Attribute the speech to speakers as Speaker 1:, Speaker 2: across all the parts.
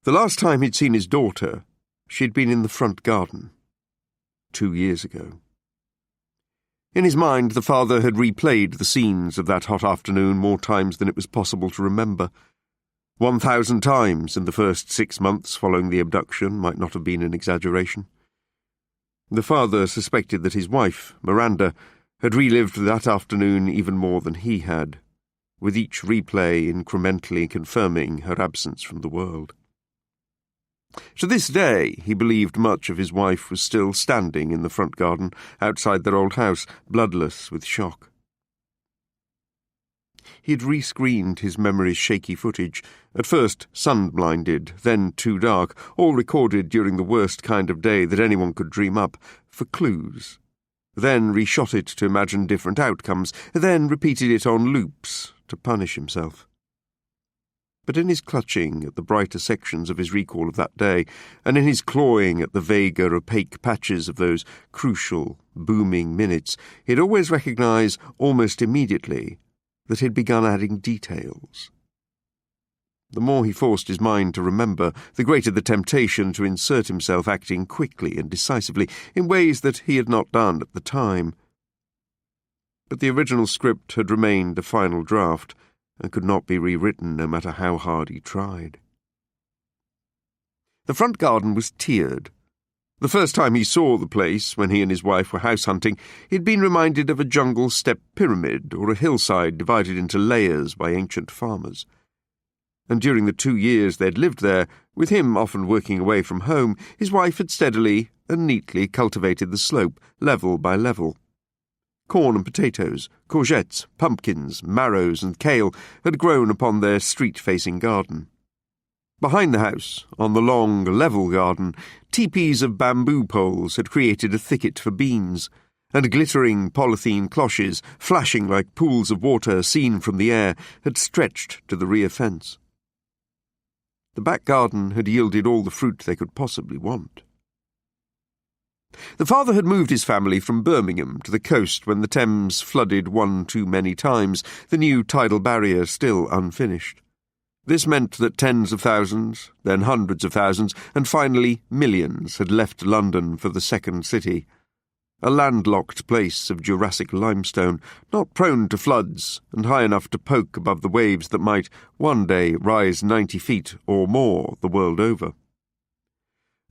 Speaker 1: The last time he'd seen his daughter, she'd been in the front garden. 2 years ago. In his mind, the father had replayed the scenes of that hot afternoon more times than it was possible to remember. 1,000 times in the first 6 months following the abduction might not have been an exaggeration. The father suspected that his wife, Miranda, had relived that afternoon even more than he had, with each replay incrementally confirming her absence from the world. To this day, he believed much of his wife was still standing in the front garden outside their old house, bloodless with shock. He had rescreened his memory's shaky footage, at first sun-blinded, then too dark, all recorded during the worst kind of day that anyone could dream up, for clues. Then reshot it to imagine different outcomes, then repeated it on loops to punish himself. But in his clutching at the brighter sections of his recall of that day, and in his clawing at the vaguer, opaque patches of those crucial, booming minutes, he'd always recognise, almost immediately, that he'd begun adding details. The more he forced his mind to remember, the greater the temptation to insert himself acting quickly and decisively, in ways that he had not done at the time. But the original script had remained a final draft, and could not be rewritten no matter how hard he tried. The front garden was tiered. The first time he saw the place, when he and his wife were house hunting, he'd been reminded of a jungle step pyramid or a hillside divided into layers by ancient farmers. And during the 2 years they'd lived there, with him often working away from home, his wife had steadily and neatly cultivated the slope, level by level. Corn and potatoes, courgettes, pumpkins, marrows and kale had grown upon their street-facing garden. Behind the house, on the long, level garden, teepees of bamboo poles had created a thicket for beans, and glittering polythene cloches, flashing like pools of water seen from the air, had stretched to the rear fence. The back garden had yielded all the fruit they could possibly want. The father had moved his family from Birmingham to the coast when the Thames flooded one too many times, the new tidal barrier still unfinished. This meant that tens of thousands, then hundreds of thousands, and finally millions had left London for the second city, a landlocked place of Jurassic limestone, not prone to floods and high enough to poke above the waves that might one day rise 90 feet or more the world over.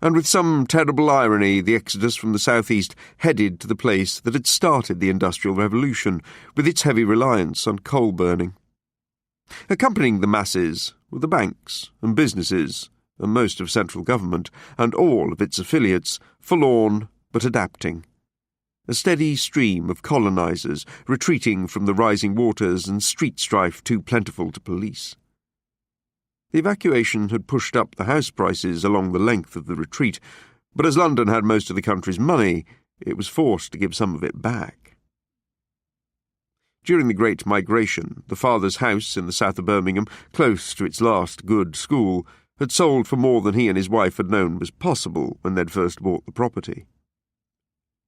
Speaker 1: And with some terrible irony, the exodus from the southeast headed to the place that had started the Industrial Revolution, with its heavy reliance on coal burning. Accompanying the masses were the banks and businesses, and most of central government, and all of its affiliates, forlorn but adapting. A steady stream of colonisers retreating from the rising waters and street strife too plentiful to police. The evacuation had pushed up the house prices along the length of the retreat, but as London had most of the country's money, it was forced to give some of it back. During the Great Migration, the father's house in the south of Birmingham, close to its last good school, had sold for more than he and his wife had known was possible when they'd first bought the property.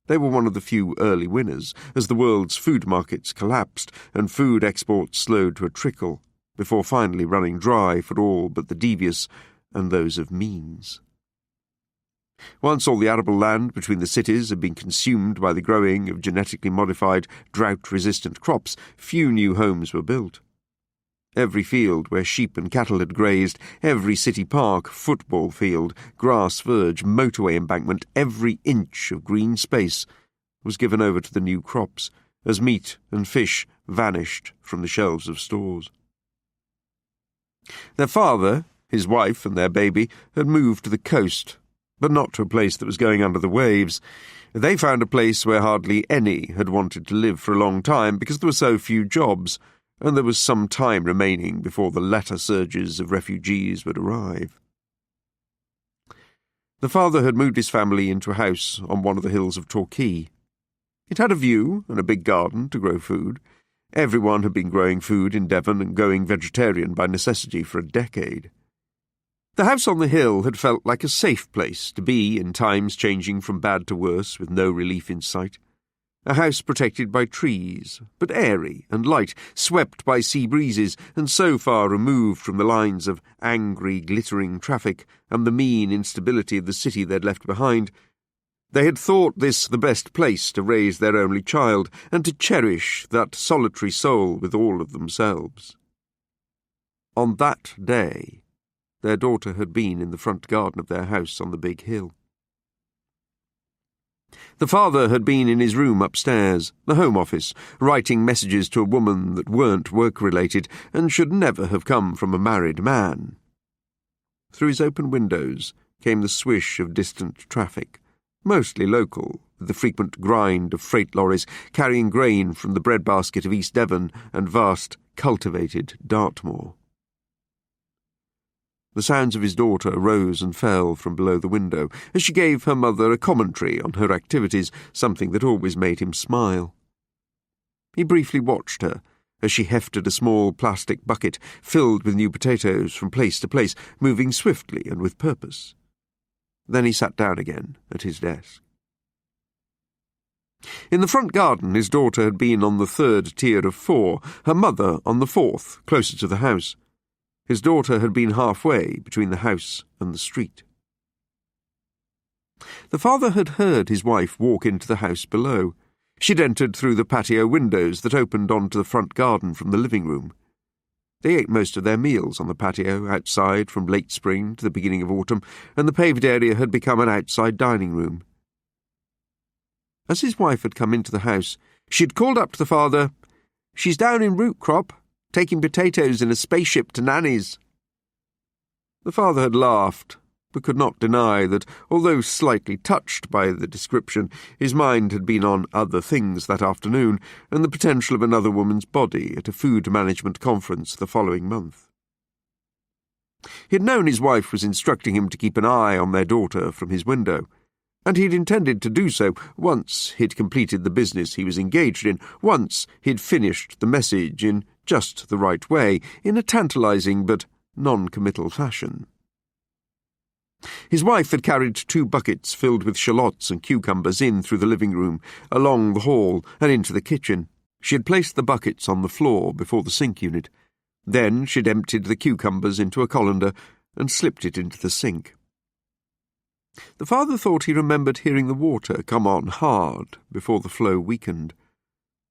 Speaker 1: They were one of the few early winners, as the world's food markets collapsed and food exports slowed to a trickle, before finally running dry for all but the devious and those of means. Once all the arable land between the cities had been consumed by the growing of genetically modified, drought-resistant crops, few new homes were built. Every field where sheep and cattle had grazed, every city park, football field, grass verge, motorway embankment, every inch of green space was given over to the new crops, as meat and fish vanished from the shelves of stores. Their father, his wife and their baby had moved to the coast, but not to a place that was going under the waves. They found a place where hardly any had wanted to live for a long time because there were so few jobs, and there was some time remaining before the latter surges of refugees would arrive. The father had moved his family into a house on one of the hills of Torquay. It had a view and a big garden to grow food. Everyone had been growing food in Devon and going vegetarian by necessity for a decade. The house on the hill had felt like a safe place to be in times changing from bad to worse with no relief in sight. a house protected by trees, but airy and light, swept by sea breezes, and so far removed from the lines of angry, glittering traffic and the mean instability of the city they'd left behind. They had thought this the best place to raise their only child, and to cherish that solitary soul with all of themselves. On that day, their daughter had been in the front garden of their house on the big hill. The father had been in his room upstairs, the Home Office, writing messages to a woman that weren't work-related and should never have come from a married man. Through his open windows came the swish of distant traffic, mostly local, with the frequent grind of freight lorries carrying grain from the breadbasket of East Devon and vast, cultivated Dartmoor. The sounds of his daughter rose and fell from below the window as she gave her mother a commentary on her activities, something that always made him smile. He briefly watched her as she hefted a small plastic bucket filled with new potatoes from place to place, moving swiftly and with purpose. Then he sat down again at his desk. In the front garden his daughter had been on the 3rd tier of 4, her mother on the 4th, closer to the house. His daughter had been halfway between the house and the street. The father had heard his wife walk into the house below. She'd entered through the patio windows that opened onto the front garden from the living room. They ate most of their meals on the patio outside from late spring to the beginning of autumn, and the paved area had become an outside dining room. As his wife had come into the house, she'd called up to the father, "She's down in root crop, taking potatoes in a spaceship to Nanny's." The father had laughed, but could not deny that, although slightly touched by the description, his mind had been on other things that afternoon, and the potential of another woman's body at a food management conference the following month. He had known his wife was instructing him to keep an eye on their daughter from his window, and he'd intended to do so once he'd completed the business he was engaged in, once he'd finished the message in just the right way, in a tantalizing but non-committal fashion. His wife had carried 2 buckets filled with shallots and cucumbers in through the living room, along the hall, and into the kitchen. She had placed the buckets on the floor before the sink unit. Then she'd emptied the cucumbers into a colander and slipped it into the sink. The father thought he remembered hearing the water come on hard before the flow weakened.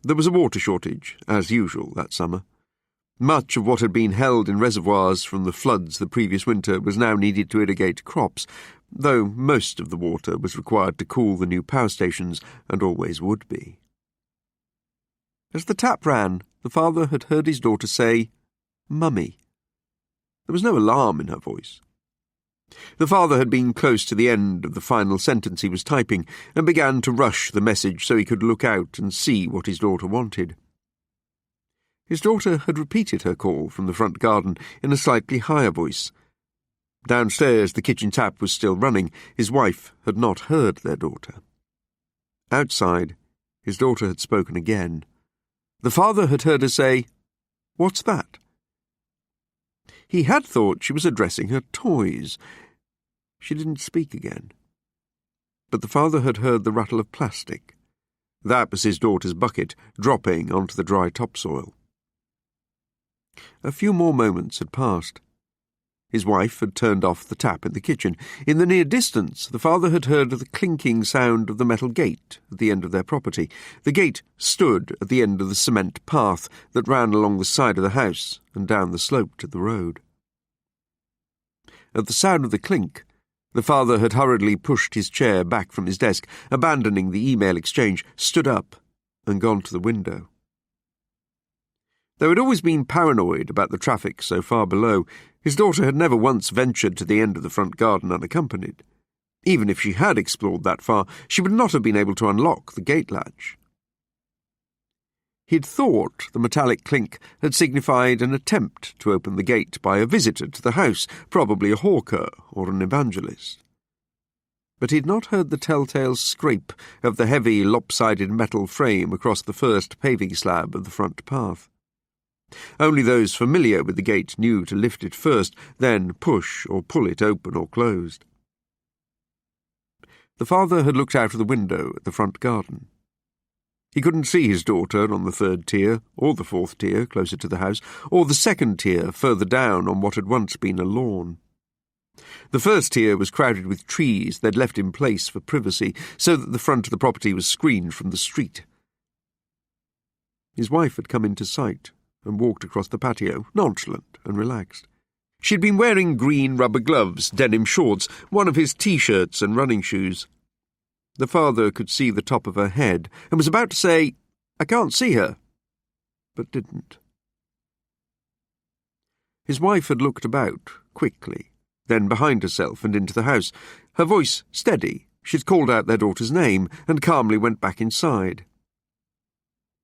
Speaker 1: There was a water shortage, as usual, that summer. Much of what had been held in reservoirs from the floods the previous winter was now needed to irrigate crops, though most of the water was required to cool the new power stations, and always would be. As the tap ran, the father had heard his daughter say, "Mummy." There was no alarm in her voice. The father had been close to the end of the final sentence he was typing, and began to rush the message so he could look out and see what his daughter wanted. His daughter had repeated her call from the front garden in a slightly higher voice. Downstairs the kitchen tap was still running. His wife had not heard their daughter. Outside, his daughter had spoken again. The father had heard her say, "What's that?" He had thought she was addressing her toys. She didn't speak again. But the father had heard the rattle of plastic. That was his daughter's bucket dropping onto the dry topsoil. A few more moments had passed. His wife had turned off the tap in the kitchen. In the near distance, the father had heard the clinking sound of the metal gate at the end of their property. The gate stood at the end of the cement path that ran along the side of the house and down the slope to the road. At the sound of the clink, the father had hurriedly pushed his chair back from his desk, abandoning the email exchange, stood up, and gone to the window. Though he'd always been paranoid about the traffic so far below, his daughter had never once ventured to the end of the front garden unaccompanied. Even if she had explored that far, she would not have been able to unlock the gate latch. He'd thought the metallic clink had signified an attempt to open the gate by a visitor to the house, probably a hawker or an evangelist. But he'd not heard the telltale scrape of the heavy, lopsided metal frame across the first paving slab of the front path. Only those familiar with the gate knew to lift it first, then push or pull it open or closed. The father had looked out of the window at the front garden. He couldn't see his daughter on the 3rd tier, or the 4th tier closer to the house, or the 2nd tier further down on what had once been a lawn. The 1st tier was crowded with trees they'd left in place for privacy, so that the front of the property was screened from the street. His wife had come into sight and walked across the patio, nonchalant and relaxed. She'd been wearing green rubber gloves, denim shorts, one of his T-shirts and running shoes. The father could see the top of her head and was about to say, "I can't see her," but didn't. His wife had looked about, quickly, then behind herself and into the house. Her voice steady, she'd called out their daughter's name and calmly went back inside.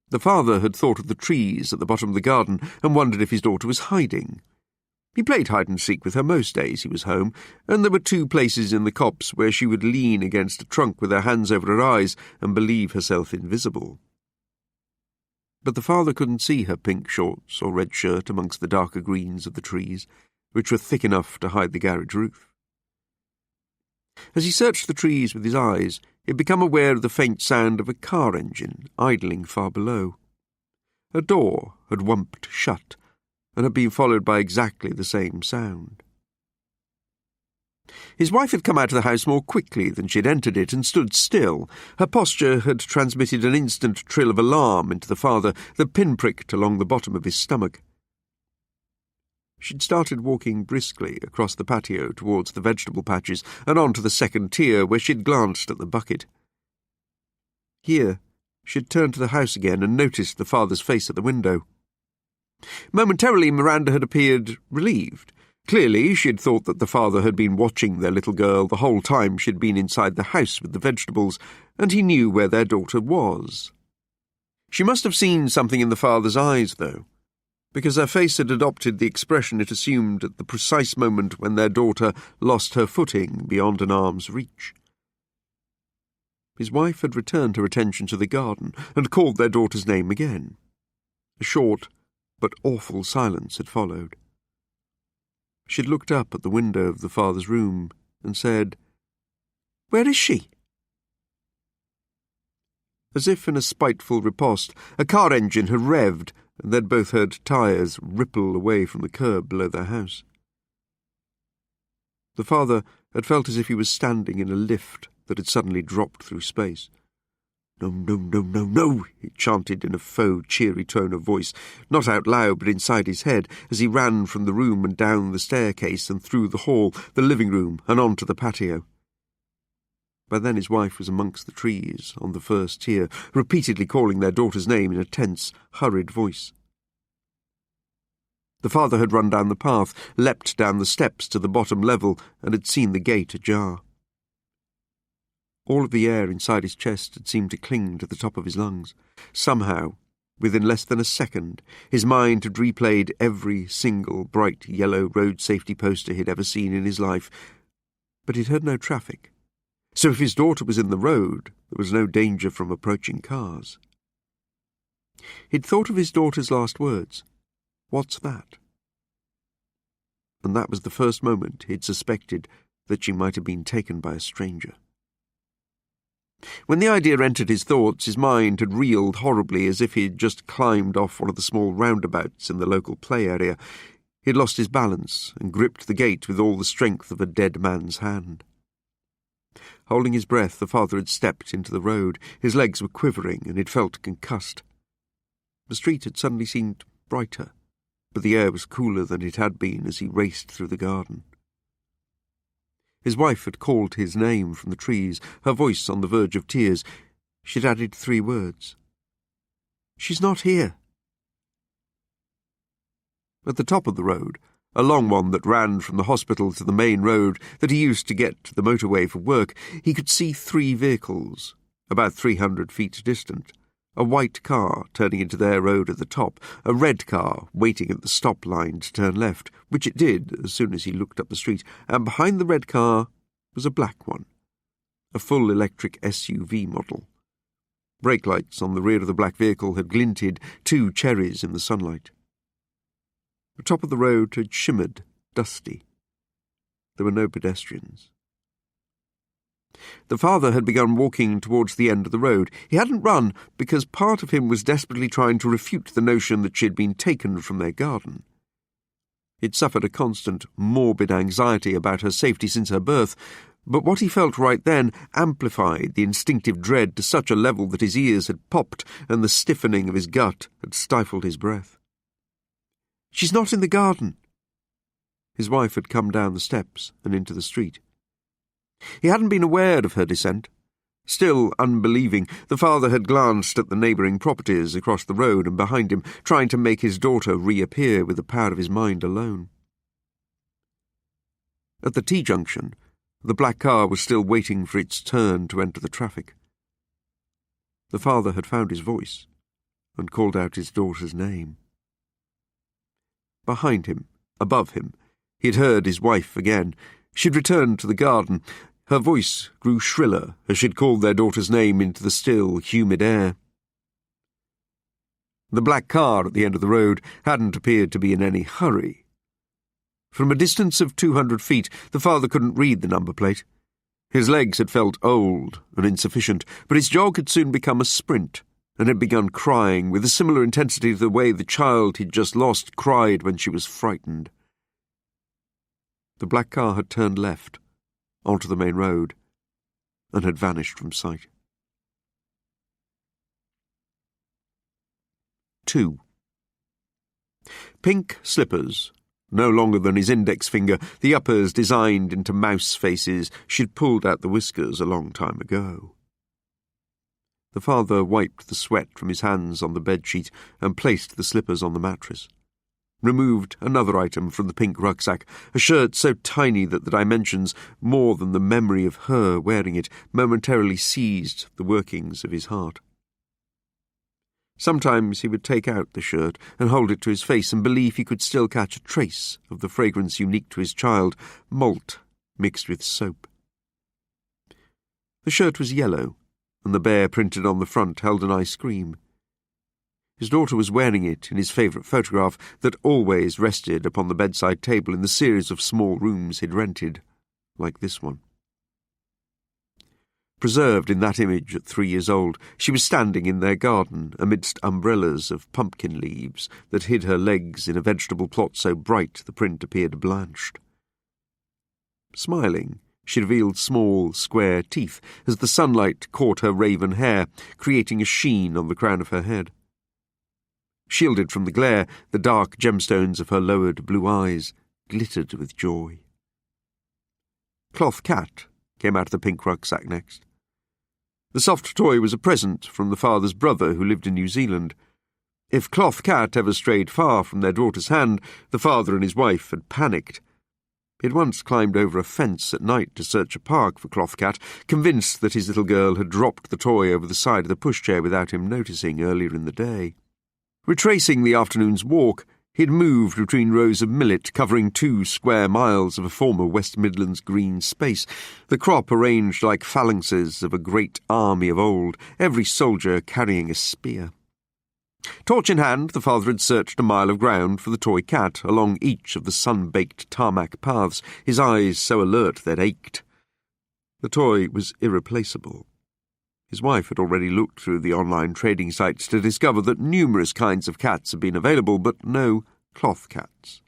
Speaker 1: The father had thought of the trees at the bottom of the garden and wondered if his daughter was hiding. He played hide-and-seek with her most days he was home, and there were 2 places in the copse where she would lean against a trunk with her hands over her eyes and believe herself invisible. But the father couldn't see her pink shorts or red shirt amongst the darker greens of the trees, which were thick enough to hide the garage roof. As he searched the trees with his eyes, he had become aware of the faint sound of a car engine idling far below. A door had whumped shut, and had been followed by exactly the same sound. His wife had come out of the house more quickly than she had entered it and stood still. Her posture had transmitted an instant trill of alarm into the father that pinpricked along the bottom of his stomach. She'd started walking briskly across the patio towards the vegetable patches and on to the 2nd tier where she'd glanced at the bucket. Here, she'd turned to the house again and noticed the father's face at the window. Momentarily, Miranda had appeared relieved. Clearly, she had thought that the father had been watching their little girl the whole time she'd been inside the house with the vegetables, and he knew where their daughter was. She must have seen something in the father's eyes, though, because her face had adopted the expression it assumed at the precise moment when their daughter lost her footing beyond an arm's reach. His wife had returned her attention to the garden and called their daughter's name again. A short but awful silence had followed. She'd looked up at the window of the father's room and said, "Where is she?" As if in a spiteful riposte, a car engine had revved, and they'd both heard tyres ripple away from the curb below their house. The father had felt as if he was standing in a lift that had suddenly dropped through space. "No, no, no, no, no," he chanted in a faux, cheery tone of voice, not out loud but inside his head, as he ran from the room and down the staircase and through the hall, the living room, and on to the patio. By then his wife was amongst the trees, on the 1st tier, repeatedly calling their daughter's name in a tense, hurried voice. The father had run down the path, leapt down the steps to the bottom level, and had seen the gate ajar. All of the air inside his chest had seemed to cling to the top of his lungs. Somehow, within less than a second, his mind had replayed every single bright yellow road safety poster he'd ever seen in his life. But he'd heard no traffic. So if his daughter was in the road, there was no danger from approaching cars. He'd thought of his daughter's last words. "What's that?" And that was the first moment he'd suspected that she might have been taken by a stranger. When the idea entered his thoughts, his mind had reeled horribly as if he'd just climbed off one of the small roundabouts in the local play area. He'd lost his balance and gripped the gate with all the strength of a dead man's hand. Holding his breath, the father had stepped into the road. His legs were quivering and he'd felt concussed. The street had suddenly seemed brighter, but the air was cooler than it had been as he raced through the garden. His wife had called his name from the trees, her voice on the verge of tears. She'd added 3 words. "She's not here." At the top of the road, a long one that ran from the hospital to the main road that he used to get to the motorway for work, he could see 3 vehicles, about 300 feet distant. A white car turning into their road at the top, a red car waiting at the stop line to turn left, which it did as soon as he looked up the street, and behind the red car was a black one, a full electric SUV model. Brake lights on the rear of the black vehicle had glinted 2 cherries in the sunlight. The top of the road had shimmered, dusty. There were no pedestrians. The father had begun walking towards the end of the road. He hadn't run because part of him was desperately trying to refute the notion that she had been taken from their garden. He'd suffered a constant, morbid anxiety about her safety since her birth, but what he felt right then amplified the instinctive dread to such a level that his ears had popped and the stiffening of his gut had stifled his breath. "She's not in the garden." His wife had come down the steps and into the street. He hadn't been aware of her descent. Still unbelieving, the father had glanced at the neighbouring properties across the road and behind him, trying to make his daughter reappear with the power of his mind alone. At the T-junction, the black car was still waiting for its turn to enter the traffic. The father had found his voice and called out his daughter's name. Behind him, above him, he had heard his wife again. She'd returned to the garden. Her voice grew shriller as she'd called their daughter's name into the still, humid air. The black car at the end of the road hadn't appeared to be in any hurry. From a distance of 200 feet, the father couldn't read the number plate. His legs had felt old and insufficient, but his jog had soon become a sprint, and had begun crying with a similar intensity to the way the child he'd just lost cried when she was frightened. The black car had turned left, onto the main road, and had vanished from sight. 2. Pink slippers, no longer than his index finger, the uppers designed into mouse faces. She'd pulled out the whiskers a long time ago. The father wiped the sweat from his hands on the bedsheet and placed the slippers on the mattress. Removed another item from the pink rucksack, a shirt so tiny that the dimensions, more than the memory of her wearing it, momentarily seized the workings of his heart. Sometimes he would take out the shirt and hold it to his face and believe he could still catch a trace of the fragrance unique to his child, malt mixed with soap. The shirt was yellow, and the bear printed on the front held an ice cream. His daughter was wearing it in his favourite photograph that always rested upon the bedside table in the series of small rooms he'd rented, like this one. Preserved in that image at 3 years old, she was standing in their garden amidst umbrellas of pumpkin leaves that hid her legs in a vegetable plot so bright the print appeared blanched. Smiling, she revealed small, square teeth as the sunlight caught her raven hair, creating a sheen on the crown of her head. Shielded from the glare, the dark gemstones of her lowered blue eyes glittered with joy. Cloth Cat came out of the pink rucksack next. The soft toy was a present from the father's brother who lived in New Zealand. If Cloth Cat ever strayed far from their daughter's hand, the father and his wife had panicked. He'd once climbed over a fence at night to search a park for Cloth Cat, convinced that his little girl had dropped the toy over the side of the pushchair without him noticing earlier in the day. Retracing the afternoon's walk, he'd moved between rows of millet covering 2 square miles of a former West Midlands green space, the crop arranged like phalanxes of a great army of old, every soldier carrying a spear. Torch in hand, the father had searched a mile of ground for the toy cat along each of the sun-baked tarmac paths, his eyes so alert they'd ached. The toy was irreplaceable. His wife had already looked through the online trading sites to discover that numerous kinds of cats had been available, but no cloth cats.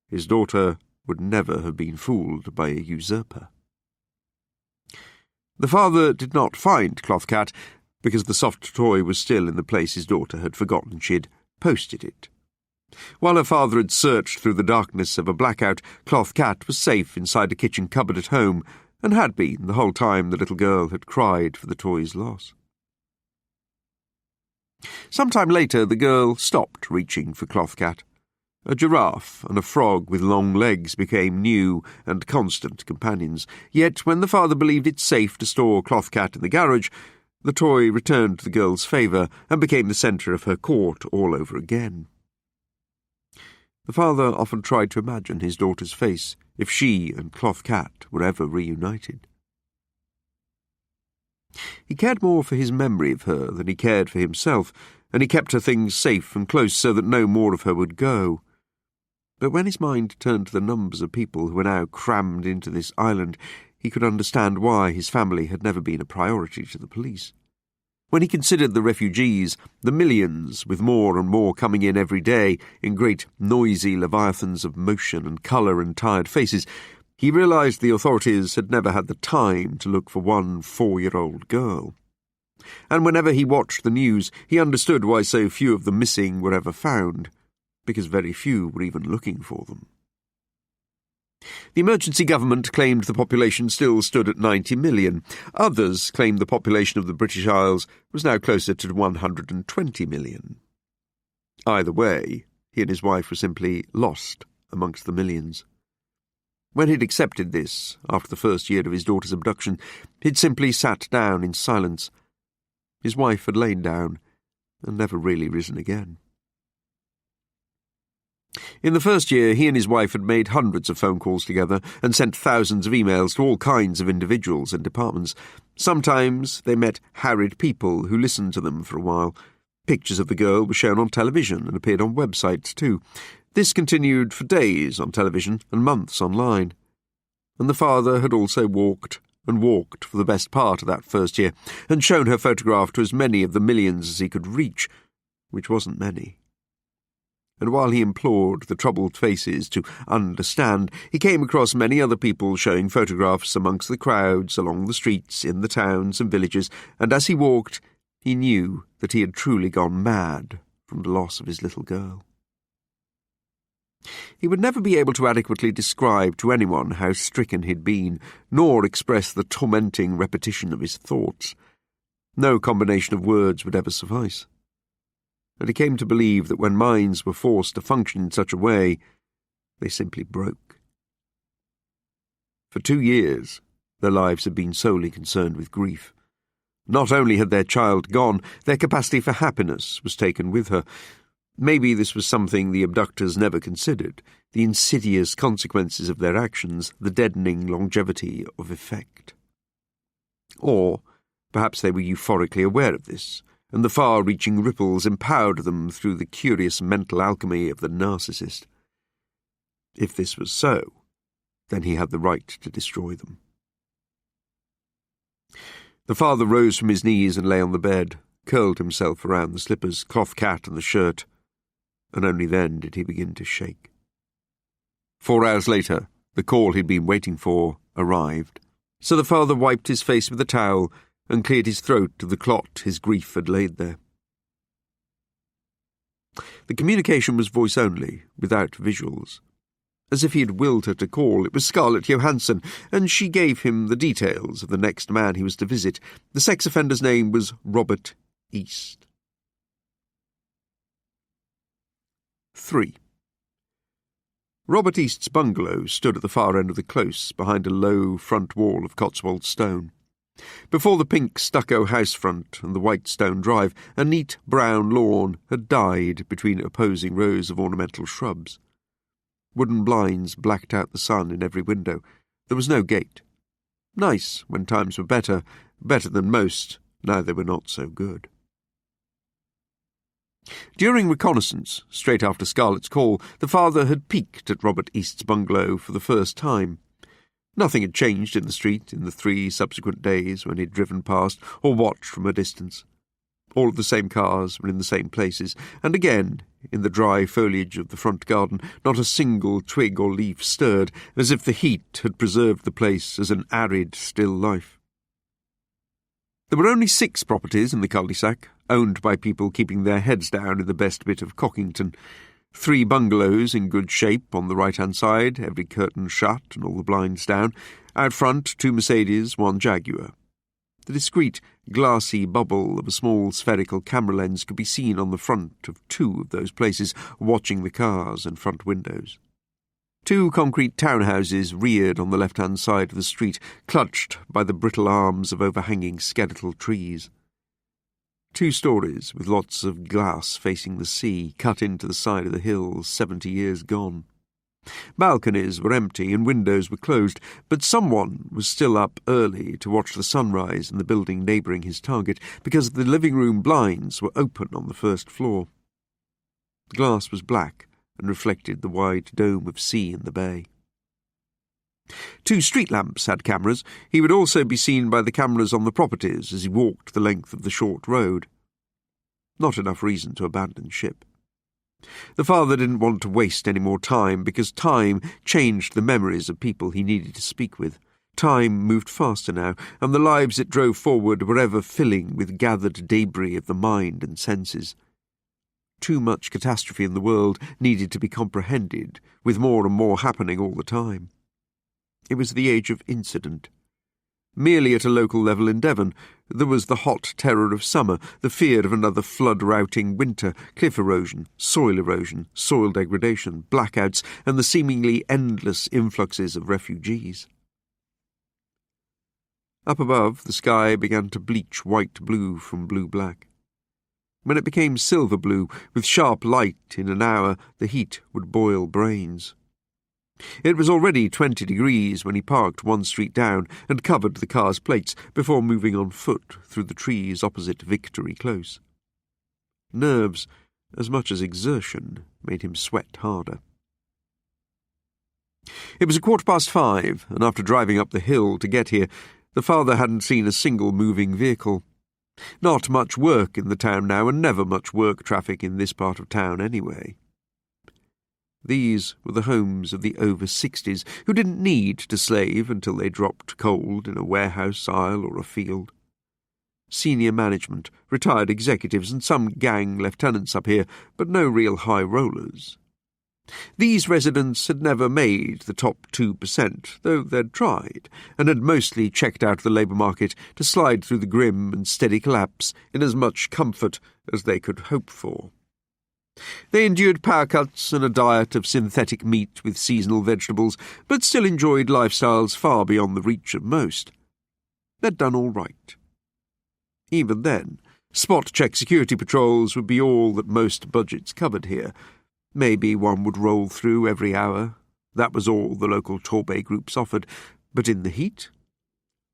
Speaker 1: His daughter would never have been fooled by a usurper. The father did not find Cloth Cat because the soft toy was still in the place his daughter had forgotten she'd posted it. While her father had searched through the darkness of a blackout, Cloth Cat was safe inside a kitchen cupboard at home, and had been the whole time the little girl had cried for the toy's loss. Some time later, the girl stopped reaching for Cloth Cat. A giraffe and a frog with long legs became new and constant companions, yet when the father believed it safe to store Cloth Cat in the garage, the toy returned to the girl's favour and became the centre of her court all over again. The father often tried to imagine his daughter's face if she and Cloth Cat were ever reunited. He cared more for his memory of her than he cared for himself, and he kept her things safe and close so that no more of her would go. But when his mind turned to the numbers of people who were now crammed into this island, he he could understand why his family had never been a priority to the police. When he considered the refugees, the millions, with more and more coming in every day in great noisy leviathans of motion and colour and tired faces, he realised the authorities had never had the time to look for one 4-year-old girl. And whenever he watched the news, he understood why so few of the missing were ever found, because very few were even looking for them. The emergency government claimed the population still stood at 90 million. Others claimed the population of the British Isles was now closer to 120 million. Either way, he and his wife were simply lost amongst the millions. When he'd accepted this, after the first year of his daughter's abduction, he'd simply sat down in silence. His wife had lain down and never really risen again. In the first year, he and his wife had made hundreds of phone calls together and sent thousands of emails to all kinds of individuals and departments. Sometimes they met harried people who listened to them for a while. Pictures of the girl were shown on television and appeared on websites too. This continued for days on television and months online. And the father had also walked and walked for the best part of that first year and shown her photograph to as many of the millions as he could reach, which wasn't many. And while he implored the troubled faces to understand, he came across many other people showing photographs amongst the crowds along the streets in the towns and villages, and as he walked, he knew that he had truly gone mad from the loss of his little girl. He would never be able to adequately describe to anyone how stricken he'd been, nor express the tormenting repetition of his thoughts. No combination of words would ever suffice. And he came to believe that when minds were forced to function in such a way, they simply broke. For 2 years, their lives had been solely concerned with grief. Not only had their child gone, their capacity for happiness was taken with her. Maybe this was something the abductors never considered, the insidious consequences of their actions, the deadening longevity of effect. Or perhaps they were euphorically aware of this, and the far-reaching ripples empowered them through the curious mental alchemy of the narcissist. If this was so, then he had the right to destroy them. The father rose from his knees and lay on the bed, curled himself around the slippers, cloth cap and the shirt, and only then did he begin to shake. 4 hours later, the call he'd been waiting for arrived, so the father wiped his face with a towel and cleared his throat of the clot his grief had laid there. The communication was voice only, without visuals. As if he had willed her to call, it was Scarlett Johansson, and she gave him the details of the next man he was to visit. The sex offender's name was Robert East. 3. Robert East's bungalow stood at the far end of the close, behind a low front wall of Cotswold stone. Before the pink stucco house front and the white stone drive, a neat brown lawn had died between opposing rows of ornamental shrubs. Wooden blinds blacked out the sun in every window. There was no gate. Nice when times were better than most, now they were not so good. During reconnaissance, straight after Scarlett's call, the father had peeked at Robert East's bungalow for the first time. Nothing had changed in the street in the 3 subsequent days when he had driven past or watched from a distance. All of the same cars were in the same places, and again, in the dry foliage of the front garden, not a single twig or leaf stirred, as if the heat had preserved the place as an arid, still life. There were only 6 properties in the cul-de-sac, owned by people keeping their heads down in the best bit of Cockington. 3 bungalows in good shape on the right-hand side, every curtain shut and all the blinds down. Out front, 2 Mercedes, 1 Jaguar. The discreet, glassy bubble of a small spherical camera lens could be seen on the front of 2 of those places, watching the cars and front windows. 2 concrete townhouses reared on the left-hand side of the street, clutched by the brittle arms of overhanging skeletal trees. 2 stories with lots of glass facing the sea, cut into the side of the hills 70 years gone. Balconies were empty and windows were closed, but someone was still up early to watch the sunrise in the building neighbouring his target, because the living-room blinds were open on the first floor. The glass was black and reflected the wide dome of sea in the bay. 2 street lamps had cameras. He would also be seen by the cameras on the properties as he walked the length of the short road. Not enough reason to abandon ship. The father didn't want to waste any more time, because time changed the memories of people he needed to speak with. Time moved faster now, and the lives it drove forward were ever filling with gathered debris of the mind and senses. Too much catastrophe in the world needed to be comprehended, with more and more happening all the time. It was the age of incident. Merely at a local level in Devon, there was the hot terror of summer, the fear of another flood-routing winter, cliff erosion, soil degradation, blackouts, and the seemingly endless influxes of refugees. Up above, the sky began to bleach white-blue from blue-black. When it became silver-blue, with sharp light in an hour, the heat would boil brains. It was already 20 degrees when he parked 1 street down and covered the car's plates before moving on foot through the trees opposite Victory Close. Nerves, as much as exertion, made him sweat harder. It was 5:15, and after driving up the hill to get here, the father hadn't seen a single moving vehicle. Not much work in the town now, and never much work traffic in this part of town anyway. These were the homes of the over-60s, who didn't need to slave until they dropped cold in a warehouse aisle or a field. Senior management, retired executives, and some gang lieutenants up here, but no real high rollers. These residents had never made the top 2%, though they'd tried, and had mostly checked out the labour market to slide through the grim and steady collapse in as much comfort as they could hope for. They endured power cuts and a diet of synthetic meat with seasonal vegetables, but still enjoyed lifestyles far beyond the reach of most. They'd done all right. Even then, spot-check security patrols would be all that most budgets covered here. Maybe one would roll through every hour. That was all the local Torbay groups offered. But in the heat?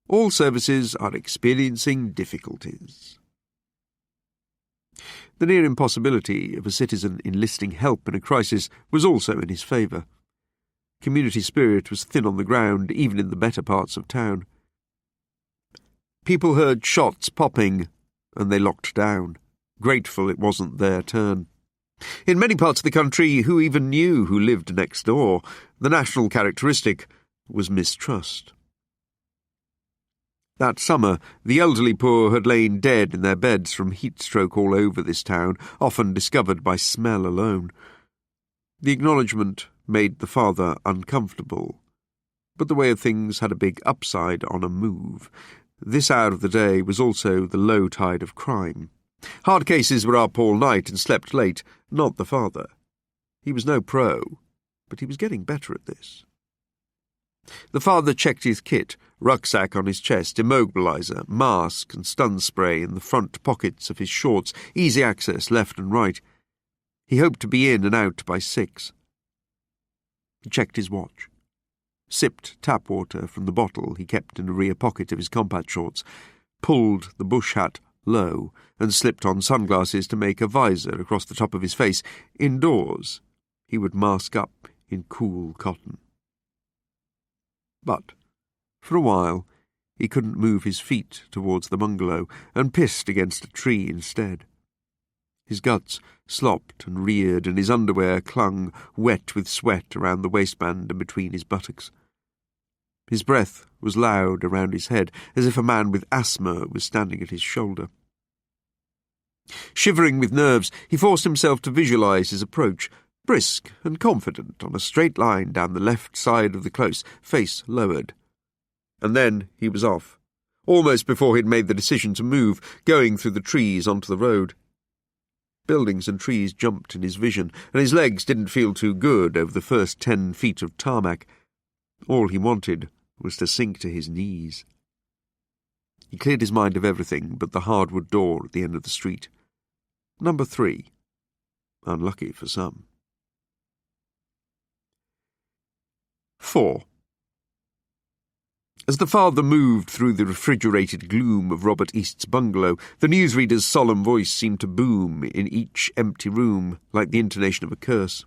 Speaker 1: All services are experiencing difficulties. The near impossibility of a citizen enlisting help in a crisis was also in his favour. Community spirit was thin on the ground, even in the better parts of town. People heard shots popping, and they locked down, grateful it wasn't their turn. In many parts of the country, who even knew who lived next door? The national characteristic was mistrust. That summer, the elderly poor had lain dead in their beds from heat-stroke all over this town, often discovered by smell alone. The acknowledgement made the father uncomfortable, but the way of things had a big upside on a move. This hour of the day was also the low tide of crime. Hard cases were up all night and slept late, not the father. He was no pro, but he was getting better at this. The father checked his kit, rucksack on his chest, immobiliser, mask and stun spray in the front pockets of his shorts, easy access left and right. He hoped to be in and out by 6. He checked his watch, sipped tap water from the bottle he kept in the rear pocket of his combat shorts, pulled the bush hat low and slipped on sunglasses to make a visor across the top of his face. Indoors, he would mask up in cool cotton. But, for a while, he couldn't move his feet towards the bungalow and pissed against a tree instead. His guts slopped and reared, and his underwear clung, wet with sweat, around the waistband and between his buttocks. His breath was loud around his head, as if a man with asthma was standing at his shoulder. Shivering with nerves, he forced himself to visualize his approach, brisk and confident on a straight line down the left side of the close, face lowered. And then he was off, almost before he'd made the decision to move, going through the trees onto the road. Buildings and trees jumped in his vision, and his legs didn't feel too good over the first 10 feet of tarmac. All he wanted was to sink to his knees. He cleared his mind of everything but the hardwood door at the end of the street. Number 3. Unlucky for some. 4. As the father moved through the refrigerated gloom of Robert East's bungalow, the newsreader's solemn voice seemed to boom in each empty room like the intonation of a curse.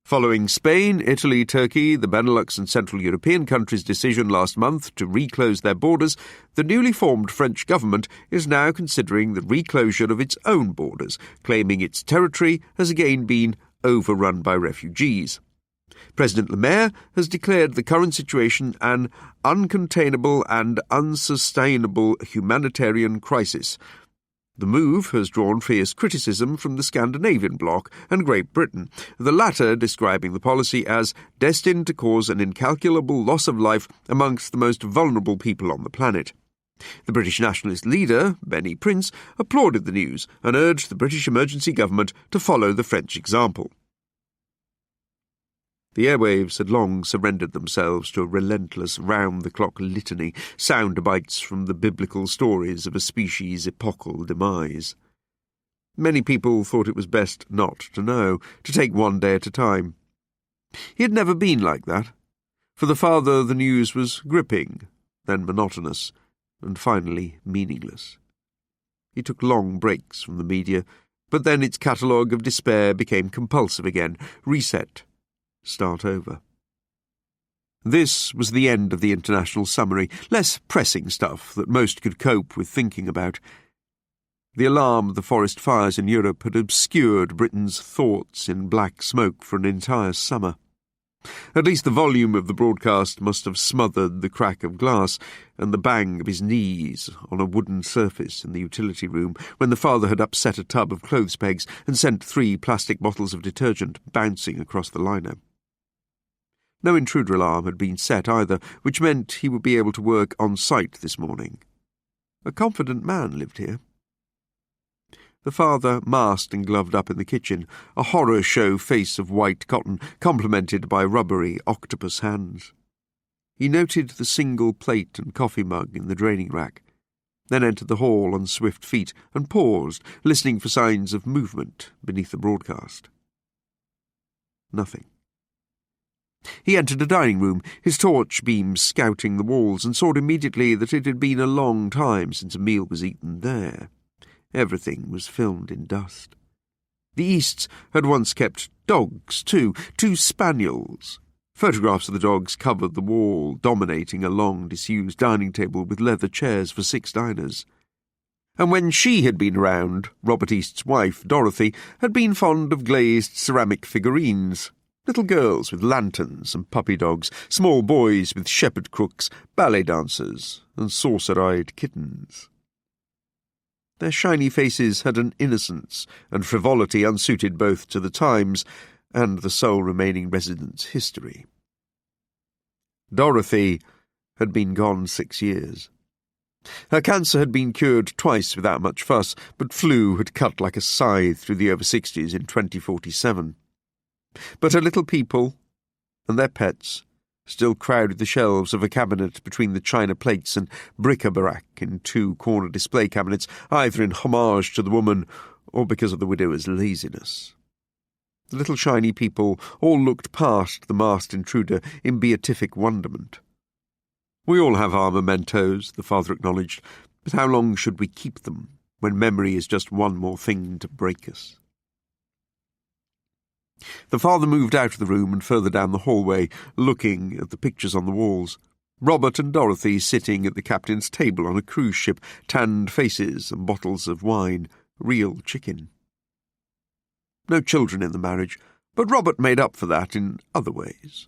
Speaker 1: Following Spain, Italy, Turkey, the Benelux and Central European countries' decision last month to reclose their borders, the newly formed French government is now considering the reclosure of its own borders, claiming its territory has again been overrun by refugees. President Le Maire has declared the current situation an uncontainable and unsustainable humanitarian crisis. The move has drawn fierce criticism from the Scandinavian bloc and Great Britain, the latter describing the policy as destined to cause an incalculable loss of life amongst the most vulnerable people on the planet. The British nationalist leader, Benny Prince, applauded the news and urged the British emergency government to follow the French example. The airwaves had long surrendered themselves to a relentless, round-the-clock litany, sound bites from the biblical stories of a species' epochal demise. Many people thought it was best not to know, to take one day at a time. He had never been like that. For the father, the news was gripping, then monotonous, and finally meaningless. He took long breaks from the media, but then its catalogue of despair became compulsive again, reset, start over. This was the end of the international summary, less pressing stuff that most could cope with thinking about. The alarm of the forest fires in Europe had obscured Britain's thoughts in black smoke for an entire summer. At least the volume of the broadcast must have smothered the crack of glass and the bang of his knees on a wooden surface in the utility room when the father had upset a tub of clothes pegs and sent 3 plastic bottles of detergent bouncing across the lino. No intruder alarm had been set either, which meant he would be able to work on site this morning. A confident man lived here. The father masked and gloved up in the kitchen, a horror show face of white cotton complemented by rubbery octopus hands. He noted the single plate and coffee mug in the draining rack, then entered the hall on swift feet and paused, listening for signs of movement beneath the broadcast. Nothing. He entered a dining room, his torch beams scouting the walls, and saw immediately that it had been a long time since a meal was eaten there. Everything was filmed in dust. The Easts had once kept dogs, too, 2 spaniels. Photographs of the dogs covered the wall, dominating a long, disused dining table with leather chairs for 6 diners. And when she had been around, Robert East's wife, Dorothy, had been fond of glazed ceramic figurines. Little girls with lanterns and puppy dogs, small boys with shepherd crooks, ballet dancers, and saucer-eyed kittens. Their shiny faces had an innocence and frivolity unsuited both to the times and the sole remaining resident's history. Dorothy had been gone 6 years. Her cancer had been cured twice without much fuss, but flu had cut like a scythe through the over-60s in 2047. But her little people and their pets still crowded the shelves of a cabinet between the china plates and bric-a-brac in 2 corner display cabinets, either in homage to the woman or because of the widower's laziness. The little shiny people all looked past the masked intruder in beatific wonderment. "We all have our mementos," the father acknowledged, "but how long should we keep them when memory is just one more thing to break us?" The father moved out of the room and further down the hallway, looking at the pictures on the walls. Robert and Dorothy sitting at the captain's table on a cruise ship, tanned faces and bottles of wine, real chicken. No children in the marriage, but Robert made up for that in other ways.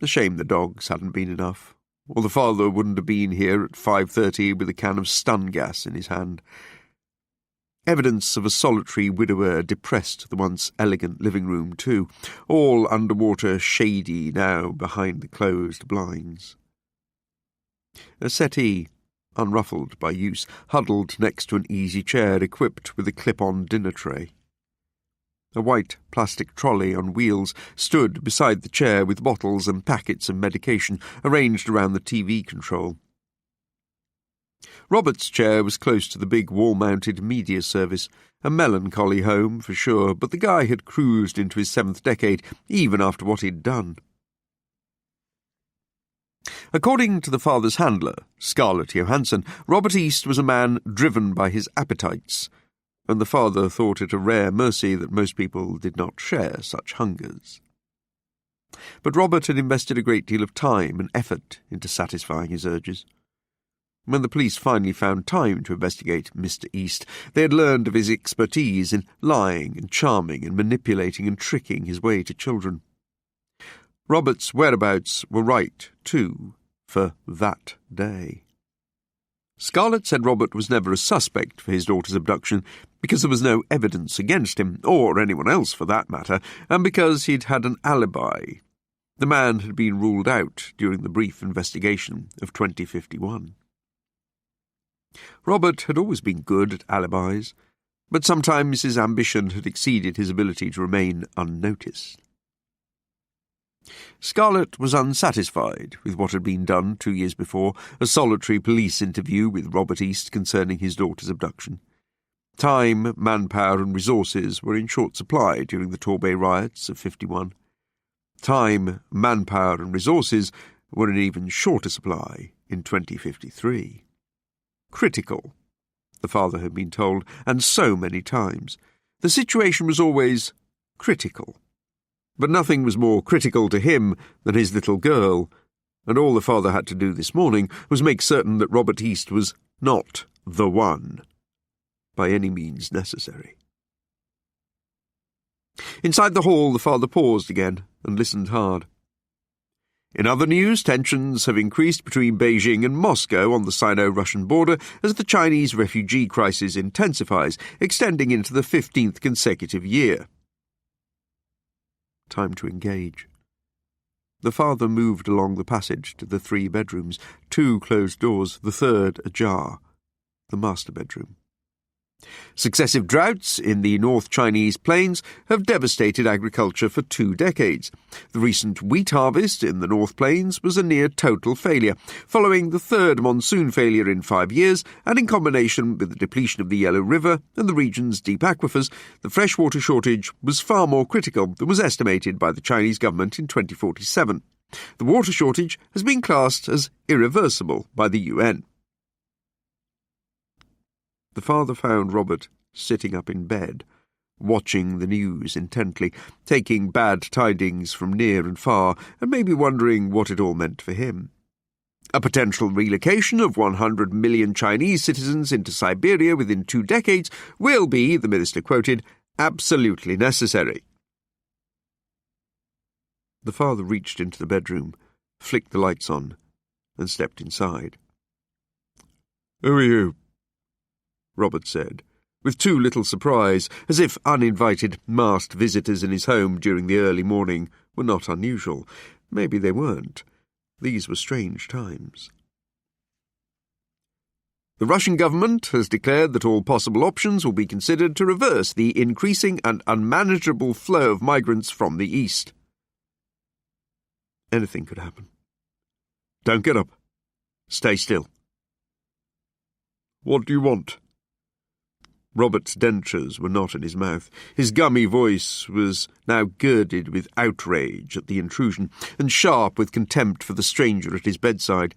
Speaker 1: A shame the dogs hadn't been enough, or the father wouldn't have been here at 5:30 with a can of stun gas in his hand. Evidence of a solitary widower depressed the once elegant living room too, all underwater shady now behind the closed blinds. A settee, unruffled by use, huddled next to an easy chair equipped with a clip-on dinner tray. A white plastic trolley on wheels stood beside the chair with bottles and packets of medication arranged around the TV control. Robert's chair was close to the big wall-mounted media service, a melancholy home for sure, but the guy had cruised into his 7th decade, even after what he'd done. According to the father's handler, Scarlett Johansson, Robert East was a man driven by his appetites, and the father thought it a rare mercy that most people did not share such hungers. But Robert had invested a great deal of time and effort into satisfying his urges. When the police finally found time to investigate Mr. East, they had learned of his expertise in lying and charming and manipulating and tricking his way to children. Robert's whereabouts were right, too, for that day. Scarlett said Robert was never a suspect for his daughter's abduction because there was no evidence against him, or anyone else for that matter, and because he'd had an alibi. The man had been ruled out during the brief investigation of 2051. Robert had always been good at alibis, but sometimes his ambition had exceeded his ability to remain unnoticed. Scarlett was unsatisfied with what had been done 2 years before, a solitary police interview with Robert East concerning his daughter's abduction. Time, manpower and resources were in short supply during the Torbay riots of 51. Time, manpower and resources were in even shorter supply in 2053. Critical, the father had been told, and so many times. The situation was always critical. But nothing was more critical to him than his little girl, and all the father had to do this morning was make certain that Robert East was not the one, by any means necessary. Inside the hall, the father paused again and listened hard. In other news, tensions have increased between Beijing and Moscow on the Sino-Russian border as the Chinese refugee crisis intensifies, extending into the 15th consecutive year. Time to engage. The father moved along the passage to the 3 bedrooms, 2 closed doors, the third ajar, the master bedroom. Successive droughts in the North Chinese plains have devastated agriculture for 2 decades. The recent wheat harvest in the North Plains was a near-total failure, following the 3rd monsoon failure in 5 years, and in combination with the depletion of the Yellow River and the region's deep aquifers, the freshwater shortage was far more critical than was estimated by the Chinese government in 2047. The water shortage has been classed as irreversible by the UN. The father found Robert sitting up in bed, watching the news intently, taking bad tidings from near and far, and maybe wondering what it all meant for him. A potential relocation of 100 million Chinese citizens into Siberia within 2 decades will be, the minister quoted, absolutely necessary. The father reached into the bedroom, flicked the lights on, and stepped inside. "Who are you?" Robert said, with too little surprise, as if uninvited masked visitors in his home during the early morning were not unusual. Maybe they weren't. These were strange times. The Russian government has declared that all possible options will be considered to reverse the increasing and unmanageable flow of migrants from the east. Anything could happen. Don't get up. Stay still. What do you want? Robert's dentures were not in his mouth. His gummy voice was now girded with outrage at the intrusion, and sharp with contempt for the stranger at his bedside.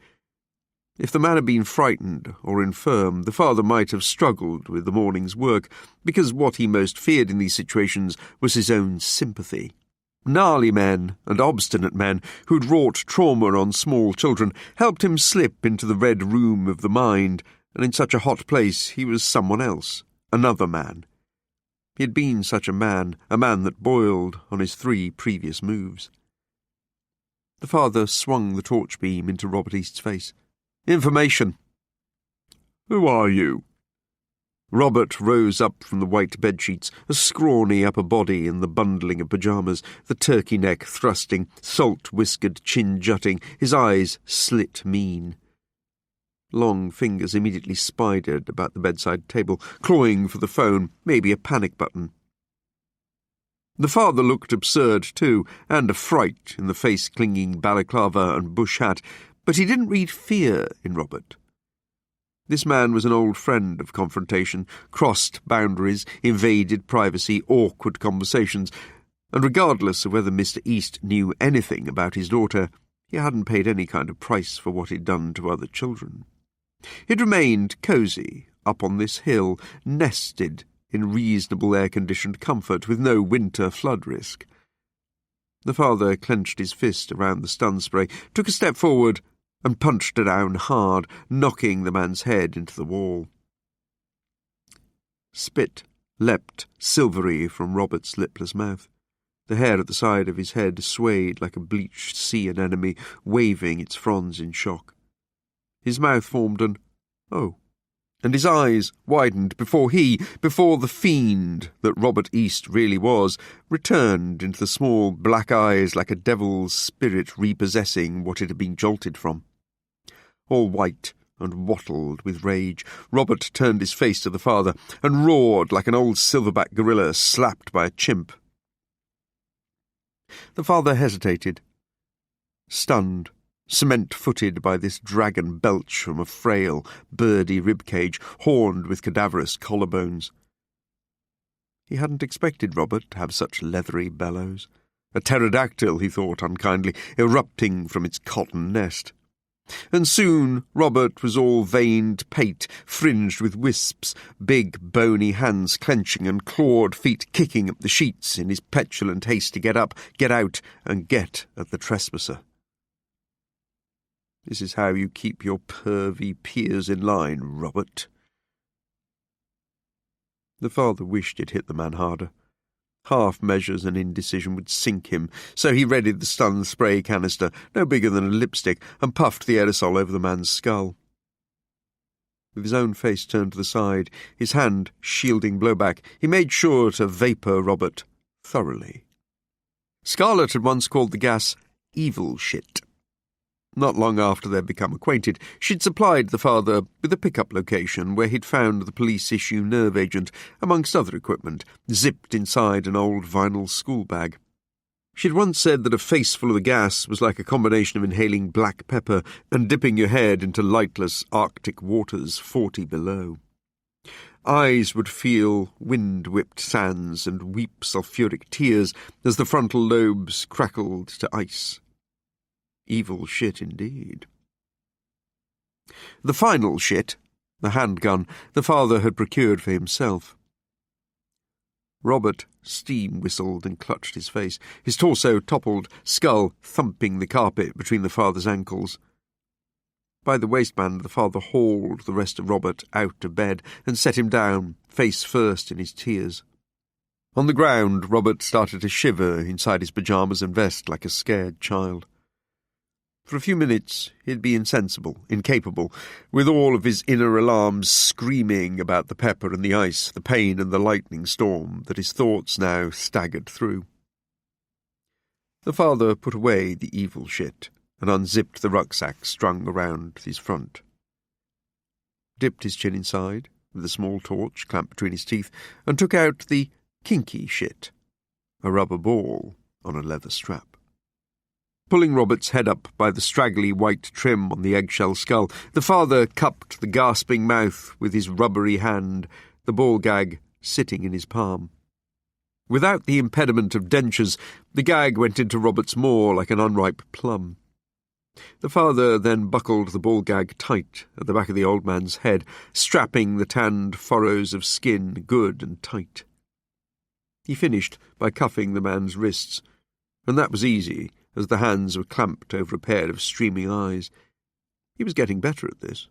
Speaker 1: If the man had been frightened or infirm, the father might have struggled with the morning's work, because what he most feared in these situations was his own sympathy. Gnarly men and obstinate men who'd wrought trauma on small children helped him slip into the red room of the mind, and in such a hot place he was someone else. Another man. He had been such a man that boiled on his 3 previous moves. The father swung the torch beam into Robert East's face. Information. Who are you? Robert rose up from the white bedsheets, a scrawny upper body in the bundling of pyjamas, the turkey neck thrusting, salt-whiskered chin jutting, his eyes slit mean. Long fingers immediately spidered about the bedside table, clawing for the phone, maybe a panic button. The father looked absurd too, and a fright in the face-clinging balaclava and bush hat, but he didn't read fear in Robert. This man was an old friend of confrontation, crossed boundaries, invaded privacy, awkward conversations, and regardless of whether Mr. East knew anything about his daughter, he hadn't paid any kind of price for what he'd done to other children. He'd remained cosy up on this hill, nested in reasonable air-conditioned comfort with no winter flood risk. The father clenched his fist around the stun spray, took a step forward, and punched it down hard, knocking the man's head into the wall. Spit leapt silvery from Robert's lipless mouth. The hair at the side of his head swayed like a bleached sea anemone, waving its fronds in shock. His mouth formed an "oh," and his eyes widened before the fiend that Robert East really was, returned into the small black eyes like a devil's spirit repossessing what it had been jolted from. All white and wattled with rage, Robert turned his face to the father and roared like an old silverback gorilla slapped by a chimp. The father hesitated, stunned, cement-footed by this dragon belch from a frail, birdy ribcage, horned with cadaverous collarbones. He hadn't expected Robert to have such leathery bellows. A pterodactyl, he thought unkindly, erupting from its cotton nest. And soon Robert was all veined pate, fringed with wisps, big bony hands clenching and clawed feet kicking up the sheets in his petulant haste to get up, get out, and get at the trespasser. This is how you keep your pervy peers in line, Robert. The father wished he'd hit the man harder. Half measures and indecision would sink him, so he readied the stun spray canister, no bigger than a lipstick, and puffed the aerosol over the man's skull. With his own face turned to the side, his hand shielding blowback, he made sure to vapour Robert thoroughly. Scarlett had once called the gas evil shit. Not long after they'd become acquainted, she'd supplied the father with a pickup location where he'd found the police-issue nerve agent, amongst other equipment, zipped inside an old vinyl school bag. She'd once said that a face full of the gas was like a combination of inhaling black pepper and dipping your head into lightless Arctic waters 40 below. Eyes would feel wind-whipped sands and weep sulphuric tears as the frontal lobes crackled to ice. Evil shit indeed. The final shit, the handgun, the father had procured for himself. Robert steam-whistled and clutched his face, his torso toppled, skull thumping the carpet between the father's ankles. By the waistband, the father hauled the rest of Robert out of bed and set him down, face first in his tears. On the ground, Robert started to shiver inside his pyjamas and vest like a scared child. For a few minutes he'd be insensible, incapable, with all of his inner alarms screaming about the pepper and the ice, the pain and the lightning storm that his thoughts now staggered through. The father put away the evil shit and unzipped the rucksack strung around his front. Dipped his chin inside, with a small torch clamped between his teeth, and took out the kinky shit, a rubber ball on a leather strap. Pulling Robert's head up by the straggly white trim on the eggshell skull, the father cupped the gasping mouth with his rubbery hand, the ball gag sitting in his palm. Without the impediment of dentures, the gag went into Robert's maw like an unripe plum. The father then buckled the ball gag tight at the back of the old man's head, strapping the tanned furrows of skin good and tight. He finished by cuffing the man's wrists, and that was easy, as the hands were clamped over a pair of streaming eyes. He was getting better at this.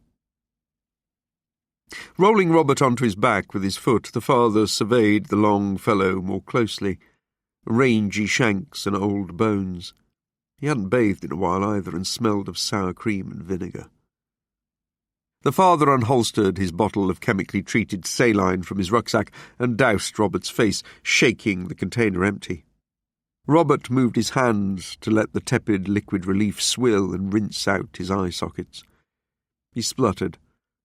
Speaker 1: Rolling Robert onto his back with his foot, the father surveyed the long fellow more closely. Rangy shanks and old bones. He hadn't bathed in a while either, and smelled of sour cream and vinegar. The father unholstered his bottle of chemically treated saline from his rucksack and doused Robert's face, shaking the container empty. Robert moved his hands to let the tepid liquid relief swill and rinse out his eye sockets. He spluttered,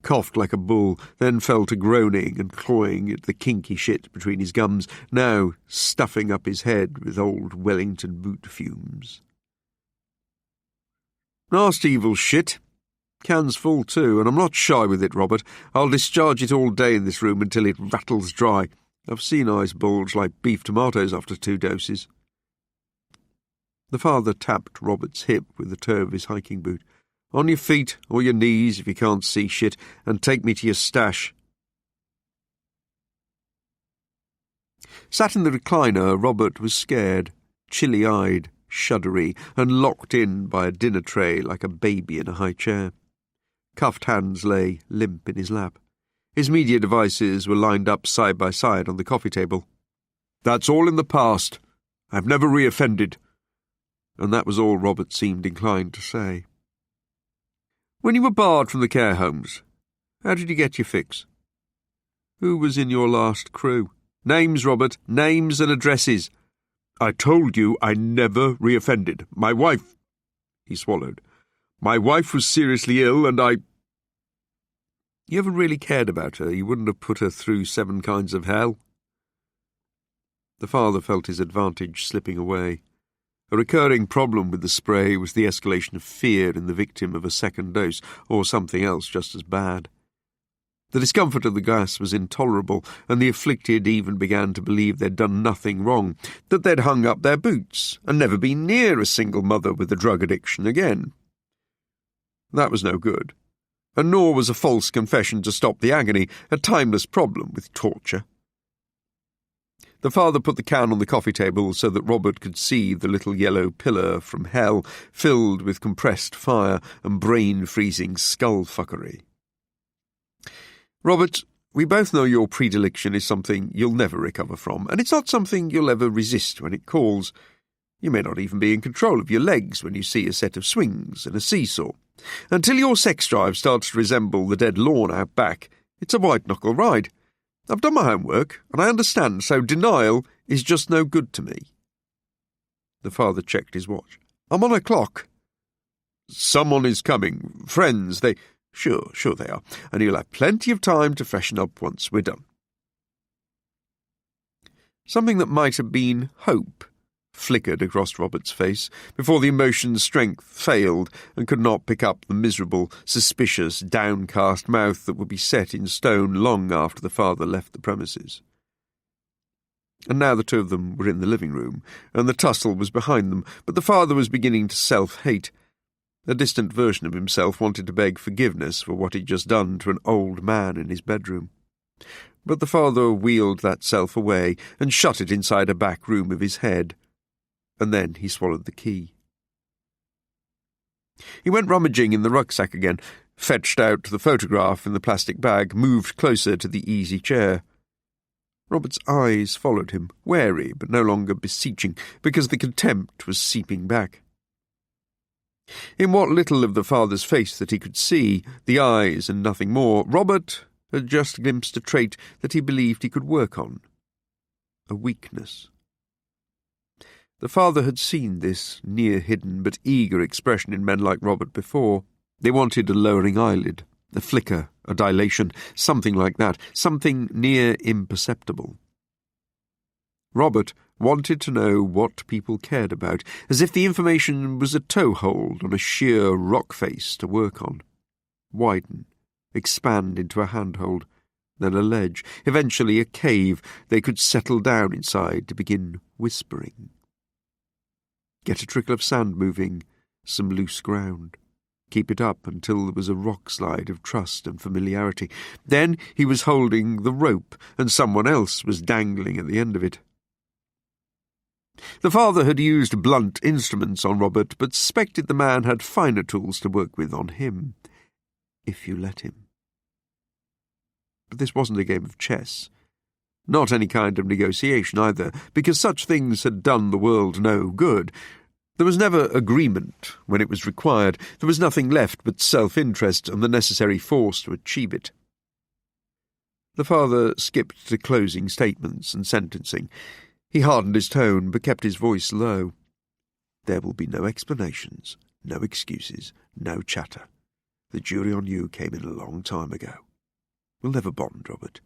Speaker 1: coughed like a bull, then fell to groaning and clawing at the kinky shit between his gums, now stuffing up his head with old Wellington boot fumes. Nasty evil shit. Can's full too, and I'm not shy with it, Robert. I'll discharge it all day in this room until it rattles dry. I've seen eyes bulge like beef tomatoes after 2 doses. The father tapped Robert's hip with the toe of his hiking boot. On your feet, or your knees if you can't see shit, and take me to your stash. Sat in the recliner, Robert was scared, chilly-eyed, shuddery, and locked in by a dinner tray like a baby in a high chair. Cuffed hands lay limp in his lap. His media devices were lined up side by side on the coffee table. "That's all in the past. I've never reoffended." And that was all Robert seemed inclined to say. "When you were barred from the care homes, how did you get your fix? Who was in your last crew? Names, Robert, names and addresses." "I told you I never reoffended. My wife—" He swallowed. "My wife was seriously ill and I—" "You haven't really cared about her. You wouldn't have put her through 7 kinds of hell." The father felt his advantage slipping away. A recurring problem with the spray was the escalation of fear in the victim of a second dose, or something else just as bad. The discomfort of the gas was intolerable, and the afflicted even began to believe they'd done nothing wrong, that they'd hung up their boots and never been near a single mother with a drug addiction again. That was no good, and nor was a false confession to stop the agony, a timeless problem with torture. The father put the can on the coffee table so that Robert could see the little yellow pillar from hell filled with compressed fire and brain-freezing skull-fuckery. "Robert, we both know your predilection is something you'll never recover from, and it's not something you'll ever resist when it calls. You may not even be in control of your legs when you see a set of swings and a seesaw. Until your sex drive starts to resemble the dead lawn out back, it's a white-knuckle ride. I've done my homework, and I understand, so denial is just no good to me." The father checked his watch. "I'm on a clock." "Someone is coming. Friends, they—" Sure they are, and you'll have plenty of time to freshen up once we're done." Something that might have been hope flickered across Robert's face before the emotion's strength failed and could not pick up the miserable, suspicious, downcast mouth that would be set in stone long after the father left the premises. And now the two of them were in the living room, and the tussle was behind them, but the father was beginning to self-hate. A distant version of himself wanted to beg forgiveness for what he'd just done to an old man in his bedroom. But the father wheeled that self away and shut it inside a back room of his head. And then he swallowed the key. He went rummaging in the rucksack again, fetched out the photograph in the plastic bag, moved closer to the easy chair. Robert's eyes followed him, wary but no longer beseeching, because the contempt was seeping back. In what little of the father's face that he could see, the eyes and nothing more, Robert had just glimpsed a trait that he believed he could work on. A weakness. The father had seen this near-hidden but eager expression in men like Robert before. They wanted a lowering eyelid, a flicker, a dilation, something like that, something near imperceptible. Robert wanted to know what people cared about, as if the information was a toehold on a sheer rock face to work on. Widen, expand into a handhold, then a ledge, eventually a cave they could settle down inside to begin whispering. Get a trickle of sand moving, some loose ground. Keep it up until there was a rock slide of trust and familiarity. Then he was holding the rope, and someone else was dangling at the end of it. The father had used blunt instruments on Robert, but suspected the man had finer tools to work with on him, if you let him. But this wasn't a game of chess. Not any kind of negotiation either, because such things had done the world no good. There was never agreement when it was required. There was nothing left but self-interest and the necessary force to achieve it. The father skipped to closing statements and sentencing. He hardened his tone, but kept his voice low. There will be no explanations, no excuses, no chatter. The jury on you came in a long time ago. We'll never bond, Robert.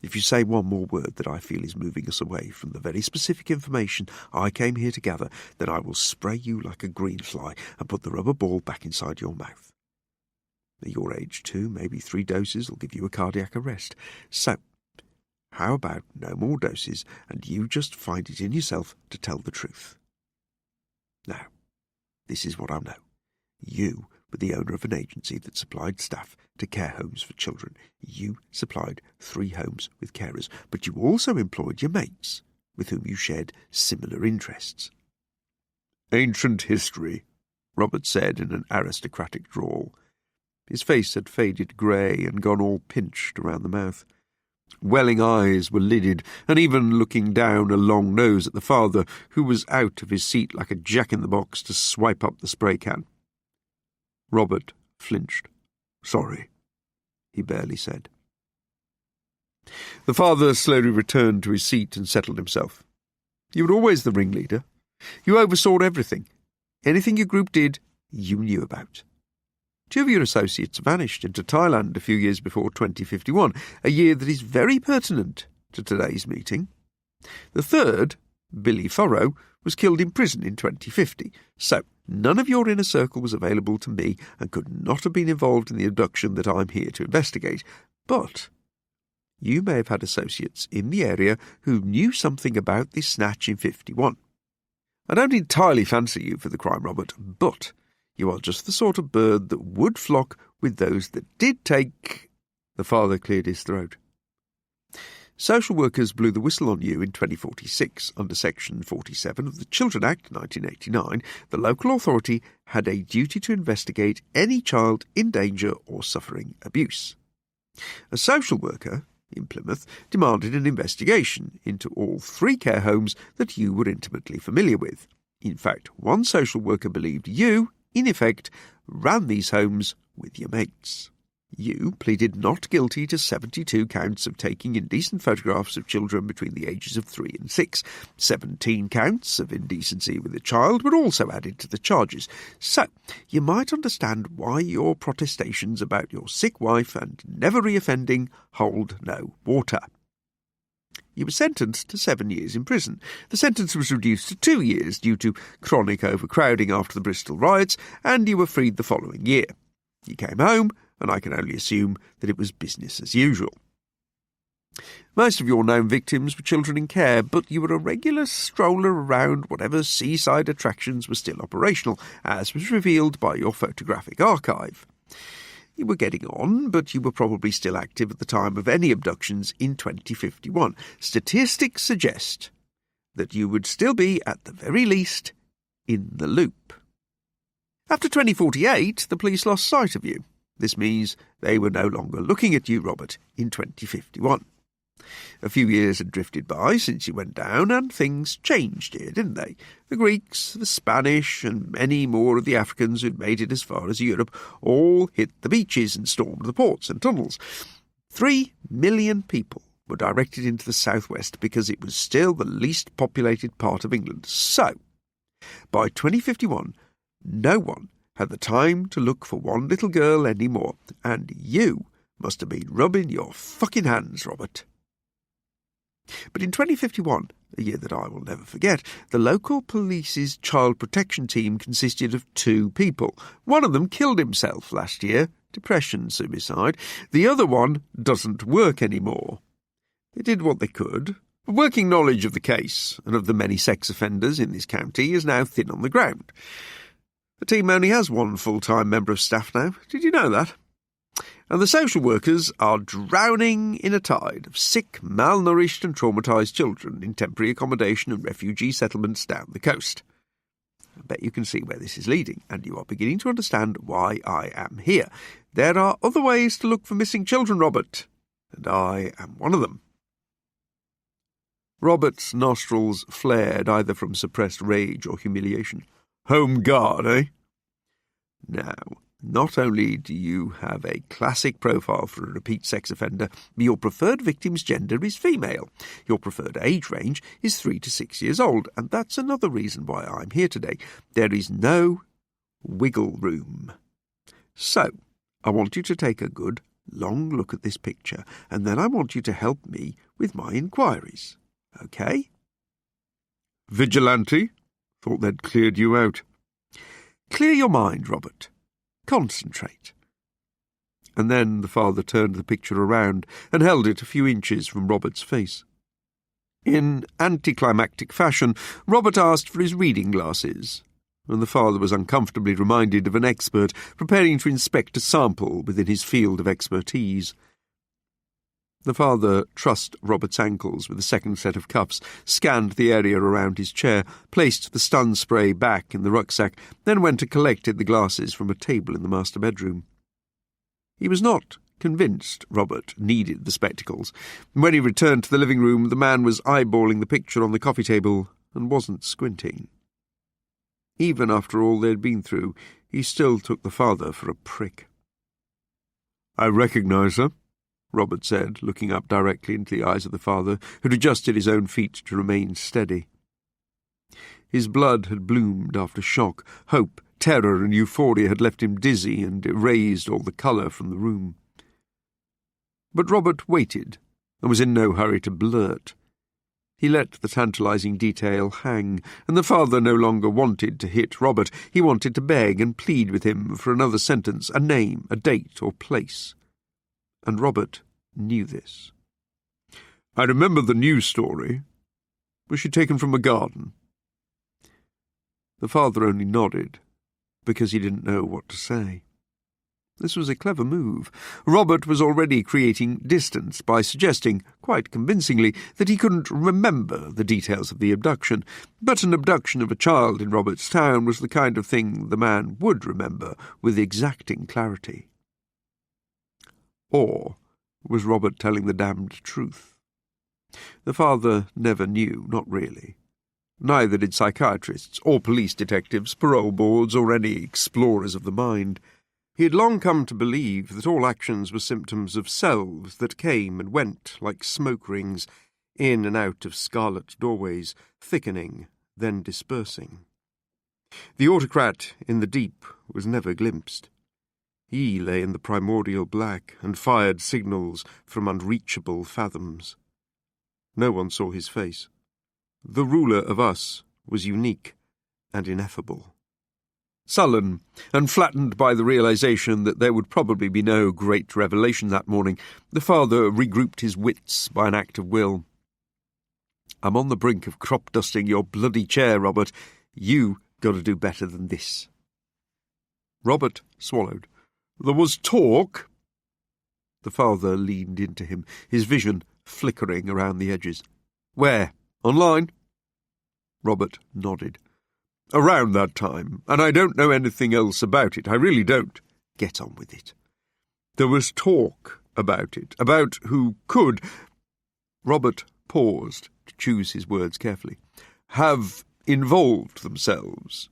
Speaker 1: If you say one more word that I feel is moving us away from the very specific information I came here to gather, then I will spray you like a green fly and put the rubber ball back inside your mouth. At your age, too, maybe 3 doses will give you a cardiac arrest. So, how about no more doses, and you just find it in yourself to tell the truth? Now, this is what I know. You were the owner of an agency that supplied staff to care homes for children. You supplied 3 homes with carers, but you also employed your mates, with whom you shared similar interests. "Ancient history," Robert said in an aristocratic drawl. His face had faded grey and gone all pinched around the mouth. Welling eyes were lidded, and even looking down a long nose at the father, who was out of his seat like a jack-in-the-box to swipe up the spray can. Robert flinched. "Sorry," he barely said. The father slowly returned to his seat and settled himself. "You were always the ringleader. You oversaw everything. Anything your group did, you knew about. 2 of your associates vanished into Thailand a few years before 2051, a year that is very pertinent to today's meeting. The third, Billy Furrow, was killed in prison in 2050, so none of your inner circle was available to me and could not have been involved in the abduction that I'm here to investigate. But you may have had associates in the area who knew something about this snatch in 51. I don't entirely fancy you for the crime, Robert, but you are just the sort of bird that would flock with those that did take—" The father cleared his throat. "Social workers blew the whistle on you in 2046 under Section 47 of the Children Act 1989. The local authority had a duty to investigate any child in danger or suffering abuse. A social worker in Plymouth demanded an investigation into all 3 care homes that you were intimately familiar with. In fact, one social worker believed you, in effect, ran these homes with your mates. You pleaded not guilty to 72 counts of taking indecent photographs of children between the ages of 3 and 6. 17 counts of indecency with a child were also added to the charges. So, you might understand why your protestations about your sick wife and never reoffending hold no water. You were sentenced to 7 years in prison. The sentence was reduced to 2 years due to chronic overcrowding after the Bristol riots, and you were freed the following year. You came home, and I can only assume that it was business as usual. Most of your known victims were children in care, but you were a regular stroller around whatever seaside attractions were still operational, as was revealed by your photographic archive. You were getting on, but you were probably still active at the time of any abductions in 2051. Statistics suggest that you would still be, at the very least, in the loop. After 2048, the police lost sight of you. This means they were no longer looking at you, Robert, in 2051. A few years had drifted by since you went down, and things changed here, didn't they? The Greeks, the Spanish, and many more of the Africans who'd made it as far as Europe all hit the beaches and stormed the ports and tunnels. 3 million people were directed into the southwest because it was still the least populated part of England. So, by 2051, no one had the time to look for one little girl anymore, and you must have been rubbing your fucking hands, Robert. But in 2051, a year that I will never forget, the local police's child protection team consisted of 2 people. One of them killed himself last year, depression, suicide. The other one doesn't work anymore. They did what they could. Working knowledge of the case and of the many sex offenders in this county is now thin on the ground. The team only has 1 full-time member of staff now. Did you know that? And the social workers are drowning in a tide of sick, malnourished and traumatised children in temporary accommodation and refugee settlements down the coast. I bet you can see where this is leading, and you are beginning to understand why I am here. There are other ways to look for missing children, Robert, and I am one of them. Robert's nostrils flared either from suppressed rage or humiliation. Home guard, eh? Now, not only do you have a classic profile for a repeat sex offender, but your preferred victim's gender is female. Your preferred age range is 3 to 6 years old, and that's another reason why I'm here today. There is no wiggle room. So, I want you to take a good, long look at this picture, and then I want you to help me with my inquiries. Okay? Vigilante? Thought they'd cleared you out. Clear your mind, Robert. Concentrate. And then the father turned the picture around and held it a few inches from Robert's face. In anticlimactic fashion, Robert asked for his reading glasses. and the father was uncomfortably reminded of an expert preparing to inspect a sample within his field of expertise. The father trussed Robert's ankles with a second set of cuffs, scanned the area around his chair, placed the stun spray back in the rucksack, then went and collected the glasses from a table in the master bedroom. He was not convinced Robert needed the spectacles. When he returned to the living room, the man was eyeballing the picture on the coffee table and wasn't squinting. Even after all they'd been through, he still took the father for a prick. "I recognise her," Robert said, looking up directly into the eyes of the father, who'd adjusted his own feet to remain steady. His blood had bloomed after shock. Hope, terror, and euphoria had left him dizzy and erased all the colour from the room. But Robert waited and was in no hurry to blurt. He let the tantalising detail hang, and the father no longer wanted to hit Robert. He wanted to beg and plead with him for another sentence, a name, a date, or place. And Robert knew this. "I remember the news story. Was she taken from a garden?" The father only nodded, because he didn't know what to say. This was a clever move. Robert was already creating distance by suggesting, quite convincingly, that he couldn't remember the details of the abduction, but an abduction of a child in Robert's town was the kind of thing the man would remember with exacting clarity. Or was Robert telling the damned truth? The father never knew, not really. Neither did psychiatrists, or police detectives, parole boards, or any explorers of the mind. He had long come to believe that all actions were symptoms of selves that came and went like smoke rings, in and out of scarlet doorways, thickening, then dispersing. The autocrat in the deep was never glimpsed. He lay in the primordial black and fired signals from unreachable fathoms. No one saw his face. The ruler of us was unique and ineffable. Sullen and flattened by the realization that there would probably be no great revelation that morning, the father regrouped his wits by an act of will. "I'm on the brink of crop-dusting your bloody chair, Robert. You got to do better than this." Robert swallowed. "There was talk." The father leaned into him, his vision flickering around the edges. "Where? Online?" Robert nodded. "Around that time, and I don't know anything else about it. I really don't." "Get on with it." "There was talk about it, about who could—" Robert paused to choose his words carefully. "Have involved themselves.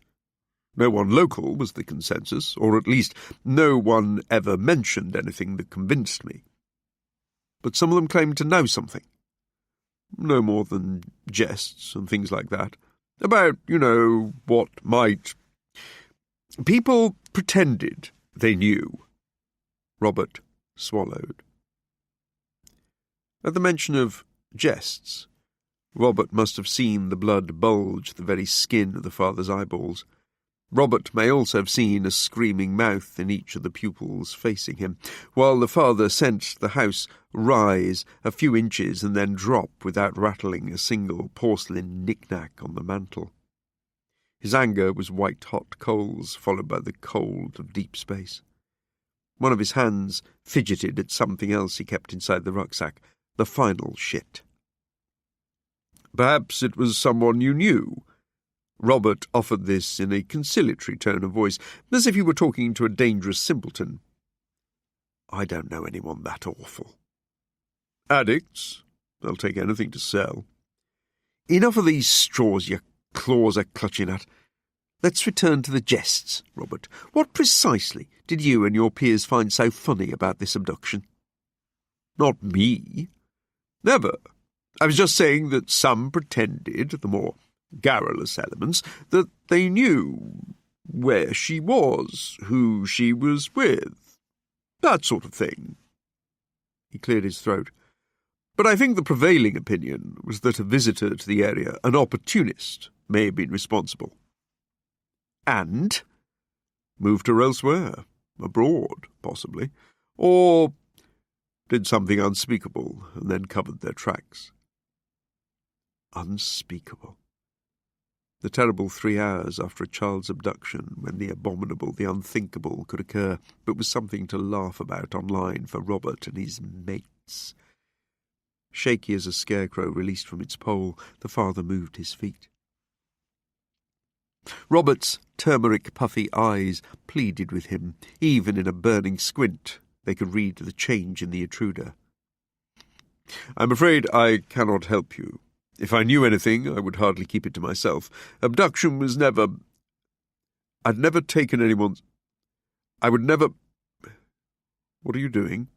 Speaker 1: No one local was the consensus, or at least no one ever mentioned anything that convinced me. But some of them claimed to know something. No more than jests and things like that. About, what might... People pretended they knew." Robert swallowed. At the mention of jests, Robert must have seen the blood bulge the very skin of the father's eyeballs. Robert may also have seen a screaming mouth in each of the pupils facing him, while the father sensed the house rise a few inches and then drop without rattling a single porcelain knick-knack on the mantel. His anger was white-hot coals, followed by the cold of deep space. One of his hands fidgeted at something else he kept inside the rucksack, the final shit. "Perhaps it was someone you knew." Robert offered this in a conciliatory tone of voice, as if he were talking to a dangerous simpleton. "I don't know anyone that awful." "Addicts? They'll take anything to sell." "Enough of these straws your claws are clutching at. Let's return to the jests, Robert. What precisely did you and your peers find so funny about this abduction?" "Not me. Never. I was just saying that some pretended, the more garrulous elements, that they knew where she was, who she was with, that sort of thing." He cleared his throat. "But I think the prevailing opinion was that a visitor to the area, an opportunist, may have been responsible." "And?" "Moved her elsewhere, abroad, possibly, or did something unspeakable and then covered their tracks." Unspeakable. The terrible 3 hours after a child's abduction, when the abominable, the unthinkable could occur, but was something to laugh about online for Robert and his mates. Shaky as a scarecrow released from its pole, the father moved his feet. Robert's turmeric puffy eyes pleaded with him. Even in a burning squint, they could read the change in the intruder. "I'm afraid I cannot help you. If I knew anything, I would hardly keep it to myself. Abduction was never... I'd never taken anyone's... I would never... What are you doing?"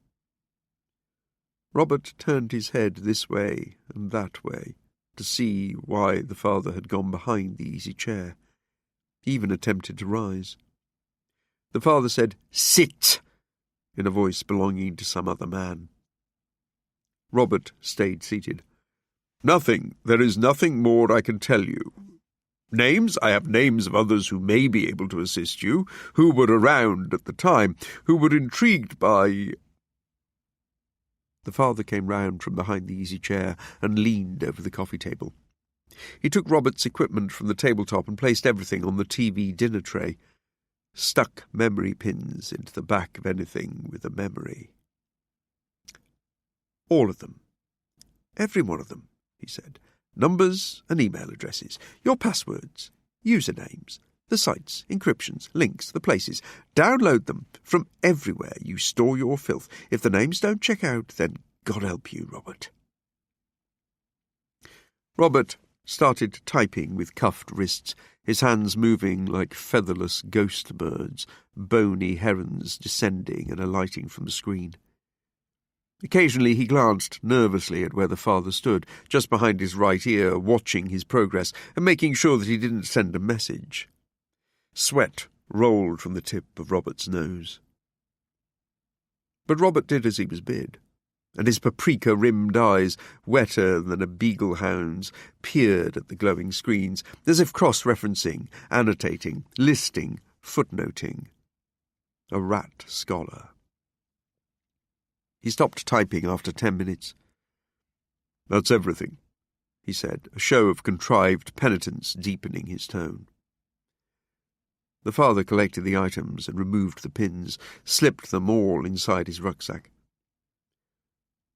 Speaker 1: Robert turned his head this way and that way to see why the father had gone behind the easy chair. He even attempted to rise. The father said, "Sit," in a voice belonging to some other man. Robert stayed seated. "Nothing. There is nothing more I can tell you. Names? I have names of others who may be able to assist you, who were around at the time, who were intrigued by..." The father came round from behind the easy chair and leaned over the coffee table. He took Robert's equipment from the tabletop and placed everything on the TV dinner tray. Stuck memory pins into the back of anything with a memory. "All of them. Every one of them," he said. "Numbers and email addresses, your passwords, usernames, the sites, encryptions, links, the places. Download them from everywhere you store your filth. If the names don't check out, then God help you, Robert." Robert started typing with cuffed wrists, his hands moving like featherless ghost birds, bony herons descending and alighting from the screen. Occasionally he glanced nervously at where the father stood, just behind his right ear, watching his progress and making sure that he didn't send a message. Sweat rolled from the tip of Robert's nose. But Robert did as he was bid, and his paprika-rimmed eyes, wetter than a beagle hound's, peered at the glowing screens, as if cross-referencing, annotating, listing, footnoting. A rat scholar. He stopped typing after 10 minutes. "That's everything," he said, a show of contrived penitence deepening his tone. The father collected the items and removed the pins, slipped them all inside his rucksack.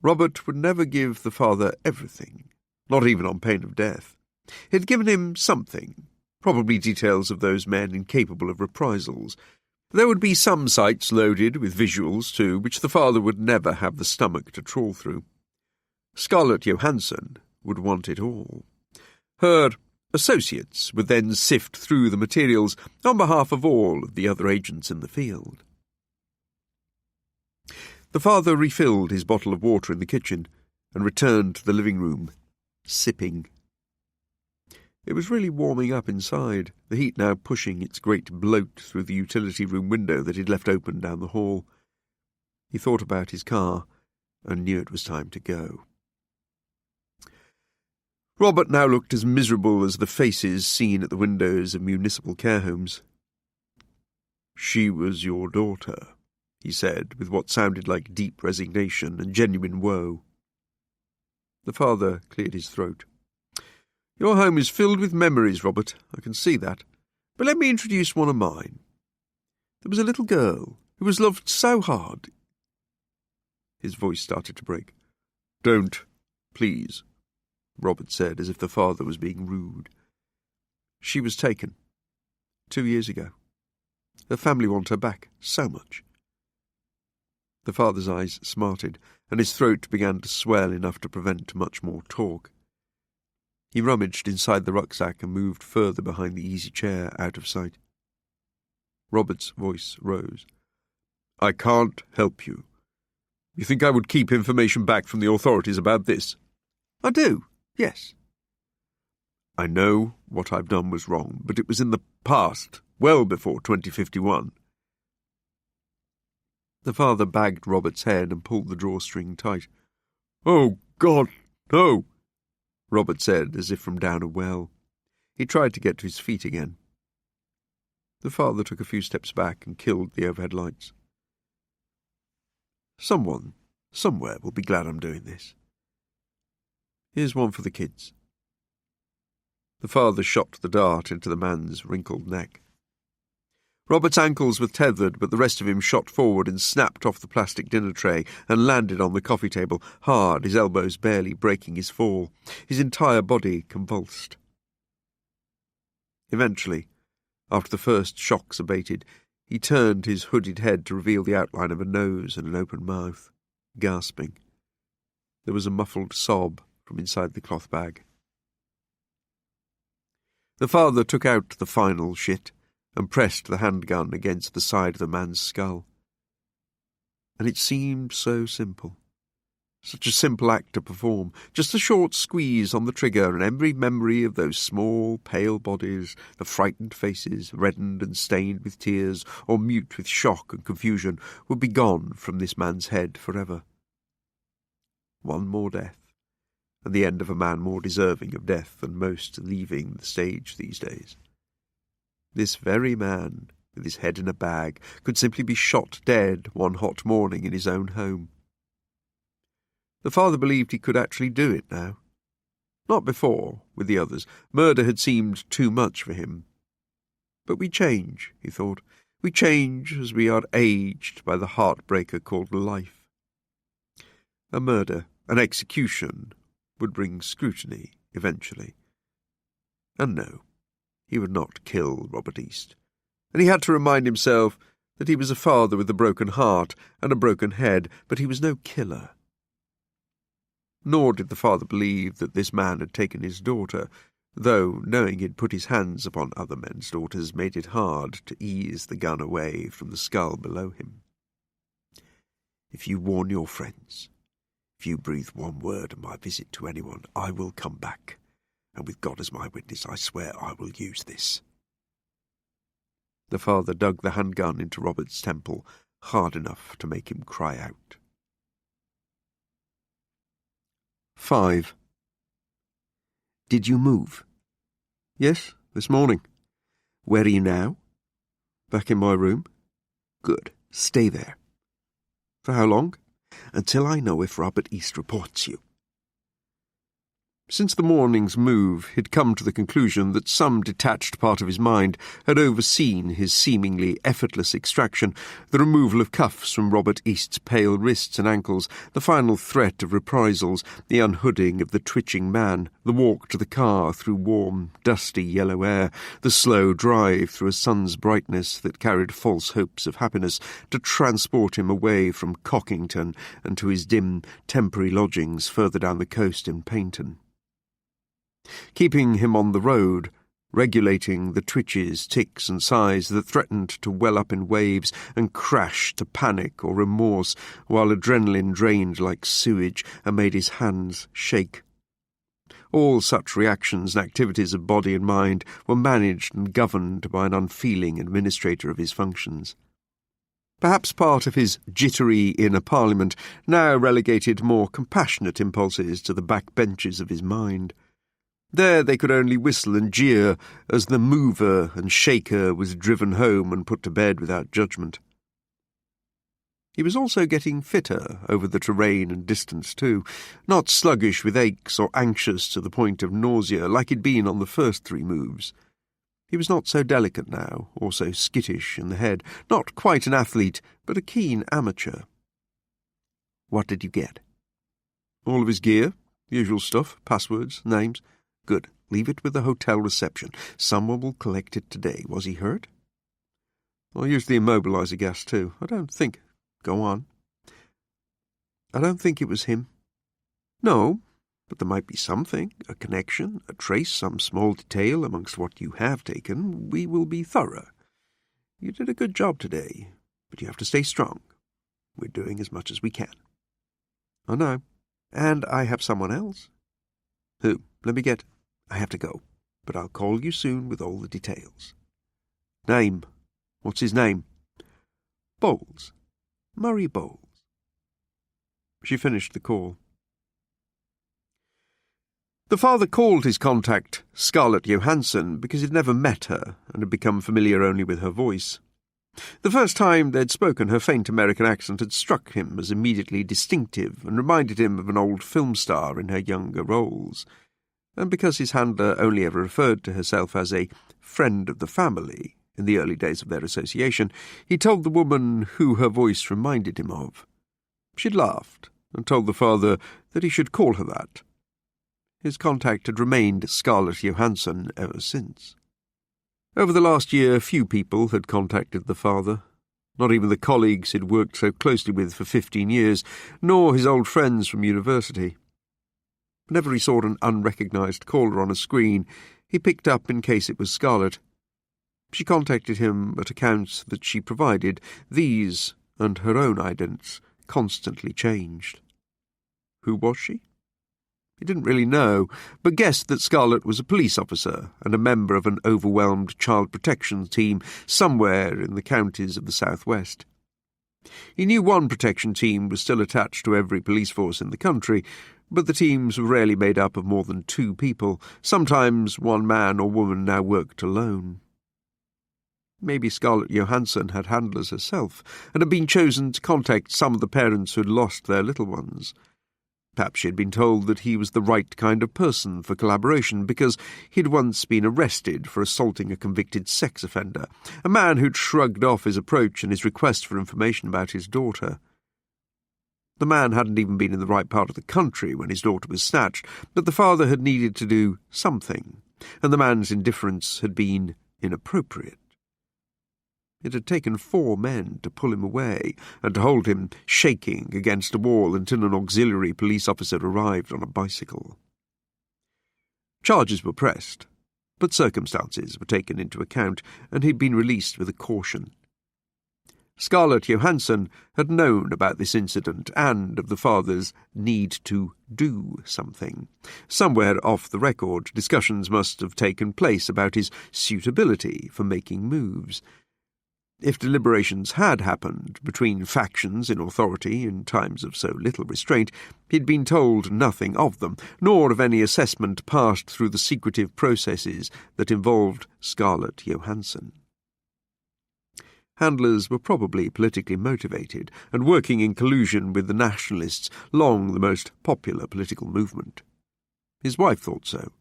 Speaker 1: Robert would never give the father everything, not even on pain of death. He had given him something, probably details of those men incapable of reprisals. There would be some sites loaded with visuals, too, which the father would never have the stomach to trawl through. Scarlett Johansson would want it all. Her associates would then sift through the materials on behalf of all of the other agents in the field. The father refilled his bottle of water in the kitchen and returned to the living room, sipping. It was really warming up inside, the heat now pushing its great bloat through the utility room window that he'd left open down the hall. He thought about his car and knew it was time to go. Robert now looked as miserable as the faces seen at the windows of municipal care homes. "She was your daughter," he said, with what sounded like deep resignation and genuine woe. The father cleared his throat. "Your home is filled with memories, Robert, I can see that. But let me introduce one of mine. There was a little girl who was loved so hard." His voice started to break. "Don't, please," Robert said, as if the father was being rude. "She was taken 2 years ago. Her family want her back so much." The father's eyes smarted, and his throat began to swell enough to prevent much more talk. He rummaged inside the rucksack and moved further behind the easy chair, out of sight. Robert's voice rose. "I can't help you. You think I would keep information back from the authorities about this?" "I do, yes." "I know what I've done was wrong, but it was in the past, well before 2051. The father bagged Robert's head and pulled the drawstring tight. "Oh, God, no!" Robert said, as if from down a well. He tried to get to his feet again. The father took a few steps back and killed the overhead lights. "Someone, somewhere, will be glad I'm doing this. Here's one for the kids." The father shot the dart into the man's wrinkled neck. Robert's ankles were tethered, but the rest of him shot forward and snapped off the plastic dinner tray and landed on the coffee table, hard, his elbows barely breaking his fall. His entire body convulsed. Eventually, after the first shocks abated, he turned his hooded head to reveal the outline of a nose and an open mouth, gasping. There was a muffled sob from inside the cloth bag. The father took out the final shit and pressed the handgun against the side of the man's skull. And it seemed so simple. Such a simple act to perform, just a short squeeze on the trigger, and every memory of those small, pale bodies, the frightened faces, reddened and stained with tears, or mute with shock and confusion, would be gone from this man's head forever. One more death, and the end of a man more deserving of death than most leaving the stage these days. This very man, with his head in a bag, could simply be shot dead one hot morning in his own home. The father believed he could actually do it now. Not before, with the others. Murder had seemed too much for him. But we change, he thought. We change as we are aged by the heartbreaker called life. A murder, an execution, would bring scrutiny eventually. And no, he would not kill Robert East. And he had to remind himself that he was a father with a broken heart and a broken head, but he was no killer. Nor did the father believe that this man had taken his daughter, though knowing he'd put his hands upon other men's daughters made it hard to ease the gun away from the skull below him. If you warn your friends, if you breathe one word of my visit to anyone, I will come back, and with God as my witness, I swear I will use this. The father dug the handgun into Robert's temple, hard enough to make him cry out. 5. Did you move? Yes, this morning. Where are you now? Back in my room. Good. Stay there. For how long? Until I know if Robert East reports you. Since the morning's move, he'd come to the conclusion that some detached part of his mind had overseen his seemingly effortless extraction, the removal of cuffs from Robert East's pale wrists and ankles, the final threat of reprisals, the unhooding of the twitching man, the walk to the car through warm, dusty yellow air, the slow drive through a sun's brightness that carried false hopes of happiness to transport him away from Cockington and to his dim, temporary lodgings further down the coast in Paynton. Keeping him on the road, regulating the twitches, ticks and sighs that threatened to well up in waves and crash to panic or remorse, while adrenaline drained like sewage and made his hands shake. All such reactions and activities of body and mind were managed and governed by an unfeeling administrator of his functions. Perhaps part of his jittery inner parliament now relegated more compassionate impulses to the back benches of his mind. There they could only whistle and jeer as the mover and shaker was driven home and put to bed without judgment. He was also getting fitter over the terrain and distance too, not sluggish with aches or anxious to the point of nausea like he'd been on the first 3 moves. He was not so delicate now, or so skittish in the head, not quite an athlete, but a keen amateur. What did you get? All of his gear, usual stuff, passwords, names. Good. Leave it with the hotel reception. Someone will collect it today. Was he hurt? I used the immobilizer gas too. I don't think... Go on. I don't think it was him. No, but there might be something, a connection, a trace, some small detail amongst what you have taken. We will be thorough. You did a good job today, but you have to stay strong. We're doing as much as we can. I know. And I have someone else. Who? Let me get... I have to go, but I'll call you soon with all the details. Name? What's his name? Bowles. Murray Bowles. She finished the call. The father called his contact Scarlett Johansson because he'd never met her and had become familiar only with her voice. The first time they'd spoken, her faint American accent had struck him as immediately distinctive and reminded him of an old film star in her younger roles. And because his handler only ever referred to herself as a friend of the family in the early days of their association, he told the woman who her voice reminded him of. She'd laughed and told the father that he should call her that. His contact had remained Scarlett Johansson ever since. Over the last year, few people had contacted the father, not even the colleagues he'd worked so closely with for 15 years, nor his old friends from university. Whenever he saw an unrecognised caller on a screen, he picked up in case it was Scarlett. She contacted him at accounts that she provided. These, and her own idents, constantly changed. Who was she? He didn't really know, but guessed that Scarlett was a police officer and a member of an overwhelmed child protection team somewhere in the counties of the southwest. He knew one protection team was still attached to every police force in the country, but the teams were rarely made up of more than 2 people. Sometimes one man or woman now worked alone. Maybe Scarlett Johansson had handlers herself and had been chosen to contact some of the parents who had lost their little ones. Perhaps she had been told that he was the right kind of person for collaboration because he'd once been arrested for assaulting a convicted sex offender, a man who'd shrugged off his approach and his request for information about his daughter. The man hadn't even been in the right part of the country when his daughter was snatched, but the father had needed to do something, and the man's indifference had been inappropriate. It had taken 4 men to pull him away and to hold him shaking against a wall until an auxiliary police officer arrived on a bicycle. Charges were pressed, but circumstances were taken into account, and he'd been released with a caution. Scarlett Johansson had known about this incident and of the father's need to do something. Somewhere off the record, discussions must have taken place about his suitability for making moves. If deliberations had happened between factions in authority in times of so little restraint, he'd been told nothing of them, nor of any assessment passed through the secretive processes that involved Scarlett Johansson. Handlers were probably politically motivated and working in collusion with the nationalists, long the most popular political movement. His wife thought so,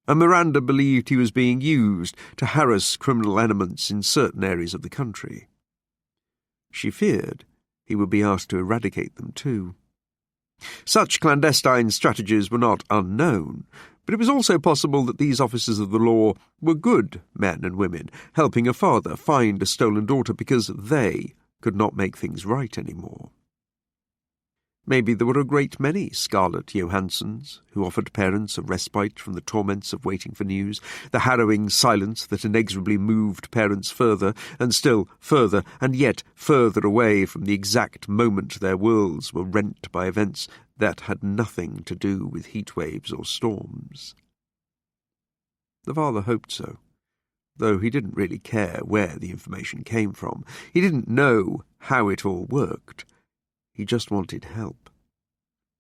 Speaker 1: and Miranda believed he was being used to harass criminal elements in certain areas of the country. She feared he would be asked to eradicate them too. Such clandestine strategies were not unknown, but it was also possible that these officers of the law were good men and women, helping a father find a stolen daughter because they could not make things right anymore. Maybe there were a great many Scarlett Johanssons who offered parents a respite from the torments of waiting for news, the harrowing silence that inexorably moved parents further and still further and yet further away from the exact moment their worlds were rent by events that had nothing to do with heat waves or storms. The father hoped so, though he didn't really care where the information came from. He didn't know how it all worked. He just wanted help.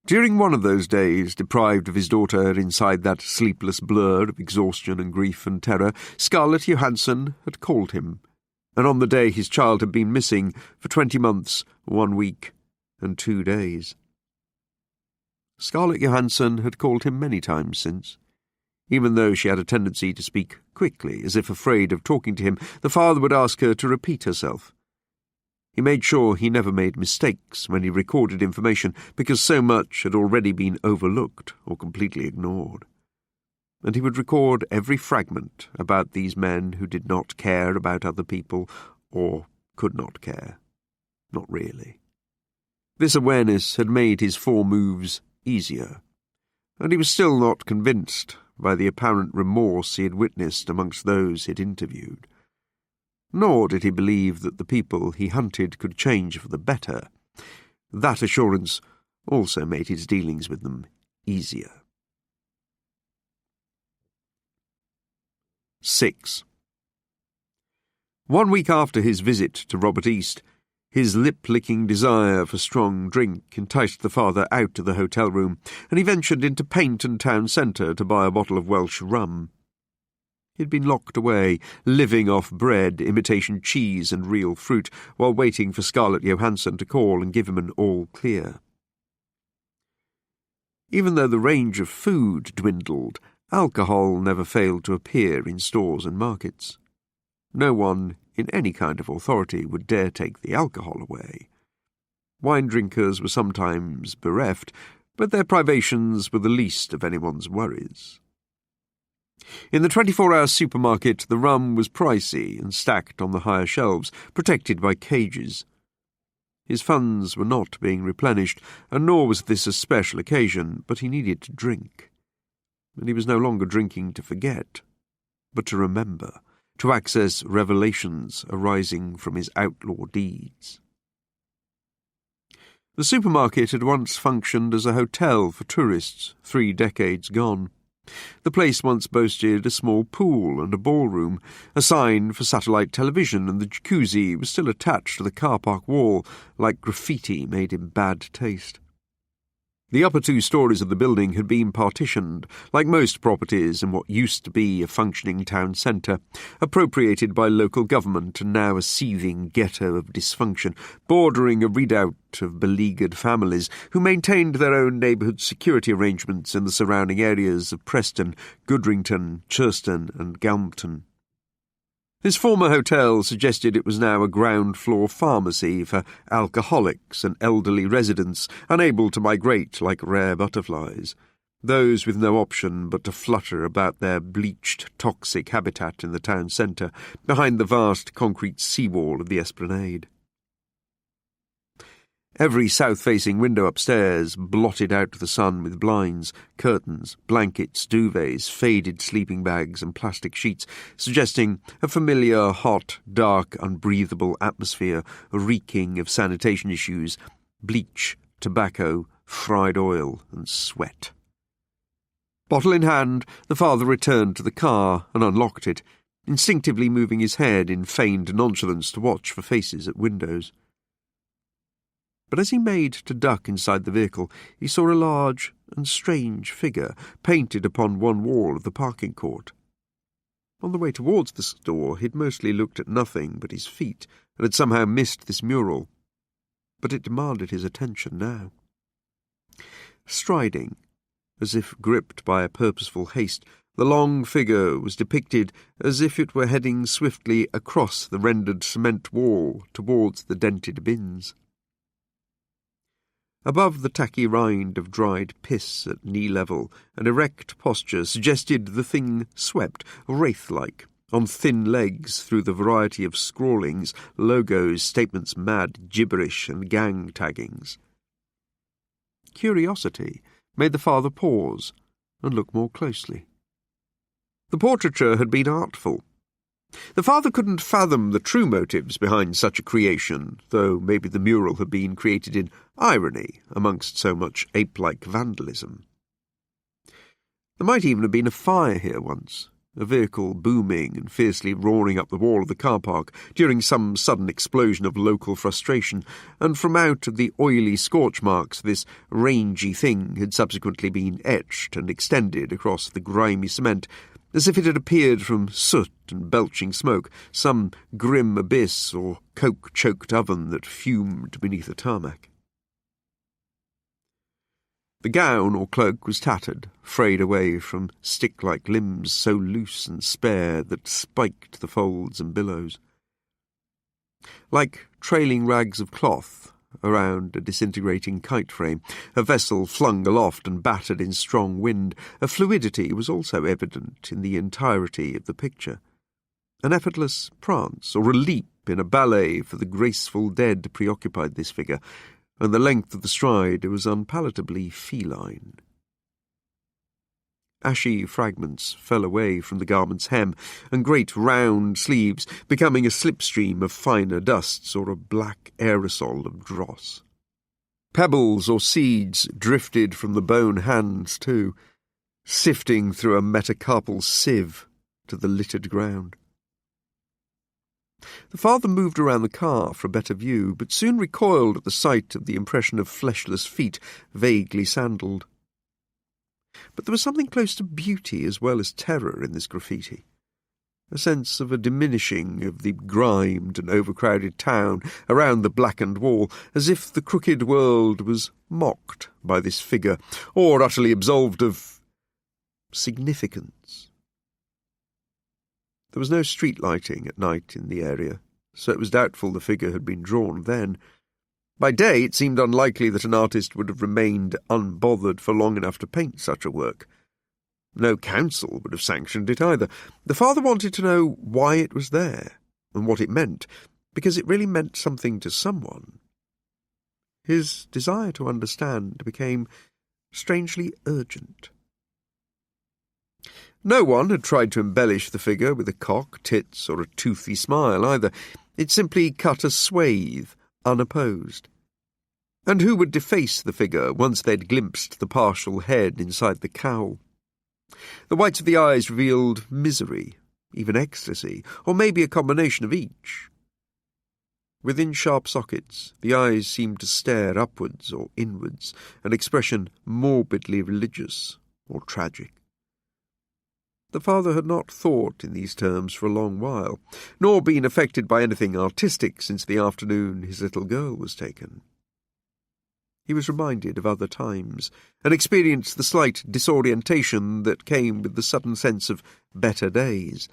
Speaker 1: During one of those days, deprived of his daughter inside that sleepless blur of exhaustion and grief and terror, Scarlett Johansson had called him, and on the day his child had been missing for 20 months, 1 week, and 2 days. Scarlett Johansson had called him many times since. Even though she had a tendency to speak quickly, as if afraid of talking to him, the father would ask her to repeat herself. He made sure he never made mistakes when he recorded information because so much had already been overlooked or completely ignored. And he would record every fragment about these men who did not care about other people or could not care. Not really. This awareness had made his 4 moves easier, and he was still not convinced by the apparent remorse he had witnessed amongst those he'd interviewed. Nor did he believe that the people he hunted could change for the better. That assurance also made his dealings with them easier. 6. 1 week after his visit to Robert East, his lip-licking desire for strong drink enticed the father out to the hotel room, and he ventured into Paynton town centre to buy a bottle of Welsh rum. He'd been locked away, living off bread, imitation cheese and real fruit, while waiting for Scarlett Johansson to call and give him an all-clear. Even though the range of food dwindled, Alcohol never failed to appear in stores and markets. No one in any kind of authority would dare take the alcohol away. Wine drinkers were sometimes bereft, but their privations were the least of anyone's worries. In the 24-hour supermarket, the rum was pricey and stacked on the higher shelves, protected by cages. His funds were not being replenished, and nor was this a special occasion, but he needed to drink. And he was no longer drinking to forget, but to remember, to access revelations arising from his outlaw deeds. The supermarket had once functioned as a hotel for tourists, 3 decades gone. The place once boasted a small pool and a ballroom, a sign for satellite television, and the jacuzzi was still attached to the car park wall, like graffiti made in bad taste. The upper 2 stories of the building had been partitioned, like most properties in what used to be a functioning town centre, appropriated by local government and now a seething ghetto of dysfunction, bordering a redoubt of beleaguered families who maintained their own neighbourhood security arrangements in the surrounding areas of Preston, Goodrington, Churston and Galmpton. This former hotel suggested it was now a ground-floor pharmacy for alcoholics and elderly residents unable to migrate like rare butterflies, those with no option but to flutter about their bleached, toxic habitat in the town centre, behind the vast concrete seawall of the esplanade. Every south-facing window upstairs blotted out the sun with blinds, curtains, blankets, duvets, faded sleeping bags and plastic sheets, suggesting a familiar, hot, dark, unbreathable atmosphere reeking of sanitation issues, bleach, tobacco, fried oil and sweat. Bottle in hand, the father returned to the car and unlocked it, instinctively moving his head in feigned nonchalance to watch for faces at windows. But as he made to duck inside the vehicle, he saw a large and strange figure painted upon one wall of the parking court. On the way towards the store, he'd mostly looked at nothing but his feet and had somehow missed this mural. But it demanded his attention now. Striding, as if gripped by a purposeful haste, the long figure was depicted as if it were heading swiftly across the rendered cement wall towards the dented bins. Above the tacky rind of dried piss at knee level, an erect posture suggested the thing swept, wraith-like, on thin legs through the variety of scrawlings, logos, statements, mad gibberish and gang taggings. Curiosity made the father pause and look more closely. The portraiture had been artful. The father couldn't fathom the true motives behind such a creation, though maybe the mural had been created in irony amongst so much ape-like vandalism. There might even have been a fire here once, a vehicle booming and fiercely roaring up the wall of the car park during some sudden explosion of local frustration, and from out of the oily scorch marks this rangy thing had subsequently been etched and extended across the grimy cement, as if it had appeared from soot and belching smoke, some grim abyss or coke-choked oven that fumed beneath a tarmac. The gown or cloak was tattered, frayed away from stick-like limbs so loose and spare that spiked the folds and billows. Like trailing rags of cloth around a disintegrating kite frame, a vessel flung aloft and battered in strong wind, a fluidity was also evident in the entirety of the picture. An effortless prance or a leap in a ballet for the graceful dead preoccupied this figure, and the length of the stride was unpalatably feline. Ashy fragments fell away from the garment's hem, and great round sleeves, becoming a slipstream of finer dusts or a black aerosol of dross. Pebbles or seeds drifted from the bone hands too, sifting through a metacarpal sieve to the littered ground. The father moved around the car for a better view, but soon recoiled at the sight of the impression of fleshless feet, vaguely sandalled. But there was something close to beauty as well as terror in this graffiti, a sense of a diminishing of the grimed and overcrowded town around the blackened wall, as if the crooked world was mocked by this figure, or utterly absolved of... significance. There was no street lighting at night in the area, so it was doubtful the figure had been drawn then. By day it seemed unlikely that an artist would have remained unbothered for long enough to paint such a work. No council would have sanctioned it either. The father wanted to know why it was there and what it meant, because it really meant something to someone. His desire to understand became strangely urgent. No one had tried to embellish the figure with a cock, tits, or a toothy smile either. It simply cut a swathe, unopposed. And who would deface the figure once they'd glimpsed the partial head inside the cowl? The whites of the eyes revealed misery, even ecstasy, or maybe a combination of each. Within sharp sockets, the eyes seemed to stare upwards or inwards, an expression morbidly religious or tragic. The father had not thought in these terms for a long while, nor been affected by anything artistic since the afternoon his little girl was taken. He was reminded of other times, and experienced the slight disorientation that came with the sudden sense of better days.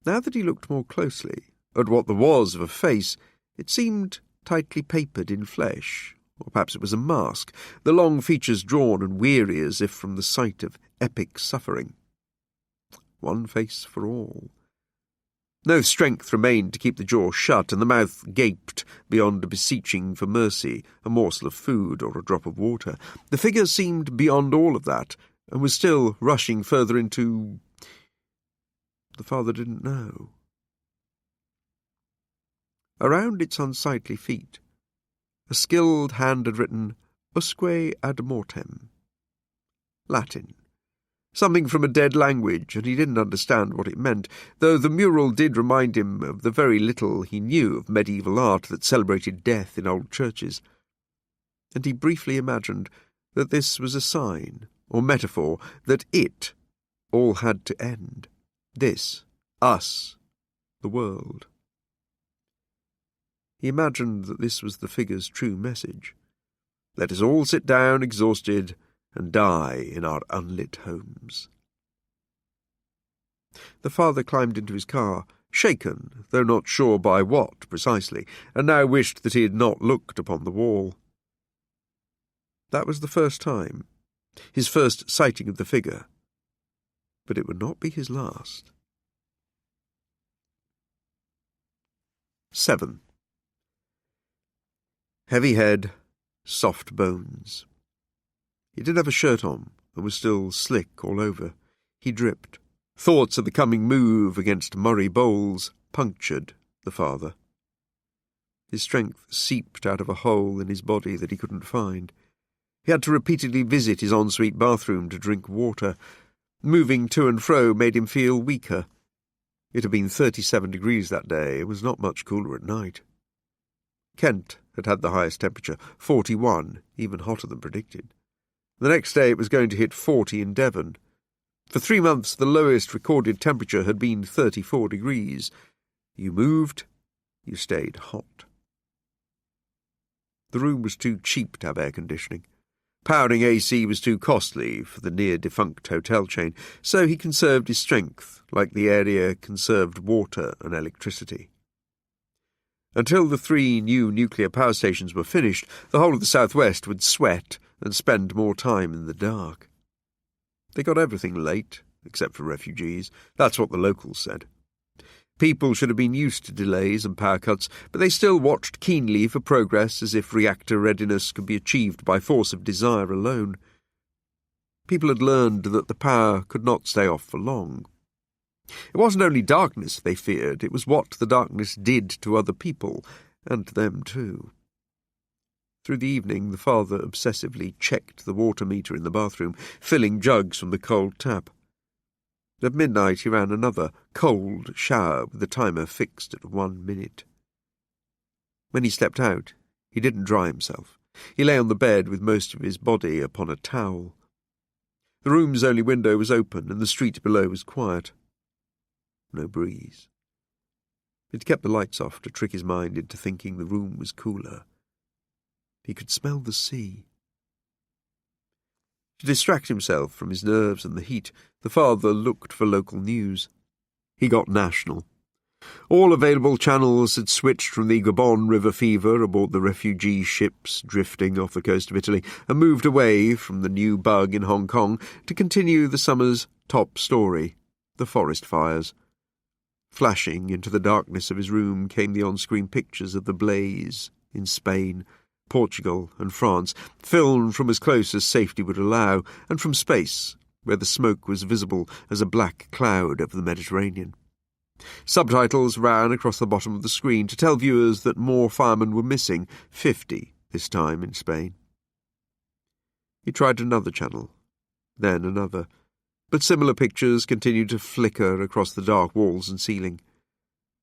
Speaker 1: Now that he looked more closely at what there was of a face, it seemed tightly papered in flesh, or perhaps it was a mask, the long features drawn and weary as if from the sight of epic suffering. One face for all. No strength remained to keep the jaw shut, and the mouth gaped beyond a beseeching for mercy, a morsel of food or a drop of water. The figure seemed beyond all of that, and was still rushing further into... The father didn't know. Around its unsightly feet, a skilled hand had written, Usque ad mortem. Latin. Something from a dead language, and he didn't understand what it meant, though the mural did remind him of the very little he knew of medieval art that celebrated death in old churches. And he briefly imagined that this was a sign, or metaphor, that it all had to end. This, us, the world. He imagined that this was the figure's true message. Let us all sit down exhausted and die in our unlit homes. The father climbed into his car, shaken, though not sure by what precisely, and now wished that he had not looked upon the wall. That was the first time, his first sighting of the figure, but it would not be his last. 7. Heavy head, soft bones. He did have a shirt on, and was still slick all over. He dripped. Thoughts of the coming move against Murray Bowles punctured the father. His strength seeped out of a hole in his body that he couldn't find. He had to repeatedly visit his ensuite bathroom to drink water. Moving to and fro made him feel weaker. It had been 37 degrees that day. It was not much cooler at night. Kent had had the highest temperature, 41, even hotter than predicted. The next day it was going to hit 40 in Devon. For 3 months the lowest recorded temperature had been 34 degrees. You moved, you stayed hot. The room was too cheap to have air conditioning. Powering AC was too costly for the near-defunct hotel chain, so he conserved his strength, like the area conserved water and electricity. Until the 3 new nuclear power stations were finished, the whole of the southwest would sweat and spend more time in the dark. They got everything late, except for refugees. That's what the locals said. People should have been used to delays and power cuts, but they still watched keenly for progress as if reactor readiness could be achieved by force of desire alone. People had learned that the power could not stay off for long. It wasn't only darkness they feared, it was what the darkness did to other people, and to them too. Through the evening the father obsessively checked the water meter in the bathroom, filling jugs from the cold tap. At midnight he ran another, cold shower with the timer fixed at 1 minute. When he stepped out, he didn't dry himself. He lay on the bed with most of his body upon a towel. The room's only window was open, and the street below was quiet. No breeze. He'd kept the lights off to trick his mind into thinking the room was cooler. He could smell the sea. To distract himself from his nerves and the heat, the father looked for local news. He got national. All available channels had switched from the Gabon River fever aboard the refugee ships drifting off the coast of Italy and moved away from the new bug in Hong Kong to continue the summer's top story, the forest fires. Flashing into the darkness of his room came the on-screen pictures of the blaze in Spain, Portugal and France, filmed from as close as safety would allow, and from space, where the smoke was visible as a black cloud over the Mediterranean. Subtitles ran across the bottom of the screen to tell viewers that more firemen were missing, 50 this time in Spain. He tried another channel, then another, but similar pictures continued to flicker across the dark walls and ceiling.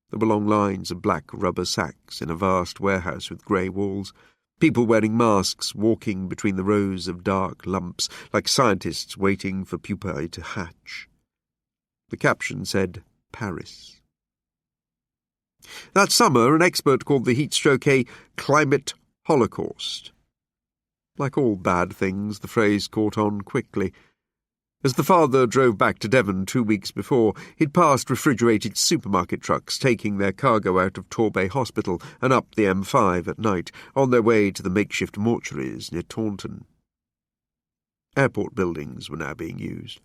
Speaker 1: There were long lines of black rubber sacks in a vast warehouse with grey walls, people wearing masks walking between the rows of dark lumps, like scientists waiting for pupae to hatch. The caption said, Paris. That summer, an expert called the heat stroke a climate holocaust. Like all bad things, the phrase caught on quickly. As the father drove back to Devon 2 weeks before, he'd passed refrigerated supermarket trucks taking their cargo out of Torbay Hospital and up the M5 at night, on their way to the makeshift mortuaries near Taunton. Airport buildings were now being used.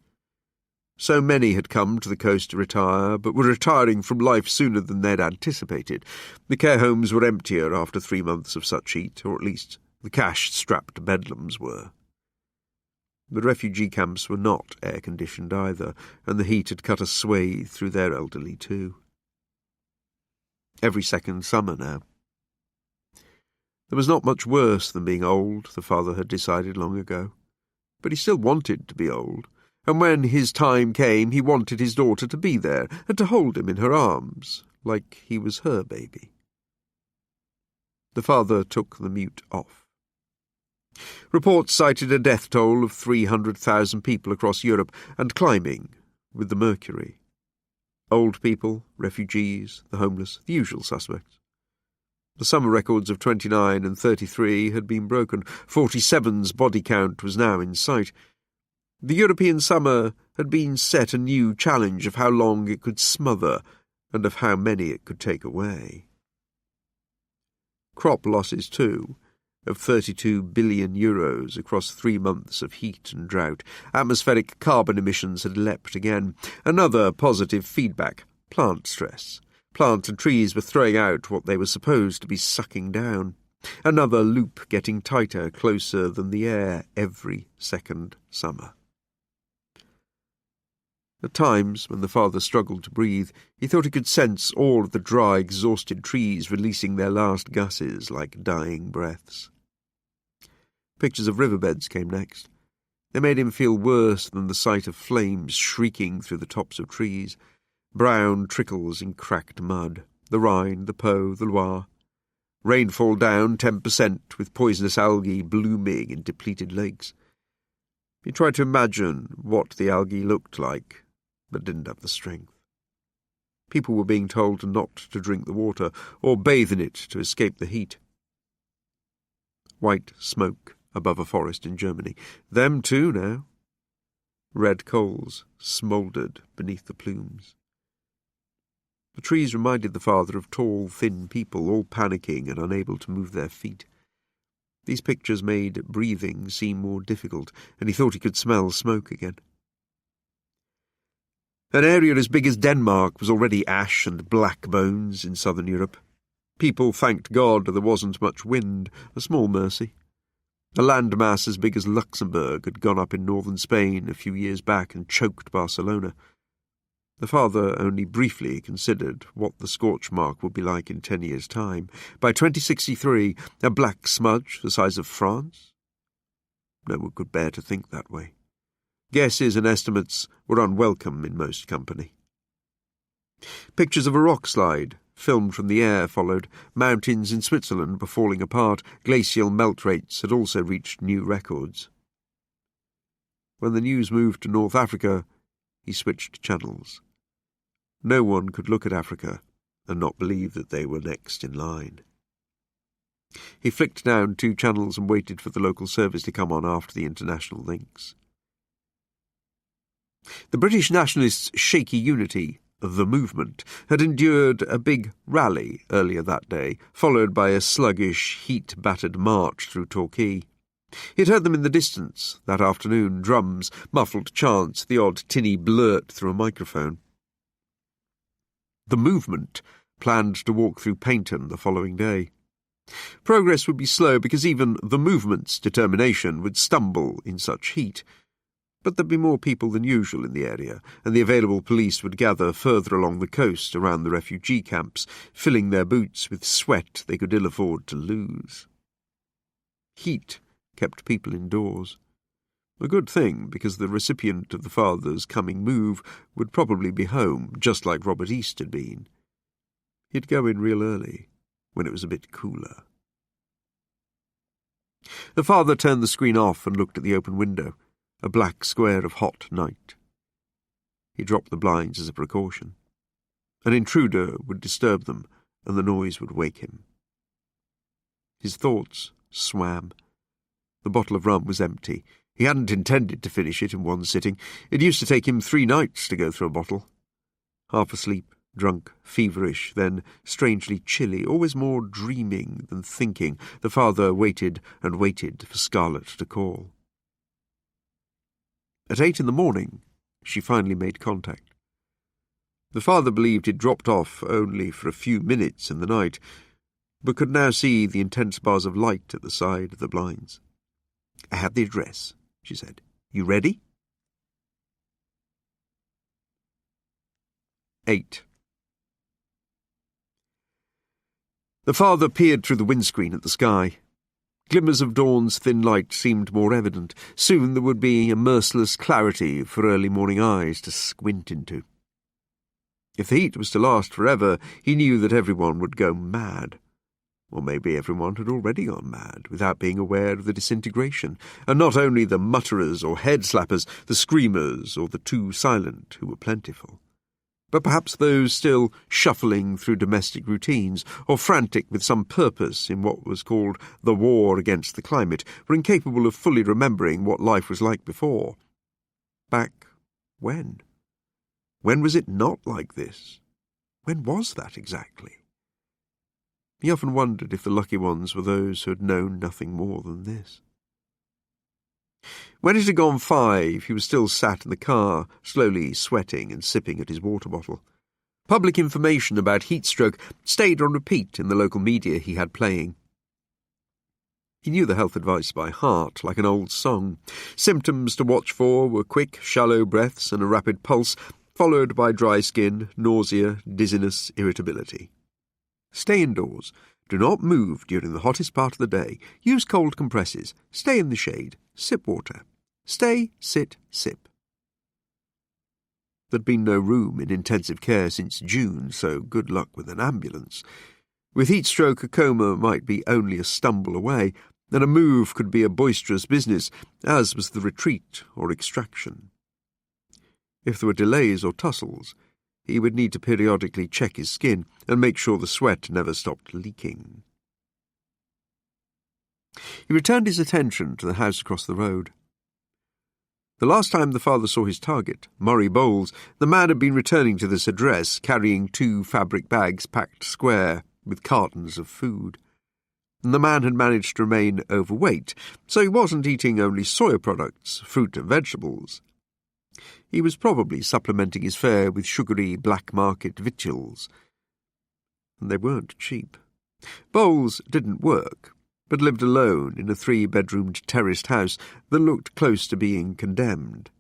Speaker 1: So many had come to the coast to retire, but were retiring from life sooner than they'd anticipated. The care homes were emptier after 3 months of such heat, or at least the cash-strapped bedlams were. The refugee camps were not air-conditioned either, and the heat had cut a swathe through their elderly too. Every second summer now. There was not much worse than being old, the father had decided long ago. But he still wanted to be old, and when his time came he wanted his daughter to be there and to hold him in her arms, like he was her baby. The father took the mute off. Reports cited a death toll of 300,000 people across Europe, and climbing, with the mercury. Old people, refugees, the homeless, the usual suspects. The summer records of 29 and 33 had been broken. 47's body count was now in sight. The European summer had been set a new challenge of how long it could smother and of how many it could take away. Crop losses, too, of 32 billion euros across 3 months of heat and drought. Atmospheric carbon emissions had leapt again. Another positive feedback, plant stress. Plants and trees were throwing out what they were supposed to be sucking down. Another loop getting tighter, closer than the air every second summer. At times, when the father struggled to breathe, he thought he could sense all of the dry, exhausted trees releasing their last gases like dying breaths. Pictures of riverbeds came next. They made him feel worse than the sight of flames shrieking through the tops of trees. Brown trickles in cracked mud, the Rhine, the Po, the Loire. Rainfall down 10% with poisonous algae blooming in depleted lakes. He tried to imagine what the algae looked like, but didn't have the strength. People were being told not to drink the water or bathe in it to escape the heat. White smoke above a forest in Germany. Them too now. Red coals smouldered beneath the plumes. The trees reminded the father of tall, thin people, all panicking and unable to move their feet. These pictures made breathing seem more difficult, and he thought he could smell smoke again. An area as big as Denmark was already ash and black bones in southern Europe. People thanked God there wasn't much wind, a small mercy. A landmass as big as Luxembourg had gone up in northern Spain a few years back and choked Barcelona. The father only briefly considered what the scorch mark would be like in 10 years' time. By 2063, a black smudge the size of France? No one could bear to think that way. Guesses and estimates were unwelcome in most company. Pictures of a rock slide, filmed from the air, followed. Mountains in Switzerland were falling apart. Glacial melt rates had also reached new records. When the news moved to North Africa, he switched channels. No one could look at Africa and not believe that they were next in line. He flicked down 2 channels and waited for the local service to come on after the international links. The British nationalists' shaky unity, the movement, had endured a big rally earlier that day, followed by a sluggish, heat-battered march through Torquay. He had heard them in the distance that afternoon, drums, muffled chants, the odd tinny blurt through a microphone. The movement planned to walk through Paynton the following day. Progress would be slow because even the movement's determination would stumble in such heat. But there'd be more people than usual in the area, and the available police would gather further along the coast around the refugee camps, filling their boots with sweat they could ill afford to lose. Heat kept people indoors. A good thing, because the recipient of the father's coming move would probably be home, just like Robert East had been. He'd go in real early, when it was a bit cooler. The father turned the screen off and looked at the open window, a black square of hot night. He dropped the blinds as a precaution. An intruder would disturb them, and the noise would wake him. His thoughts swam. The bottle of rum was empty. He hadn't intended to finish it in one sitting. It used to take him 3 nights to go through a bottle. Half asleep, drunk, feverish, then strangely chilly, always more dreaming than thinking, the father waited and waited for Scarlett to call. At 8 in the morning, she finally made contact. The father believed he'd dropped off only for a few minutes in the night, but could now see the intense bars of light at the side of the blinds. "I have the address," she said. "You ready?" 8. The father peered through the windscreen at the sky. Glimmers of dawn's thin light seemed more evident. Soon there would be a merciless clarity for early morning eyes to squint into. If the heat was to last forever, he knew that everyone would go mad. Or maybe everyone had already gone mad, without being aware of the disintegration, and not only the mutterers or head-slappers, the screamers or the too silent, who were plentiful, but perhaps those still shuffling through domestic routines, or frantic with some purpose in what was called the war against the climate, were incapable of fully remembering what life was like before. Back when? When was it not like this? When was that exactly? He often wondered if the lucky ones were those who had known nothing more than this. When it had gone 5, he was still sat in the car, slowly sweating and sipping at his water bottle. Public information about heatstroke stayed on repeat in the local media he had playing. He knew the health advice by heart, like an old song. Symptoms to watch for were quick, shallow breaths and a rapid pulse, followed by dry skin, nausea, dizziness, irritability. Stay indoors. Do not move during the hottest part of the day. Use cold compresses. Stay in the shade. Sip water. Stay, sit, sip. There'd been no room in intensive care since June, so good luck with an ambulance. With heatstroke, a coma might be only a stumble away, and a move could be a boisterous business, as was the retreat or extraction. If there were delays or tussles, he would need to periodically check his skin and make sure the sweat never stopped leaking. He returned his attention to the house across the road. The last time the father saw his target, Murray Bowles, the man had been returning to this address, carrying 2 fabric bags packed square with cartons of food. And the man had managed to remain overweight, so he wasn't eating only soya products, fruit and vegetables. He was probably supplementing his fare with sugary black-market victuals. And they weren't cheap. Bowles didn't work, but lived alone in a 3-bedroomed terraced house that looked close to being condemned.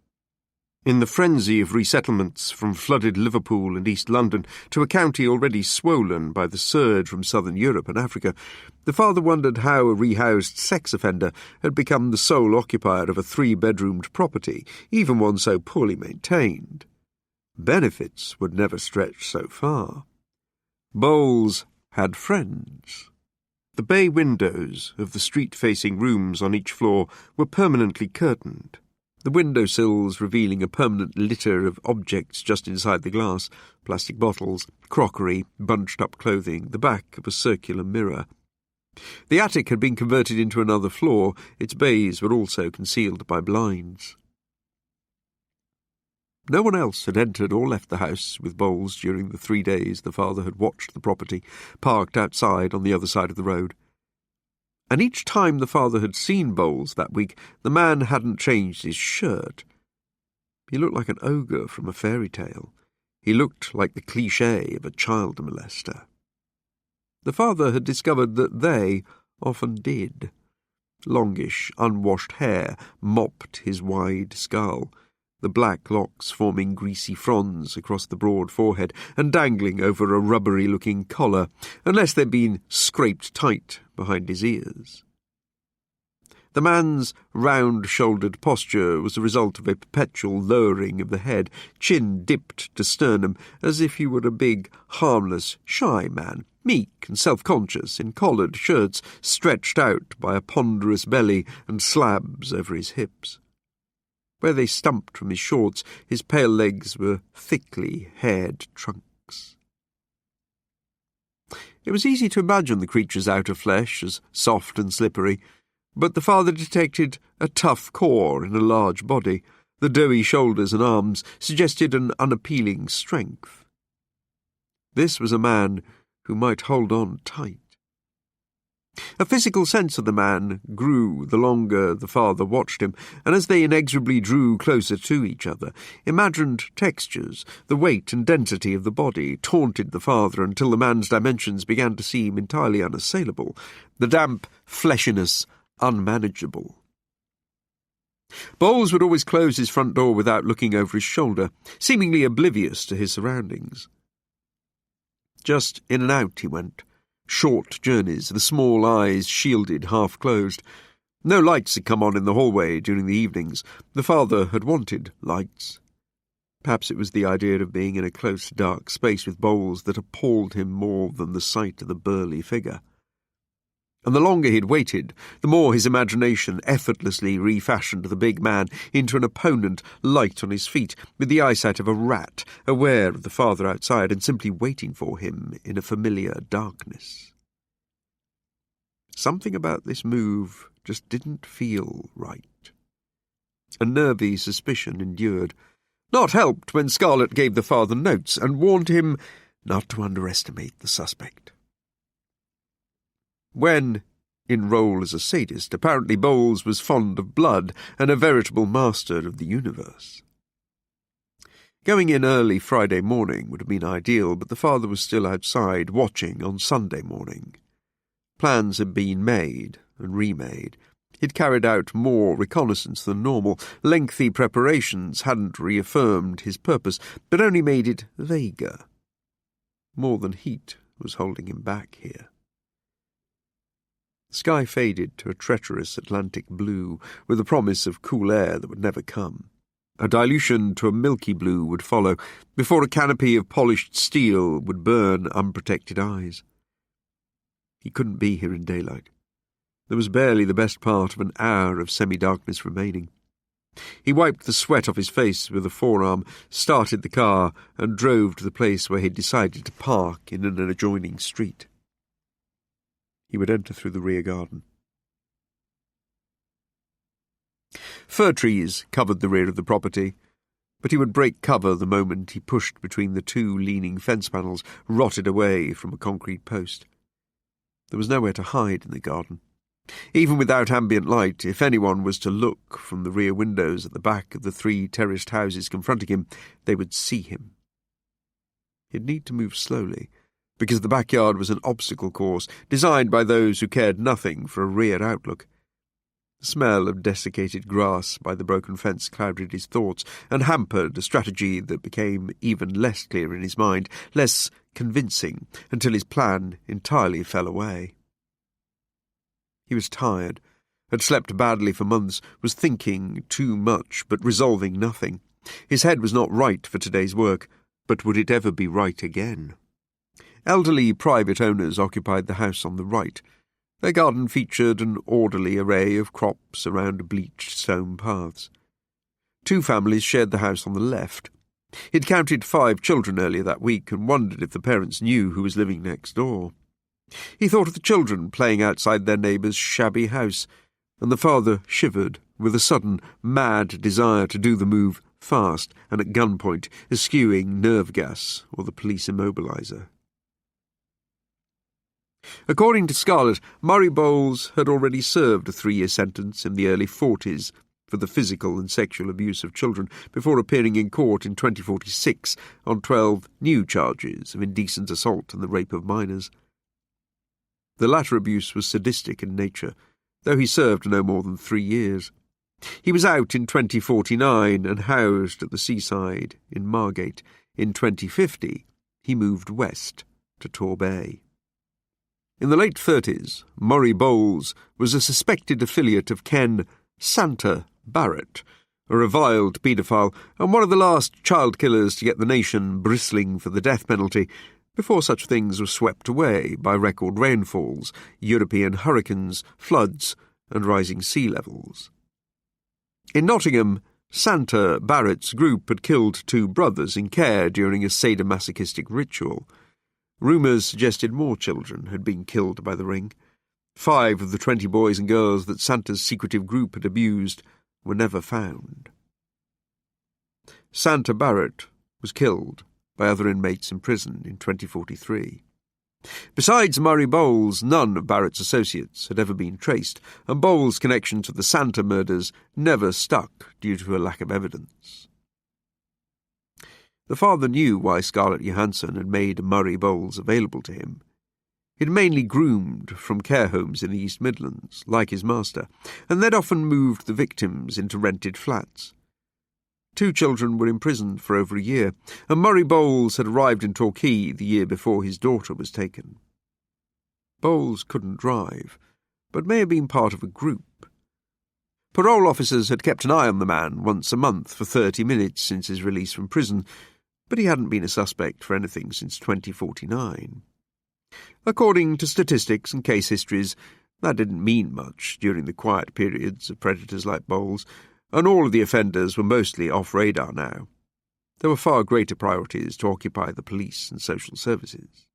Speaker 1: In the frenzy of resettlements from flooded Liverpool and East London to a county already swollen by the surge from southern Europe and Africa, the father wondered how a rehoused sex offender had become the sole occupier of a 3-bedroomed property, even one so poorly maintained. Benefits would never stretch so far. Bowles had friends. The bay windows of the street-facing rooms on each floor were permanently curtained, the windowsills revealing a permanent litter of objects just inside the glass, plastic bottles, crockery, bunched-up clothing, the back of a circular mirror. The attic had been converted into another floor. Its bays were also concealed by blinds. No one else had entered or left the house with Bowles during the 3 days the father had watched the property, parked outside on the other side of the road. And each time the father had seen Bowles that week, the man hadn't changed his shirt. He looked like an ogre from a fairy tale. He looked like the cliché of a child molester. The father had discovered that they often did. Longish, unwashed hair mopped his wide skull, the black locks forming greasy fronds across the broad forehead and dangling over a rubbery-looking collar, unless they'd been scraped tight behind his ears. The man's round-shouldered posture was the result of a perpetual lowering of the head, chin dipped to sternum, as if he were a big, harmless, shy man, meek and self-conscious, in collared shirts stretched out by a ponderous belly and slabs over his hips. Where they stumped from his shorts, his pale legs were thickly haired trunks. It was easy to imagine the creature's outer flesh as soft and slippery, but the father detected a tough core in a large body. The doughy shoulders and arms suggested an unappealing strength. This was a man who might hold on tight. A physical sense of the man grew the longer the father watched him, and as they inexorably drew closer to each other, imagined textures, the weight and density of the body, taunted the father until the man's dimensions began to seem entirely unassailable, the damp fleshiness unmanageable. Bowles would always close his front door without looking over his shoulder, seemingly oblivious to his surroundings. Just in and out he went, short journeys, the small eyes shielded, half-closed. No lights had come on in the hallway during the evenings. The father had wanted lights. Perhaps it was the idea of being in a close, dark space with Bowles that appalled him more than the sight of the burly figure. And the longer he'd waited, the more his imagination effortlessly refashioned the big man into an opponent light on his feet, with the eyesight of a rat, aware of the father outside and simply waiting for him in a familiar darkness. Something about this move just didn't feel right. A nervy suspicion endured, not helped when Scarlett gave the father notes and warned him not to underestimate the suspect. When, in role as a sadist, apparently Bowles was fond of blood and a veritable master of the universe. Going in early Friday morning would have been ideal, but the father was still outside, watching on Sunday morning. Plans had been made and remade. He'd carried out more reconnaissance than normal. Lengthy preparations hadn't reaffirmed his purpose, but only made it vaguer. More than heat was holding him back here. The sky faded to a treacherous Atlantic blue, with a promise of cool air that would never come. A dilution to a milky blue would follow, before a canopy of polished steel would burn unprotected eyes. He couldn't be here in daylight. There was barely the best part of an hour of semi-darkness remaining. He wiped the sweat off his face with a forearm, started the car, and drove to the place where he'd decided to park in an adjoining street. He would enter through the rear garden. Fir trees covered the rear of the property, but he would break cover the moment he pushed between the two leaning fence panels, rotted away from a concrete post. There was nowhere to hide in the garden. Even without ambient light, if anyone was to look from the rear windows at the back of the 3 terraced houses confronting him, they would see him. He'd need to move slowly, because the backyard was an obstacle course designed by those who cared nothing for a rear outlook. The smell of desiccated grass by the broken fence clouded his thoughts and hampered a strategy that became even less clear in his mind, less convincing, until his plan entirely fell away. He was tired, had slept badly for months, was thinking too much but resolving nothing. His head was not right for today's work, but would it ever be right again? Elderly private owners occupied the house on the right. Their garden featured an orderly array of crops around bleached stone paths. 2 families shared the house on the left. He'd counted 5 children earlier that week and wondered if the parents knew who was living next door. He thought of the children playing outside their neighbour's shabby house, and the father shivered with a sudden, mad desire to do the move fast and at gunpoint, eschewing nerve gas or the police immobiliser. According to Scarlett, Murray Bowles had already served a 3-year sentence in the early 40s for the physical and sexual abuse of children before appearing in court in 2046 on 12 new charges of indecent assault and the rape of minors. The latter abuse was sadistic in nature, though he served no more than 3 years. He was out in 2049 and housed at the seaside in Margate. In 2050, he moved west to Torbay. In the late 30s, Murray Bowles was a suspected affiliate of Ken Santa Barrett, a reviled paedophile and one of the last child killers to get the nation bristling for the death penalty before such things were swept away by record rainfalls, European hurricanes, floods, and rising sea levels. In Nottingham, Santa Barrett's group had killed 2 brothers in care during a sadomasochistic ritual. Rumours suggested more children had been killed by the ring. 5 of the 20 boys and girls that Santa's secretive group had abused were never found. Santa Barrett was killed by other inmates in prison in 2043. Besides Murray Bowles, none of Barrett's associates had ever been traced, and Bowles' connection to the Santa murders never stuck due to a lack of evidence. The father knew why Scarlett Johansson had made Murray Bowles available to him. He'd mainly groomed from care homes in the East Midlands, like his master, and they'd often moved the victims into rented flats. 2 children were imprisoned for over a year, and Murray Bowles had arrived in Torquay the year before his daughter was taken. Bowles couldn't drive, but may have been part of a group. Parole officers had kept an eye on the man once a month for 30 minutes since his release from prison, but he hadn't been a suspect for anything since 2049. According to statistics and case histories, that didn't mean much during the quiet periods of predators like Bowles, and all of the offenders were mostly off radar now. There were far greater priorities to occupy the police and social services.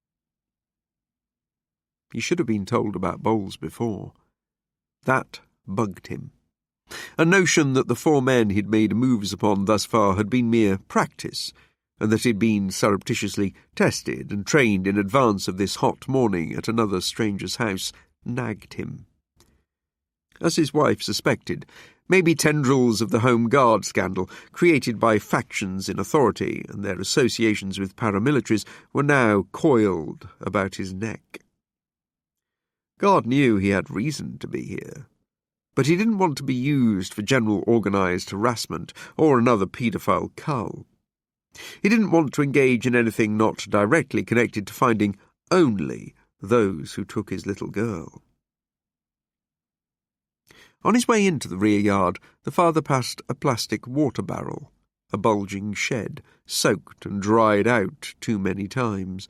Speaker 1: He should have been told about Bowles before. That bugged him. A notion that the 4 men he'd made moves upon thus far had been mere practice, and that he'd been surreptitiously tested and trained in advance of this hot morning at another stranger's house, nagged him. As his wife suspected, maybe tendrils of the Home Guard scandal, created by factions in authority and their associations with paramilitaries, were now coiled about his neck. God knew he had reason to be here, but he didn't want to be used for general organised harassment or another paedophile cull. He didn't want to engage in anything not directly connected to finding only those who took his little girl. On his way into the rear yard, the father passed a plastic water barrel, a bulging shed, soaked and dried out too many times.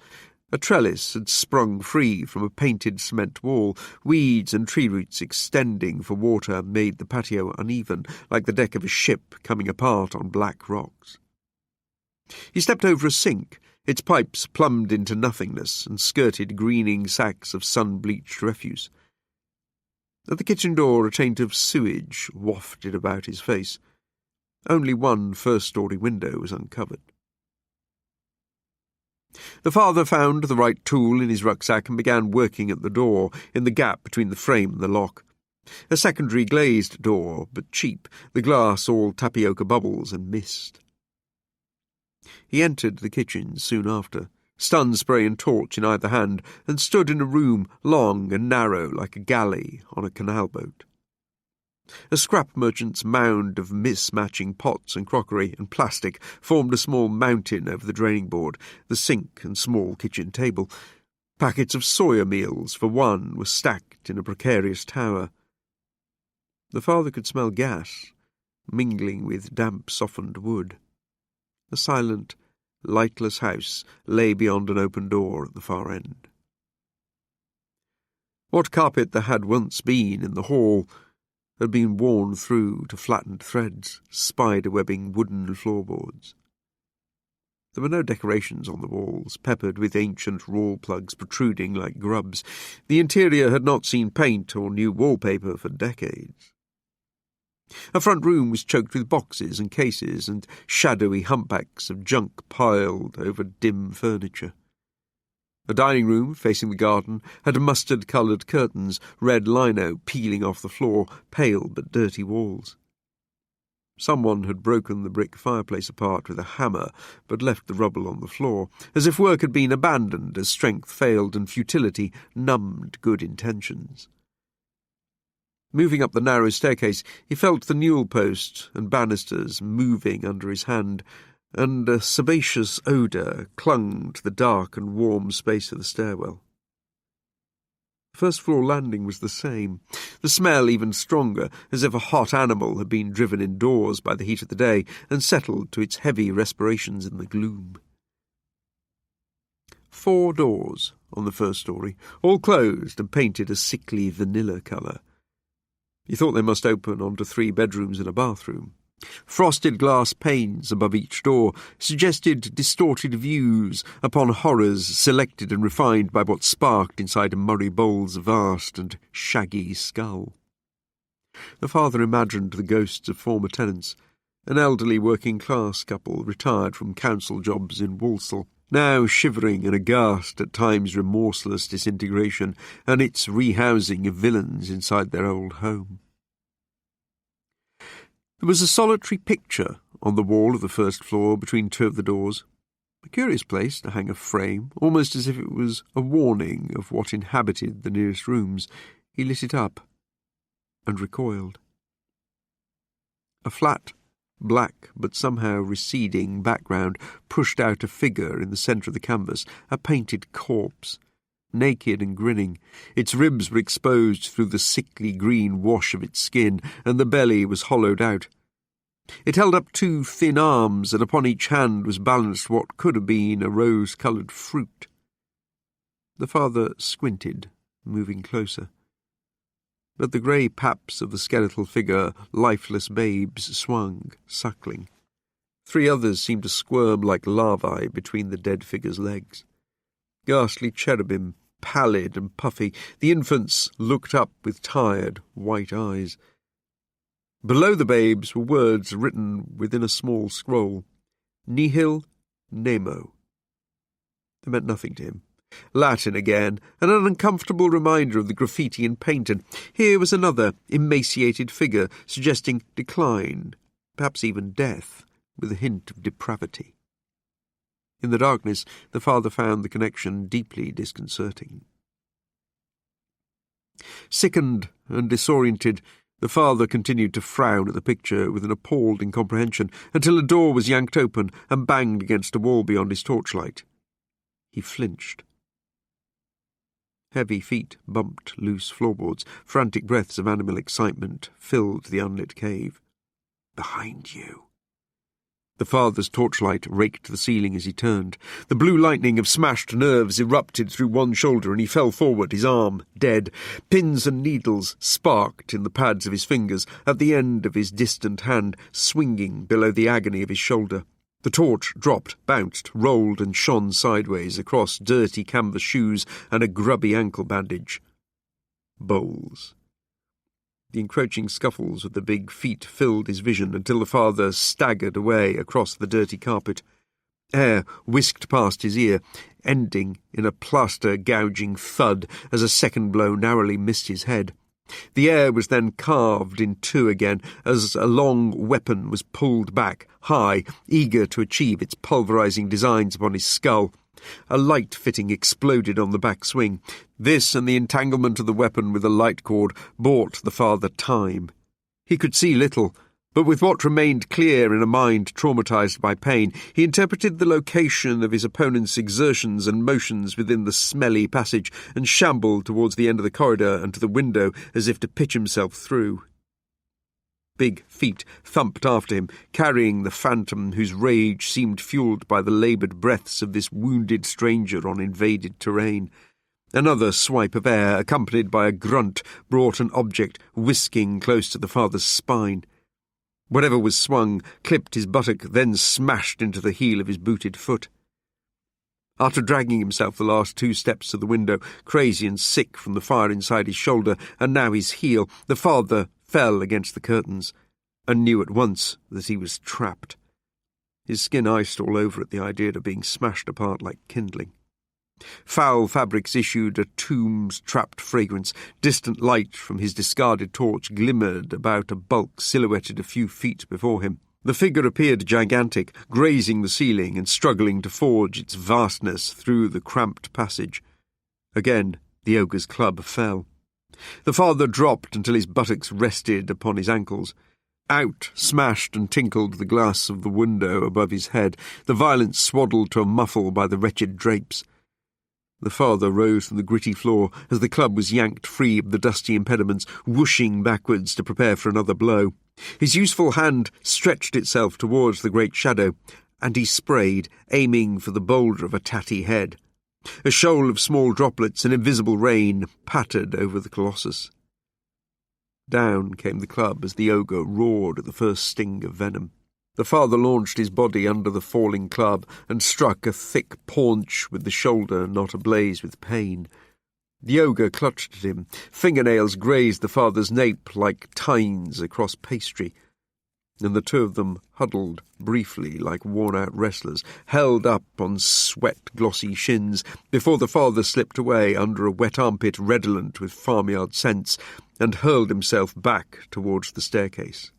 Speaker 1: A trellis had sprung free from a painted cement wall. Weeds and tree roots extending for water made the patio uneven, like the deck of a ship coming apart on black rocks. He stepped over a sink. Its pipes plumbed into nothingness and skirted greening sacks of sun-bleached refuse. At the kitchen door, a taint of sewage wafted about his face. Only one first-story window was uncovered. The father found the right tool in his rucksack and began working at the door, in the gap between the frame and the lock. A secondary glazed door, but cheap, the glass all tapioca bubbles and mist. He entered the kitchen soon after, stun spray and torch in either hand, and stood in a room long and narrow like a galley on a canal boat. A scrap merchant's mound of mismatching pots and crockery and plastic formed a small mountain over the draining board, the sink and small kitchen table. Packets of soya meals for one were stacked in a precarious tower. The father could smell gas, mingling with damp softened wood. A silent, lightless house lay beyond an open door at the far end. What carpet there had once been in the hall had been worn through to flattened threads, spider-webbing wooden floorboards. There were no decorations on the walls, peppered with ancient wall plugs protruding like grubs. The interior had not seen paint or new wallpaper for decades. A front room was choked with boxes and cases and shadowy humpbacks of junk piled over dim furniture. A dining room, facing the garden, had mustard-coloured curtains, red lino peeling off the floor, pale but dirty walls. Someone had broken the brick fireplace apart with a hammer, but left the rubble on the floor, as if work had been abandoned as strength failed and futility numbed good intentions. Moving up the narrow staircase, he felt the newel post and banisters moving under his hand, and a sebaceous odour clung to the dark and warm space of the stairwell. The first-floor landing was the same, the smell even stronger, as if a hot animal had been driven indoors by the heat of the day and settled to its heavy respirations in the gloom. 4 doors on the first story, all closed and painted a sickly vanilla colour. He thought they must open onto 3 bedrooms and a bathroom. Frosted glass panes above each door suggested distorted views upon horrors selected and refined by what sparked inside Murray Bowles' vast and shaggy skull. The father imagined the ghosts of former tenants, an elderly working-class couple retired from council jobs in Walsall, now shivering and aghast at time's remorseless disintegration and its rehousing of villains inside their old home. There was a solitary picture on the wall of the first floor between 2 of the doors, a curious place to hang a frame, almost as if it was a warning of what inhabited the nearest rooms. He lit it up and recoiled. A flat, black but somehow receding background pushed out a figure in the centre of the canvas, a painted corpse, naked and grinning. Its ribs were exposed through the sickly green wash of its skin, and the belly was hollowed out. It held up 2 thin arms, and upon each hand was balanced what could have been a rose-coloured fruit. The father squinted, moving closer. But the grey paps of the skeletal figure, lifeless babes, swung, suckling. 3 others seemed to squirm like larvae between the dead figure's legs. Ghastly cherubim, pallid and puffy, the infants looked up with tired, white eyes. Below the babes were words written within a small scroll. Nihil nemo. They meant nothing to him. Latin again, and an uncomfortable reminder of the graffiti and paint, and here was another emaciated figure suggesting decline, perhaps even death, with a hint of depravity. In the darkness, the father found the connection deeply disconcerting. Sickened and disoriented, the father continued to frown at the picture with an appalled incomprehension until a door was yanked open and banged against a wall beyond his torchlight. He flinched. Heavy feet bumped loose floorboards. Frantic breaths of animal excitement filled the unlit cave. "Behind you." The father's torchlight raked the ceiling as he turned. The blue lightning of smashed nerves erupted through one shoulder, and he fell forward, his arm dead. Pins and needles sparked in the pads of his fingers, at the end of his distant hand, swinging below the agony of his shoulder. The torch dropped, bounced, rolled, and shone sideways across dirty canvas shoes and a grubby ankle bandage. Bowles. The encroaching scuffles of the big feet filled his vision until the father staggered away across the dirty carpet. Air whisked past his ear, ending in a plaster-gouging thud as a second blow narrowly missed his head. The air was then carved in 2 again as a long weapon was pulled back, high, eager to achieve its pulverizing designs upon his skull. A light fitting exploded on the back swing. This and the entanglement of the weapon with the light cord bought the father time. He could see little, but with what remained clear in a mind traumatized by pain, he interpreted the location of his opponent's exertions and motions within the smelly passage and shambled towards the end of the corridor and to the window as if to pitch himself through. Big feet thumped after him, carrying the phantom whose rage seemed fueled by the laboured breaths of this wounded stranger on invaded terrain. Another swipe of air, accompanied by a grunt, brought an object whisking close to the father's spine. Whatever was swung clipped his buttock, then smashed into the heel of his booted foot. After dragging himself the last 2 steps to the window, crazy and sick from the fire inside his shoulder, and now his heel, the father fell against the curtains, and knew at once that he was trapped. His skin iced all over at the idea of being smashed apart like kindling. Foul fabrics issued a tomb's trapped fragrance. Distant light from his discarded torch glimmered about a bulk silhouetted a few feet before him. The figure appeared gigantic, grazing the ceiling and struggling to forge its vastness through the cramped passage. Again, the ogre's club fell. The father dropped until his buttocks rested upon his ankles. Out smashed and tinkled the glass of the window above his head, the violence swaddled to a muffle by the wretched drapes. The father rose from the gritty floor as the club was yanked free of the dusty impediments, whooshing backwards to prepare for another blow. His useful hand stretched itself towards the great shadow, and he sprayed, aiming for the boulder of a tatty head. A shoal of small droplets, an invisible rain, pattered over the colossus. Down came the club as the ogre roared at the first sting of venom. The father launched his body under the falling club and struck a thick paunch with the shoulder not ablaze with pain. The ogre clutched at him. Fingernails grazed the father's nape like tines across pastry, and the 2 of them huddled briefly like worn-out wrestlers, held up on sweat-glossy shins, before the father slipped away under a wet armpit redolent with farmyard scents and hurled himself back towards the staircase.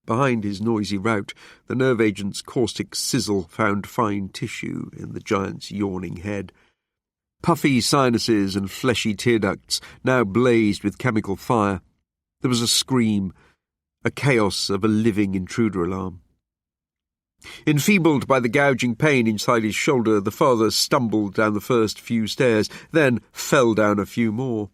Speaker 1: Behind his noisy rout, the nerve agent's caustic sizzle found fine tissue in the giant's yawning head. Puffy sinuses and fleshy tear ducts now blazed with chemical fire. There was a scream, a chaos of a living intruder alarm. Enfeebled by the gouging pain inside his shoulder, the father stumbled down the first few stairs, then fell down a few more.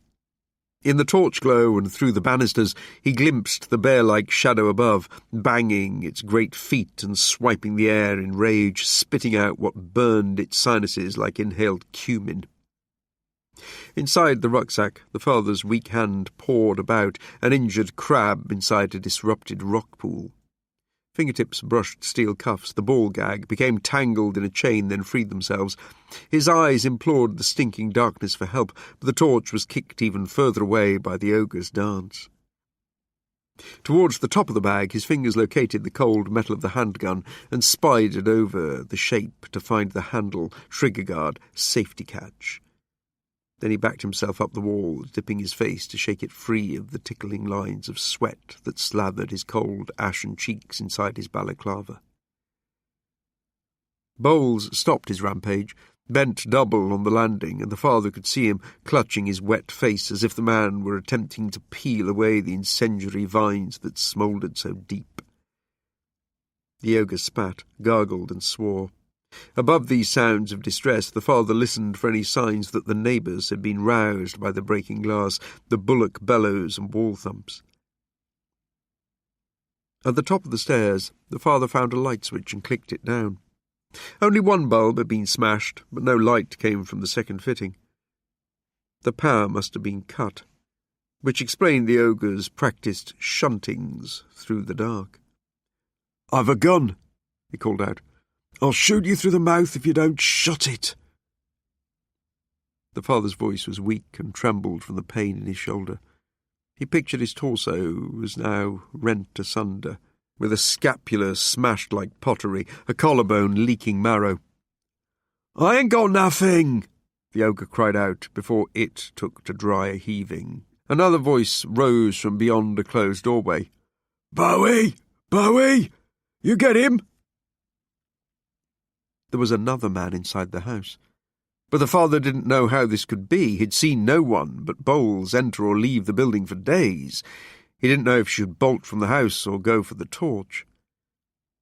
Speaker 1: In the torch glow and through the banisters, he glimpsed the bear-like shadow above, banging its great feet and swiping the air in rage, spitting out what burned its sinuses like inhaled cumin. Inside the rucksack, the father's weak hand pawed about, an injured crab inside a disrupted rock pool. Fingertips brushed steel cuffs, the ball gag, became tangled in a chain, then freed themselves. His eyes implored the stinking darkness for help, but the torch was kicked even further away by the ogre's dance. Towards the top of the bag, his fingers located the cold metal of the handgun and spidered over the shape to find the handle, trigger guard, safety catch. Then he backed himself up the wall, dipping his face to shake it free of the tickling lines of sweat that slathered his cold, ashen cheeks inside his balaclava. Bowles stopped his rampage, bent double on the landing, and the father could see him clutching his wet face as if the man were attempting to peel away the incendiary vines that smouldered so deep. The ogre spat, gargled, and swore. Above these sounds of distress, the father listened for any signs that the neighbours had been roused by the breaking glass, the bullock bellows and wall thumps. At the top of the stairs, the father found a light switch and clicked it down. Only one bulb had been smashed, but no light came from the second fitting. The power must have been cut, which explained the ogre's practised shuntings through the dark. "I've a gun," he called out. "I'll shoot you through the mouth if you don't shut it." The father's voice was weak and trembled from the pain in his shoulder. He pictured his torso was now rent asunder, with a scapula smashed like pottery, a collarbone leaking marrow. "I ain't got nothing," the ogre cried out before it took to dry heaving. Another voice rose from beyond a closed doorway. "Bowie! Bowie! You get him?" There was another man inside the house. But the father didn't know how this could be. He'd seen no one but Bowles enter or leave the building for days. He didn't know if she should bolt from the house or go for the torch.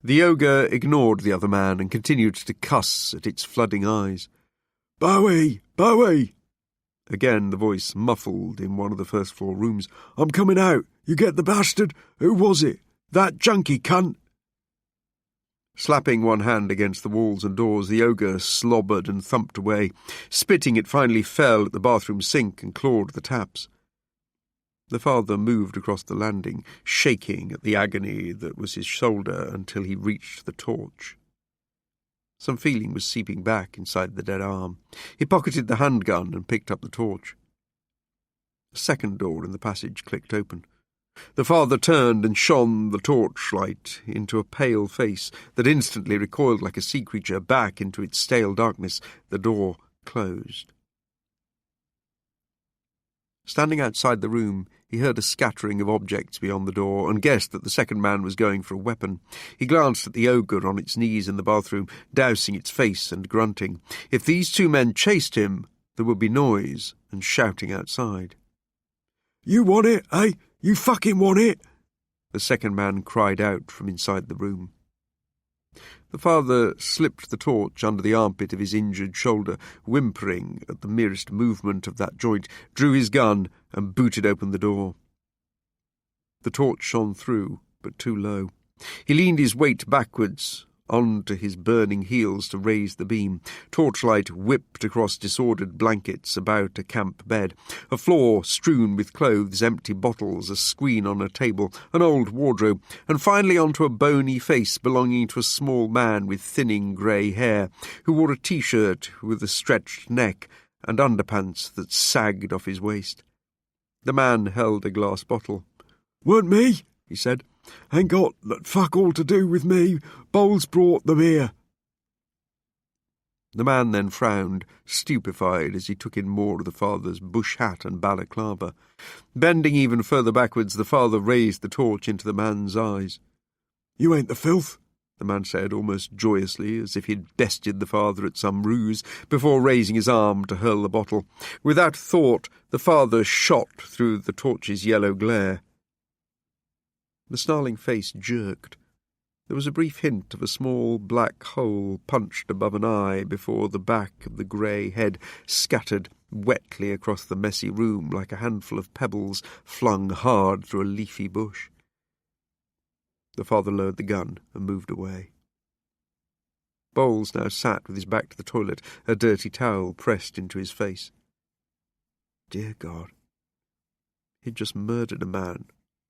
Speaker 1: The ogre ignored the other man and continued to cuss at its flooding eyes. "Bowie! Bowie!" Again the voice muffled in one of the first-floor rooms. "I'm coming out. You get the bastard? Who was it? That junkie cunt?" Slapping one hand against the walls and doors, the ogre slobbered and thumped away. Spitting, it finally fell at the bathroom sink and clawed the taps. The father moved across the landing, shaking at the agony that was his shoulder until he reached the torch. Some feeling was seeping back inside the dead arm. He pocketed the handgun and picked up the torch. A second door in the passage clicked open. The father turned and shone the torchlight into a pale face that instantly recoiled like a sea creature back into its stale darkness. The door closed. Standing outside the room, he heard a scattering of objects beyond the door and guessed that the second man was going for a weapon. He glanced at the ogre on its knees in the bathroom, dousing its face and grunting. If these two men chased him, there would be noise and shouting outside. "You want it, eh? You fucking want it?" the second man cried out from inside the room. The father slipped the torch under the armpit of his injured shoulder, whimpering at the merest movement of that joint, drew his gun and booted open the door. The torch shone through, but too low. He leaned his weight backwards onto his burning heels to raise the beam. Torchlight whipped across disordered blankets about a camp bed, a floor strewn with clothes, empty bottles, a screen on a table, an old wardrobe, and finally onto a bony face belonging to a small man with thinning grey hair, who wore a T-shirt with a stretched neck and underpants that sagged off his waist. The man held a glass bottle. "Weren't me," he said. "Ain't got that fuck all to do with me. Bowles brought them here." The man then frowned, stupefied, as he took in more of the father's bush hat and balaclava. Bending even further backwards, the father raised the torch into the man's eyes. "You ain't the filth," the man said, almost joyously, as if he'd bested the father at some ruse, before raising his arm to hurl the bottle. Without thought, the father shot through the torch's yellow glare. The snarling face jerked. There was a brief hint of a small black hole punched above an eye before the back of the grey head scattered wetly across the messy room like a handful of pebbles flung hard through a leafy bush. The father lowered the gun and moved away. Bowles now sat with his back to the toilet, a dirty towel pressed into his face. Dear God. He'd just murdered a man,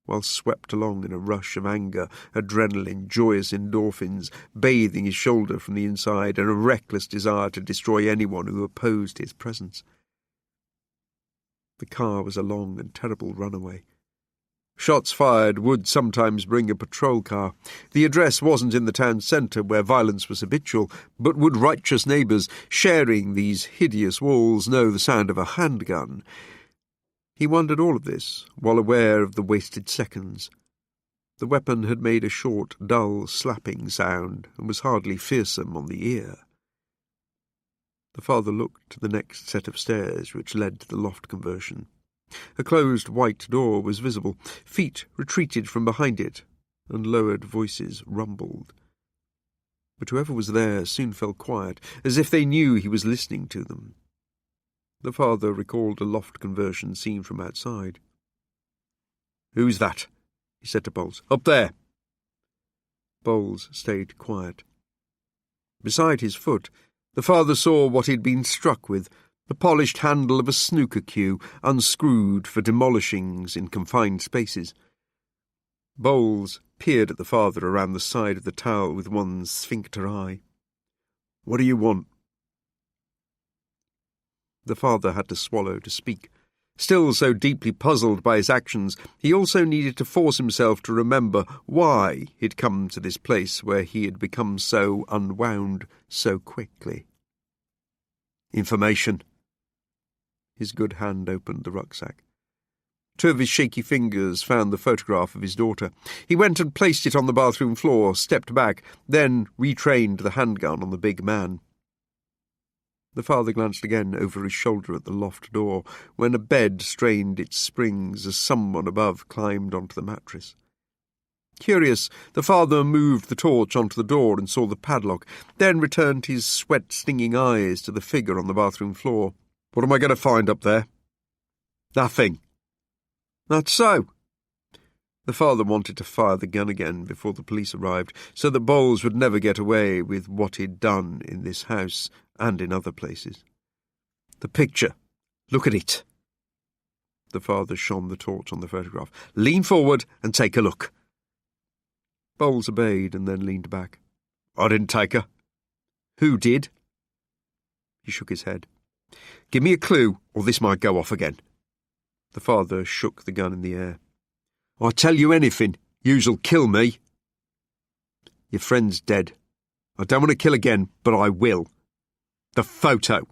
Speaker 1: while swept along in a rush of anger, adrenaline, joyous endorphins, bathing his shoulder from the inside, and a reckless desire to destroy anyone who opposed his presence. The car was a long and terrible runaway. Shots fired would sometimes bring a patrol car. The address wasn't in the town centre where violence was habitual, but would righteous neighbours sharing these hideous walls know the sound of a handgun? He wondered all of this, while aware of the wasted seconds. The weapon had made a short, dull, slapping sound, and was hardly fearsome on the ear. The father looked to the next set of stairs which led to the loft conversion. A closed white door was visible. Feet retreated from behind it, and lowered voices rumbled. But whoever was there soon fell quiet, as if they knew he was listening to them. The father recalled a loft conversion seen from outside. "Who's that?" he said to Bowles. "Up there." Bowles stayed quiet. Beside his foot, the father saw what he'd been struck with, the polished handle of a snooker cue, unscrewed for demolishings in confined spaces. Bowles peered at the father around the side of the towel with one sphincter eye. "What do you want?" The father had to swallow to speak. Still so deeply puzzled by his actions, he also needed to force himself to remember why he'd come to this place where he had become so unwound so quickly. "Information." His good hand opened the rucksack. Two of his shaky fingers found the photograph of his daughter. He went and placed it on the bathroom floor, stepped back, then retrained the handgun on the big man. The father glanced again over his shoulder at the loft door, when a bed strained its springs as someone above climbed onto the mattress. Curious, the father moved the torch onto the door and saw the padlock, then returned his sweat-stinging eyes to the figure on the bathroom floor. "What am I going to find up there?" "Nothing." "That's so." The father wanted to fire the gun again before the police arrived, so that Bowles would never get away with what he'd done in this house and in other places. "The picture. Look at it." The father shone the torch on the photograph. "Lean forward and take a look." Bowles obeyed and then leaned back. "I didn't take her." "Who did?" He shook his head. "Give me a clue, or this might go off again." The father shook the gun in the air. "I tell you anything, you'll kill me." "Your friend's dead. I don't want to kill again, but I will. The photo."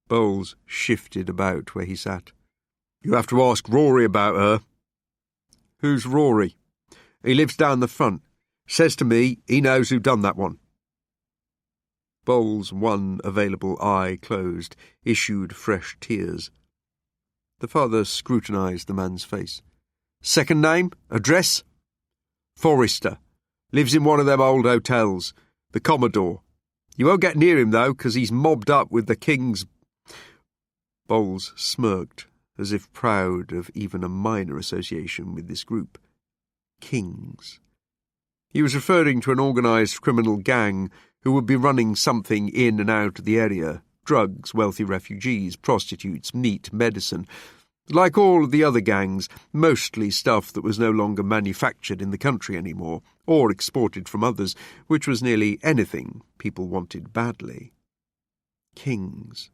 Speaker 1: Bowles shifted about where he sat. "You have to ask Rory about her." "Who's Rory?" "He lives down the front. Says to me he knows who done that one." Bowles' one available eye closed, issued fresh tears. The father scrutinised the man's face. "Second name? Address?" "Forrester. Lives in one of them old hotels. The Commodore. You won't get near him, though, 'cause he's mobbed up with the King's—" Bowles smirked, as if proud of even a minor association with this group. Kings. He was referring to an organised criminal gang who would be running something in and out of the area: drugs, wealthy refugees, prostitutes, meat, medicine. Like all of the other gangs, mostly stuff that was no longer manufactured in the country anymore, or exported from others, which was nearly anything people wanted badly. Kings.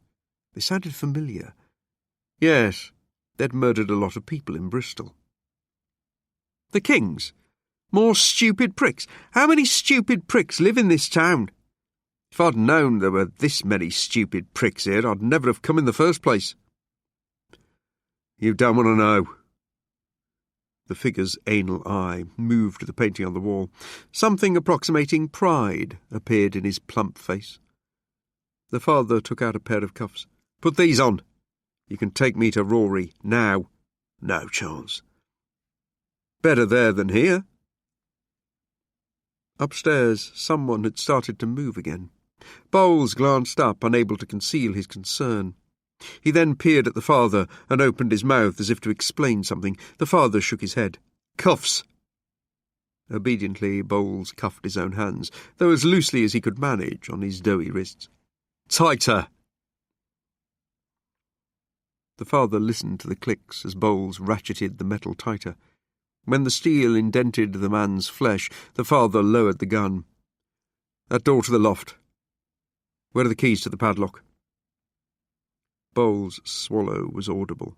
Speaker 1: They sounded familiar. Yes, they'd murdered a lot of people in Bristol. The Kings? More stupid pricks? How many stupid pricks live in this town? If I'd known there were this many stupid pricks here, I'd never have come in the first place. You don't want to know. The figure's anal eye moved to the painting on the wall. Something approximating pride appeared in his plump face. The father took out a pair of cuffs. "Put these on. You can take me to Rory now." "No chance." "Better there than here." Upstairs, someone had started to move again. Bowles glanced up, unable to conceal his concern. He then peered at the father and opened his mouth as if to explain something. The father shook his head. "Cuffs." Obediently, Bowles cuffed his own hands, though as loosely as he could manage on his doughy wrists. "Tighter." The father listened to the clicks as Bowles ratcheted the metal tighter. When the steel indented the man's flesh, the father lowered the gun. "That door to the loft. Where are the keys to the padlock?" Bowles' swallow was audible.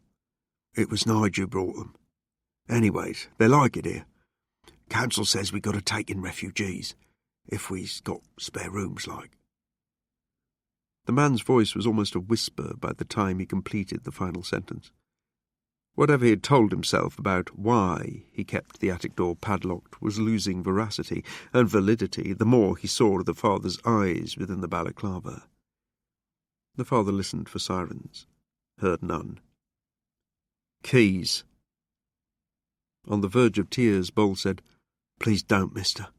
Speaker 1: "It was Nigel brought them. Anyways, they like it here. Council says we got to take in refugees, if we's got spare rooms, like." The man's voice was almost a whisper by the time he completed the final sentence. Whatever he had told himself about why he kept the attic door padlocked was losing veracity and validity the more he saw the father's eyes within the balaclava. The father listened for sirens, heard none. "Keys." On the verge of tears, Bowles said, "Please don't, mister."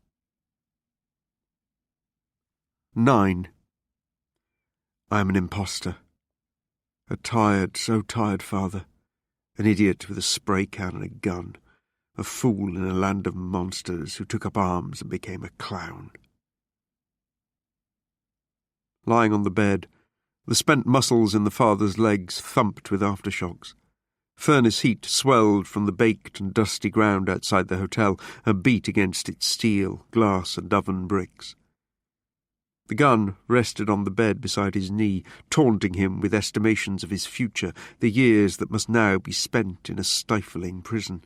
Speaker 1: 9. I am an imposter. A tired, so tired father. An idiot with a spray can and a gun. A fool in a land of monsters who took up arms and became a clown. Lying on the bed, the spent muscles in the father's legs thumped with aftershocks. Furnace heat swelled from the baked and dusty ground outside the hotel and beat against its steel, glass and oven bricks. The gun rested on the bed beside his knee, taunting him with estimations of his future, the years that must now be spent in a stifling prison.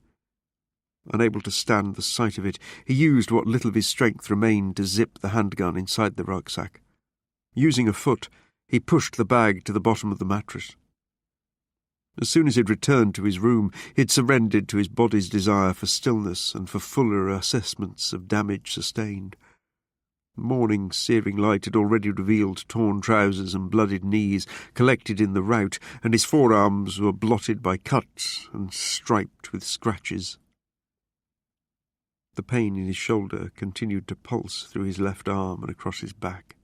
Speaker 1: Unable to stand the sight of it, he used what little of his strength remained to zip the handgun inside the rucksack. Using a foot, he pushed the bag to the bottom of the mattress. As soon as he had returned to his room, he had surrendered to his body's desire for stillness and for fuller assessments of damage sustained. The morning's searing light had already revealed torn trousers and blooded knees collected in the rout, and his forearms were blotted by cuts and striped with scratches. The pain in his shoulder continued to pulse through his left arm and across his back.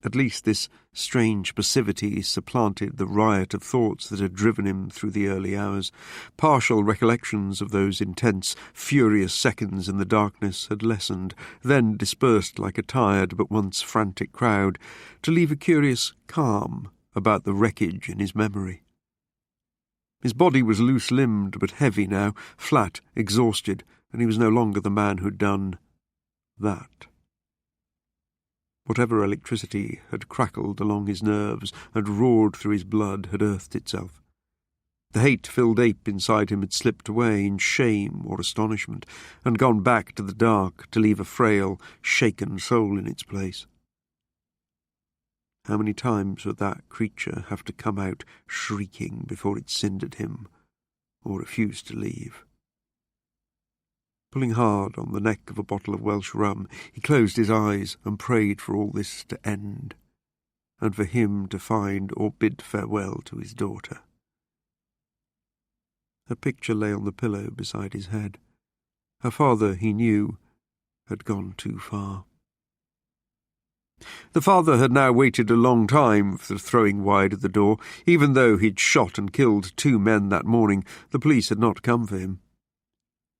Speaker 1: At least this strange passivity supplanted the riot of thoughts that had driven him through the early hours. Partial recollections of those intense, furious seconds in the darkness had lessened, then dispersed like a tired but once frantic crowd, to leave a curious calm about the wreckage in his memory. His body was loose-limbed but heavy now, flat, exhausted, and he was no longer the man who'd done that. Whatever electricity had crackled along his nerves and roared through his blood had earthed itself. The hate-filled ape inside him had slipped away in shame or astonishment and gone back to the dark to leave a frail, shaken soul in its place. How many times would that creature have to come out shrieking before it cindered him or refused to leave? Pulling hard on the neck of a bottle of Welsh rum, he closed his eyes and prayed for all this to end, and for him to find or bid farewell to his daughter. Her picture lay on the pillow beside his head. Her father, he knew, had gone too far. The father had now waited a long time for the throwing wide of the door. Even though he'd shot and killed 2 men that morning, the police had not come for him.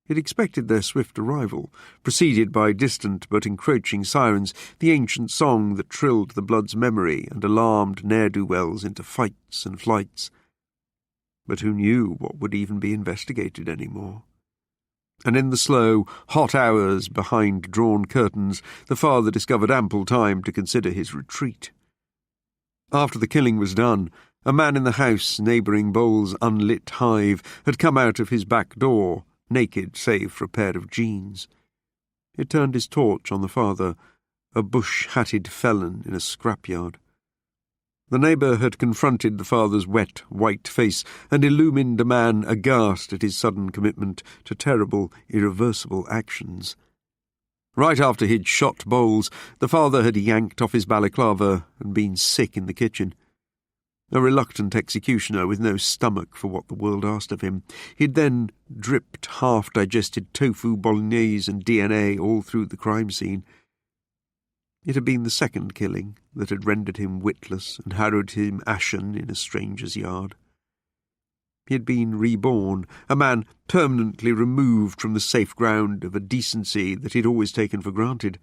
Speaker 1: He'd expected their swift arrival, preceded by distant but encroaching sirens, the ancient song that trilled the blood's memory and alarmed ne'er-do-wells into fights and flights. But who knew what would even be investigated any more? And in the slow, hot hours behind drawn curtains, the father discovered ample time to consider his retreat. After the killing was done, a man in the house neighbouring Bowles' unlit hive had come out of his back door, naked save for a pair of jeans. He turned his torch on the father, a bush-hatted felon in a scrapyard. The neighbour had confronted the father's wet, white face and illumined a man aghast at his sudden commitment to terrible, irreversible actions. Right after he'd shot Bowles, the father had yanked off his balaclava and been sick in the kitchen. A reluctant executioner with no stomach for what the world asked of him, he'd then dripped half-digested tofu bolognese and DNA all through the crime scene. It had been the second killing that had rendered him witless and harrowed him ashen in a stranger's yard. He had been reborn, a man permanently removed from the safe ground of a decency that he'd always taken for granted.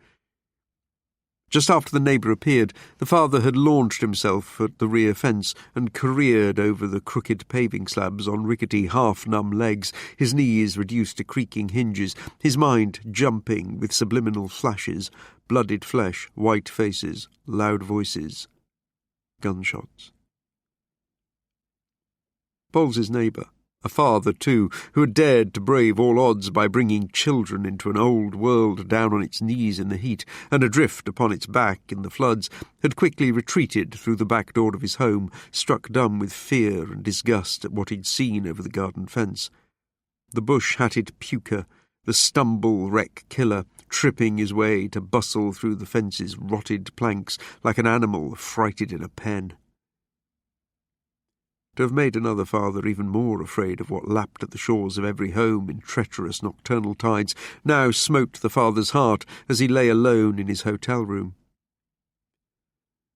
Speaker 1: Just after the neighbour appeared, the father had launched himself at the rear fence and careered over the crooked paving slabs on rickety, half-numb legs, his knees reduced to creaking hinges, his mind jumping with subliminal flashes, blooded flesh, white faces, loud voices, gunshots. Bowles's neighbour, a father too, who had dared to brave all odds by bringing children into an old world down on its knees in the heat and adrift upon its back in the floods, had quickly retreated through the back door of his home, struck dumb with fear and disgust at what he'd seen over the garden fence. The bush-hatted puker, the stumble-wreck killer, tripping his way to bustle through the fence's rotted planks like an animal frighted in a pen. To have made another father even more afraid of what lapped at the shores of every home in treacherous nocturnal tides now smote the father's heart as he lay alone in his hotel room.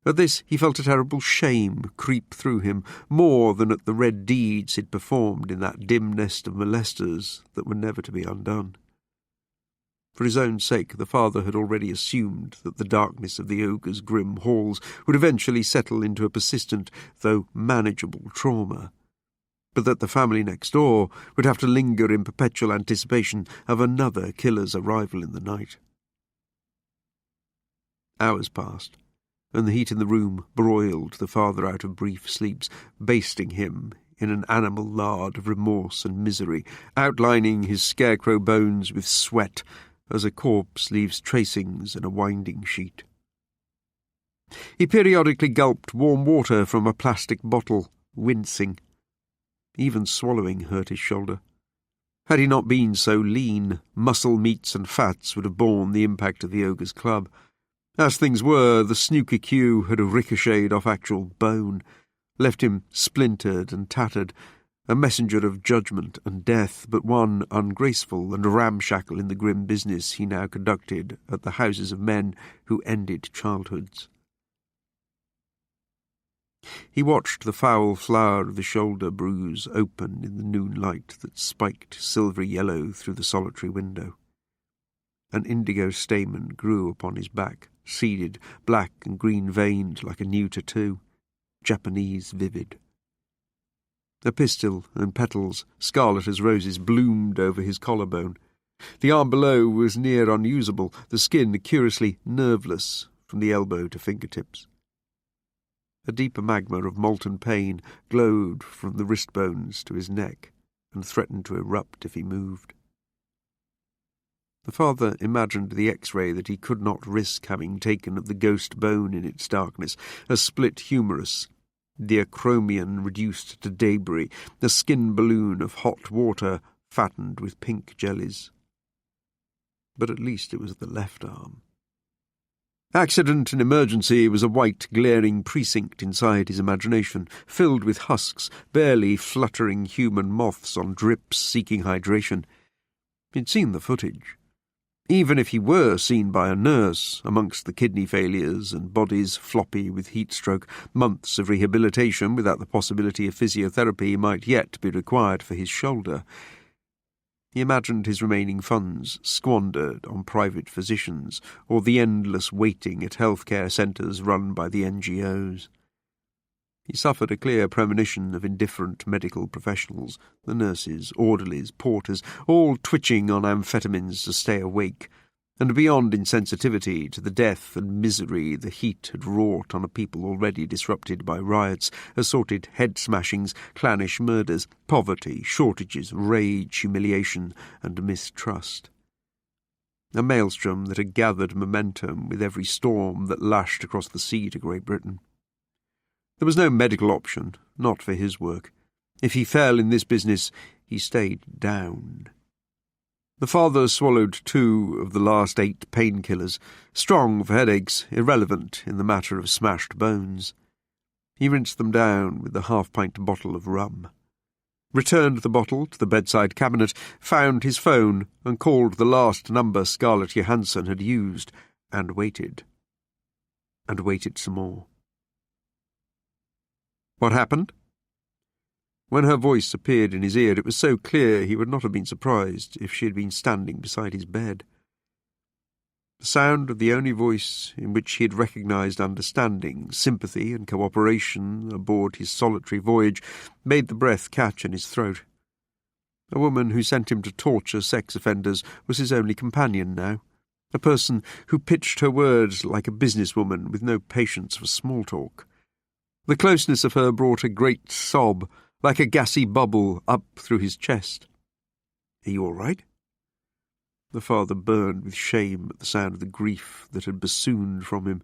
Speaker 1: At this he felt a terrible shame creep through him, more than at the red deeds he'd performed in that dim nest of molesters that were never to be undone. For his own sake, the father had already assumed that the darkness of the ogre's grim halls would eventually settle into a persistent, though manageable, trauma, but that the family next door would have to linger in perpetual anticipation of another killer's arrival in the night. Hours passed, and the heat in the room broiled the father out of brief sleeps, basting him in an animal lard of remorse and misery, outlining his scarecrow bones with sweat as a corpse leaves tracings in a winding sheet. He periodically gulped warm water from a plastic bottle, wincing. Even swallowing hurt his shoulder. Had he not been so lean, muscle meats and fats would have borne the impact of the ogre's club. As things were, the snooker cue had ricocheted off actual bone, left him splintered and tattered, a messenger of judgment and death, but one ungraceful and ramshackle in the grim business he now conducted at the houses of men who ended childhoods. He watched the foul flower of the shoulder bruise open in the noon light that spiked silvery yellow through the solitary window. An indigo stamen grew upon his back, seeded, black and green-veined like a new tattoo, Japanese vivid. A pistil and petals, scarlet as roses, bloomed over his collarbone. The arm below was near unusable, the skin curiously nerveless from the elbow to fingertips. A deeper magma of molten pain glowed from the wrist bones to his neck and threatened to erupt if he moved. The father imagined the X-ray that he could not risk having taken of the ghost bone in its darkness, a split humerus, the acromion reduced to debris, a skin balloon of hot water fattened with pink jellies. But at least it was the left arm. Accident and emergency was a white, glaring precinct inside his imagination, filled with husks, barely fluttering human moths on drips seeking hydration. He'd seen the footage. Even if he were seen by a nurse, amongst the kidney failures and bodies floppy with heatstroke, months of rehabilitation without the possibility of physiotherapy might yet be required for his shoulder. He imagined his remaining funds squandered on private physicians or the endless waiting at healthcare centres run by the NGOs. He suffered a clear premonition of indifferent medical professionals, the nurses, orderlies, porters, all twitching on amphetamines to stay awake, and beyond insensitivity to the death and misery the heat had wrought on a people already disrupted by riots, assorted head-smashings, clannish murders, poverty, shortages, rage, humiliation, and mistrust. A maelstrom that had gathered momentum with every storm that lashed across the sea to Great Britain. There was no medical option, not for his work. If he fell in this business, he stayed down. The father swallowed 2 of the last 8 painkillers, strong for headaches, irrelevant in the matter of smashed bones. He rinsed them down with the half-pint bottle of rum, returned the bottle to the bedside cabinet, found his phone, and called the last number Scarlett Johansson had used, and waited. And waited some more. What happened? When her voice appeared in his ear, it was so clear he would not have been surprised if she had been standing beside his bed. The sound of the only voice in which he had recognized understanding, sympathy, and cooperation aboard his solitary voyage made the breath catch in his throat. A woman who sent him to torture sex offenders was his only companion now, a person who pitched her words like a businesswoman with no patience for small talk. The closeness of her brought a great sob, like a gassy bubble, up through his chest. "Are you all right?" The father burned with shame at the sound of the grief that had bassooned from him.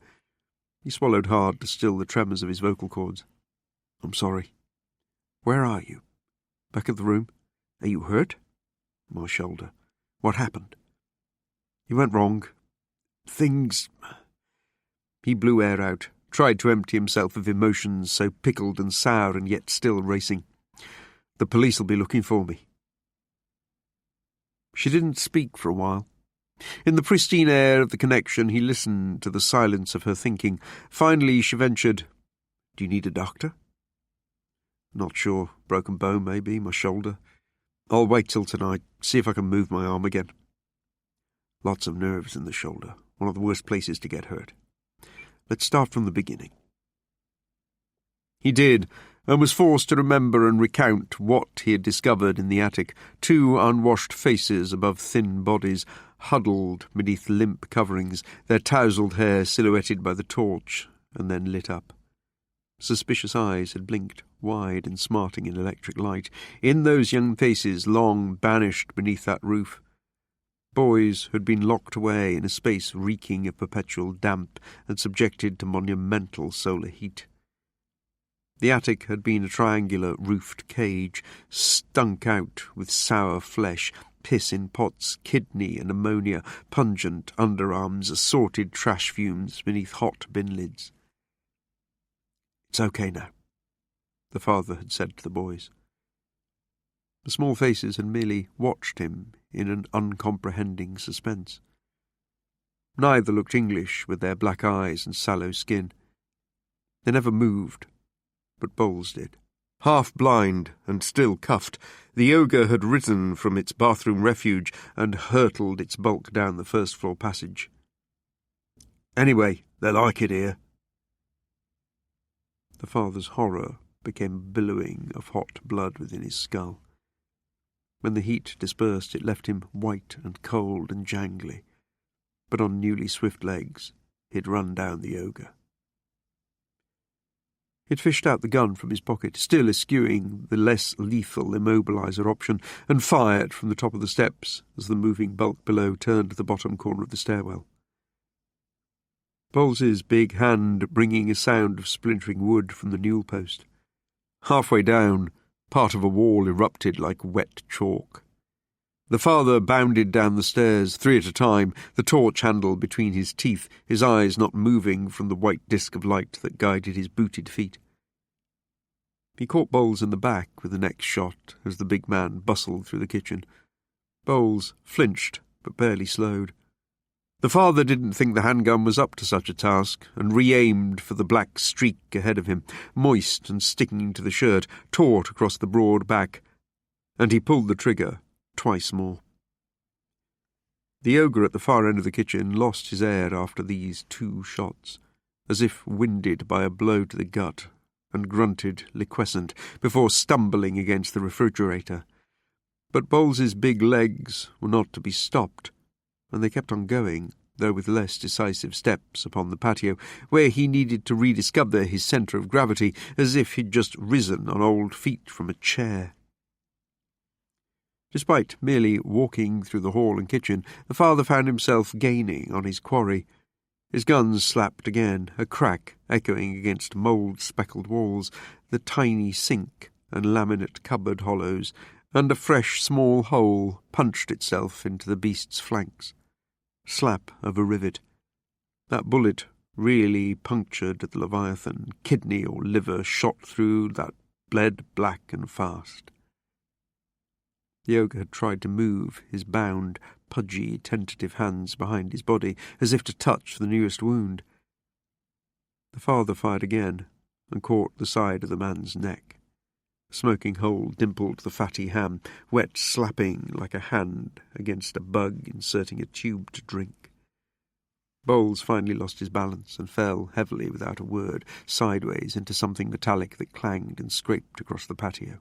Speaker 1: He swallowed hard to still the tremors of his vocal cords. "I'm sorry. Where are you? Back of the room? Are you hurt?" "My shoulder. What happened?" "You went wrong. Things—" He blew air out, tried to empty himself of emotions so pickled and sour and yet still racing. "The police will be looking for me." She didn't speak for a while. In the pristine air of the connection, he listened to the silence of her thinking. Finally, she ventured, "Do you need a doctor?" "Not sure. Broken bone, maybe, my shoulder. I'll wait till tonight, see if I can move my arm again." "Lots of nerves in the shoulder. One of the worst places to get hurt. Let's start from the beginning." He did, and was forced to remember and recount what he had discovered in the attic. 2 unwashed faces above thin bodies, huddled beneath limp coverings, their tousled hair silhouetted by the torch, and then lit up. Suspicious eyes had blinked, wide and smarting in electric light. In those young faces, long banished beneath that roof, boys had been locked away in a space reeking of perpetual damp and subjected to monumental solar heat. The attic had been a triangular roofed cage, stunk out with sour flesh, piss in pots, kidney and ammonia, pungent underarms, assorted trash fumes beneath hot bin lids. "It's okay now," the father had said to the boys. The small faces had merely watched him in an uncomprehending suspense. Neither looked English with their black eyes and sallow skin. They never moved, but Bowles did. Half-blind and still cuffed, the ogre had risen from its bathroom refuge and hurtled its bulk down the first-floor passage. "Anyway, they like it here." The father's horror became a billowing of hot blood within his skull. When the heat dispersed, it left him white and cold and jangly, but on newly swift legs he'd run down the ogre. He'd fished out the gun from his pocket, still eschewing the less lethal immobiliser option, and fired from the top of the steps as the moving bulk below turned to the bottom corner of the stairwell. Bowles's big hand bringing a sound of splintering wood from the newel post. Halfway down, part of a wall erupted like wet chalk. The father bounded down the stairs, 3 at a time, the torch handle between his teeth, his eyes not moving from the white disk of light that guided his booted feet. He caught Bowles in the back with the next shot as the big man bustled through the kitchen. Bowles flinched, but barely slowed. The father didn't think the handgun was up to such a task, and re-aimed for the black streak ahead of him, moist and sticking to the shirt, taut across the broad back, and he pulled the trigger twice more. The ogre at the far end of the kitchen lost his air after these 2 shots, as if winded by a blow to the gut, and grunted liquescent before stumbling against the refrigerator. But Bowles's big legs were not to be stopped, and they kept on going, though with less decisive steps upon the patio, where he needed to rediscover his centre of gravity, as if he'd just risen on old feet from a chair. Despite merely walking through the hall and kitchen, the father found himself gaining on his quarry. His guns slapped again, a crack echoing against mould-speckled walls, the tiny sink and laminate cupboard hollows, and a fresh small hole punched itself into the beast's flanks. Slap of a rivet. That bullet really punctured the Leviathan, kidney or liver shot through that bled black and fast. The ogre had tried to move his bound, pudgy, tentative hands behind his body, as if to touch the nearest wound. The father fired again, and caught the side of the man's neck. The smoking hole dimpled the fatty ham, wet slapping like a hand against a bug inserting a tube to drink. Bowles finally lost his balance and fell heavily without a word, sideways into something metallic that clanged and scraped across the patio.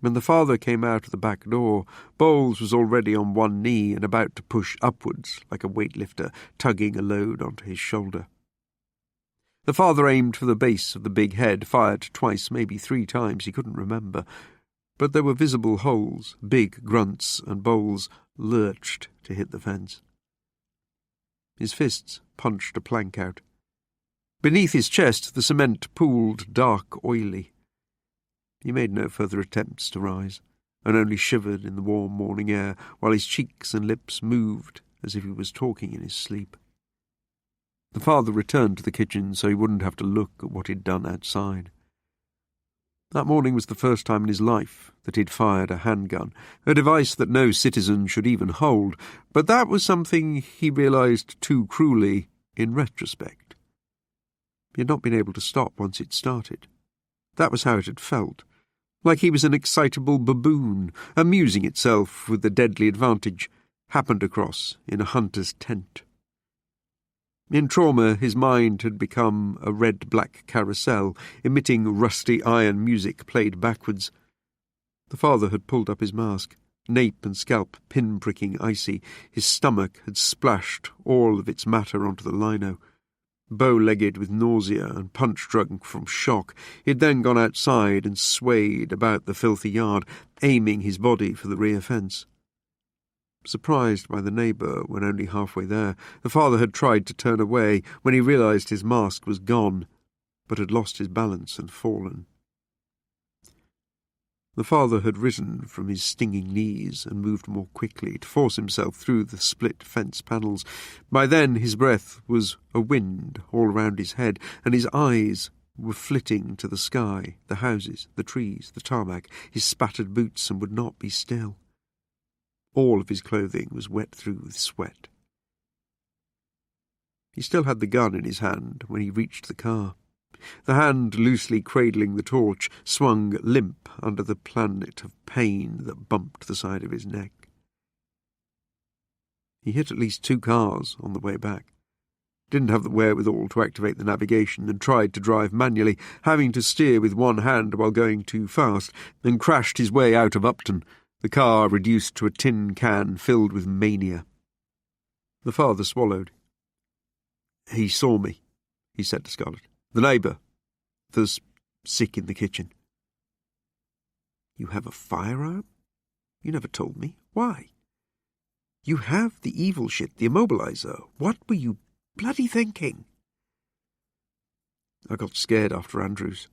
Speaker 1: When the father came out of the back door, Bowles was already on one knee and about to push upwards like a weightlifter, tugging a load onto his shoulder. The father aimed for the base of the big head, fired twice, maybe 3 times, he couldn't remember, but there were visible holes, big grunts, and Bowles lurched to hit the fence. His fists punched a plank out. Beneath his chest the cement pooled dark, oily. He made no further attempts to rise, and only shivered in the warm morning air, while his cheeks and lips moved as if he was talking in his sleep. The father returned to the kitchen so he wouldn't have to look at what he'd done outside. That morning was the first time in his life that he'd fired a handgun, a device that no citizen should even hold, but that was something he realised too cruelly in retrospect. He had not been able to stop once it started. That was how it had felt, like he was an excitable baboon, amusing itself with the deadly advantage, happened across in a hunter's tent. In trauma, his mind had become a red-black carousel, emitting rusty iron music played backwards. The father had pulled up his mask, nape and scalp pin-pricking icy. His stomach had splashed all of its matter onto the lino. Bow-legged with nausea and punch-drunk from shock, he had then gone outside and swayed about the filthy yard, aiming his body for the rear fence. Surprised by the neighbour when only halfway there, the father had tried to turn away when he realised his mask was gone, but had lost his balance and fallen. The father had risen from his stinging knees and moved more quickly to force himself through the split fence panels. By then his breath was a wind all round his head, and his eyes were flitting to the sky, the houses, the trees, the tarmac, his spattered boots, and would not be still. All of his clothing was wet through with sweat. He still had the gun in his hand when he reached the car. The hand loosely cradling the torch swung limp under the planet of pain that bumped the side of his neck. He hit at least 2 cars on the way back. didn't have the wherewithal to activate the navigation and tried to drive manually, having to steer with one hand while going too fast, and crashed his way out of Upton, the car reduced to a tin can filled with mania. The father swallowed. "He saw me," he said to Scarlett. "The neighbour. There's sick in the kitchen." "You have a firearm? You never told me. Why? You have the evil shit, the immobiliser. What were you bloody thinking?" "I got scared after Andrews."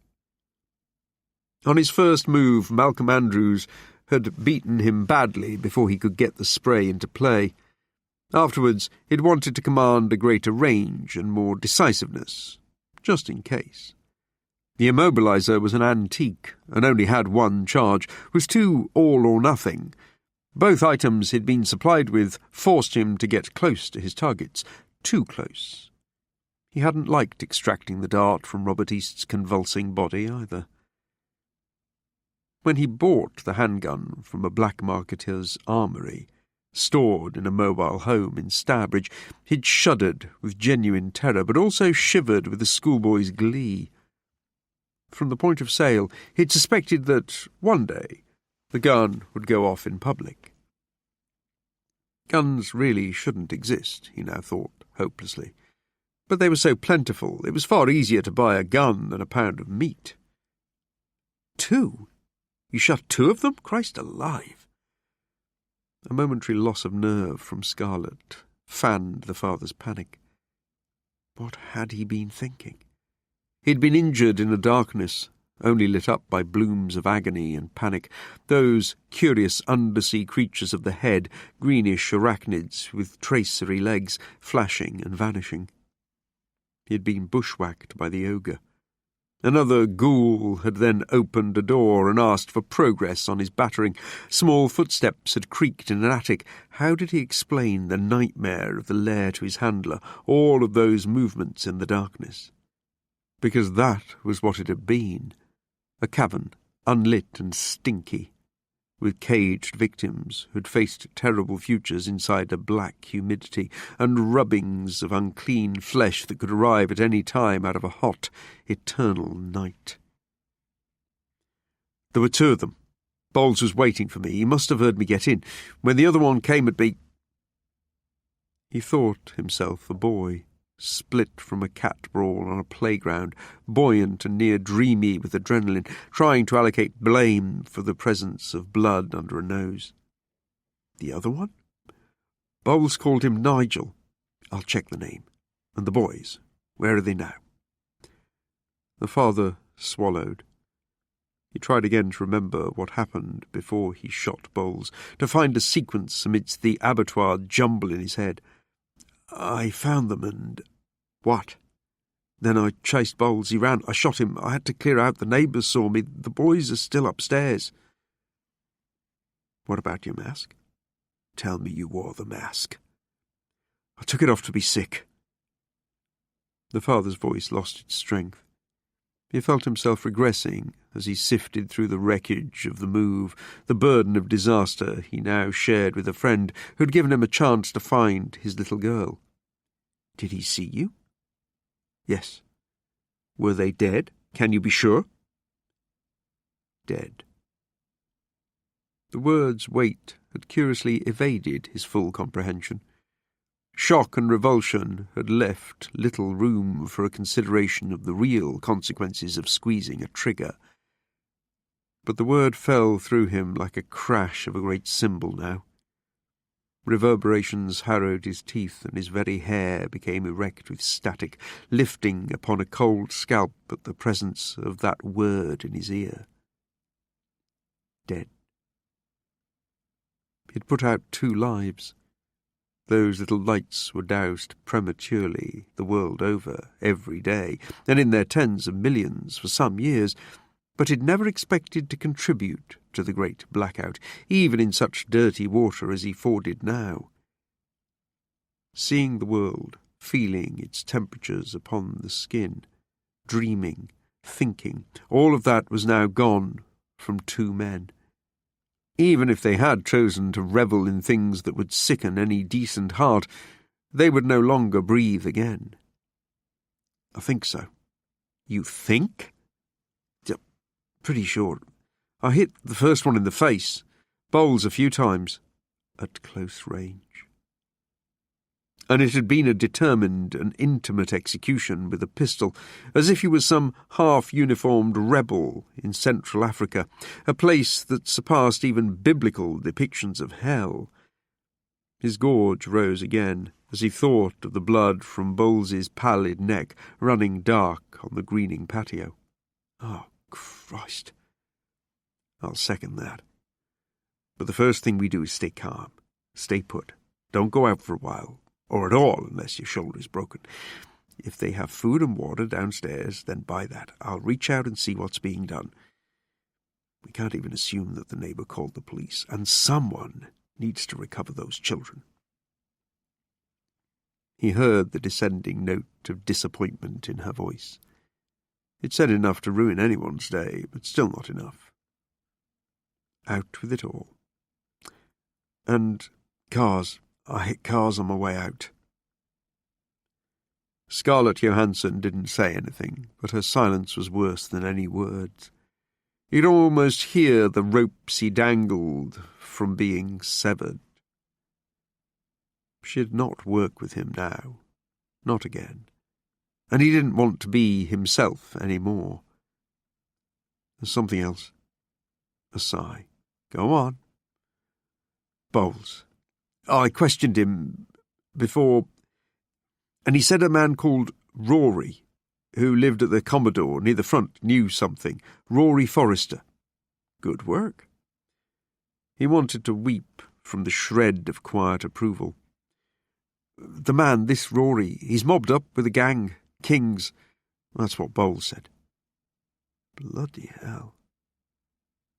Speaker 1: On his first move, Malcolm Andrews had beaten him badly before he could get the spray into play. Afterwards, he'd wanted to command a greater range and more decisiveness, just in case. The immobiliser was an antique and only had one charge, was too all or nothing. Both items he'd been supplied with forced him to get close to his targets, too close. He hadn't liked extracting the dart from Robert East's convulsing body either. When he bought the handgun from a black marketeer's armoury, stored in a mobile home in Starbridge, he'd shuddered with genuine terror, but also shivered with a schoolboy's glee. From the point of sale, he'd suspected that, one day, the gun would go off in public. Guns really shouldn't exist, he now thought, hopelessly. But they were so plentiful, it was far easier to buy a gun than a pound of meat. 2? You shot 2 of them? Christ alive! A momentary loss of nerve from Scarlett fanned the father's panic. What had he been thinking? He'd been injured in a darkness, only lit up by blooms of agony and panic, those curious undersea creatures of the head, greenish arachnids with tracery legs, flashing and vanishing. He had been bushwhacked by the ogre. Another ghoul had then opened a door and asked for progress on his battering. Small footsteps had creaked in an attic. How did he explain the nightmare of the lair to his handler, all of those movements in the darkness? Because that was what it had been. A cavern, unlit and stinky, with caged victims who'd faced terrible futures inside a black humidity, and rubbings of unclean flesh that could arrive at any time out of a hot, eternal night. There were 2 of them. Bowles was waiting for me. He must have heard me get in. When the other one came at me... He thought himself a boy, split from a cat brawl on a playground, buoyant and near dreamy with adrenaline, trying to allocate blame for the presence of blood under a nose. The other one? Bowles called him Nigel. I'll check the name. And the boys, where are they now? The father swallowed. He tried again to remember what happened before he shot Bowles, to find a sequence amidst the abattoir jumble in his head. I found them and... What? Then I chased Bowles. He ran. I shot him. I had to clear out. The neighbours saw me. The boys are still upstairs. What about your mask? Tell me you wore the mask. I took it off to be sick. The father's voice lost its strength. He felt himself regressing as he sifted through the wreckage of the move, the burden of disaster he now shared with a friend who'd given him a chance to find his little girl. Did he see you? Yes. Were they dead? Can you be sure? Dead. The word's weight had curiously evaded his full comprehension. Shock and revulsion had left little room for a consideration of the real consequences of squeezing a trigger. But the word fell through him like a crash of a great cymbal now. Reverberations harrowed his teeth, and his very hair became erect with static, lifting upon a cold scalp at the presence of that word in his ear. Dead. He'd put out 2 lives. Those little lights were doused prematurely, the world over, every day, and in their tens of millions for some years, but he'd never expected to contribute to the great blackout, even in such dirty water as he forded now. Seeing the world, feeling its temperatures upon the skin, dreaming, thinking, all of that was now gone from 2 men. Even if they had chosen to revel in things that would sicken any decent heart, they would no longer breathe again. I think so. You think? Yeah, pretty sure. I hit the first one in the face. Bowles a few times. At close range. And it had been a determined and intimate execution with a pistol, as if he was some half-uniformed rebel in Central Africa, a place that surpassed even biblical depictions of hell. His gorge rose again as he thought of the blood from Bowles's pallid neck running dark on the greening patio. Oh, Christ. I'll second that. But the first thing we do is stay calm, stay put. Don't go out for a while. Or at all, unless your shoulder is broken. If they have food and water downstairs, then buy that. I'll reach out and see what's being done. We can't even assume that the neighbour called the police, and someone needs to recover those children. He heard the descending note of disappointment in her voice. It said enough to ruin anyone's day, but still not enough. Out with it all. And cars. I hit cars on my way out. Scarlett Johansson didn't say anything, but her silence was worse than any words. You'd almost hear the ropes he dangled from being severed. She'd not work with him now. Not again. And he didn't want to be himself any more. There's something else. A sigh. Go on. Bowles. I questioned him before, and he said a man called Rory, who lived at the Commodore near the front, knew something. Rory Forrester. Good work. He wanted to weep from the shred of quiet approval. The man, this Rory, he's mobbed up with a gang, Kings. That's what Bowles said. Bloody hell.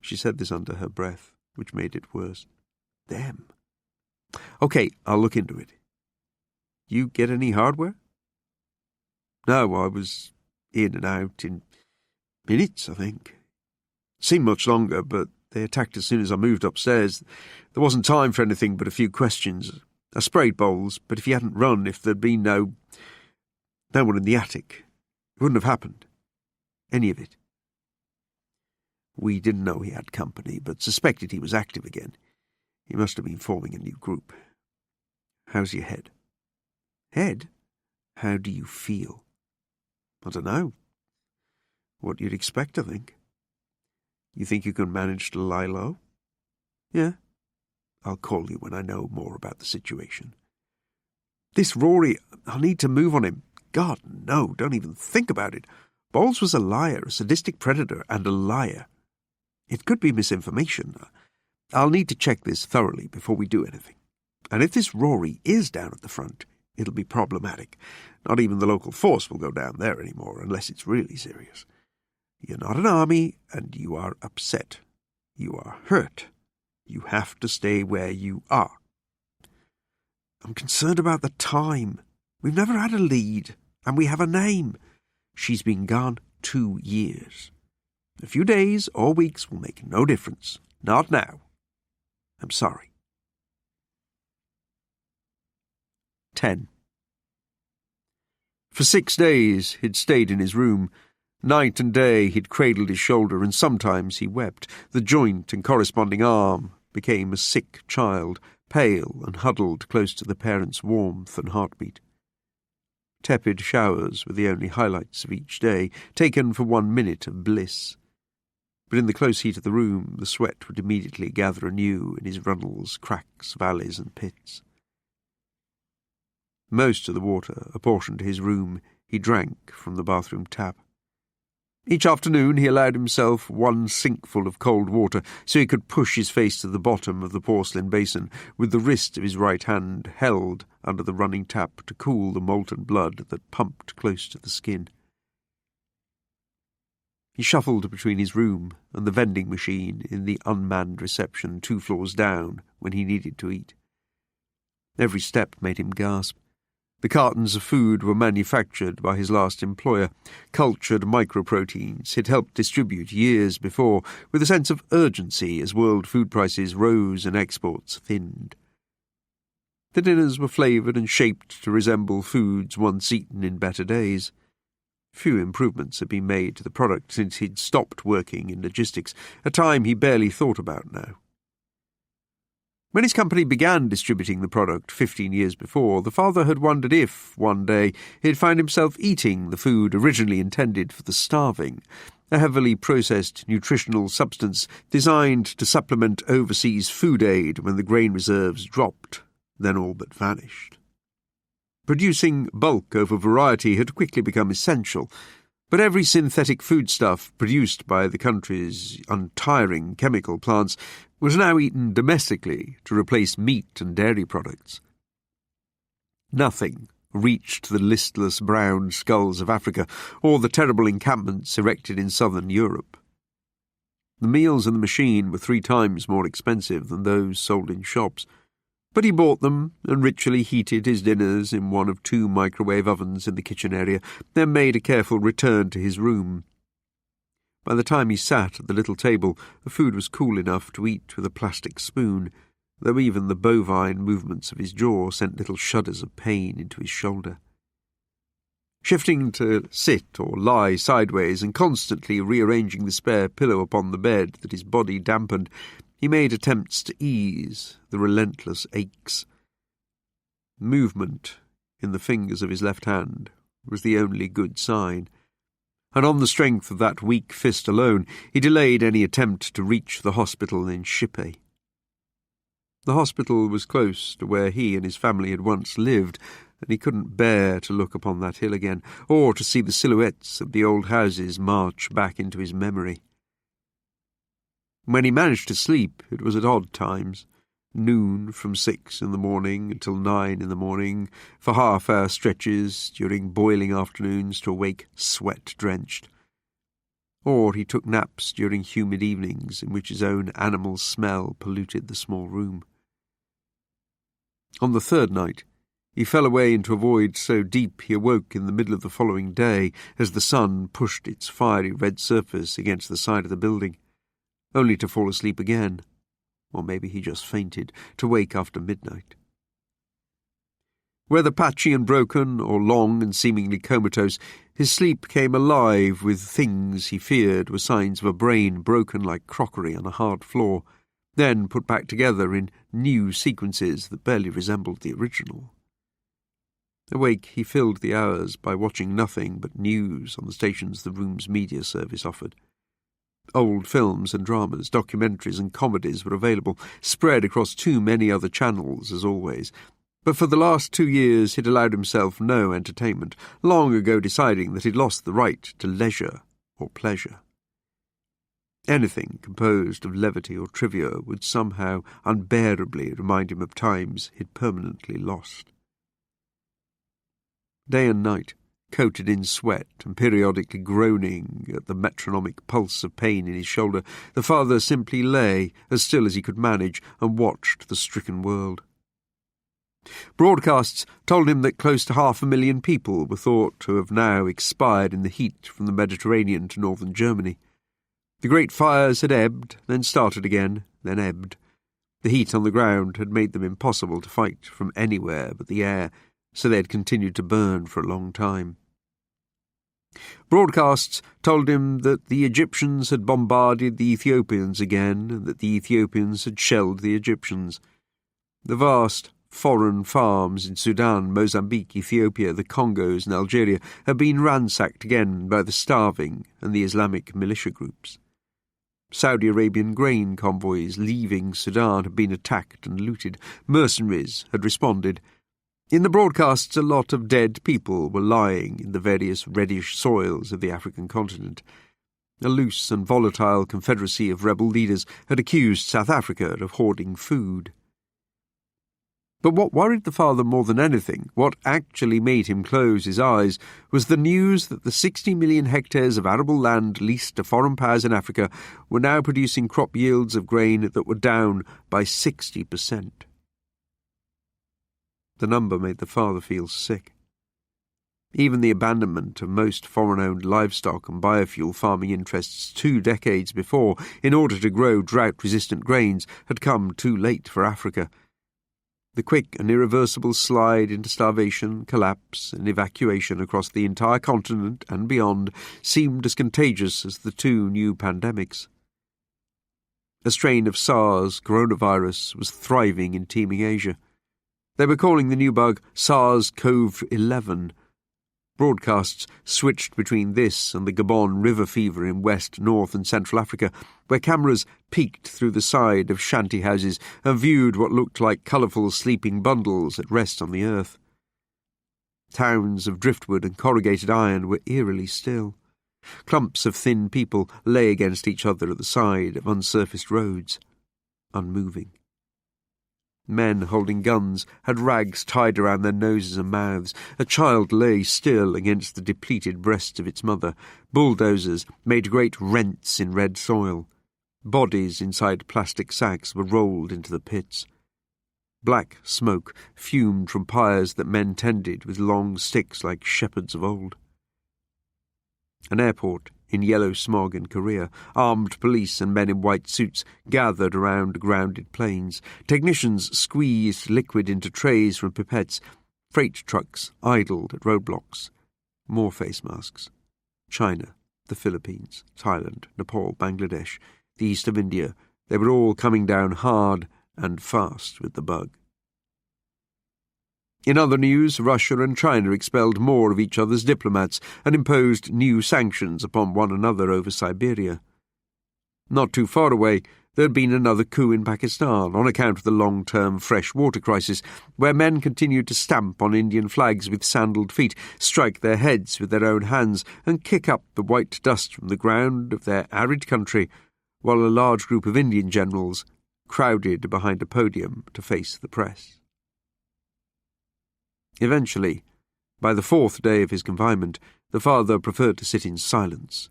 Speaker 1: She said this under her breath, which made it worse. Them. Okay, I'll look into it. You get any hardware? No, I was in and out in minutes, I think. Seemed much longer, but they attacked as soon as I moved upstairs. There wasn't time for anything but a few questions. I sprayed Bowles, but if he hadn't run, if there'd been no one in the attic, it wouldn't have happened. Any of it. We didn't know he had company, but suspected he was active again. He must have been forming a new group. How's your head? Head? How do you feel? I don't know. What you'd expect, I think. You think you can manage to lie low? Yeah. I'll call you when I know more about the situation. This Rory, I'll need to move on him. God, no, don't even think about it. Bowles was a liar, a sadistic predator, and a liar. It could be misinformation. I'll need to check this thoroughly before we do anything. And if this Rory is down at the front, it'll be problematic. Not even the local force will go down there anymore unless it's really serious. You're not an army, and you are upset. You are hurt. You have to stay where you are. I'm concerned about the time. We've never had a lead, and we have a name. She's been gone 2 years. A few days or weeks will make no difference. Not now. I'm sorry. 10. For 6 days he'd stayed in his room. Night and day he'd cradled his shoulder, and sometimes he wept. The joint and corresponding arm became a sick child, pale and huddled close to the parent's warmth and heartbeat. Tepid showers were the only highlights of each day, taken for 1 minute of bliss. But in the close heat of the room, the sweat would immediately gather anew in his runnels, cracks, valleys, and pits. Most of the water apportioned to his room he drank from the bathroom tap. Each afternoon he allowed himself 1 sinkful of cold water so he could push his face to the bottom of the porcelain basin, with the wrist of his right hand held under the running tap to cool the molten blood that pumped close to the skin. He shuffled between his room and the vending machine in the unmanned reception 2 floors down when he needed to eat. Every step made him gasp. The cartons of food were manufactured by his last employer, cultured microproteins he'd helped distribute years before, with a sense of urgency as world food prices rose and exports thinned. The dinners were flavoured and shaped to resemble foods once eaten in better days. Few improvements had been made to the product since he'd stopped working in logistics, a time he barely thought about now. When his company began distributing the product 15 years before, the father had wondered if, one day, he'd find himself eating the food originally intended for the starving, a heavily processed nutritional substance designed to supplement overseas food aid when the grain reserves dropped, then all but vanished. Producing bulk over variety had quickly become essential, but every synthetic foodstuff produced by the country's untiring chemical plants was now eaten domestically to replace meat and dairy products. Nothing reached the listless brown skulls of Africa or the terrible encampments erected in southern Europe. The meals in the machine were 3 times more expensive than those sold in shops, but he bought them and ritually heated his dinners in one of 2 microwave ovens in the kitchen area, then made a careful return to his room. By the time he sat at the little table, the food was cool enough to eat with a plastic spoon, though even the bovine movements of his jaw sent little shudders of pain into his shoulder. Shifting to sit or lie sideways and constantly rearranging the spare pillow upon the bed that his body dampened, he made attempts to ease the relentless aches. Movement in the fingers of his left hand was the only good sign, and on the strength of that weak fist alone he delayed any attempt to reach the hospital in Shippe. The hospital was close to where he and his family had once lived, and he couldn't bear to look upon that hill again, or to see the silhouettes of the old houses march back into his memory. When he managed to sleep, it was at odd times, noon from 6 in the morning until 9 in the morning, for half-hour stretches during boiling afternoons to awake sweat-drenched. Or he took naps during humid evenings in which his own animal smell polluted the small room. On the 3rd night, he fell away into a void so deep he awoke in the middle of the following day as the sun pushed its fiery red surface against the side of the building, only to fall asleep again, or maybe he just fainted, to wake after midnight. Whether patchy and broken or long and seemingly comatose, his sleep came alive with things he feared were signs of a brain broken like crockery on a hard floor, then put back together in new sequences that barely resembled the original. Awake, he filled the hours by watching nothing but news on the stations the room's media service offered. Old films and dramas, documentaries and comedies were available, spread across too many other channels, as always. But for the last 2 years he'd allowed himself no entertainment, long ago deciding that he'd lost the right to leisure or pleasure. Anything composed of levity or trivia would somehow unbearably remind him of times he'd permanently lost. Day and night, coated in sweat and periodically groaning at the metronomic pulse of pain in his shoulder, the father simply lay, as still as he could manage, and watched the stricken world. Broadcasts told him that close to 500,000 people were thought to have now expired in the heat from the Mediterranean to northern Germany. The great fires had ebbed, then started again, then ebbed. The heat on the ground had made them impossible to fight from anywhere but the air, so they had continued to burn for a long time. Broadcasts told him that the Egyptians had bombarded the Ethiopians again, and that the Ethiopians had shelled the Egyptians. The vast foreign farms in Sudan, Mozambique, Ethiopia, the Congos and Algeria had been ransacked again by the starving and the Islamic militia groups. Saudi Arabian grain convoys leaving Sudan had been attacked and looted. Mercenaries had responded. In the broadcasts, a lot of dead people were lying in the various reddish soils of the African continent. A loose and volatile confederacy of rebel leaders had accused South Africa of hoarding food. But what worried the father more than anything, what actually made him close his eyes, was the news that the 60 million hectares of arable land leased to foreign powers in Africa were now producing crop yields of grain that were down by 60%. The number made the father feel sick. Even the abandonment of most foreign-owned livestock and biofuel farming interests 2 decades before in order to grow drought-resistant grains had come too late for Africa. The quick and irreversible slide into starvation, collapse, and evacuation across the entire continent and beyond seemed as contagious as the two new pandemics. A strain of SARS coronavirus was thriving in teeming Asia. They were calling the new bug SARS-CoV-11. Broadcasts switched between this and the Gabon river fever in West, North and Central Africa, where cameras peeked through the side of shanty houses and viewed what looked like colourful sleeping bundles at rest on the earth. Towns of driftwood and corrugated iron were eerily still. Clumps of thin people lay against each other at the side of unsurfaced roads, unmoving. Men holding guns had rags tied around their noses and mouths. A child lay still against the depleted breasts of its mother. Bulldozers made great rents in red soil. Bodies inside plastic sacks were rolled into the pits. Black smoke fumed from pyres that men tended with long sticks like shepherds of old. An airport in yellow smog in Korea, armed police and men in white suits gathered around grounded planes. Technicians squeezed liquid into trays from pipettes. Freight trucks idled at roadblocks. More face masks. China, the Philippines, Thailand, Nepal, Bangladesh, the east of India, they were all coming down hard and fast with the bug. In other news, Russia and China expelled more of each other's diplomats and imposed new sanctions upon one another over Siberia. Not too far away, there had been another coup in Pakistan on account of the long-term fresh water crisis, where men continued to stamp on Indian flags with sandalled feet, strike their heads with their own hands, and kick up the white dust from the ground of their arid country, while a large group of Indian generals crowded behind a podium to face the press. Eventually, by the fourth day of his confinement, the father preferred to sit in silence,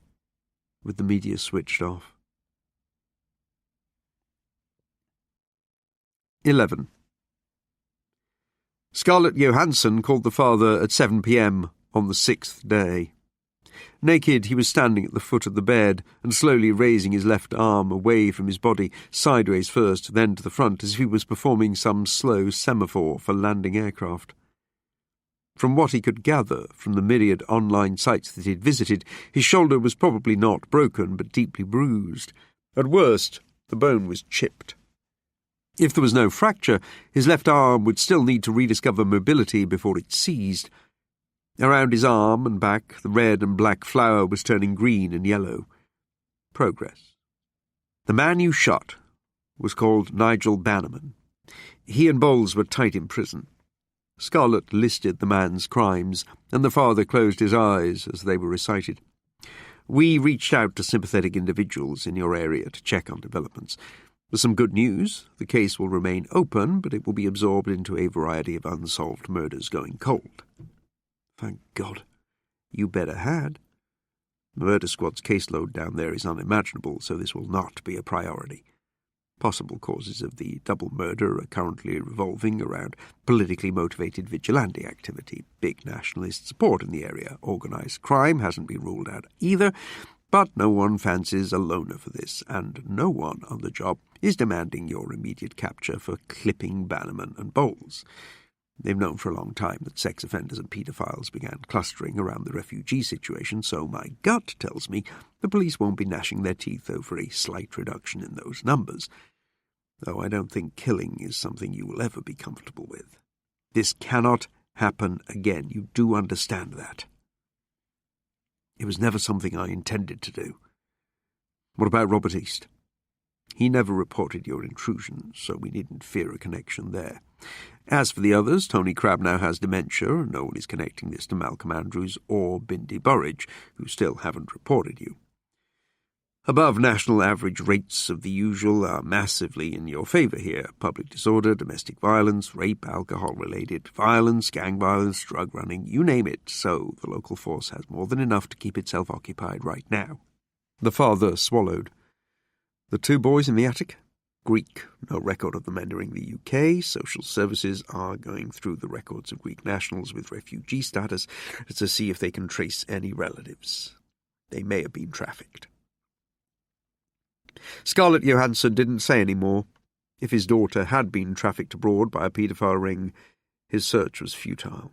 Speaker 1: with the media switched off. 11. Scarlett Johansson called the father at 7 p.m. on the 6th day. Naked, he was standing at the foot of the bed and slowly raising his left arm away from his body, sideways first, then to the front, as if he was performing some slow semaphore for landing aircraft. From what he could gather from the myriad online sites that he'd visited, his shoulder was probably not broken but deeply bruised. At worst, the bone was chipped. If there was no fracture, his left arm would still need to rediscover mobility before it seized. Around his arm and back, the red and black flower was turning green and yellow. Progress. The man you shot was called Nigel Bannerman. He and Bowles were tight in prison. Scarlett listed the man's crimes, and the father closed his eyes as they were recited. We reached out to sympathetic individuals in your area to check on developments. There's some good news. The case will remain open, but it will be absorbed into a variety of unsolved murders going cold. Thank God. You better had. The murder squad's caseload down there is unimaginable, so this will not be a priority. Possible causes of the double murder are currently revolving around politically motivated vigilante activity, big nationalist support in the area. Organised crime hasn't been ruled out either, but no one fancies a loner for this, and no one on the job is demanding your immediate capture for clipping Bannerman and Bowles. They've known for a long time that sex offenders and paedophiles began clustering around the refugee situation, so my gut tells me the police won't be gnashing their teeth over a slight reduction in those numbers, though I don't think killing is something you will ever be comfortable with. This cannot happen again. You do understand that. It was never something I intended to do. What about Robert East? He never reported your intrusion, so we needn't fear a connection there. As for the others, Tony Crabb now has dementia, and no one is connecting this to Malcolm Andrews or Bindi Burridge, who still haven't reported you. Above national average rates of the usual are massively in your favour here. Public disorder, domestic violence, rape, alcohol-related violence, gang violence, drug running, you name it, so the local force has more than enough to keep itself occupied right now. The father swallowed. The two boys in the attic? Greek. No record of them entering the UK. Social services are going through the records of Greek nationals with refugee status to see if they can trace any relatives. They may have been trafficked. Scarlett Johansson didn't say any more. If his daughter had been trafficked abroad by a paedophile ring, his search was futile.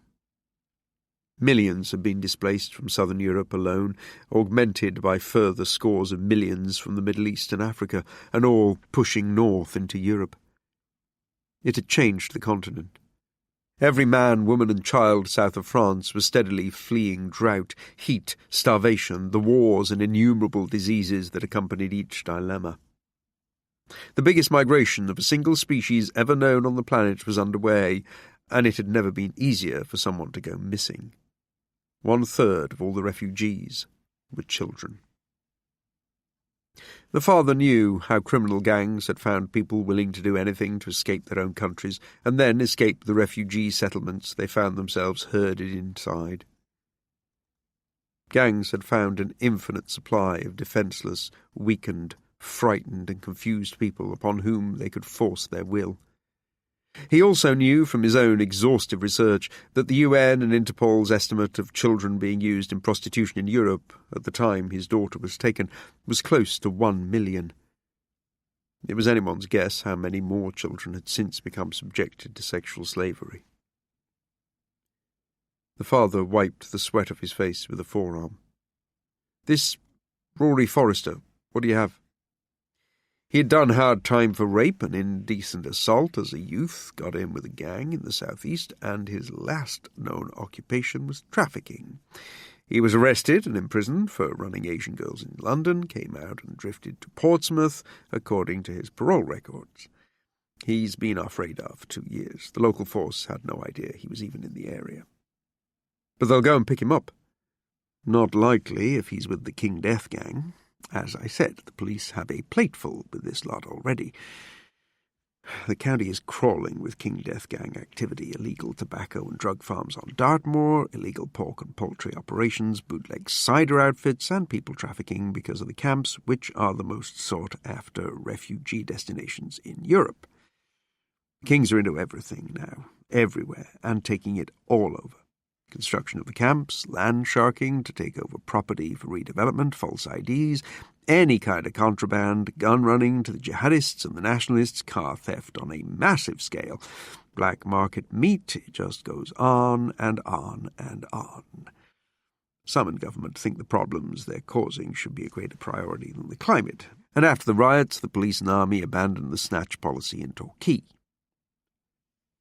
Speaker 1: Millions had been displaced from southern Europe alone, augmented by further scores of millions from the Middle East and Africa, and all pushing north into Europe. It had changed the continent. Every man, woman and child south of France was steadily fleeing drought, heat, starvation, the wars and innumerable diseases that accompanied each dilemma. The biggest migration of a single species ever known on the planet was underway, and it had never been easier for someone to go missing. 1/3 of all the refugees were children. The father knew how criminal gangs had found people willing to do anything to escape their own countries, and then escape the refugee settlements they found themselves herded inside. Gangs had found an infinite supply of defenceless, weakened, frightened and confused people upon whom they could force their will. He also knew from his own exhaustive research that the UN and Interpol's estimate of children being used in prostitution in Europe at the time his daughter was taken was close to 1 million. It was anyone's guess how many more children had since become subjected to sexual slavery. The father wiped the sweat off his face with a forearm. "This Rory Forrester, what do you have?" He had done hard time for rape and indecent assault as a youth, got in with a gang in the southeast, and his last known occupation was trafficking. He was arrested and imprisoned for running Asian girls in London, came out and drifted to Portsmouth, according to his parole records. He's been off radar for 2 years. The local force had no idea he was even in the area. But they'll go and pick him up. Not likely if he's with the King Death gang. As I said, the police have a plateful with this lot already. The county is crawling with King Death gang activity, illegal tobacco and drug farms on Dartmoor, illegal pork and poultry operations, bootleg cider outfits, and people trafficking because of the camps, which are the most sought-after refugee destinations in Europe. Kings are into everything now, everywhere, and taking it all over. Construction of the camps, land sharking to take over property for redevelopment, false IDs, any kind of contraband, gun running to the jihadists and the nationalists, car theft on a massive scale, black market meat, it just goes on and on and on. Some in government think the problems they're causing should be a greater priority than the climate, and after the riots, the police and army abandoned the snatch policy in Torquay.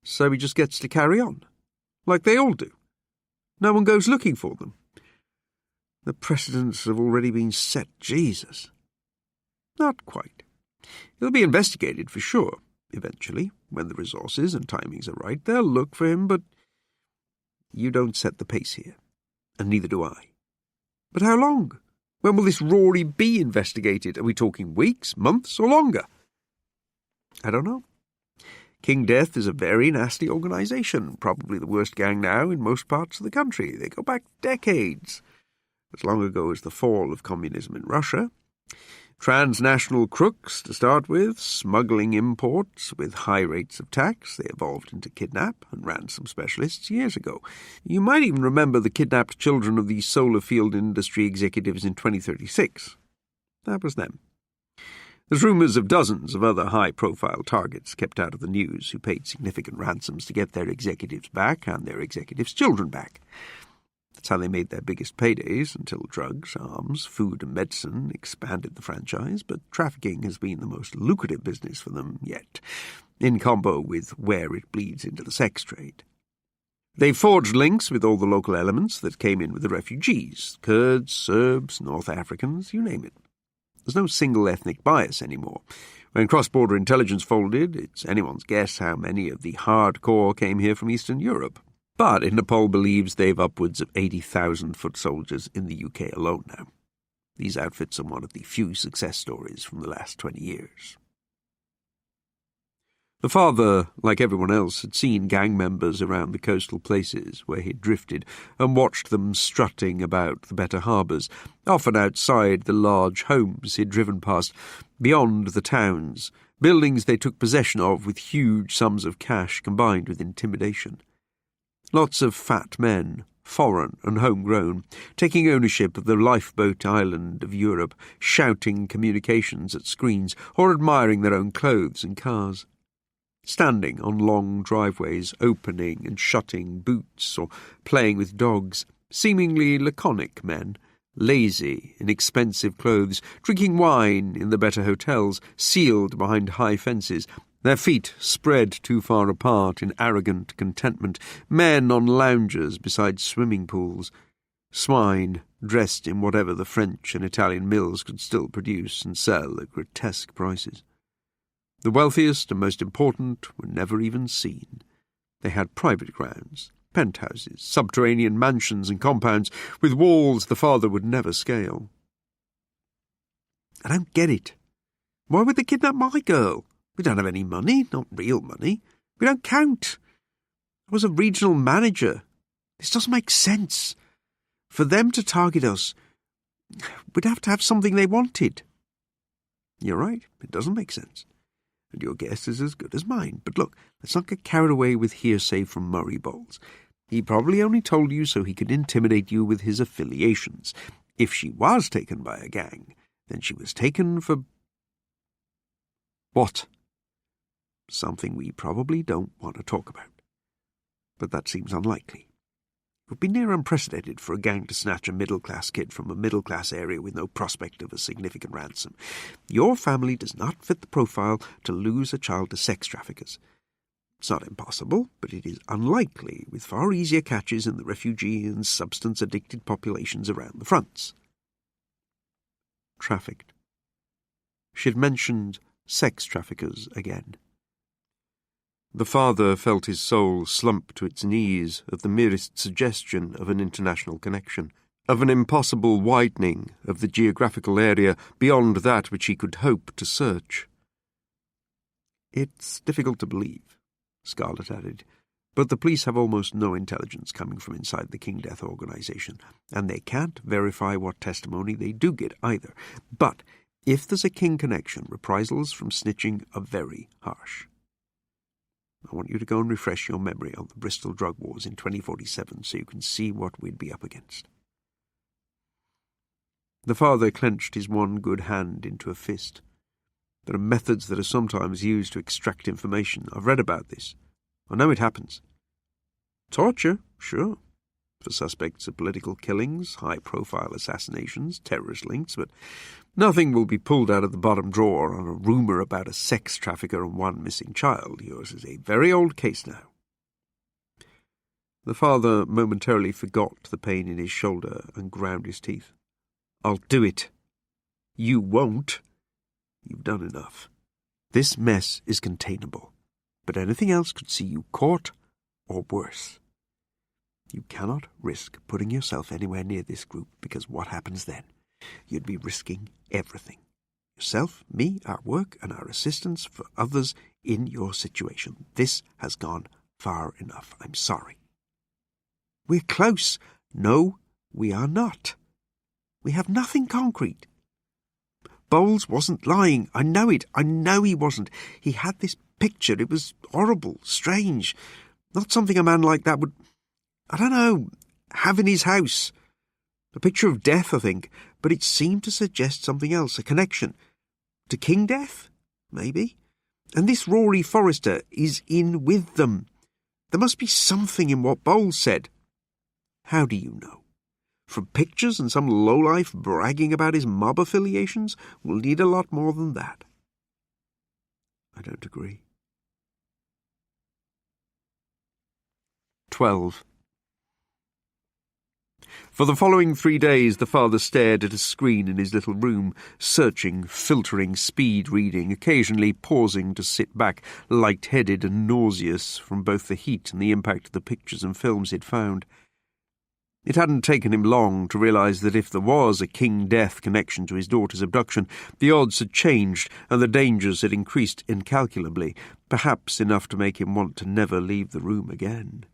Speaker 1: So he just gets to carry on, like they all do. No one goes looking for them. The precedents have already been set, Jesus. Not quite. He'll be investigated for sure. Eventually, when the resources and timings are right, they'll look for him, but you don't set the pace here, and neither do I. But how long? When will this Rory be investigated? Are we talking weeks, months, or longer? I don't know. King Death is a very nasty organisation, probably the worst gang now in most parts of the country. They go back decades, as long ago as the fall of communism in Russia. Transnational crooks, to start with, smuggling imports with high rates of tax. They evolved into kidnap and ransom specialists years ago. You might even remember the kidnapped children of the solar field industry executives in 2036. That was them. There's rumours of dozens of other high-profile targets kept out of the news who paid significant ransoms to get their executives back and their executives' children back. That's how they made their biggest paydays until drugs, arms, food and medicine expanded the franchise, but trafficking has been the most lucrative business for them yet, in combo with where it bleeds into the sex trade. They forged links with all the local elements that came in with the refugees, Kurds, Serbs, North Africans, you name it. There's no single ethnic bias anymore. When cross-border intelligence folded, it's anyone's guess how many of the hardcore came here from Eastern Europe. But Interpol believes they've upwards of 80,000 foot soldiers in the UK alone now. These outfits are one of the few success stories from the last 20 years. The father, like everyone else, had seen gang members around the coastal places where he'd drifted and watched them strutting about the better harbours, often outside the large homes he'd driven past, beyond the towns, buildings they took possession of with huge sums of cash combined with intimidation. Lots of fat men, foreign and homegrown, taking ownership of the lifeboat island of Europe, shouting communications at screens or admiring their own clothes and cars. standing on long driveways, opening and shutting boots or playing with dogs, seemingly laconic men, lazy in expensive clothes, drinking wine in the better hotels, sealed behind high fences, their feet spread too far apart in arrogant contentment, men on loungers beside swimming pools, swine dressed in whatever the French and Italian mills could still produce and sell at grotesque prices. The wealthiest and most important were never even seen. They had private grounds, penthouses, subterranean mansions and compounds, with walls the father would never scale. I don't get it. Why would they kidnap my girl? We don't have any money, not real money. We don't count. I was a regional manager. This doesn't make sense. For them to target us, we'd have to have something they wanted. You're right, it doesn't make sense. And your guess is as good as mine. But look, let's not get carried away with hearsay from Murray Bowles. He probably only told you so he could intimidate you with his affiliations. If she was taken by a gang, then she was taken for... What? Something we probably don't want to talk about. But that seems unlikely. It would be near unprecedented for a gang to snatch a middle-class kid from a middle-class area with no prospect of a significant ransom. Your family does not fit the profile to lose a child to sex traffickers. It's not impossible, but it is unlikely, with far easier catches in the refugee and substance-addicted populations around the fronts. Trafficked. She'd mentioned sex traffickers again. The father felt his soul slump to its knees at the merest suggestion of an international connection, of an impossible widening of the geographical area beyond that which he could hope to search. It's difficult to believe, Scarlett added, but the police have almost no intelligence coming from inside the King Death organization, and they can't verify what testimony they do get either. But if there's a King connection, reprisals from snitching are very harsh. I want you to go and refresh your memory on the Bristol drug wars in 2047 so you can see what we'd be up against. The father clenched his one good hand into a fist. There are methods that are sometimes used to extract information. I've read about this. I know it happens. Torture, sure, for suspects of political killings, high-profile assassinations, terrorist links, but nothing will be pulled out of the bottom drawer on a rumour about a sex trafficker and one missing child. Yours is a very old case now. The father momentarily forgot the pain in his shoulder and ground his teeth. I'll do it. You won't. You've done enough. This mess is containable, but anything else could see you caught or worse. You cannot risk putting yourself anywhere near this group, because what happens then? You'd be risking everything. Yourself, me, our work, and our assistance for others in your situation. This has gone far enough. I'm sorry. We're close. No, we are not. We have nothing concrete. Bowles wasn't lying. I know it. I know he wasn't. He had this picture. It was horrible, strange. Not something a man like that would... I don't know, have in his house. A picture of death, I think, but it seemed to suggest something else, a connection. To King Death, maybe? And this Rory Forrester is in with them. There must be something in what Bowles said. How do you know? From pictures and some lowlife bragging about his mob affiliations? We'll need a lot more than that. I don't agree. 12. For the following 3 days the father stared at a screen in his little room, searching, filtering, speed-reading, occasionally pausing to sit back, light-headed and nauseous from both the heat and the impact of the pictures and films he'd found. It hadn't taken him long to realise that if there was a King Death connection to his daughter's abduction, the odds had changed and the dangers had increased incalculably, perhaps enough to make him want to never leave the room again.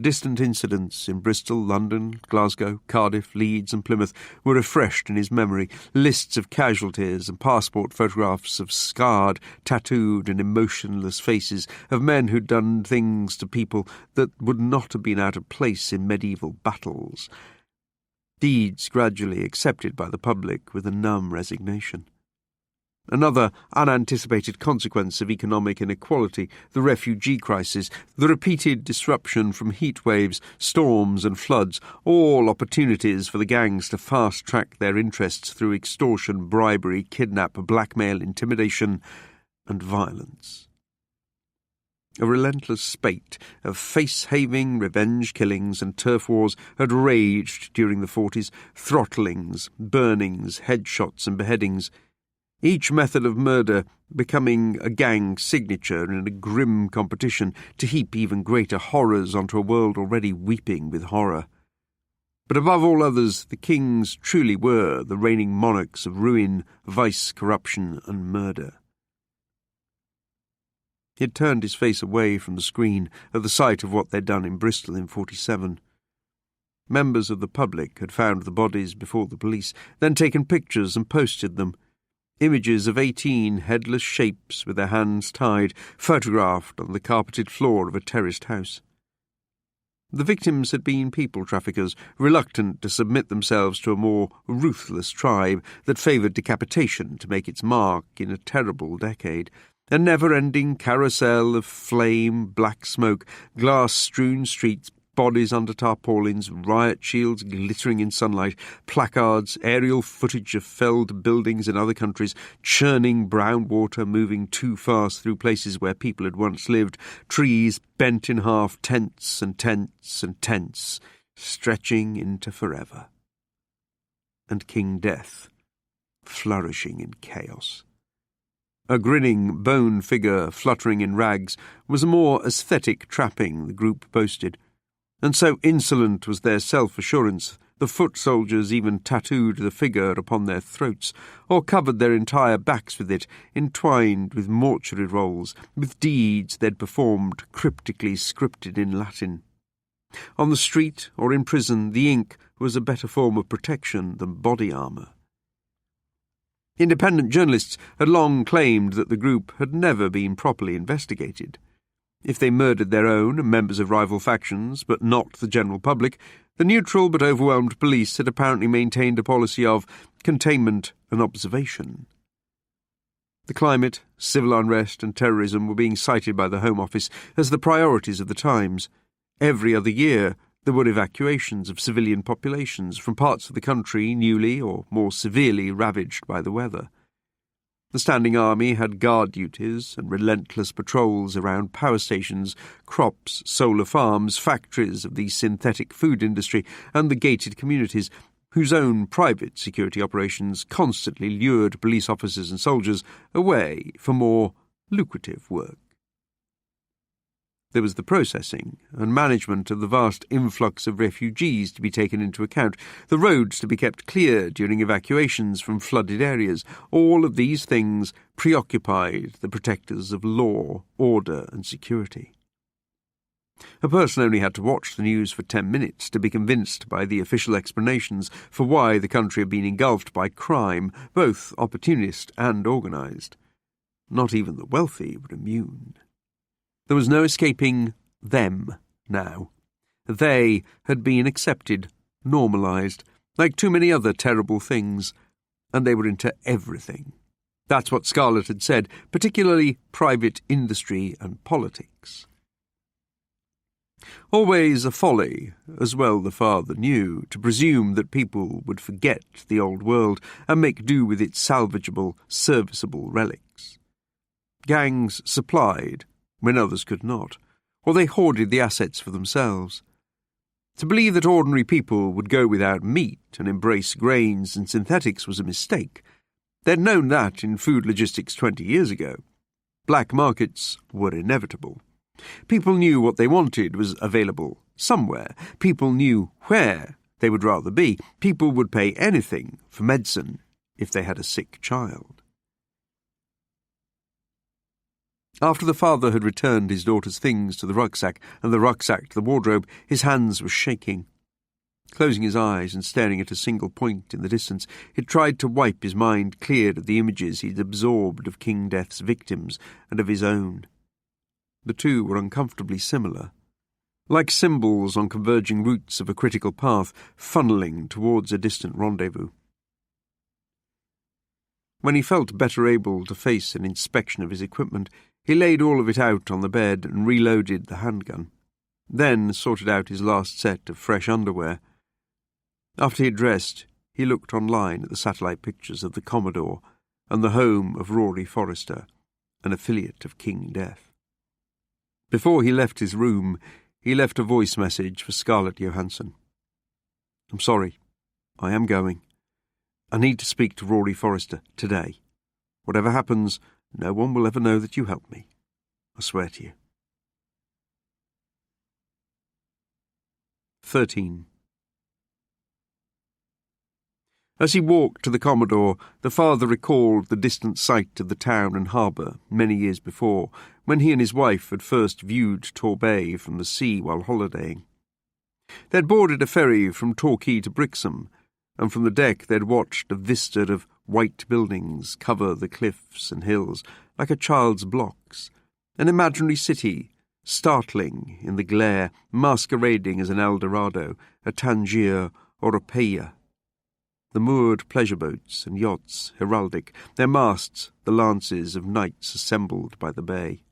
Speaker 1: Distant incidents in Bristol, London, Glasgow, Cardiff, Leeds and Plymouth were refreshed in his memory, lists of casualties and passport photographs of scarred, tattooed and emotionless faces of men who'd done things to people that would not have been out of place in medieval battles. Deeds gradually accepted by the public with a numb resignation. Another unanticipated consequence of economic inequality, the refugee crisis, the repeated disruption from heat waves, storms and floods, all opportunities for the gangs to fast-track their interests through extortion, bribery, kidnap, blackmail, intimidation, and violence. A relentless spate of face-having revenge killings and turf wars had raged during the 40s, throttlings, burnings, headshots and beheadings, each method of murder becoming a gang signature in a grim competition to heap even greater horrors onto a world already weeping with horror. But above all others, the kings truly were the reigning monarchs of ruin, vice, corruption and murder. He had turned his face away from the screen at the sight of what they'd done in Bristol in 47. Members of the public had found the bodies before the police, then taken pictures and posted them. Images of 18 headless shapes with their hands tied, photographed on the carpeted floor of a terraced house. The victims had been people traffickers, reluctant to submit themselves to a more ruthless tribe that favoured decapitation to make its mark in a terrible decade. A never-ending carousel of flame, black smoke, glass-strewn streets, bodies under tarpaulins, riot shields glittering in sunlight, placards, aerial footage of felled buildings in other countries, churning brown water moving too fast through places where people had once lived, trees bent in half, tents and tents and tents, stretching into forever. And King Death, flourishing in chaos. A grinning bone figure fluttering in rags was a more aesthetic trapping the group boasted. And so insolent was their self-assurance, the foot soldiers even tattooed the figure upon their throats, or covered their entire backs with it, entwined with mortuary rolls, with deeds they'd performed cryptically scripted in Latin. On the street or in prison, the ink was a better form of protection than body armour. Independent journalists had long claimed that the group had never been properly investigated. If they murdered their own and members of rival factions, but not the general public, the neutral but overwhelmed police had apparently maintained a policy of containment and observation. The climate, civil unrest and terrorism were being cited by the Home Office as the priorities of the times. Every other year there were evacuations of civilian populations from parts of the country newly or more severely ravaged by the weather. The Standing Army had guard duties and relentless patrols around power stations, crops, solar farms, factories of the synthetic food industry, and the gated communities, whose own private security operations constantly lured police officers and soldiers away for more lucrative work. There was the processing and management of the vast influx of refugees to be taken into account, the roads to be kept clear during evacuations from flooded areas. All of these things preoccupied the protectors of law, order and security. A person only had to watch the news for 10 minutes to be convinced by the official explanations for why the country had been engulfed by crime, both opportunist and organised. Not even the wealthy were immune. There was no escaping them now. They had been accepted, normalised, like too many other terrible things, and they were into everything. That's what Scarlett had said, particularly private industry and politics. Always a folly, as well the father knew, to presume that people would forget the old world and make do with its salvageable, serviceable relics. Gangs supplied when others could not, or they hoarded the assets for themselves. To believe that ordinary people would go without meat and embrace grains and synthetics was a mistake. They'd known that in food logistics 20 years ago. Black markets were inevitable. People knew what they wanted was available somewhere. People knew where they would rather be. People would pay anything for medicine if they had a sick child. After the father had returned his daughter's things to the rucksack and the rucksack to the wardrobe, his hands were shaking. Closing his eyes and staring at a single point in the distance, he tried to wipe his mind clear of the images he'd absorbed of King Death's victims and of his own. The two were uncomfortably similar, like symbols on converging routes of a critical path, funneling towards a distant rendezvous. When he felt better able to face an inspection of his equipment, he laid all of it out on the bed and reloaded the handgun, then sorted out his last set of fresh underwear. After he had dressed, he looked online at the satellite pictures of the Commodore and the home of Rory Forrester, an affiliate of King Death. Before he left his room, he left a voice message for Scarlett Johansson. "I'm sorry. I am going. I need to speak to Rory Forrester today. Whatever happens, no one will ever know that you helped me. I swear to you." 13. As he walked to the Commodore, the father recalled the distant sight of the town and harbour many years before, when he and his wife had first viewed Torbay from the sea while holidaying. They had boarded a ferry from Torquay to Brixham, and from the deck they had watched a vista of white buildings cover the cliffs and hills like a child's blocks, an imaginary city, startling in the glare, masquerading as an El Dorado, a Tangier or a Paia. The moored pleasure boats and yachts, heraldic, their masts the lances of knights assembled by the bay.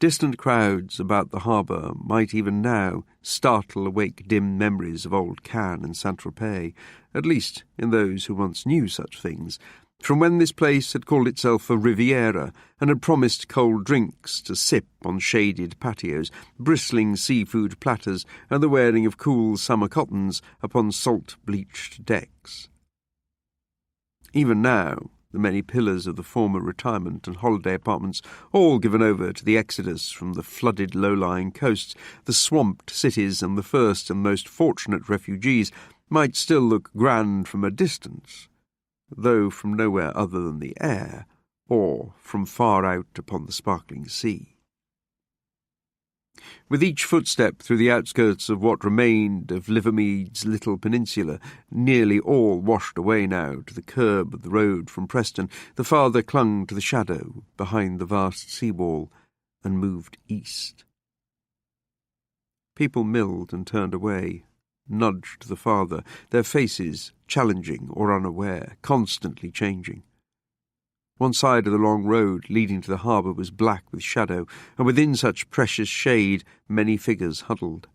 Speaker 1: Distant crowds about the harbour might even now startle awake dim memories of old Cannes and Saint-Tropez, at least in those who once knew such things, from when this place had called itself a Riviera and had promised cold drinks to sip on shaded patios, bristling seafood platters, and the wearing of cool summer cottons upon salt-bleached decks. Even now, the many pillars of the former retirement and holiday apartments, all given over to the exodus from the flooded low-lying coasts, the swamped cities and the first and most fortunate refugees, might still look grand from a distance, though from nowhere other than the air, or from far out upon the sparkling sea. With each footstep through the outskirts of what remained of Livermead's little peninsula, nearly all washed away now to the curb of the road from Preston, the father clung to the shadow behind the vast seawall and moved east. People milled and turned away, nudged the father, their faces, challenging or unaware, constantly changing. One side of the long road leading to the harbour was black with shadow, and within such precious shade many figures huddled.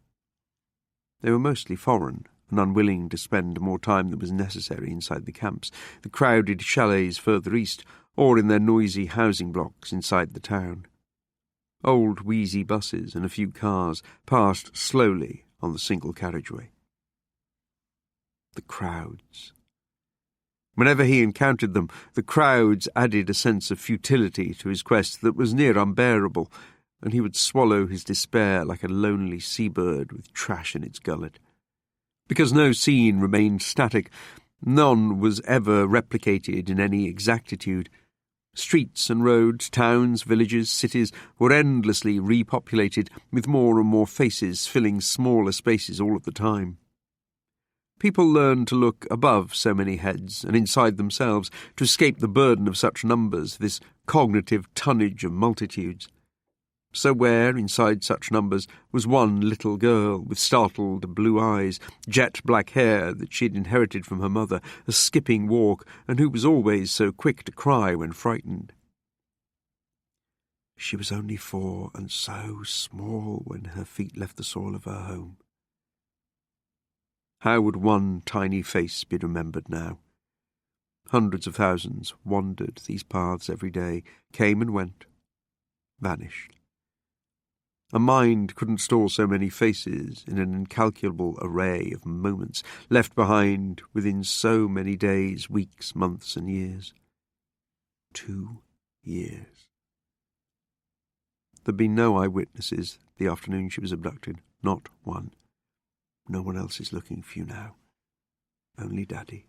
Speaker 1: They were mostly foreign, and unwilling to spend more time than was necessary inside the camps, the crowded chalets further east, or in their noisy housing blocks inside the town. Old wheezy buses and a few cars passed slowly on the single carriageway. The crowds. Whenever he encountered them, the crowds added a sense of futility to his quest that was near unbearable, and he would swallow his despair like a lonely seabird with trash in its gullet. Because no scene remained static, none was ever replicated in any exactitude. Streets and roads, towns, villages, cities were endlessly repopulated, with more and more faces filling smaller spaces all of the time. People learned to look above so many heads and inside themselves to escape the burden of such numbers, this cognitive tonnage of multitudes. So where, inside such numbers, was one little girl with startled blue eyes, jet black hair that she had inherited from her mother, a skipping walk, and who was always so quick to cry when frightened. She was only 4 and so small when her feet left the soil of her home. How would one tiny face be remembered now? Hundreds of thousands wandered these paths every day, came and went, vanished. A mind couldn't store so many faces in an incalculable array of moments left behind within so many days, weeks, months, and years. 2 years. There'd been no eyewitnesses the afternoon she was abducted, not one. No one else is looking for you now. Only Daddy.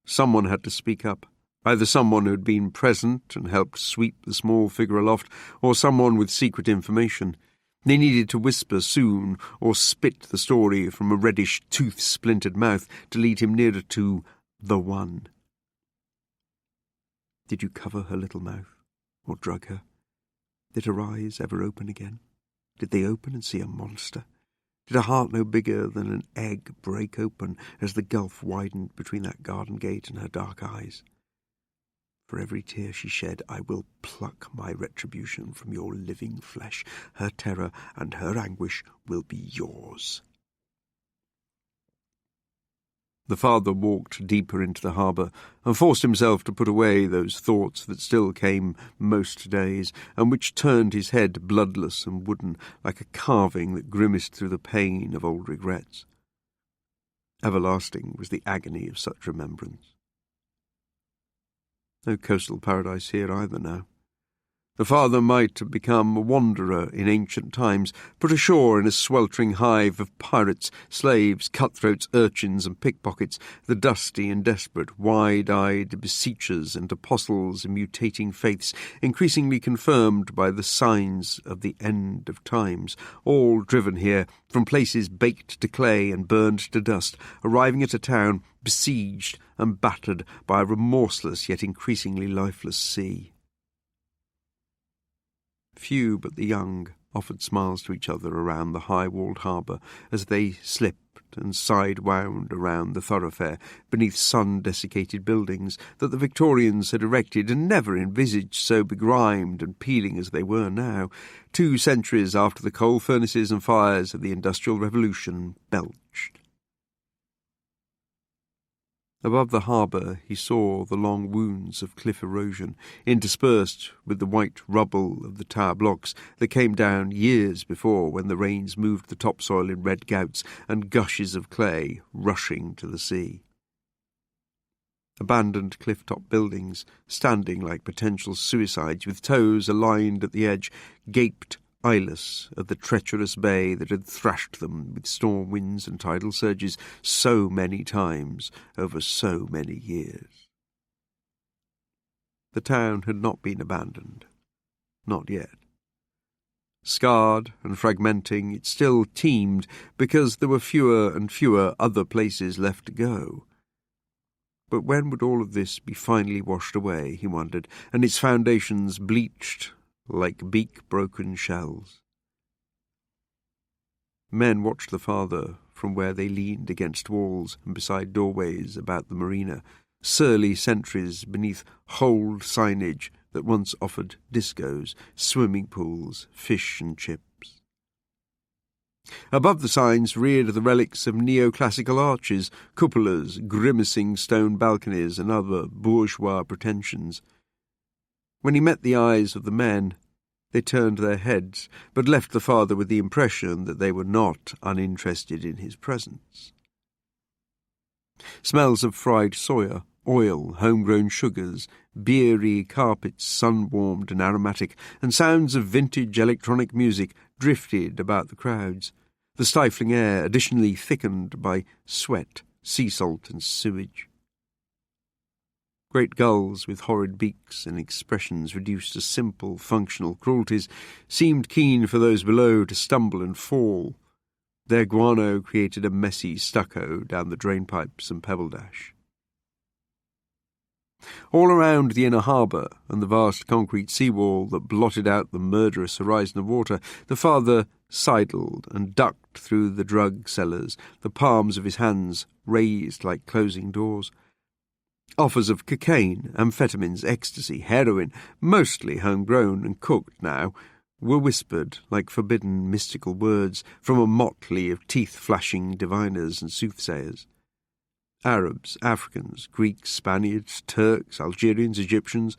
Speaker 1: Someone had to speak up. Either someone who had been present and helped sweep the small figure aloft, or someone with secret information. They needed to whisper soon, or spit the story from a reddish, tooth-splintered mouth to lead him nearer to the one. Did you cover her little mouth, or drug her? Did her eyes ever open again? Did they open and see a monster? Did a heart no bigger than an egg break open as the gulf widened between that garden gate and her dark eyes? For every tear she shed, I will pluck my retribution from your living flesh. Her terror and her anguish will be yours. The father walked deeper into the harbour and forced himself to put away those thoughts that still came most days, and which turned his head bloodless and wooden, like a carving that grimaced through the pain of old regrets. Everlasting was the agony of such remembrance. No coastal paradise here either now. The father might have become a wanderer in ancient times, put ashore in a sweltering hive of pirates, slaves, cutthroats, urchins and pickpockets, the dusty and desperate, wide-eyed beseechers and apostles of mutating faiths, increasingly confirmed by the signs of the end of times, all driven here from places baked to clay and burned to dust, arriving at a town besieged and battered by a remorseless yet increasingly lifeless sea. Few but the young offered smiles to each other around the high-walled harbour as they slipped and side-wound around the thoroughfare beneath sun-desiccated buildings that the Victorians had erected and never envisaged so begrimed and peeling as they were now, 2 centuries after the coal furnaces and fires of the Industrial Revolution belched. Above the harbour he saw the long wounds of cliff erosion, interspersed with the white rubble of the tower blocks that came down years before when the rains moved the topsoil in red gouts and gushes of clay rushing to the sea. Abandoned cliff-top buildings, standing like potential suicides with toes aligned at the edge, gaped eyeless of the treacherous bay that had thrashed them with storm winds and tidal surges so many times over so many years. The town had not been abandoned. Not yet. Scarred and fragmenting, it still teemed because there were fewer and fewer other places left to go. But when would all of this be finally washed away, he wondered, and its foundations bleached like beak-broken shells? Men watched the father from where they leaned against walls and beside doorways about the marina, surly sentries beneath holed signage that once offered discos, swimming pools, fish and chips. Above the signs reared the relics of neoclassical arches, cupolas, grimacing stone balconies and other bourgeois pretensions. When he met the eyes of the men, they turned their heads, but left the father with the impression that they were not uninterested in his presence. Smells of fried soya, oil, home-grown sugars, beery carpets, sun-warmed and aromatic, and sounds of vintage electronic music drifted about the crowds, the stifling air additionally thickened by sweat, sea salt and sewage. Great gulls with horrid beaks and expressions reduced to simple, functional cruelties seemed keen for those below to stumble and fall. Their guano created a messy stucco down the drainpipes and pebble dash. All around the inner harbour and the vast concrete seawall that blotted out the murderous horizon of water, the father sidled and ducked through the drug cellars, the palms of his hands raised like closing doors. Offers of cocaine, amphetamines, ecstasy, heroin, mostly homegrown and cooked now, were whispered like forbidden mystical words from a motley of teeth-flashing diviners and soothsayers. Arabs, Africans, Greeks, Spaniards, Turks, Algerians, Egyptians,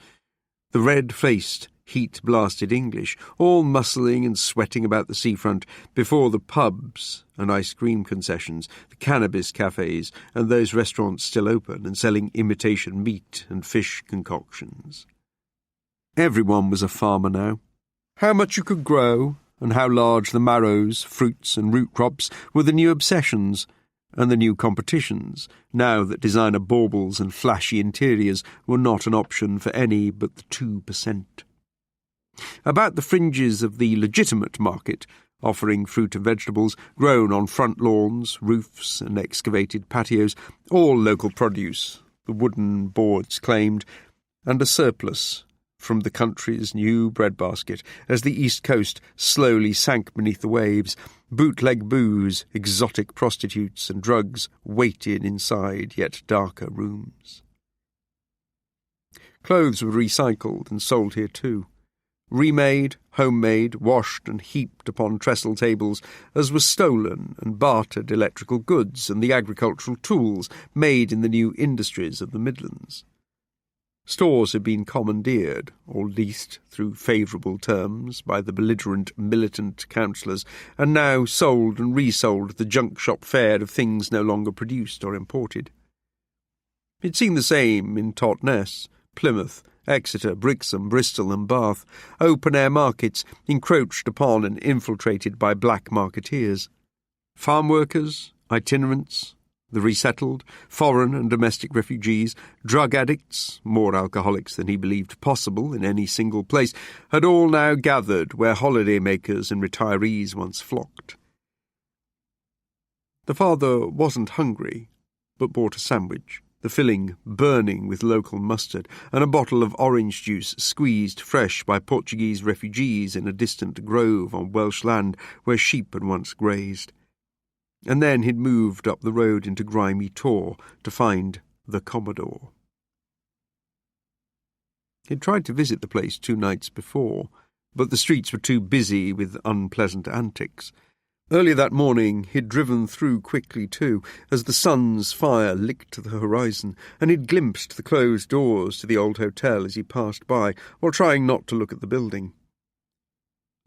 Speaker 1: the red-faced, heat-blasted English, all muscling and sweating about the seafront before the pubs and ice-cream concessions, the cannabis cafes, and those restaurants still open and selling imitation meat and fish concoctions. Everyone was a farmer now. How much you could grow and how large the marrows, fruits and root crops were the new obsessions and the new competitions, now that designer baubles and flashy interiors were not an option for any but the 2%. About the fringes of the legitimate market, offering fruit and vegetables grown on front lawns, roofs and excavated patios, all local produce, the wooden boards claimed, and a surplus from the country's new breadbasket as the East Coast slowly sank beneath the waves. Bootleg booze, exotic prostitutes, and drugs waited inside yet darker rooms. Clothes were recycled and sold here too. Remade, homemade, washed and heaped upon trestle tables, as was stolen and bartered electrical goods and the agricultural tools made in the new industries of the Midlands. Stores had been commandeered, or leased through favourable terms, by the belligerent militant councillors, and now sold and resold at the junk shop fare of things no longer produced or imported. He'd seen the same in Totnes, Plymouth, Exeter, Brixham, Bristol and Bath, open-air markets encroached upon and infiltrated by black marketeers. Farm workers, itinerants, the resettled, foreign and domestic refugees, drug addicts, more alcoholics than he believed possible in any single place, had all now gathered where holiday-makers and retirees once flocked. The father wasn't hungry, but bought a sandwich, the filling burning with local mustard, and a bottle of orange juice squeezed fresh by Portuguese refugees in a distant grove on Welsh land where sheep had once grazed. And then he'd moved up the road into grimy Tor to find the Commodore. He'd tried to visit the place 2 nights before, but the streets were too busy with unpleasant antics. Earlier that morning he'd driven through quickly too, as the sun's fire licked the horizon, and he'd glimpsed the closed doors to the old hotel as he passed by, while trying not to look at the building.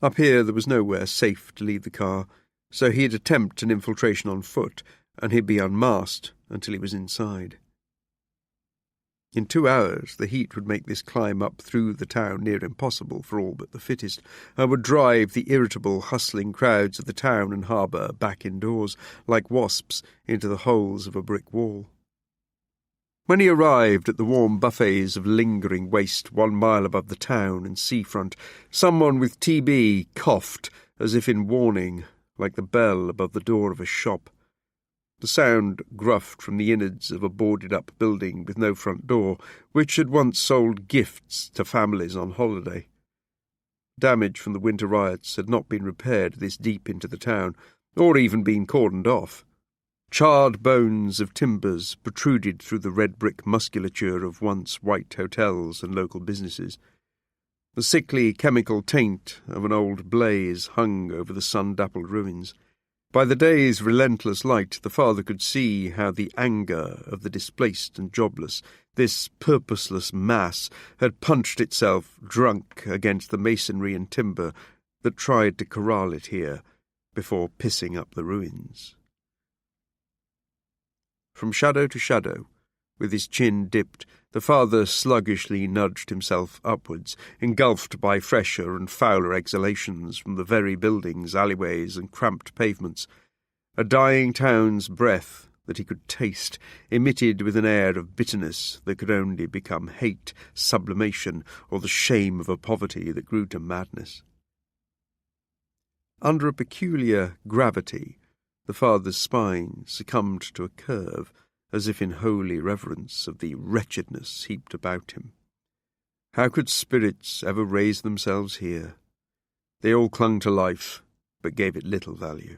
Speaker 1: Up here there was nowhere safe to leave the car, so he'd attempt an infiltration on foot, and he'd be unmasked until he was inside. In 2 hours the heat would make this climb up through the town near impossible for all but the fittest, and would drive the irritable, hustling crowds of the town and harbour back indoors, like wasps into the holes of a brick wall. When he arrived at the warm buffets of lingering waste 1 mile above the town and seafront, someone with TB coughed as if in warning, like the bell above the door of a shop. The sound gruffed from the innards of a boarded-up building with no front door, which had once sold gifts to families on holiday. Damage from the winter riots had not been repaired this deep into the town, or even been cordoned off. Charred bones of timbers protruded through the red-brick musculature of once white hotels and local businesses. The sickly chemical taint of an old blaze hung over the sun-dappled ruins. By the day's relentless light, the father could see how the anger of the displaced and jobless, this purposeless mass, had punched itself drunk against the masonry and timber that tried to corral it here before pissing up the ruins. From shadow to shadow, with his chin dipped, the father sluggishly nudged himself upwards, engulfed by fresher and fouler exhalations from the very buildings, alleyways, and cramped pavements. A dying town's breath that he could taste, emitted with an air of bitterness that could only become hate, sublimation, or the shame of a poverty that grew to madness. Under a peculiar gravity, the father's spine succumbed to a curve, as if in holy reverence of the wretchedness heaped about him. How could spirits ever raise themselves here? They all clung to life, but gave it little value.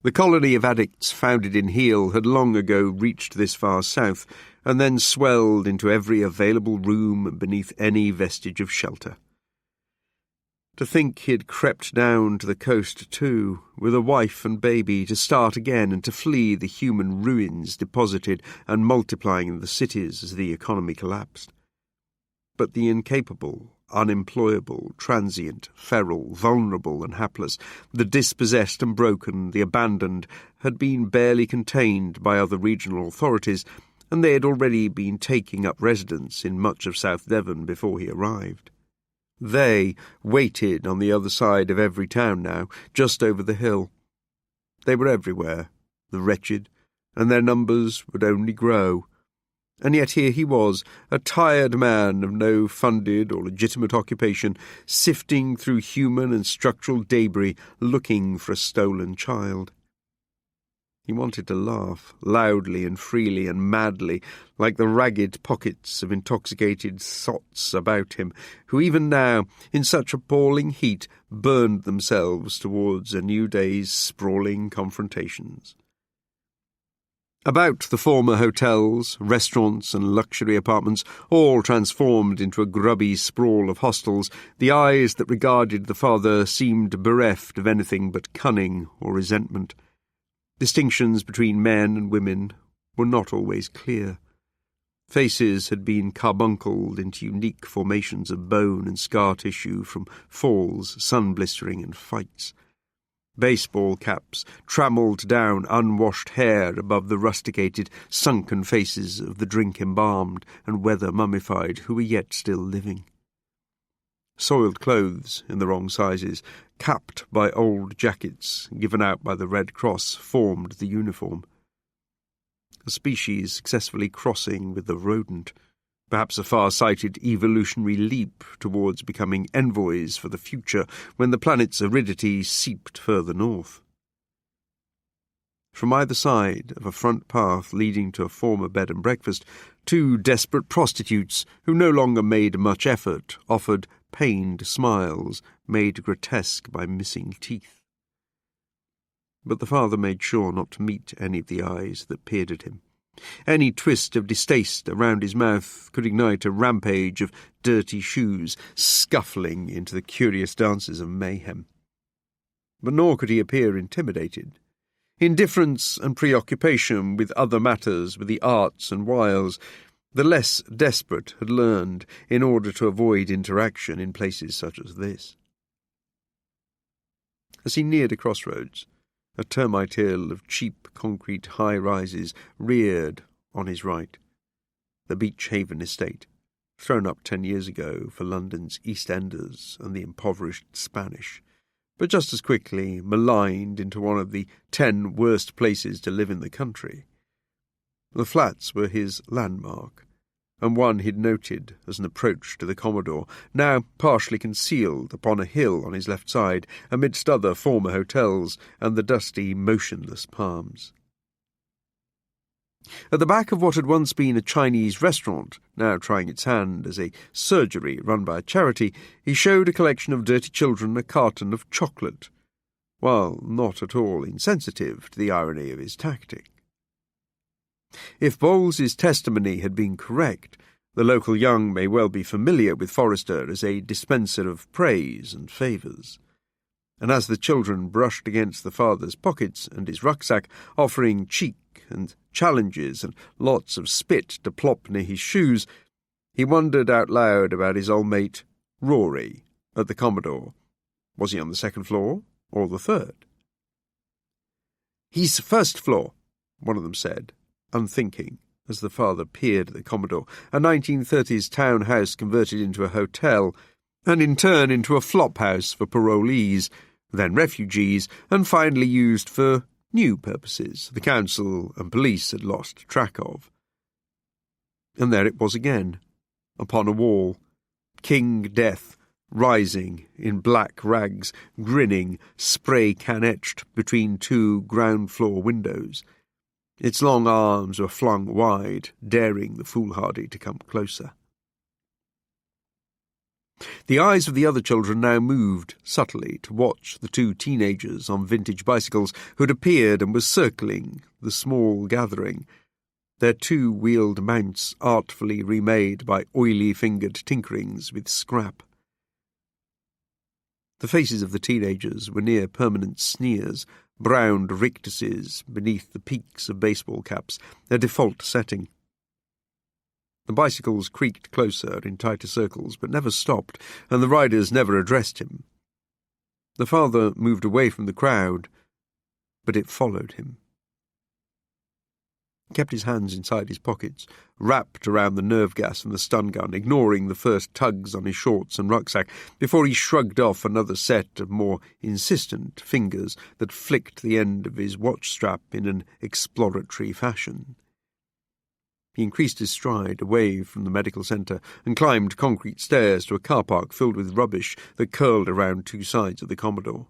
Speaker 1: The colony of addicts founded in Heel had long ago reached this far south, and then swelled into every available room beneath any vestige of shelter. To think he had crept down to the coast too, with a wife and baby, to start again and to flee the human ruins deposited and multiplying in the cities as the economy collapsed. But the incapable, unemployable, transient, feral, vulnerable and hapless, the dispossessed and broken, the abandoned, had been barely contained by other regional authorities, and they had already been taking up residence in much of South Devon before he arrived. They waited on the other side of every town now, just over the hill. They were everywhere, the wretched, and their numbers would only grow. And yet here he was, a tired man of no funded or legitimate occupation, sifting through human and structural debris, looking for a stolen child. He wanted to laugh, loudly and freely and madly, like the ragged pockets of intoxicated sots about him, who even now, in such appalling heat, burned themselves towards a new day's sprawling confrontations. About the former hotels, restaurants and luxury apartments, all transformed into a grubby sprawl of hostels, the eyes that regarded the father seemed bereft of anything but cunning or resentment. Distinctions between men and women were not always clear. Faces had been carbuncled into unique formations of bone and scar tissue from falls, sun-blistering and fights. Baseball caps trammelled down unwashed hair above the rusticated, sunken faces of the drink-embalmed and weather-mummified who were yet still living. Soiled clothes in the wrong sizes, capped by old jackets given out by the Red Cross, formed the uniform. A species successfully crossing with the rodent, perhaps a far-sighted evolutionary leap towards becoming envoys for the future when the planet's aridity seeped further north. From either side of a front path leading to a former bed and breakfast, two desperate prostitutes, who no longer made much effort, offered pained smiles made grotesque by missing teeth. But the father made sure not to meet any of the eyes that peered at him. Any twist of distaste around his mouth could ignite a rampage of dirty shoes, scuffling into the curious dances of mayhem. But nor could he appear intimidated. Indifference and preoccupation with other matters were the arts and wiles the less desperate had learned in order to avoid interaction in places such as this. As he neared a crossroads, a termite hill of cheap concrete high-rises reared on his right, the Beach Haven estate, thrown up 10 years ago for London's East Enders and the impoverished Spanish, but just as quickly maligned into one of the 10 worst places to live in the country. The flats were his landmark, and one he'd noted as an approach to the Commodore, now partially concealed upon a hill on his left side, amidst other former hotels and the dusty, motionless palms. At the back of what had once been a Chinese restaurant, now trying its hand as a surgery run by a charity, he showed a collection of dirty children a carton of chocolate, while not at all insensitive to the irony of his tactic. If Bowles's testimony had been correct, the local young may well be familiar with Forrester as a dispenser of praise and favours. And as the children brushed against the father's pockets and his rucksack, offering cheek and challenges and lots of spit to plop near his shoes, he wondered out loud about his old mate, Rory, at the Commodore. Was he on the second floor or the third? "He's first floor," one of them said, unthinking, as the father peered at the Commodore, a 1930s town house converted into a hotel, and in turn into a flop house for parolees, then refugees, and finally used for new purposes the council and police had lost track of. And there it was again, upon a wall, King Death, rising in black rags, grinning, spray can-etched between two ground-floor windows. Its long arms were flung wide, daring the foolhardy to come closer. The eyes of the other children now moved subtly to watch the two teenagers on vintage bicycles who had appeared and were circling the small gathering, their two-wheeled mounts artfully remade by oily-fingered tinkerings with scrap. The faces of the teenagers were near permanent sneers, browned rictuses beneath the peaks of baseball caps, their default setting. The bicycles creaked closer in tighter circles, but never stopped, and the riders never addressed him. The father moved away from the crowd, but it followed him. He kept his hands inside his pockets, wrapped around the nerve gas and the stun gun, ignoring the first tugs on his shorts and rucksack, before he shrugged off another set of more insistent fingers that flicked the end of his watch strap in an exploratory fashion. He increased his stride away from the medical centre and climbed concrete stairs to a car park filled with rubbish that curled around two sides of the Commodore.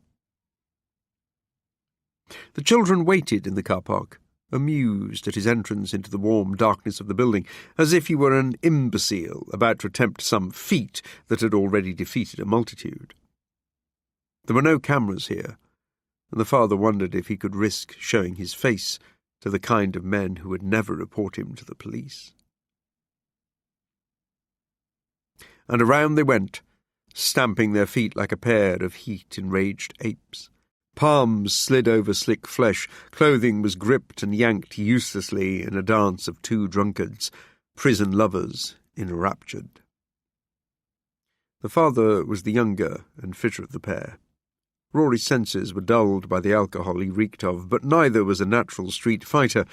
Speaker 1: The children waited in the car park, amused at his entrance into the warm darkness of the building, as if he were an imbecile about to attempt some feat that had already defeated a multitude. There were no cameras here, and the father wondered if he could risk showing his face to the kind of men who would never report him to the police. And around they went, stamping their feet like a pair of heat-enraged apes. Palms slid over slick flesh, clothing was gripped and yanked uselessly in a dance of two drunkards, prison lovers enraptured. The father was the younger and fitter of the pair. Rory's senses were dulled by the alcohol he reeked of, but neither was a natural street fighter.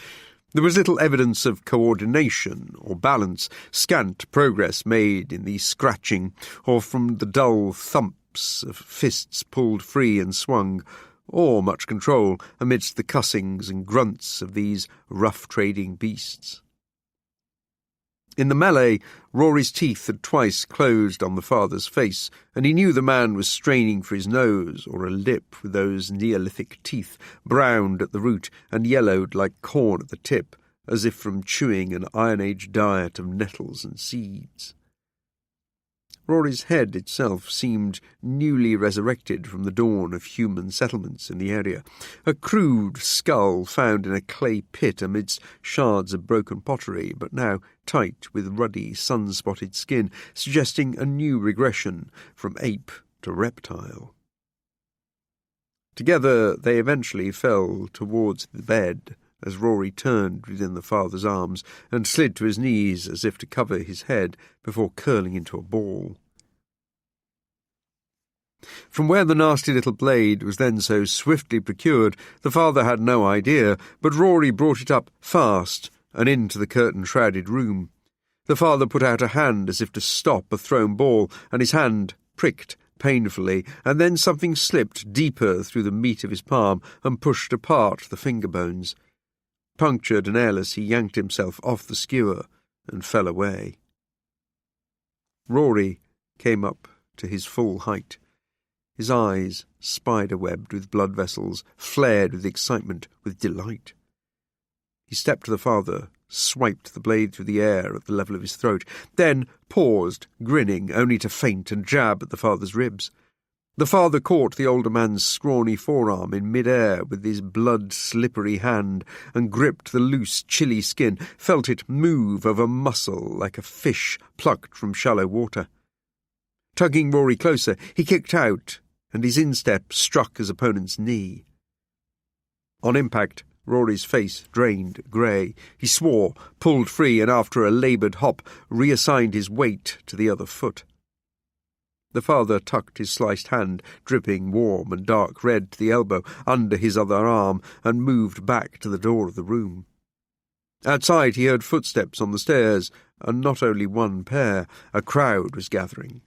Speaker 1: There was little evidence of coordination or balance, scant progress made in the scratching, or from the dull thumps of fists pulled free and swung, or much control amidst the cussings and grunts of these rough-trading beasts. In the melee, Rory's teeth had twice closed on the father's face, and he knew the man was straining for his nose or a lip with those Neolithic teeth, browned at the root and yellowed like corn at the tip, as if from chewing an Iron Age diet of nettles and seeds. Rory's head itself seemed newly resurrected from the dawn of human settlements in the area, a crude skull found in a clay pit amidst shards of broken pottery, but now tight with ruddy, sun-spotted skin, suggesting a new regression from ape to reptile. Together they eventually fell towards the bed, as Rory turned within the father's arms and slid to his knees as if to cover his head before curling into a ball. From where the nasty little blade was then so swiftly procured, the father had no idea, but Rory brought it up fast and into the curtain-shrouded room. The father put out a hand as if to stop a thrown ball, and his hand pricked painfully, and then something slipped deeper through the meat of his palm and pushed apart the finger bones. Punctured and airless, he yanked himself off the skewer and fell away. Rory came up to his full height. His eyes, spider-webbed with blood vessels, flared with excitement, with delight. He stepped to the father, swiped the blade through the air at the level of his throat, then paused, grinning, only to feint and jab at the father's ribs. The father caught the older man's scrawny forearm in mid-air with his blood-slippery hand and gripped the loose, chilly skin, felt it move over muscle like a fish plucked from shallow water. Tugging Rory closer, he kicked out, and his instep struck his opponent's knee. On impact, Rory's face drained grey. He swore, pulled free, and after a laboured hop, reassigned his weight to the other foot. The father tucked his sliced hand, dripping warm and dark red to the elbow, under his other arm, and moved back to the door of the room. Outside he heard footsteps on the stairs, and not only one pair. A crowd was gathering.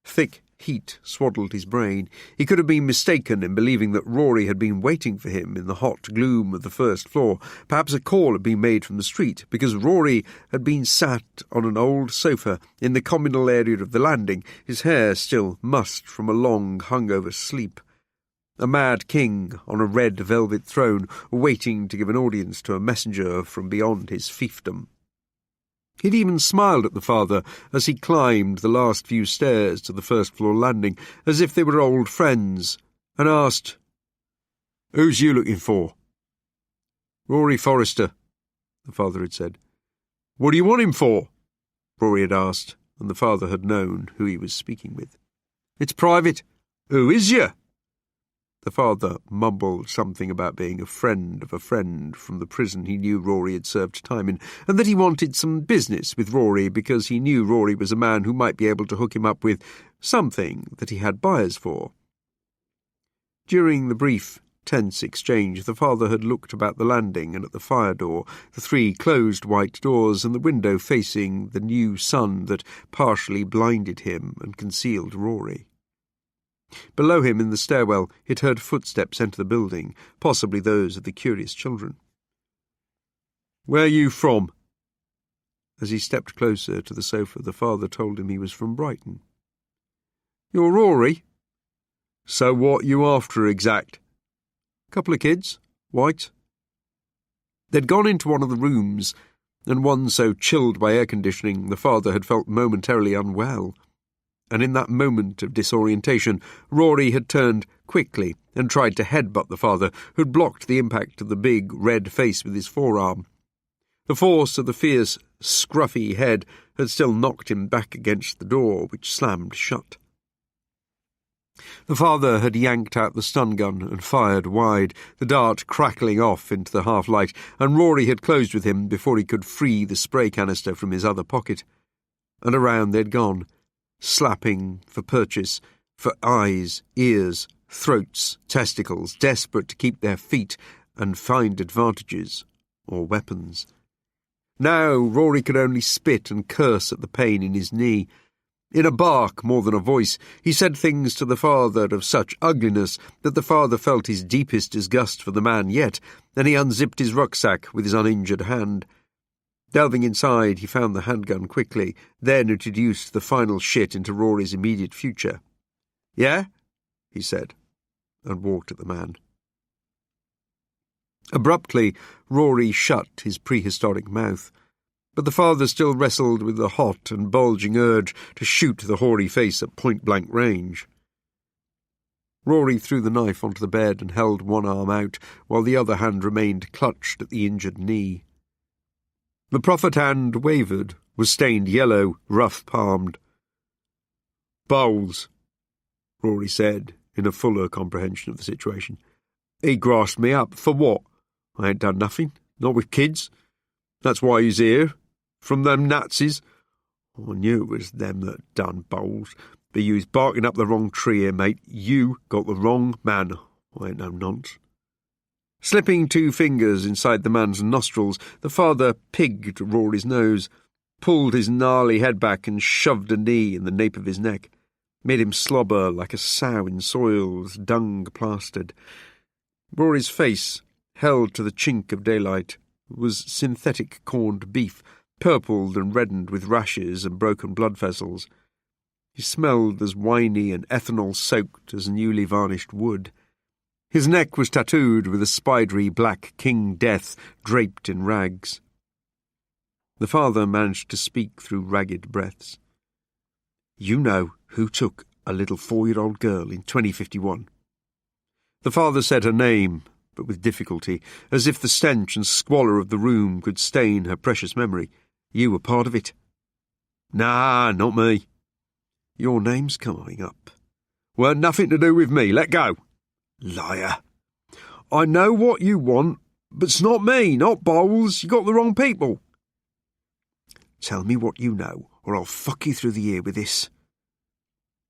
Speaker 1: Thick heat swaddled his brain. He could have been mistaken in believing that Rory had been waiting for him in the hot gloom of the first floor. Perhaps a call had been made from the street, because Rory had been sat on an old sofa in the communal area of the landing, his hair still mussed from a long, hungover sleep. A mad king on a red velvet throne, waiting to give an audience to a messenger from beyond his fiefdom. He'd even smiled at the father as he climbed the last few stairs to the first-floor landing, as if they were old friends, and asked, "Who's you looking for?" "Rory Forrester," the father had said. "What do you want him for?" Rory had asked, and the father had known who he was speaking with. "It's private." "Who is you?" The father mumbled something about being a friend of a friend from the prison he knew Rory had served time in, and that he wanted some business with Rory because he knew Rory was a man who might be able to hook him up with something that he had buyers for. During the brief, tense exchange, the father had looked about the landing and at the fire door, the three closed white doors and the window facing the new sun that partially blinded him and concealed Rory. Below him in the stairwell he'd heard footsteps enter the building, possibly those of the curious children. "Where are you from?" As he stepped closer to the sofa, the father told him he was from Brighton. "You're Rory?" "So what you after exact?" Couple of kids, white. They'd gone into one of the rooms, and one so chilled by air conditioning the father had felt momentarily unwell. And in that moment of disorientation, Rory had turned quickly and tried to headbutt the father, who'd blocked the impact of the big, red face with his forearm. The force of the fierce, scruffy head had still knocked him back against the door, which slammed shut. The father had yanked out the stun gun and fired wide, the dart crackling off into the half-light, and Rory had closed with him before he could free the spray canister from his other pocket. And around they'd gone, slapping for purchase, for eyes, ears, throats, testicles, desperate to keep their feet and find advantages or weapons. Now Rory could only spit and curse at the pain in his knee. In a bark more than a voice, he said things to the father of such ugliness that the father felt his deepest disgust for the man yet, and he unzipped his rucksack with his uninjured hand. Delving inside, he found the handgun quickly, then introduced the final shit into Rory's immediate future. "Yeah?" he said, and walked at the man. Abruptly, Rory shut his prehistoric mouth, but the father still wrestled with the hot and bulging urge to shoot the hoary face at point-blank range. Rory threw the knife onto the bed and held one arm out, while the other hand remained clutched at the injured knee. The proffered hand wavered, was stained yellow, rough-palmed. "Bowles," Rory said, in a fuller comprehension of the situation. "He grasped me up. For what? I ain't done nothing, not with kids. That's why he's here. From them Nazis. I knew it was them that done, Bowles. But you was barking up the wrong tree here, mate. You got the wrong man. I ain't no nonce." Slipping 2 fingers inside the man's nostrils, the father pigged Rory's nose, pulled his gnarly head back and shoved a knee in the nape of his neck, made him slobber like a sow in soil with dung plastered. Rory's face, held to the chink of daylight, was synthetic corned beef, purpled and reddened with rashes and broken blood vessels. He smelled as winey and ethanol-soaked as newly varnished wood. His neck was tattooed with a spidery black King Death draped in rags. The father managed to speak through ragged breaths. "You know who took a little 4-year-old girl in 2051. The father said her name, but with difficulty, as if the stench and squalor of the room could stain her precious memory. "You were part of it." "Nah, not me." "Your name's coming up." "Weren't nothing to do with me. Let go." "Liar." "I know what you want, but it's not me, not Bowles. You got the wrong people." "Tell me what you know, or I'll fuck you through the ear with this."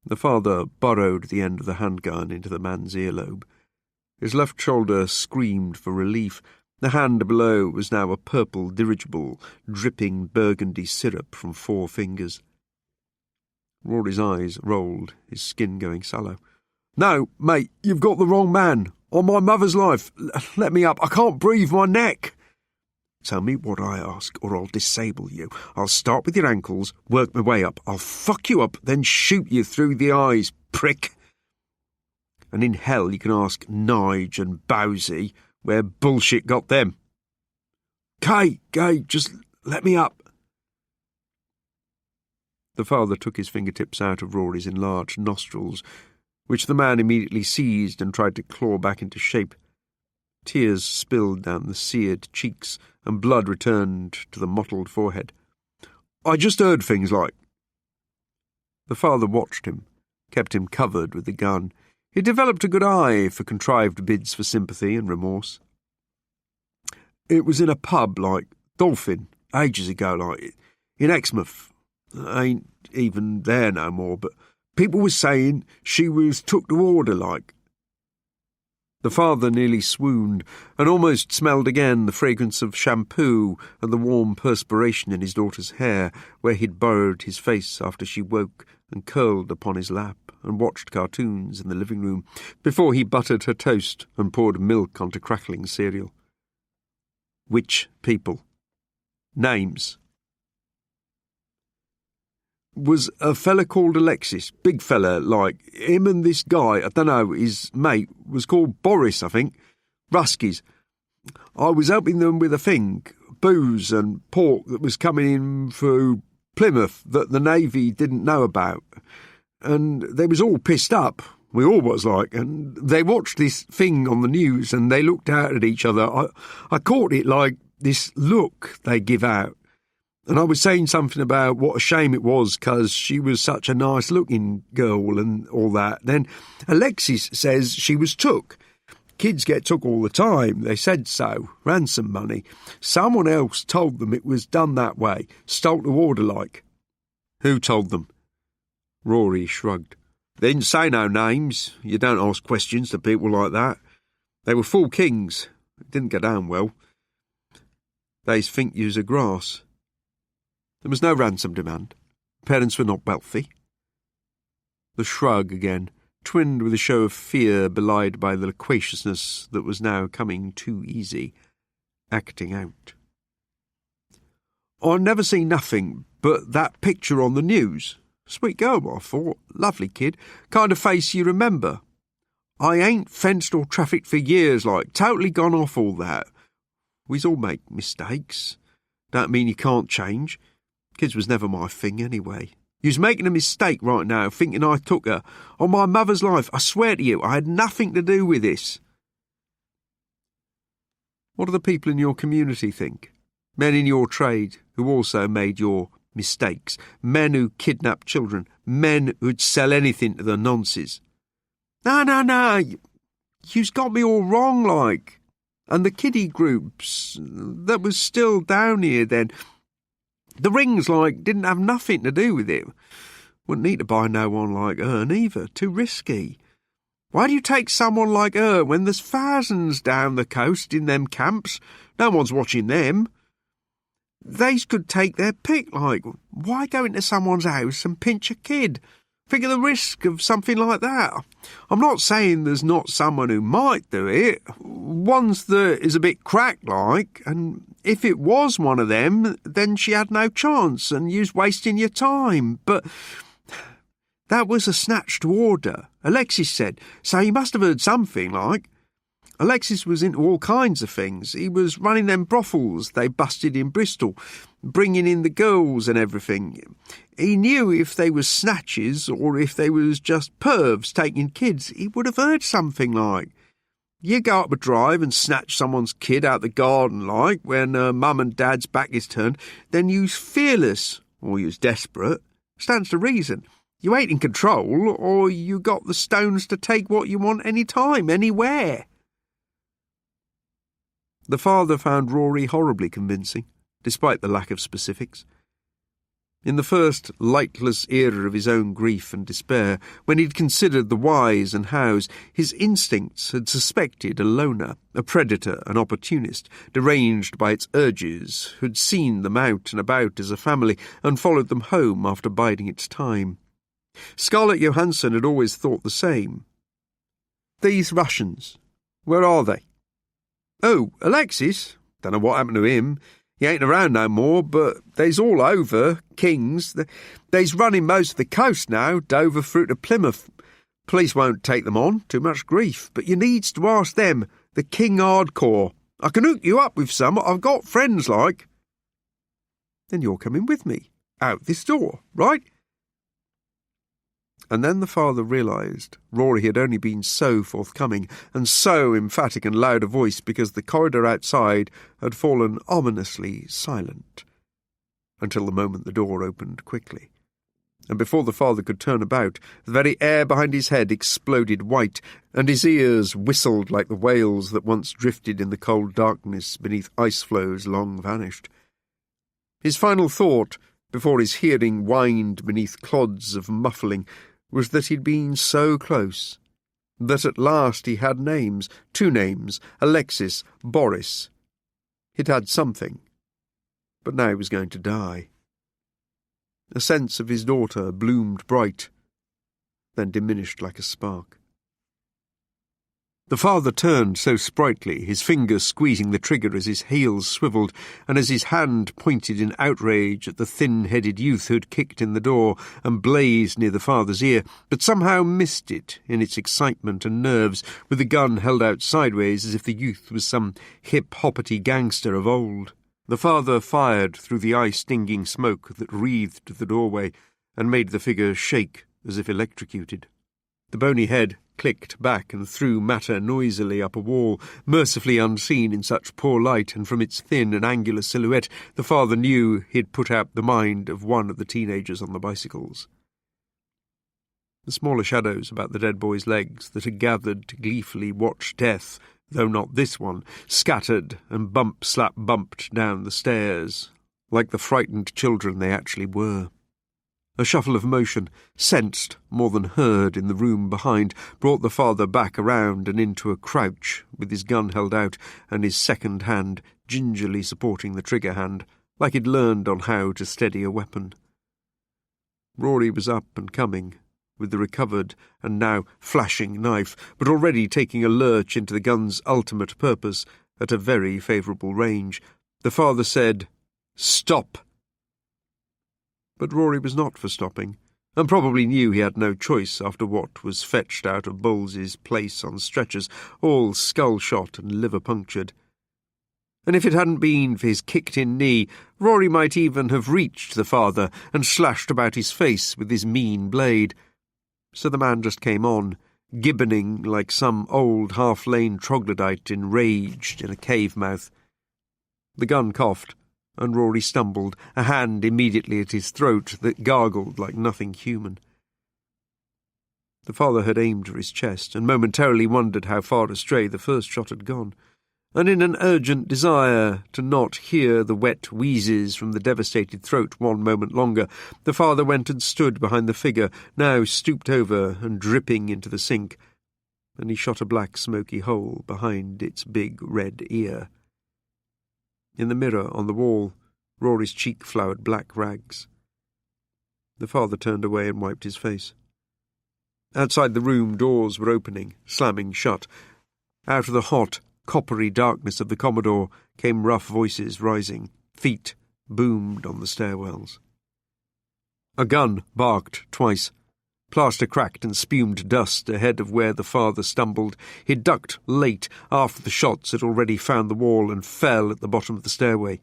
Speaker 1: The father burrowed the end of the handgun into the man's earlobe. His left shoulder screamed for relief. The hand below was now a purple dirigible, dripping burgundy syrup from 4 fingers. Rory's eyes rolled, his skin going sallow. "No, mate, you've got the wrong man. On my mother's life. Let me up. I can't breathe. My neck." "Tell me what I ask, or I'll disable you. I'll start with your ankles, work my way up. I'll fuck you up, then shoot you through the eyes, prick. And in hell you can ask Nige and Bowsy where bullshit got them." Kay, just let me up." The father took his fingertips out of Rory's enlarged nostrils, which the man immediately seized and tried to claw back into shape. Tears spilled down the seared cheeks, and blood returned to the mottled forehead. "I just heard things like—" The father watched him, kept him covered with the gun. He developed a good eye for contrived bids for sympathy and remorse. "It was in a pub, like Dolphin, ages ago, like, in Exmouth. I ain't even there no more, but people was saying she was took to order, like." The father nearly swooned, and almost smelled again the fragrance of shampoo and the warm perspiration in his daughter's hair, where he'd burrowed his face after she woke and curled upon his lap and watched cartoons in the living room, before he buttered her toast and poured milk onto crackling cereal. "Which people? Names?" "Was a fella called Alexis, big fella, like, him and this guy, I dunno, his mate, was called Boris, I think. Ruskies. I was helping them with a thing, booze and pork that was coming in through Plymouth that the Navy didn't know about. And they was all pissed up. We all was like, and they watched this thing on the news and they looked out at each other. I caught it like this look they give out. And I was saying something about what a shame it was because she was such a nice-looking girl and all that. Then Alexis says she was took. Kids get took all the time. They said so. Ransom money. Someone else told them it was done that way. Stole to order like. Who told them? Rory shrugged. They didn't say no names. You don't ask questions to people like that. They were full kings. It didn't go down well. They's think you's a grass. There was no ransom demand. Parents were not wealthy. The shrug again, twinned with a show of fear belied by the loquaciousness that was now coming too easy, acting out. I never seen nothing but that picture on the news. Sweet girl, I thought. Lovely kid. Kind of face you remember. I ain't fenced or trafficked for years, like, totally gone off all that. We's all make mistakes. Don't mean you can't change. Kids was never my thing anyway. You's making a mistake right now, thinking I took her. On my mother's life, I swear to you, I had nothing to do with this. What do the people in your community think? Men in your trade who also made your mistakes, men who kidnap children, men who'd sell anything to the nonces. No, you's got me all wrong, like. And the kiddie groups that was still down here then, the rings, like, didn't have nothing to do with it. Wouldn't need to buy no one like her neither, too risky. Why do you take someone like her when there's thousands down the coast in them camps? No one's watching them. They could take their pick, like, why go into someone's house and pinch a kid? Think of the risk of something like that. I'm not saying there's not someone who might do it, ones that is a bit cracked like, and if it was one of them, then she had no chance and you's wasting your time. But that was a snatched order, Alexis said, so he must have heard something, like. Alexis was into all kinds of things. He was running them brothels they busted in Bristol, bringing in the girls and everything. He knew if they was snatches or if they was just pervs taking kids, he would have heard something like. You go up a drive and snatch someone's kid out the garden like, when mum and dad's back is turned, then you's fearless, or you's desperate. Stands to reason. You ain't in control, or you got the stones to take what you want any time, anywhere. The father found Rory horribly convincing, despite the lack of specifics. In the first lightless era of his own grief and despair, when he'd considered the whys and hows, his instincts had suspected a loner, a predator, an opportunist, deranged by its urges, who'd seen them out and about as a family and followed them home after biding its time. Scarlett Johansson had always thought the same. These Russians, where are they? Oh, Alexis? Don't know what happened to him. He ain't around no more, but they's all over, kings. They's running most of the coast now, Dover through to Plymouth. Police won't take them on, too much grief, but you needs to ask them, the king hardcore. I can hook you up with some, I've got friends like. Then you're coming with me, out this door, right? And then the father realised Rory had only been so forthcoming and so emphatic and loud a voice because the corridor outside had fallen ominously silent until the moment the door opened quickly. And before the father could turn about, the very air behind his head exploded white, and his ears whistled like the wails that once drifted in the cold darkness beneath ice floes long vanished. His final thought, before his hearing whined beneath clods of muffling, was that he'd been so close, that at last he had names, 2 names, Alexis, Boris. He'd had something, but now he was going to die. A sense of his daughter bloomed bright, then diminished like a spark. The father turned so sprightly, his fingers squeezing the trigger as his heels swivelled, and as his hand pointed in outrage at the thin-headed youth who had kicked in the door and blazed near the father's ear, but somehow missed it in its excitement and nerves, with the gun held out sideways as if the youth was some hip-hoppety gangster of old. The father fired through the eye-stinging smoke that wreathed the doorway and made the figure shake as if electrocuted. The bony head clicked back and threw matter noisily up a wall, mercifully unseen in such poor light, and from its thin and angular silhouette the father knew he'd put out the mind of one of the teenagers on the bicycles. The smaller shadows about the dead boy's legs that had gathered to gleefully watch death, though not this one, scattered and bump-slap-bumped down the stairs, like the frightened children they actually were. A shuffle of motion, sensed more than heard in the room behind, brought the father back around and into a crouch, with his gun held out and his second hand gingerly supporting the trigger hand, like he'd learned on how to steady a weapon. Rory was up and coming, with the recovered and now flashing knife, but already taking a lurch into the gun's ultimate purpose at a very favourable range. The father said, "Stop!" But Rory was not for stopping, and probably knew he had no choice after what was fetched out of Bowles's place on stretchers, all skull-shot and liver-punctured. And if it hadn't been for his kicked-in knee, Rory might even have reached the father and slashed about his face with his mean blade. So the man just came on, gibboning like some old half-lane troglodyte enraged in a cave-mouth. The gun coughed, and Rory stumbled, a hand immediately at his throat that gargled like nothing human. The father had aimed for his chest, and momentarily wondered how far astray the first shot had gone, and in an urgent desire to not hear the wet wheezes from the devastated throat one moment longer, the father went and stood behind the figure, now stooped over and dripping into the sink, and he shot a black smoky hole behind its big red ear. In the mirror on the wall, Rory's cheek flowered black rags. The father turned away and wiped his face. Outside the room, doors were opening, slamming shut. Out of the hot, coppery darkness of the Commodore came rough voices rising. Feet boomed on the stairwells. A gun barked twice. Plaster cracked and spumed dust ahead of where the father stumbled. He ducked late after the shots had already found the wall and fell at the bottom of the stairway.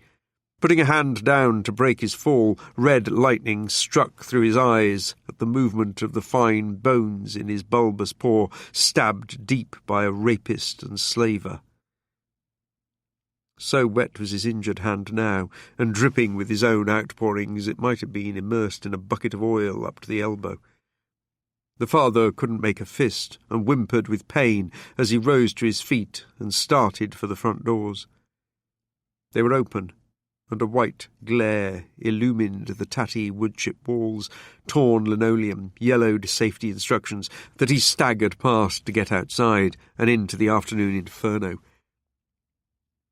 Speaker 1: Putting a hand down to break his fall, red lightning struck through his eyes at the movement of the fine bones in his bulbous paw, stabbed deep by a rapist and slaver. So wet was his injured hand now, and dripping with his own outpourings, it might have been immersed in a bucket of oil up to the elbow. The father couldn't make a fist, and whimpered with pain as he rose to his feet and started for the front doors. They were open, and a white glare illumined the tatty woodchip walls, torn linoleum, yellowed safety instructions that he staggered past to get outside and into the afternoon inferno.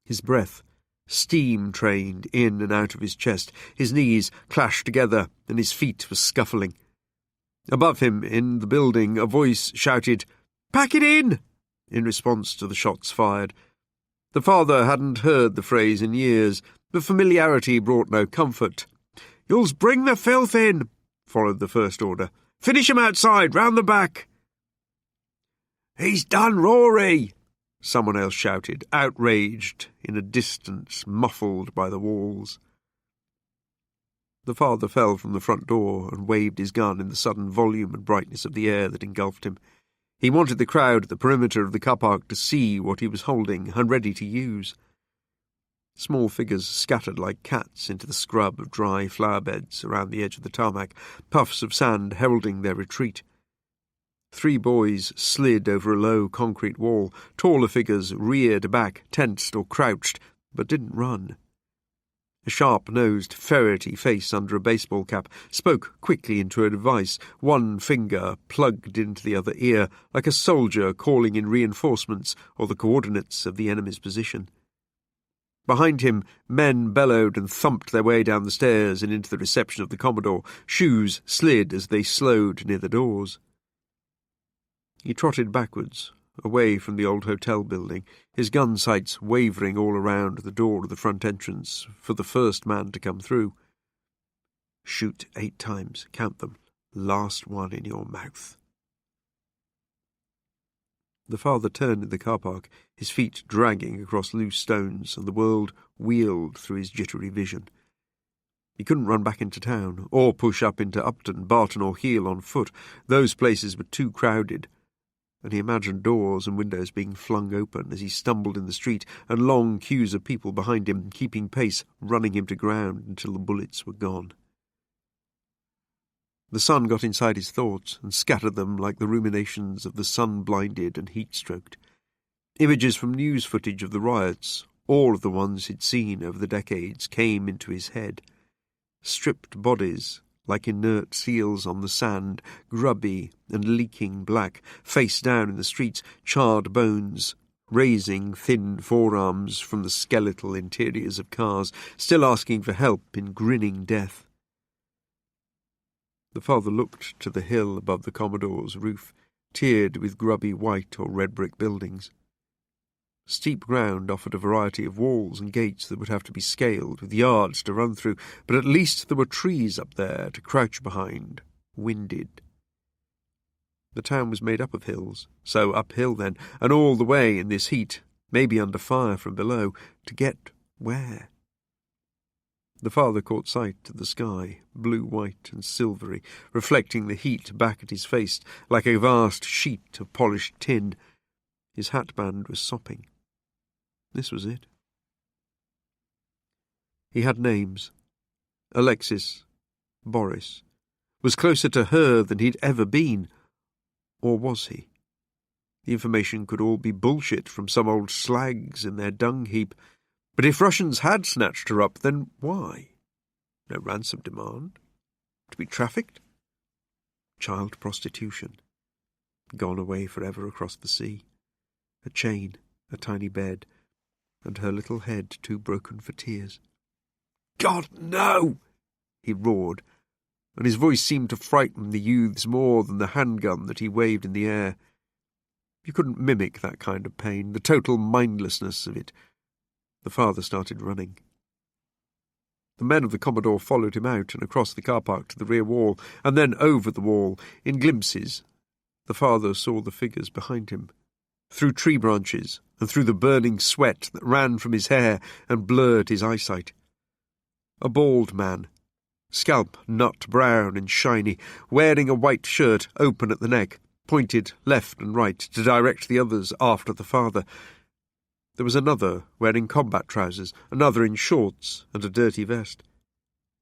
Speaker 1: His breath steam-trained in and out of his chest, his knees clashed together, and his feet were scuffling. Above him, in the building, a voice shouted, "Pack it in!" in response to the shots fired. The father hadn't heard the phrase in years, but familiarity brought no comfort. "You'll bring the filth in," followed the first order. "Finish him outside, round the back." "He's done Rory!" someone else shouted, outraged, in a distance muffled by the walls. The father fell from the front door and waved his gun in the sudden volume and brightness of the air that engulfed him. He wanted the crowd at the perimeter of the car park to see what he was holding and ready to use. Small figures scattered like cats into the scrub of dry flower beds around the edge of the tarmac, puffs of sand heralding their retreat. 3 boys slid over a low concrete wall. Taller figures reared back, tensed or crouched, but didn't run. A sharp-nosed, ferrety face under a baseball cap spoke quickly into a device, one finger plugged into the other ear, like a soldier calling in reinforcements or the coordinates of the enemy's position. Behind him, men bellowed and thumped their way down the stairs and into the reception of the Commodore. Shoes slid as they slowed near the doors. He trotted backwards away from the old hotel building, his gun sights wavering all around the door of the front entrance for the first man to come through. Shoot 8 times, count them, last one in your mouth. The father turned in the car park, his feet dragging across loose stones, and the world wheeled through his jittery vision. He couldn't run back into town, or push up into Upton, Barton or Heel on foot. Those places were too crowded, and he imagined doors and windows being flung open as he stumbled in the street, and long queues of people behind him, keeping pace, running him to ground until the bullets were gone. The sun got inside his thoughts and scattered them like the ruminations of the sun-blinded and heat-stroked. Images from news footage of the riots, all of the ones he'd seen over the decades, came into his head. Stripped bodies, like inert seals on the sand, grubby and leaking black, face down in the streets, charred bones, raising thin forearms from the skeletal interiors of cars, still asking for help in grinning death. The father looked to the hill above the Commodore's roof, tiered with grubby white or red brick buildings. Steep ground offered a variety of walls and gates that would have to be scaled, with yards to run through, but at least there were trees up there to crouch behind, winded. The town was made up of hills, so uphill then, and all the way in this heat, maybe under fire from below, to get where? The father caught sight of the sky, blue-white and silvery, reflecting the heat back at his face like a vast sheet of polished tin. His hatband was sopping. This was it. He had names. Alexis, Boris, was closer to her than he'd ever been. Or was he? The information could all be bullshit from some old slags in their dung heap. But if Russians had snatched her up, then why? No ransom demand? To be trafficked? Child prostitution. Gone away forever across the sea. A chain, a tiny bed, and her little head too broken for tears. God, no! He roared, and his voice seemed to frighten the youths more than the handgun that he waved in the air. You couldn't mimic that kind of pain, the total mindlessness of it. The father started running. The men of the Commodore followed him out and across the car park to the rear wall, and then over the wall, in glimpses. The father saw the figures behind him, through tree branches and through the burning sweat that ran from his hair and blurred his eyesight. A bald man, scalp nut brown and shiny, wearing a white shirt open at the neck, pointed left and right to direct the others after the father. There was another wearing combat trousers, another in shorts and a dirty vest.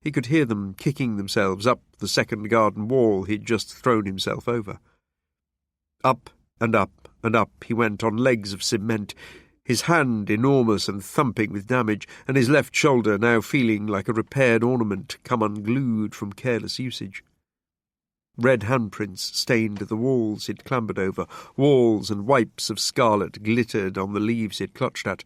Speaker 1: He could hear them kicking themselves up the second garden wall he'd just thrown himself over. Up and up and up he went on legs of cement, his hand enormous and thumping with damage, and his left shoulder now feeling like a repaired ornament come unglued from careless usage. Red handprints stained the walls he'd clambered over, walls and wipes of scarlet glittered on the leaves he'd clutched at.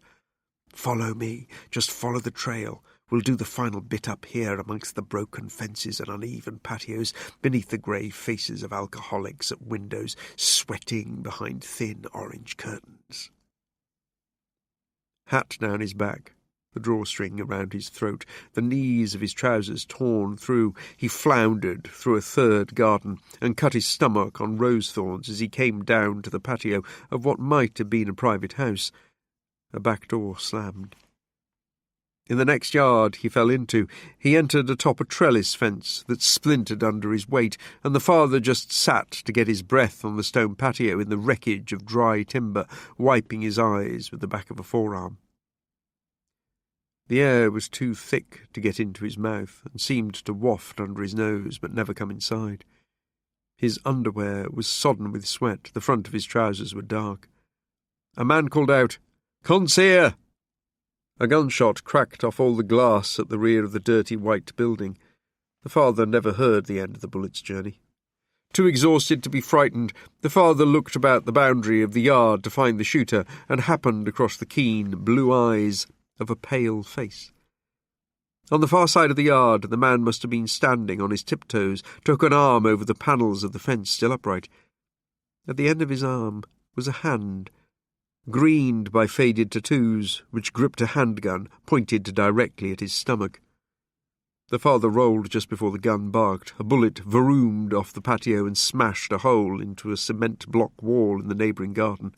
Speaker 1: Follow me, just follow the trail. We'll do the final bit up here amongst the broken fences and uneven patios, beneath the grey faces of alcoholics at windows, sweating behind thin orange curtains. Hat down his back, the drawstring around his throat, the knees of his trousers torn through, he floundered through a third garden and cut his stomach on rose thorns as he came down to the patio of what might have been a private house. A back door slammed. In the next yard he fell into, he entered atop a trellis fence that splintered under his weight, and the father just sat to get his breath on the stone patio in the wreckage of dry timber, wiping his eyes with the back of a forearm. The air was too thick to get into his mouth and seemed to waft under his nose but never come inside. His underwear was sodden with sweat, the front of his trousers were dark. A man called out, "Consier!" A gunshot cracked off all the glass at the rear of the dirty white building. The father never heard the end of the bullet's journey. Too exhausted to be frightened, the father looked about the boundary of the yard to find the shooter and happened across the keen blue eyes of a pale face. On the far side of the yard, the man must have been standing on his tiptoes, took an arm over the panels of the fence still upright. At the end of his arm was a hand, greened by faded tattoos, which gripped a handgun pointed directly at his stomach. The father rolled just before the gun barked. A bullet varoomed off the patio and smashed a hole into a cement block wall in the neighbouring garden.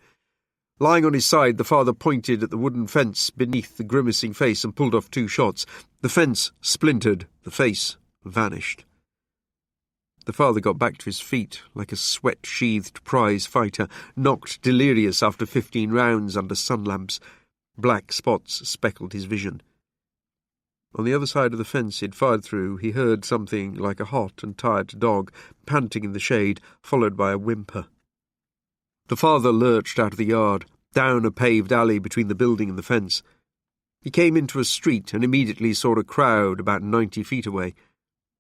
Speaker 1: Lying on his side, the father pointed at the wooden fence beneath the grimacing face and pulled off 2 shots. The fence splintered, the face vanished. The father got back to his feet like a sweat-sheathed prize fighter, knocked delirious after 15 rounds under sun lamps. Black spots speckled his vision. On the other side of the fence he'd fired through, he heard something like a hot and tired dog panting in the shade, followed by a whimper. The father lurched out of the yard, down a paved alley between the building and the fence. He came into a street and immediately saw a crowd about 90 feet away.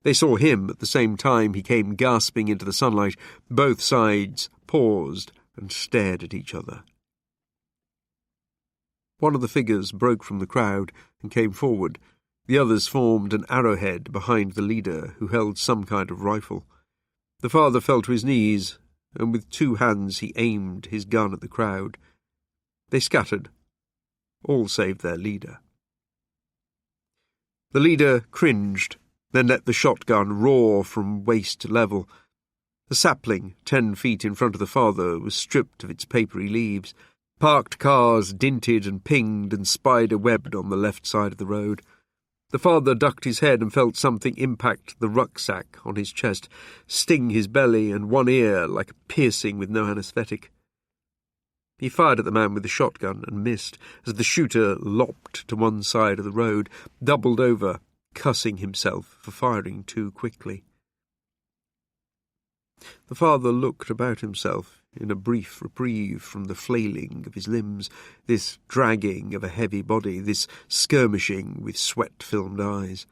Speaker 1: They saw him at the same time he came gasping into the sunlight. Both sides paused and stared at each other. One of the figures broke from the crowd and came forward. The others formed an arrowhead behind the leader, who held some kind of rifle. The father fell to his knees, and with 2 hands he aimed his gun at the crowd. They scattered, all save their leader. The leader cringed, then let the shotgun roar from waist level. The sapling, 10 feet in front of the father, was stripped of its papery leaves. Parked cars dinted and pinged and spider-webbed on the left side of the road. The father ducked his head and felt something impact the rucksack on his chest, sting his belly and one ear like a piercing with no anaesthetic. He fired at the man with the shotgun and missed, as the shooter lopped to one side of the road, doubled over, cussing himself for firing too quickly. The father looked about himself in a brief reprieve from the flailing of his limbs, this dragging of a heavy body, this skirmishing with sweat-filmed eyes.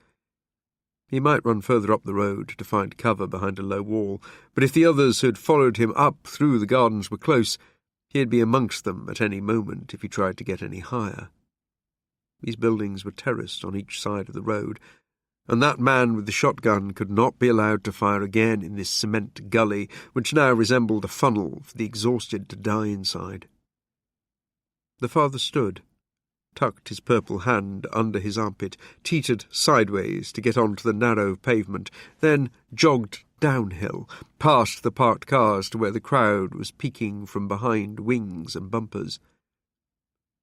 Speaker 1: He might run further up the road to find cover behind a low wall, but if the others who had followed him up through the gardens were close, he'd be amongst them at any moment if he tried to get any higher. These buildings were terraced on each side of the road, and that man with the shotgun could not be allowed to fire again in this cement gully, which now resembled a funnel for the exhausted to die inside. The father stood, tucked his purple hand under his armpit, teetered sideways to get onto the narrow pavement, then jogged downhill, past the parked cars to where the crowd was peeking from behind wings and bumpers.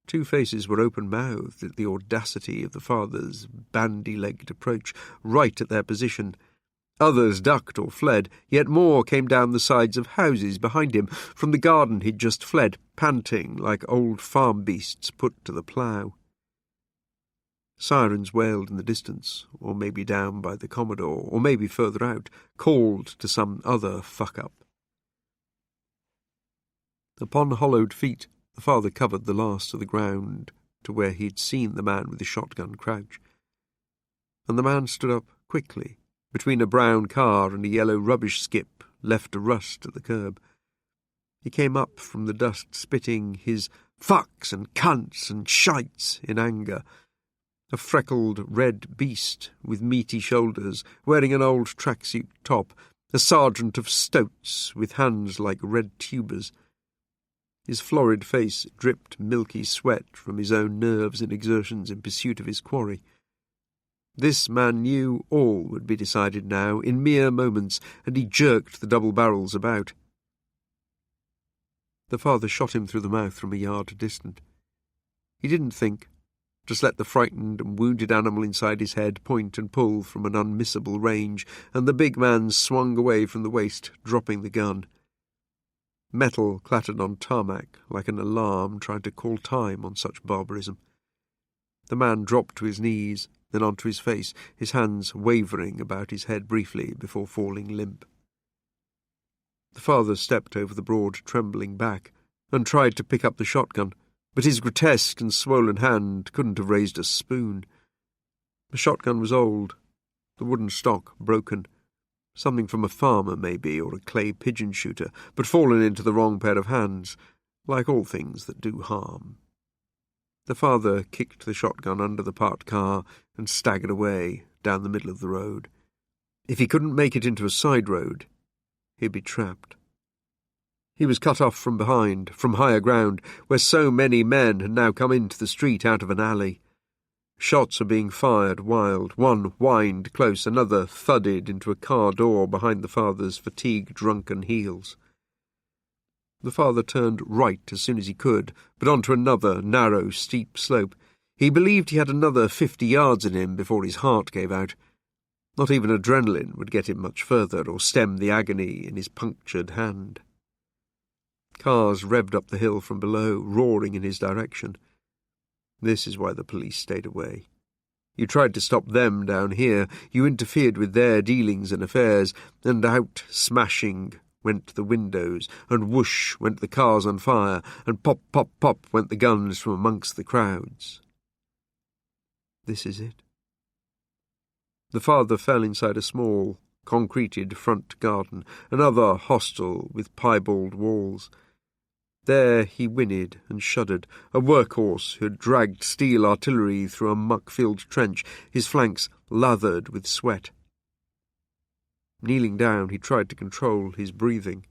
Speaker 1: 2 faces were open-mouthed at the audacity of the father's bandy-legged approach, right at their position. Others ducked or fled, yet more came down the sides of houses behind him, from the garden he'd just fled, panting like old farm beasts put to the plough. Sirens wailed in the distance, or maybe down by the Commodore, or maybe further out, called to some other fuck-up. Upon hollowed feet, the father covered the last of the ground to where he'd seen the man with the shotgun crouch. And the man stood up quickly, between a brown car and a yellow rubbish skip left to rust at the curb. He came up from the dust spitting his fucks and cunts and shites in anger. A freckled red beast with meaty shoulders, wearing an old tracksuit top, a sergeant of stoats with hands like red tubers. His florid face dripped milky sweat from his own nerves and exertions in pursuit of his quarry. This man knew all would be decided now, in mere moments, and he jerked the double barrels about. The father shot him through the mouth from a yard distant. He didn't think, just let the frightened and wounded animal inside his head point and pull from an unmissable range, and the big man swung away from the waist, dropping the gun. Metal clattered on tarmac like an alarm trying to call time on such barbarism. The man dropped to his knees, then onto his face, his hands wavering about his head briefly before falling limp. The father stepped over the broad, trembling back and tried to pick up the shotgun, but his grotesque and swollen hand couldn't have raised a spoon. The shotgun was old, the wooden stock broken. Something from a farmer, maybe, or a clay pigeon shooter, but fallen into the wrong pair of hands, like all things that do harm. The father kicked the shotgun under the parked car and staggered away down the middle of the road. If he couldn't make it into a side road, he'd be trapped. He was cut off from behind, from higher ground, where so many men had now come into the street out of an alley. Shots were being fired wild. One whined close, another thudded into a car door behind the father's fatigue-drunken heels. The father turned right as soon as he could, but onto another narrow, steep slope. He believed he had another 50 yards in him before his heart gave out. Not even adrenaline would get him much further or stem the agony in his punctured hand. Cars revved up the hill from below, roaring in his direction. This is why the police stayed away. You tried to stop them down here, you interfered with their dealings and affairs, and out, smashing, went the windows, and whoosh went the cars on fire, and pop, pop, pop went the guns from amongst the crowds. This is it. The father fell inside a small, concreted front garden, another hostel with piebald walls. There he whinnied and shuddered, a workhorse who had dragged steel artillery through a muck-filled trench, his flanks lathered with sweat. Kneeling down, he tried to control his breathing,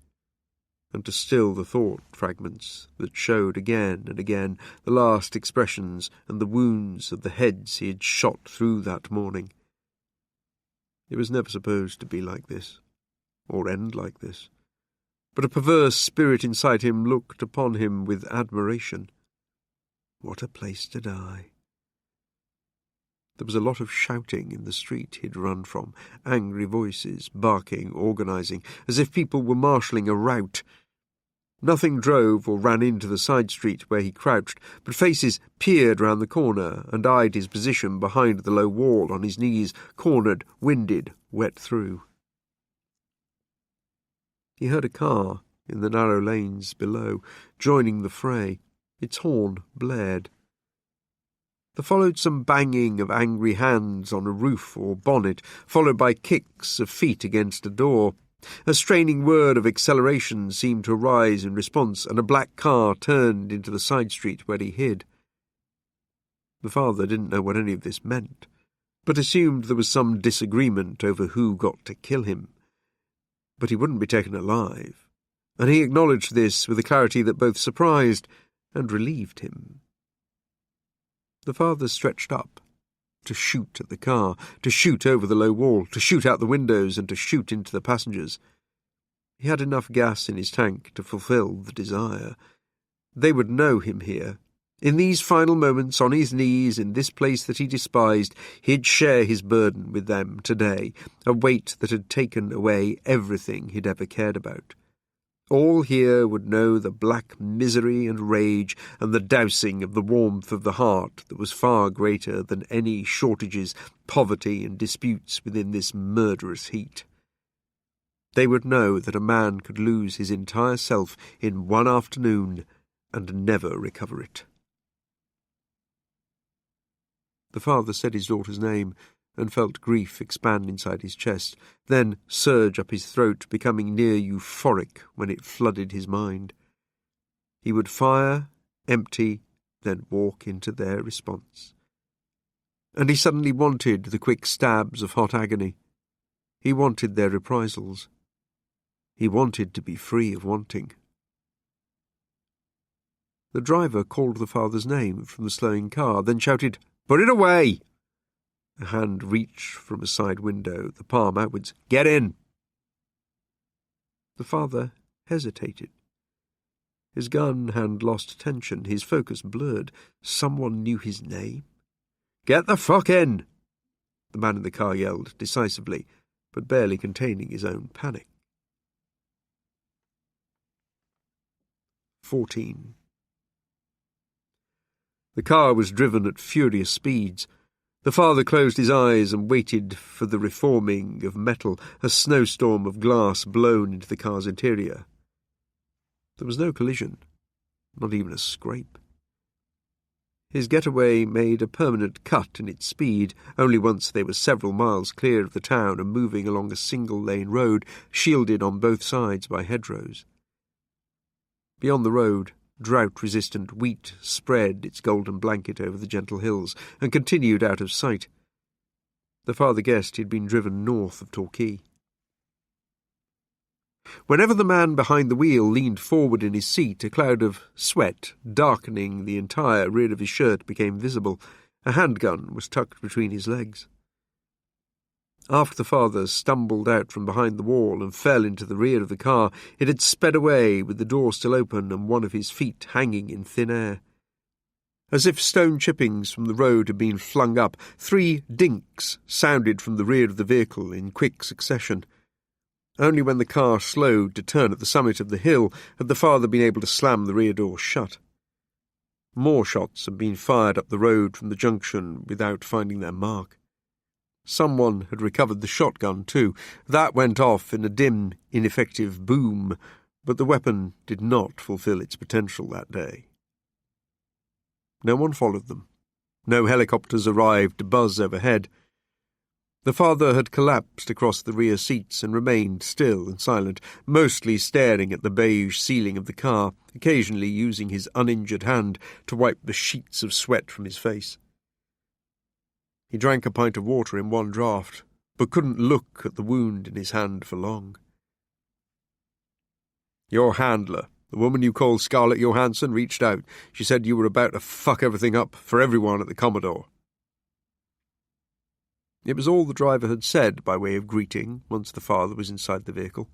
Speaker 1: and to still the thought fragments that showed again and again the last expressions and the wounds of the heads he had shot through that morning. It was never supposed to be like this, or end like this. But a perverse spirit inside him looked upon him with admiration. What a place to die. There was a lot of shouting in the street he'd run from, angry voices, barking, organising, as if people were marshalling a rout. Nothing drove or ran into the side street where he crouched, but faces peered round the corner and eyed his position behind the low wall on his knees, cornered, winded, wet through. He heard a car in the narrow lanes below, joining the fray. Its horn blared. There followed some banging of angry hands on a roof or bonnet, followed by kicks of feet against a door. A straining word of acceleration seemed to arise in response, and a black car turned into the side street where he hid. The father didn't know what any of this meant, but assumed there was some disagreement over who got to kill him. But he wouldn't be taken alive, and he acknowledged this with a clarity that both surprised and relieved him. The father stretched up to shoot at the car, to shoot over the low wall, to shoot out the windows and to shoot into the passengers. He had enough gas in his tank to fulfill the desire. They would know him here. In these final moments, on his knees, in this place that he despised, he'd share his burden with them today, a weight that had taken away everything he'd ever cared about. All here would know the black misery and rage and the dousing of the warmth of the heart that was far greater than any shortages, poverty and disputes within this murderous heat. They would know that a man could lose his entire self in one afternoon and never recover it. The father said his daughter's name and felt grief expand inside his chest, then surge up his throat, becoming near euphoric when it flooded his mind. He would fire, empty, then walk into their response. And he suddenly wanted the quick stabs of hot agony. He wanted their reprisals. He wanted to be free of wanting. The driver called the father's name from the slowing car, then shouted, "Put it away!" A hand reached from a side window, the palm outwards. "Get in!" The father hesitated. His gun hand lost tension, his focus blurred. Someone knew his name? "Get the fuck in!" The man in the car yelled, decisively, but barely containing his own panic. 14. The car was driven at furious speeds. The father closed his eyes and waited for the reforming of metal, a snowstorm of glass blown into the car's interior. There was no collision, not even a scrape. His getaway made a permanent cut in its speed, only once they were several miles clear of the town and moving along a single-lane road, shielded on both sides by hedgerows. Beyond the road, drought-resistant wheat spread its golden blanket over the gentle hills and continued out of sight. The father guessed he had been driven north of Torquay. Whenever the man behind the wheel leaned forward in his seat, a cloud of sweat, darkening the entire rear of his shirt, became visible. A handgun was tucked between his legs. After the father stumbled out from behind the wall and fell into the rear of the car, it had sped away with the door still open and one of his feet hanging in thin air. As if stone chippings from the road had been flung up, 3 dinks sounded from the rear of the vehicle in quick succession. Only when the car slowed to turn at the summit of the hill had the father been able to slam the rear door shut. More shots had been fired up the road from the junction without finding their mark. Someone had recovered the shotgun, too. That went off in a dim, ineffective boom, but the weapon did not fulfill its potential that day. No one followed them. No helicopters arrived to buzz overhead. The father had collapsed across the rear seats and remained still and silent, mostly staring at the beige ceiling of the car, occasionally using his uninjured hand to wipe the sheets of sweat from his face. He drank a pint of water in one draught, but couldn't look at the wound in his hand for long. "Your handler, the woman you called Scarlett Johansson, reached out. She said you were about to fuck everything up for everyone at the Commodore." It was all the driver had said by way of greeting once the father was inside the vehicle.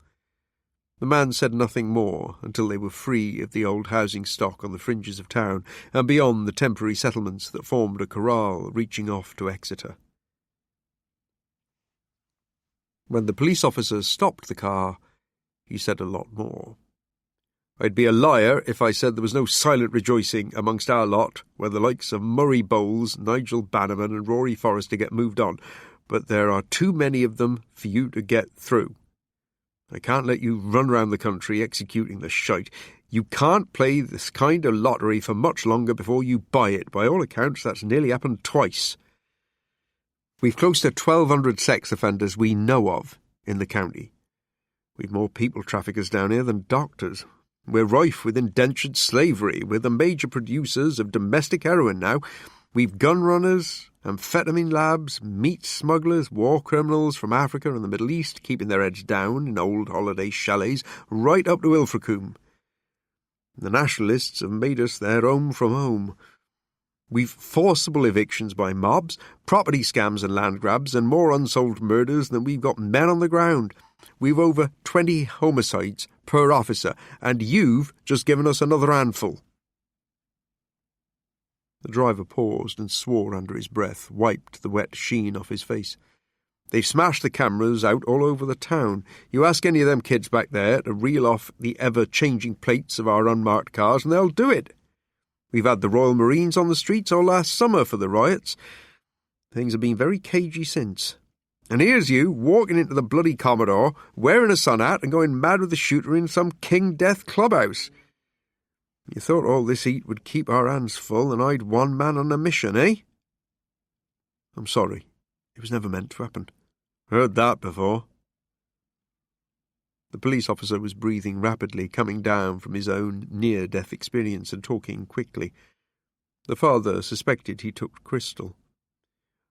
Speaker 1: The man said nothing more until they were free of the old housing stock on the fringes of town and beyond the temporary settlements that formed a corral reaching off to Exeter. When the police officer stopped the car, he said a lot more. "I'd be a liar if I said there was no silent rejoicing amongst our lot where the likes of Murray Bowles, Nigel Bannerman and Rory Forrester get moved on, but there are too many of them for you to get through. I can't let you run round the country executing the shite. You can't play this kind of lottery for much longer before you buy it. By all accounts, that's nearly happened twice. We've close to 1,200 sex offenders we know of in the county. We've more people traffickers down here than doctors. We're rife with indentured slavery. We're the major producers of domestic heroin now. We've gun runners, amphetamine labs, meat smugglers, war criminals from Africa and the Middle East keeping their heads down in old holiday chalets right up to Ilfracombe. The nationalists have made us their home from home. We've forcible evictions by mobs, property scams and land grabs, and more unsolved murders than we've got men on the ground. We've over 20 homicides per officer, and you've just given us another handful." The driver paused and swore under his breath, wiped the wet sheen off his face. "They've smashed the cameras out all over the town. You ask any of them kids back there to reel off the ever-changing plates of our unmarked cars, and they'll do it. We've had the Royal Marines on the streets all last summer for the riots. Things have been very cagey since. And here's you, walking into the bloody Commodore, wearing a sun hat and going mad with the shooter in some King Death clubhouse. You thought all this heat would keep our hands full and I'd one man on a mission, eh?" "I'm sorry. It was never meant to happen." "Heard that before." The police officer was breathing rapidly, coming down from his own near-death experience and talking quickly. The father suspected he took crystal.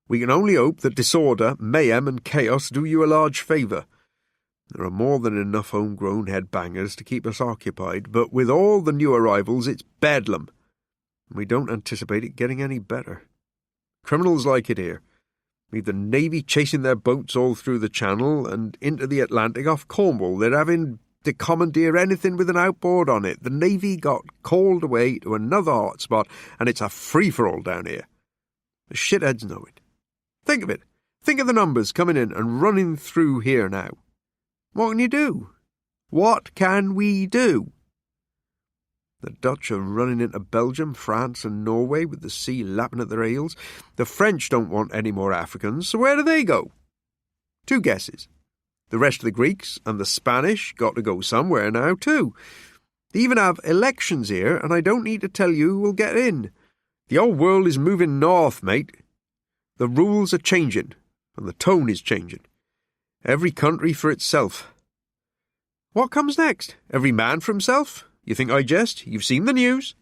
Speaker 1: "We can only hope that disorder, mayhem and chaos do you a large favour. There are more than enough homegrown headbangers to keep us occupied, but with all the new arrivals it's bedlam. We don't anticipate it getting any better. Criminals like it here. We've the Navy chasing their boats all through the Channel and into the Atlantic off Cornwall. They're having to commandeer anything with an outboard on it. The Navy got called away to another hotspot, and it's a free-for-all down here. The shitheads know it. Think of it. Think of the numbers coming in and running through here now. What can you do? What can we do? The Dutch are running into Belgium, France and Norway with the sea lapping at their heels. The French don't want any more Africans, so where do they go? 2 guesses. The rest of the Greeks and the Spanish got to go somewhere now too. They even have elections here, and I don't need to tell you who will get in. The whole world is moving north, mate. The rules are changing, and the tone is changing. Every country for itself. What comes next? Every man for himself? You think I jest? You've seen the news.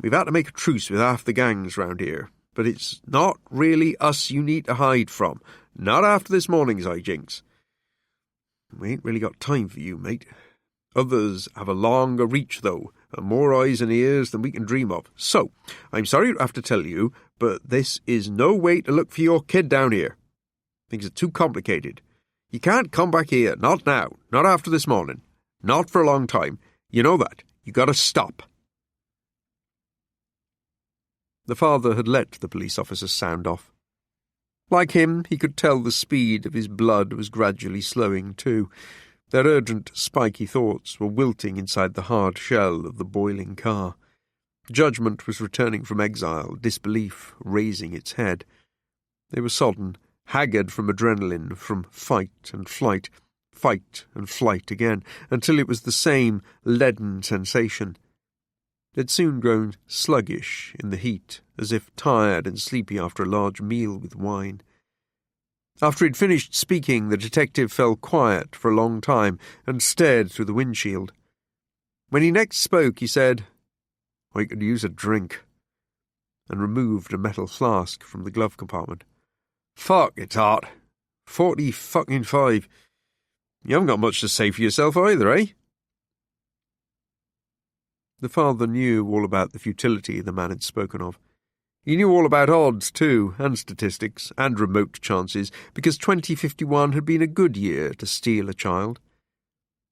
Speaker 1: We've had to make a truce with half the gangs round here, but it's not really us you need to hide from. Not after this morning's hijinks. We ain't really got time for you, mate. Others have a longer reach, though, and more eyes and ears than we can dream of. So, I'm sorry to have to tell you, but this is no way to look for your kid down here. Things are too complicated. You can't come back here, not now, not after this morning, not for a long time. You know that. You got to stop. The father had let the police officer sound off. Like him, he could tell the speed of his blood was gradually slowing too. Their urgent, spiky thoughts were wilting inside the hard shell of the boiling car. Judgment was returning from exile, disbelief raising its head. They were sodden, haggard from adrenaline, from fight and flight again, until it was the same leaden sensation. They'd soon grown sluggish in the heat, as if tired and sleepy after a large meal with wine. After he'd finished speaking, the detective fell quiet for a long time and stared through the windshield. When he next spoke, he said, "I could use a drink," and removed a metal flask from the glove compartment. "Fuck, it's hot. 40-5. You haven't got much to say for yourself either, eh?" The father knew all about the futility the man had spoken of. He knew all about odds, too, and statistics, and remote chances, because 2051 had been a good year to steal a child.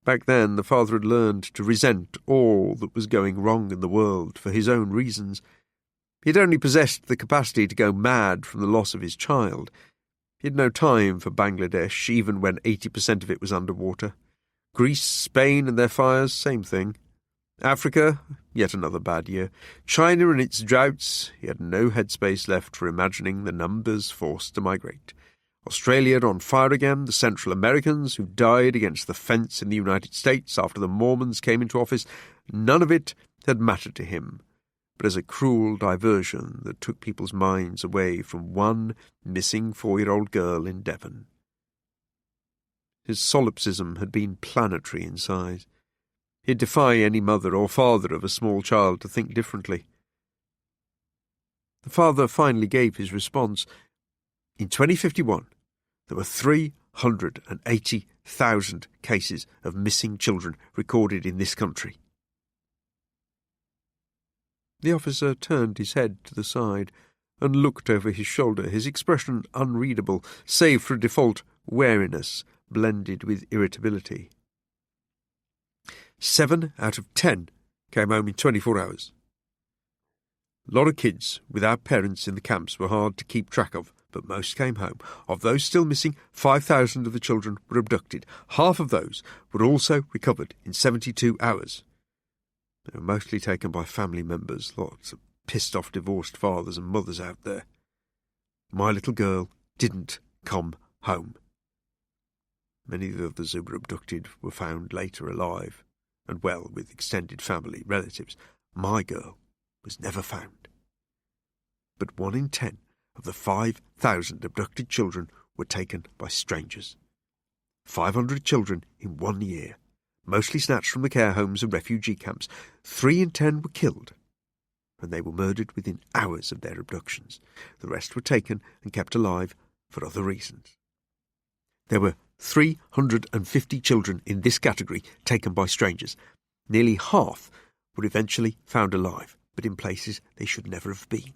Speaker 1: Back then, the father had learned to resent all that was going wrong in the world for his own reasons. He had only possessed the capacity to go mad from the loss of his child. He had no time for Bangladesh, even when 80% of it was underwater. Greece, Spain, and their fires, same thing. Africa, yet another bad year. China and its droughts, he had no headspace left for imagining the numbers forced to migrate. Australia on fire again, the Central Americans who died against the fence in the United States after the Mormons came into office, none of it had mattered to him, but as a cruel diversion that took people's minds away from one missing 4-year-old girl in Devon. His solipsism had been planetary in size. He'd defy any mother or father of a small child to think differently. The father finally gave his response. In 2051, there were 380,000 cases of missing children recorded in this country. The officer turned his head to the side and looked over his shoulder, his expression unreadable, save for a default wariness blended with irritability. 7 out of 10 came home in 24 hours. A lot of kids without parents in the camps were hard to keep track of, but most came home. Of those still missing, 5,000 of the children were abducted. Half of those were also recovered in 72 hours. They were mostly taken by family members, lots of pissed-off divorced fathers and mothers out there. My little girl didn't come home. Many of the others who were abducted were found later alive and well with extended family, relatives. My girl was never found. But 1 in 10 of the 5,000 abducted children were taken by strangers. 500 children in 1 year, mostly snatched from the care homes and refugee camps. 3 in 10 were killed, and they were murdered within hours of their abductions. The rest were taken and kept alive for other reasons. There were 350 children in this category taken by strangers. Nearly half were eventually found alive, but in places they should never have been.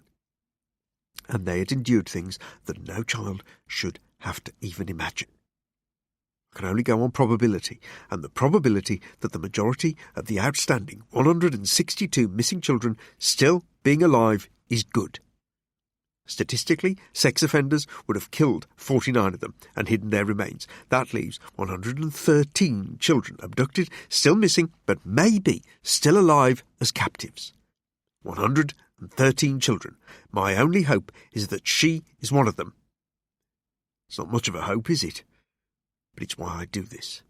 Speaker 1: And they had endured things that no child should have to even imagine. I can only go on probability, and the probability that the majority of the outstanding 162 missing children still being alive is good. Statistically, sex offenders would have killed 49 of them and hidden their remains. That leaves 113 children abducted, still missing, but maybe still alive as captives. 113 children. My only hope is that she is one of them. It's not much of a hope, is it? But it's why I do this.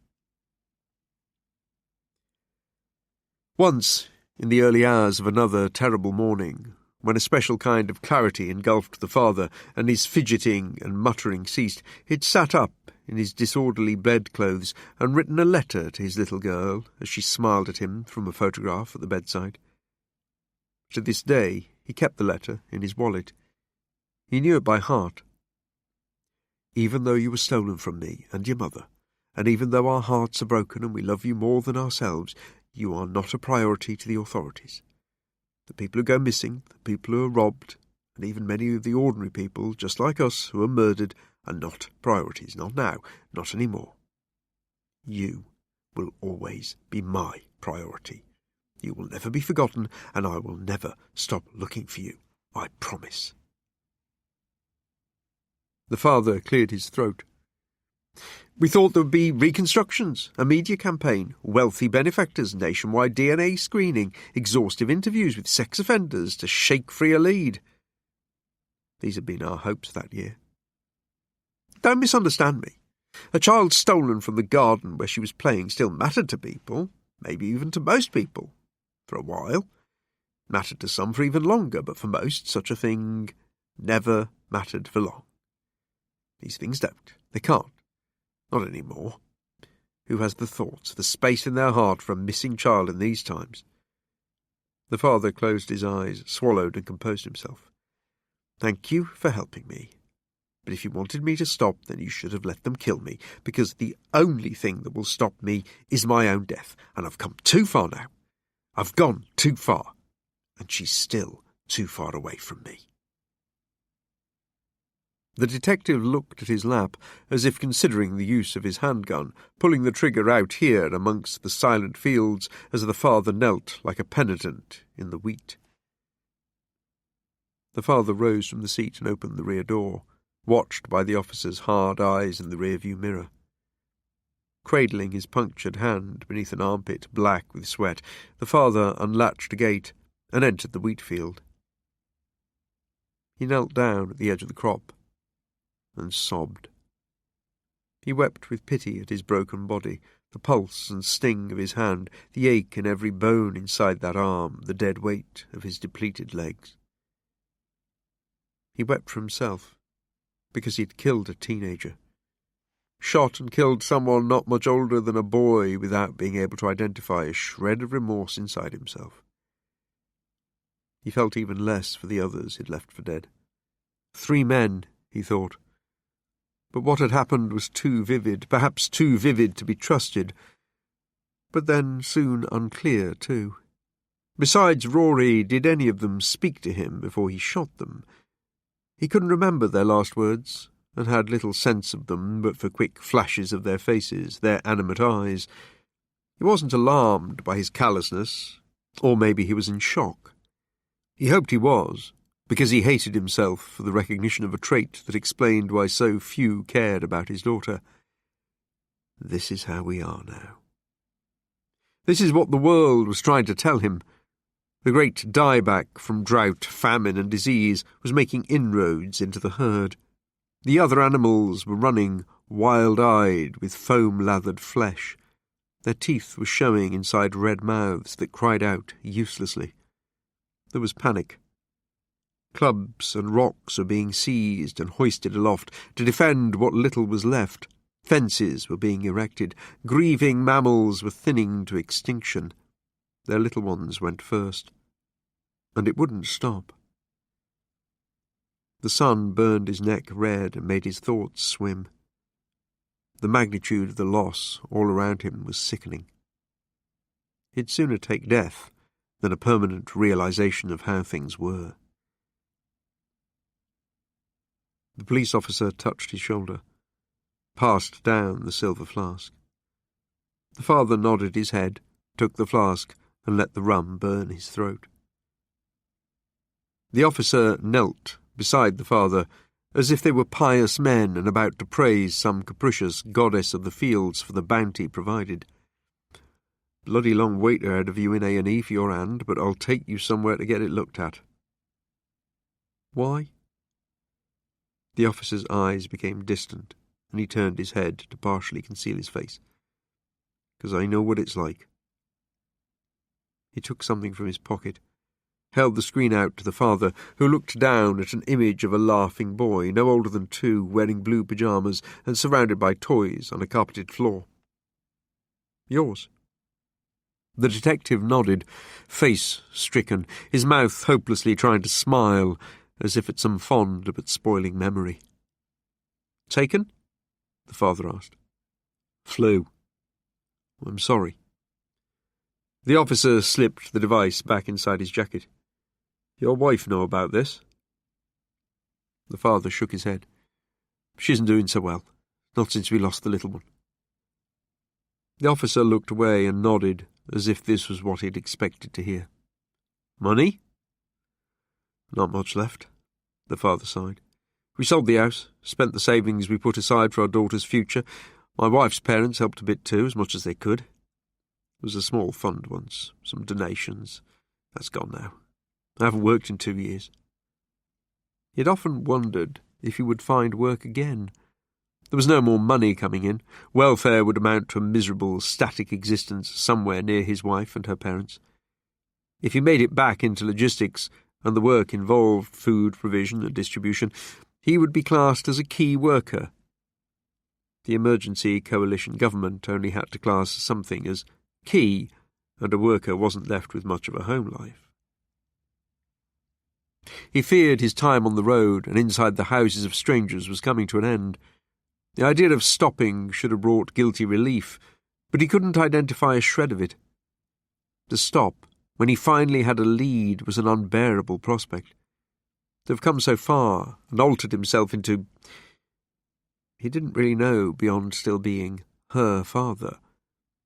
Speaker 1: Once, in the early hours of another terrible morning, when a special kind of clarity engulfed the father and his fidgeting and muttering ceased, he'd sat up in his disorderly bedclothes and written a letter to his little girl as she smiled at him from a photograph at the bedside. To this day, he kept the letter in his wallet. He knew it by heart. Even though you were stolen from me and your mother, and even though our hearts are broken and we love you more than ourselves, you are not a priority to the authorities. The people who go missing, the people who are robbed, and even many of the ordinary people, just like us, who are murdered, are not priorities. Not now, not anymore. You will always be my priority. You will never be forgotten, and I will never stop looking for you. I promise. The father cleared his throat. We thought there would be reconstructions, a media campaign, wealthy benefactors, nationwide DNA screening, exhaustive interviews with sex offenders to shake free a lead. These had been our hopes that year. Don't misunderstand me. A child stolen from the garden where she was playing still mattered to people, maybe even to most people, for a while. Mattered to some for even longer, but for most, such a thing never mattered for long. These things don't. They can't. Not any more. Who has the thoughts, the space in their heart for a missing child in these times? The father closed his eyes, swallowed and composed himself. Thank you for helping me. But if you wanted me to stop, then you should have let them kill me, because the only thing that will stop me is my own death, and I've come too far now. I've gone too far, and she's still too far away from me. The detective looked at his lap, as if considering the use of his handgun, pulling the trigger out here amongst the silent fields as the father knelt like a penitent in the wheat. The father rose from the seat and opened the rear door, watched by the officer's hard eyes in the rearview mirror. Cradling his punctured hand beneath an armpit black with sweat, the father unlatched a gate and entered the wheat field. He knelt down at the edge of the crop and sobbed. He wept with pity at his broken body, the pulse and sting of his hand, the ache in every bone inside that arm, the dead weight of his depleted legs. He wept for himself, because he'd killed a teenager. Shot and killed someone not much older than a boy without being able to identify a shred of remorse inside himself. He felt even less for the others he'd left for dead. 3 men, he thought. But what had happened was too vivid, perhaps too vivid to be trusted, but then soon unclear too. Besides Rory, did any of them speak to him before he shot them? He couldn't remember their last words, and had little sense of them but for quick flashes of their faces, their animate eyes. He wasn't alarmed by his callousness, or maybe he was in shock. He hoped he was, because he hated himself for the recognition of a trait that explained why so few cared about his daughter. This is how we are now. This is what the world was trying to tell him. The great dieback from drought, famine and disease was making inroads into the herd. The other animals were running, wild-eyed, with foam-lathered flesh. Their teeth were showing inside red mouths that cried out uselessly. There was panic. Clubs and rocks were being seized and hoisted aloft to defend what little was left. Fences were being erected. Grieving mammals were thinning to extinction. Their little ones went first. And it wouldn't stop. The sun burned his neck red and made his thoughts swim. The magnitude of the loss all around him was sickening. He'd sooner take death than a permanent realization of how things were. The police officer touched his shoulder, passed down the silver flask. The father nodded his head, took the flask, and let the rum burn his throat. The officer knelt beside the father, as if they were pious men and about to praise some capricious goddess of the fields for the bounty provided. Bloody long wait ahead of you in A&E for your hand, but I'll take you somewhere to get it looked at. Why? The officer's eyes became distant, and he turned his head to partially conceal his face. 'Cause I know what it's like. He took something from his pocket, held the screen out to the father, who looked down at an image of a laughing boy, no older than 2, wearing blue pyjamas and surrounded by toys on a carpeted floor. Yours. The detective nodded, face stricken, his mouth hopelessly trying to smile, as if at some fond but spoiling memory. Taken? The father asked. Flu. I'm sorry. The officer slipped the device back inside his jacket. Your wife know about this? The father shook his head. She isn't doing so well, not since we lost the little one. The officer looked away and nodded, as if this was what he'd expected to hear. Money? Not much left, the father sighed. We sold the house, spent the savings we put aside for our daughter's future. My wife's parents helped a bit too, as much as they could. It was a small fund once, some donations. That's gone now. I haven't worked in 2 years. He'd often wondered if he would find work again. There was no more money coming in. Welfare would amount to a miserable, static existence somewhere near his wife and her parents. If he made it back into logistics, and the work involved food provision and distribution, he would be classed as a key worker. The emergency coalition government only had to class something as key, and a worker wasn't left with much of a home life. He feared his time on the road and inside the houses of strangers was coming to an end. The idea of stopping should have brought guilty relief, but he couldn't identify a shred of it. To stop, when he finally had a lead, was an unbearable prospect. To have come so far and altered himself into... He didn't really know beyond still being her father,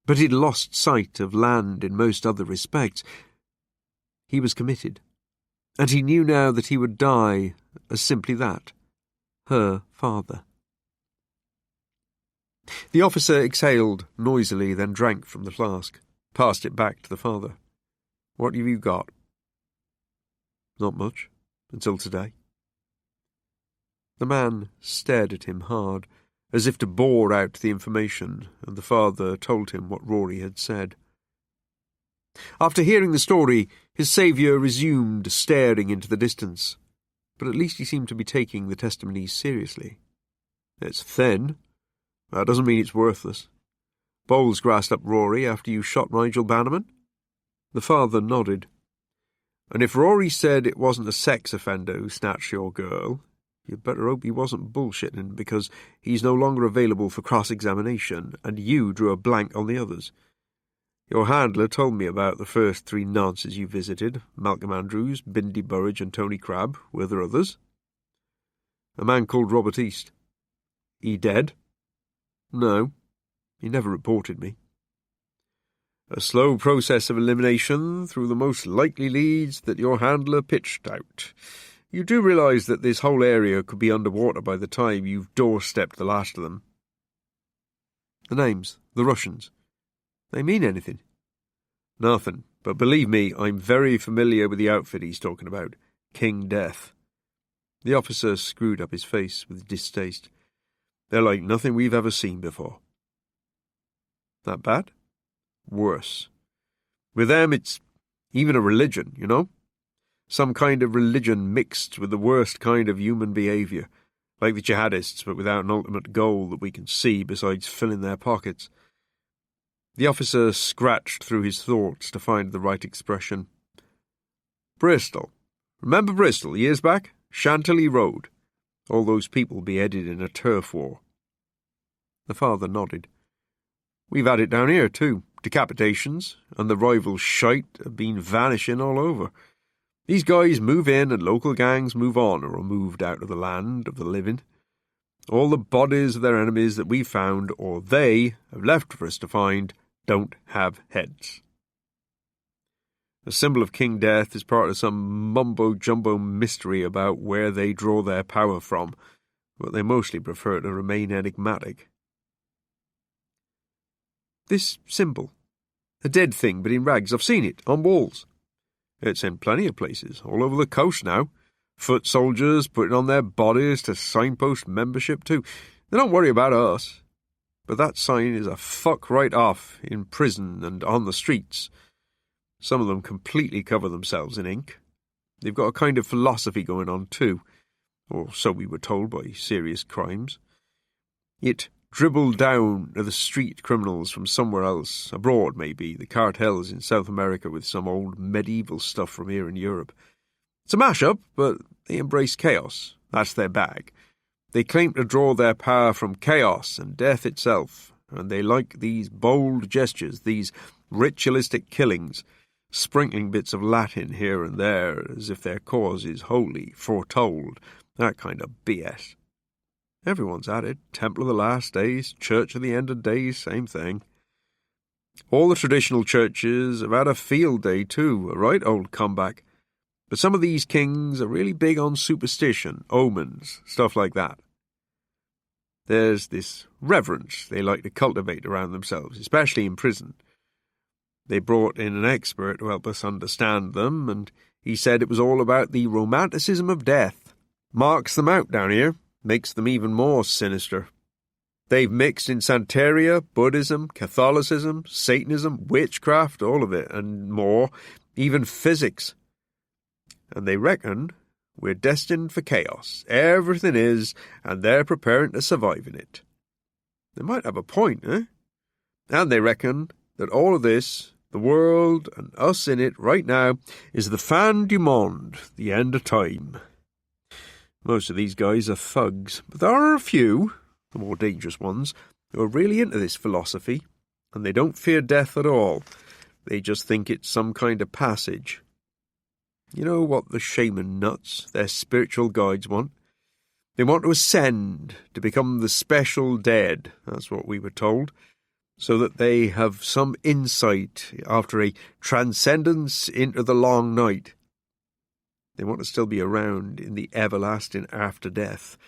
Speaker 1: but he'd lost sight of land in most other respects. He was committed, and he knew now that he would die as simply that, her father. The officer exhaled noisily, then drank from the flask, passed it back to the father. What have you got? Not much, until today. The man stared at him hard, as if to bore out the information, and the father told him what Rory had said. After hearing the story, his saviour resumed staring into the distance, but at least he seemed to be taking the testimony seriously. It's thin. That doesn't mean it's worthless. Bowles grassed up Rory after you shot Nigel Bannerman? The father nodded. And if Rory said it wasn't a sex offender who snatched your girl, you'd better hope he wasn't bullshitting, because he's no longer available for cross-examination, and you drew a blank on the others. Your handler told me about the first 3 nonces you visited, Malcolm Andrews, Bindi Burridge and Tony Crabb. Were there others? A man called Robert East. He dead? No, he never reported me. A slow process of elimination through the most likely leads that your handler pitched out. You do realise that this whole area could be underwater by the time you've doorstepped the last of them. The names, the Russians, they mean anything? Nothing, but believe me, I'm very familiar with the outfit he's talking about. King Death. The officer screwed up his face with distaste. They're like nothing we've ever seen before. That bad? Worse. With them, it's even a religion, you know? Some kind of religion mixed with the worst kind of human behaviour, like the jihadists, but without an ultimate goal that we can see besides filling their pockets. The officer scratched through his thoughts to find the right expression. Bristol. Remember Bristol, years back? Chantilly Road. All those people beheaded in a turf war. The father nodded. We've had it down here too. Decapitations, and the rival shite have been vanishing all over. These guys move in and local gangs move on or are moved out of the land of the living. All the bodies of their enemies that we found, or they have left for us to find, don't have heads. The symbol of King Death is part of some mumbo-jumbo mystery about where they draw their power from, but they mostly prefer to remain enigmatic. This symbol, a dead thing but in rags, I've seen it, on walls. It's in plenty of places, all over the coast now. Foot soldiers put it on their bodies to signpost membership too. They don't worry about us. But that sign is a fuck right off, in prison and on the streets. Some of them completely cover themselves in ink. They've got a kind of philosophy going on too, or so we were told by serious crimes. It dribbled down to the street criminals from somewhere else, abroad maybe, the cartels in South America with some old medieval stuff from here in Europe. It's a mash-up, but they embrace chaos. That's their bag. They claim to draw their power from chaos and death itself, and they like these bold gestures, these ritualistic killings, sprinkling bits of Latin here and there as if their cause is holy, foretold, that kind of BS. Everyone's at it. Temple of the Last Days, Church of the End of Days, same thing. All the traditional churches have had a field day too, a right old comeback. But some of these kings are really big on superstition, omens, stuff like that. There's this reverence they like to cultivate around themselves, especially in prison. They brought in an expert to help us understand them, and he said it was all about the romanticism of death. Marks them out down here, makes them even more sinister. They've mixed in Santeria, Buddhism, Catholicism, Satanism, witchcraft, all of it, and more, even physics. And they reckon we're destined for chaos. Everything is, and they're preparing to survive in it. They might have a point, eh? And they reckon that all of this, the world and us in it right now, is the fin du monde, the end of time. Most of these guys are thugs, but there are a few, the more dangerous ones, who are really into this philosophy, and they don't fear death at all. They just think it's some kind of passage. You know what the shaman nuts, their spiritual guides, want? They want to ascend, to become the special dead, that's what we were told, so that they have some insight after a transcendence into the long night. They want to still be around in the everlasting after death,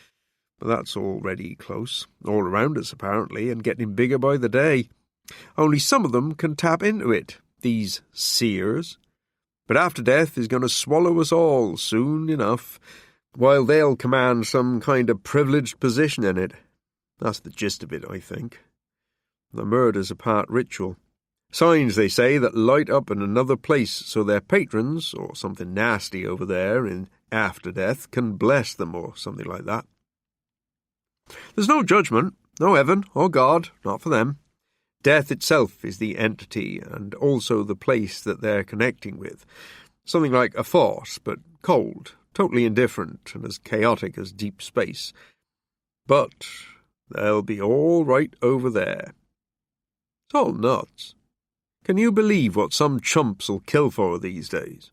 Speaker 1: but that's already close, all around us apparently, and getting bigger by the day. Only some of them can tap into it, these seers. But after death is going to swallow us all soon enough, while they'll command some kind of privileged position in it. That's the gist of it, I think. The murder's a part ritual. Signs, they say, that light up in another place so their patrons, or something nasty over there in after death, can bless them or something like that. There's no judgment, no heaven or God, not for them. Death itself is the entity and also the place that they're connecting with. Something like a force, but cold, totally indifferent and as chaotic as deep space. But they'll be all right over there. It's all nuts. Can you believe what some chumps will kill for these days?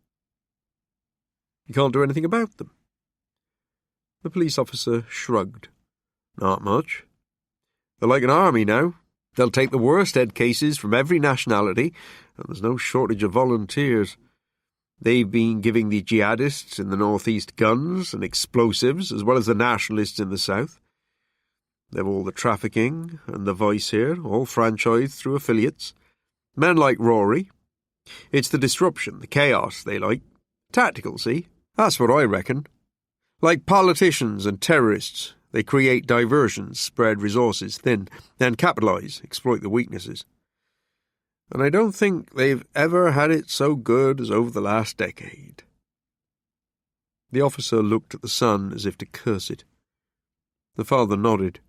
Speaker 1: You can't do anything about them. The police officer shrugged. Not much. They're like an army now. They'll take the worst head cases from every nationality, and there's no shortage of volunteers. They've been giving the jihadists in the northeast guns and explosives, as well as the nationalists in the south. They've all the trafficking and the vice here, all franchised through affiliates. Men like Rory. It's the disruption, the chaos they like. Tactical, see? That's what I reckon. Like politicians and terrorists, they create diversions, spread resources thin, then capitalise, exploit the weaknesses. And I don't think they've ever had it so good as over the last decade. The officer looked at the son as if to curse it. The father nodded.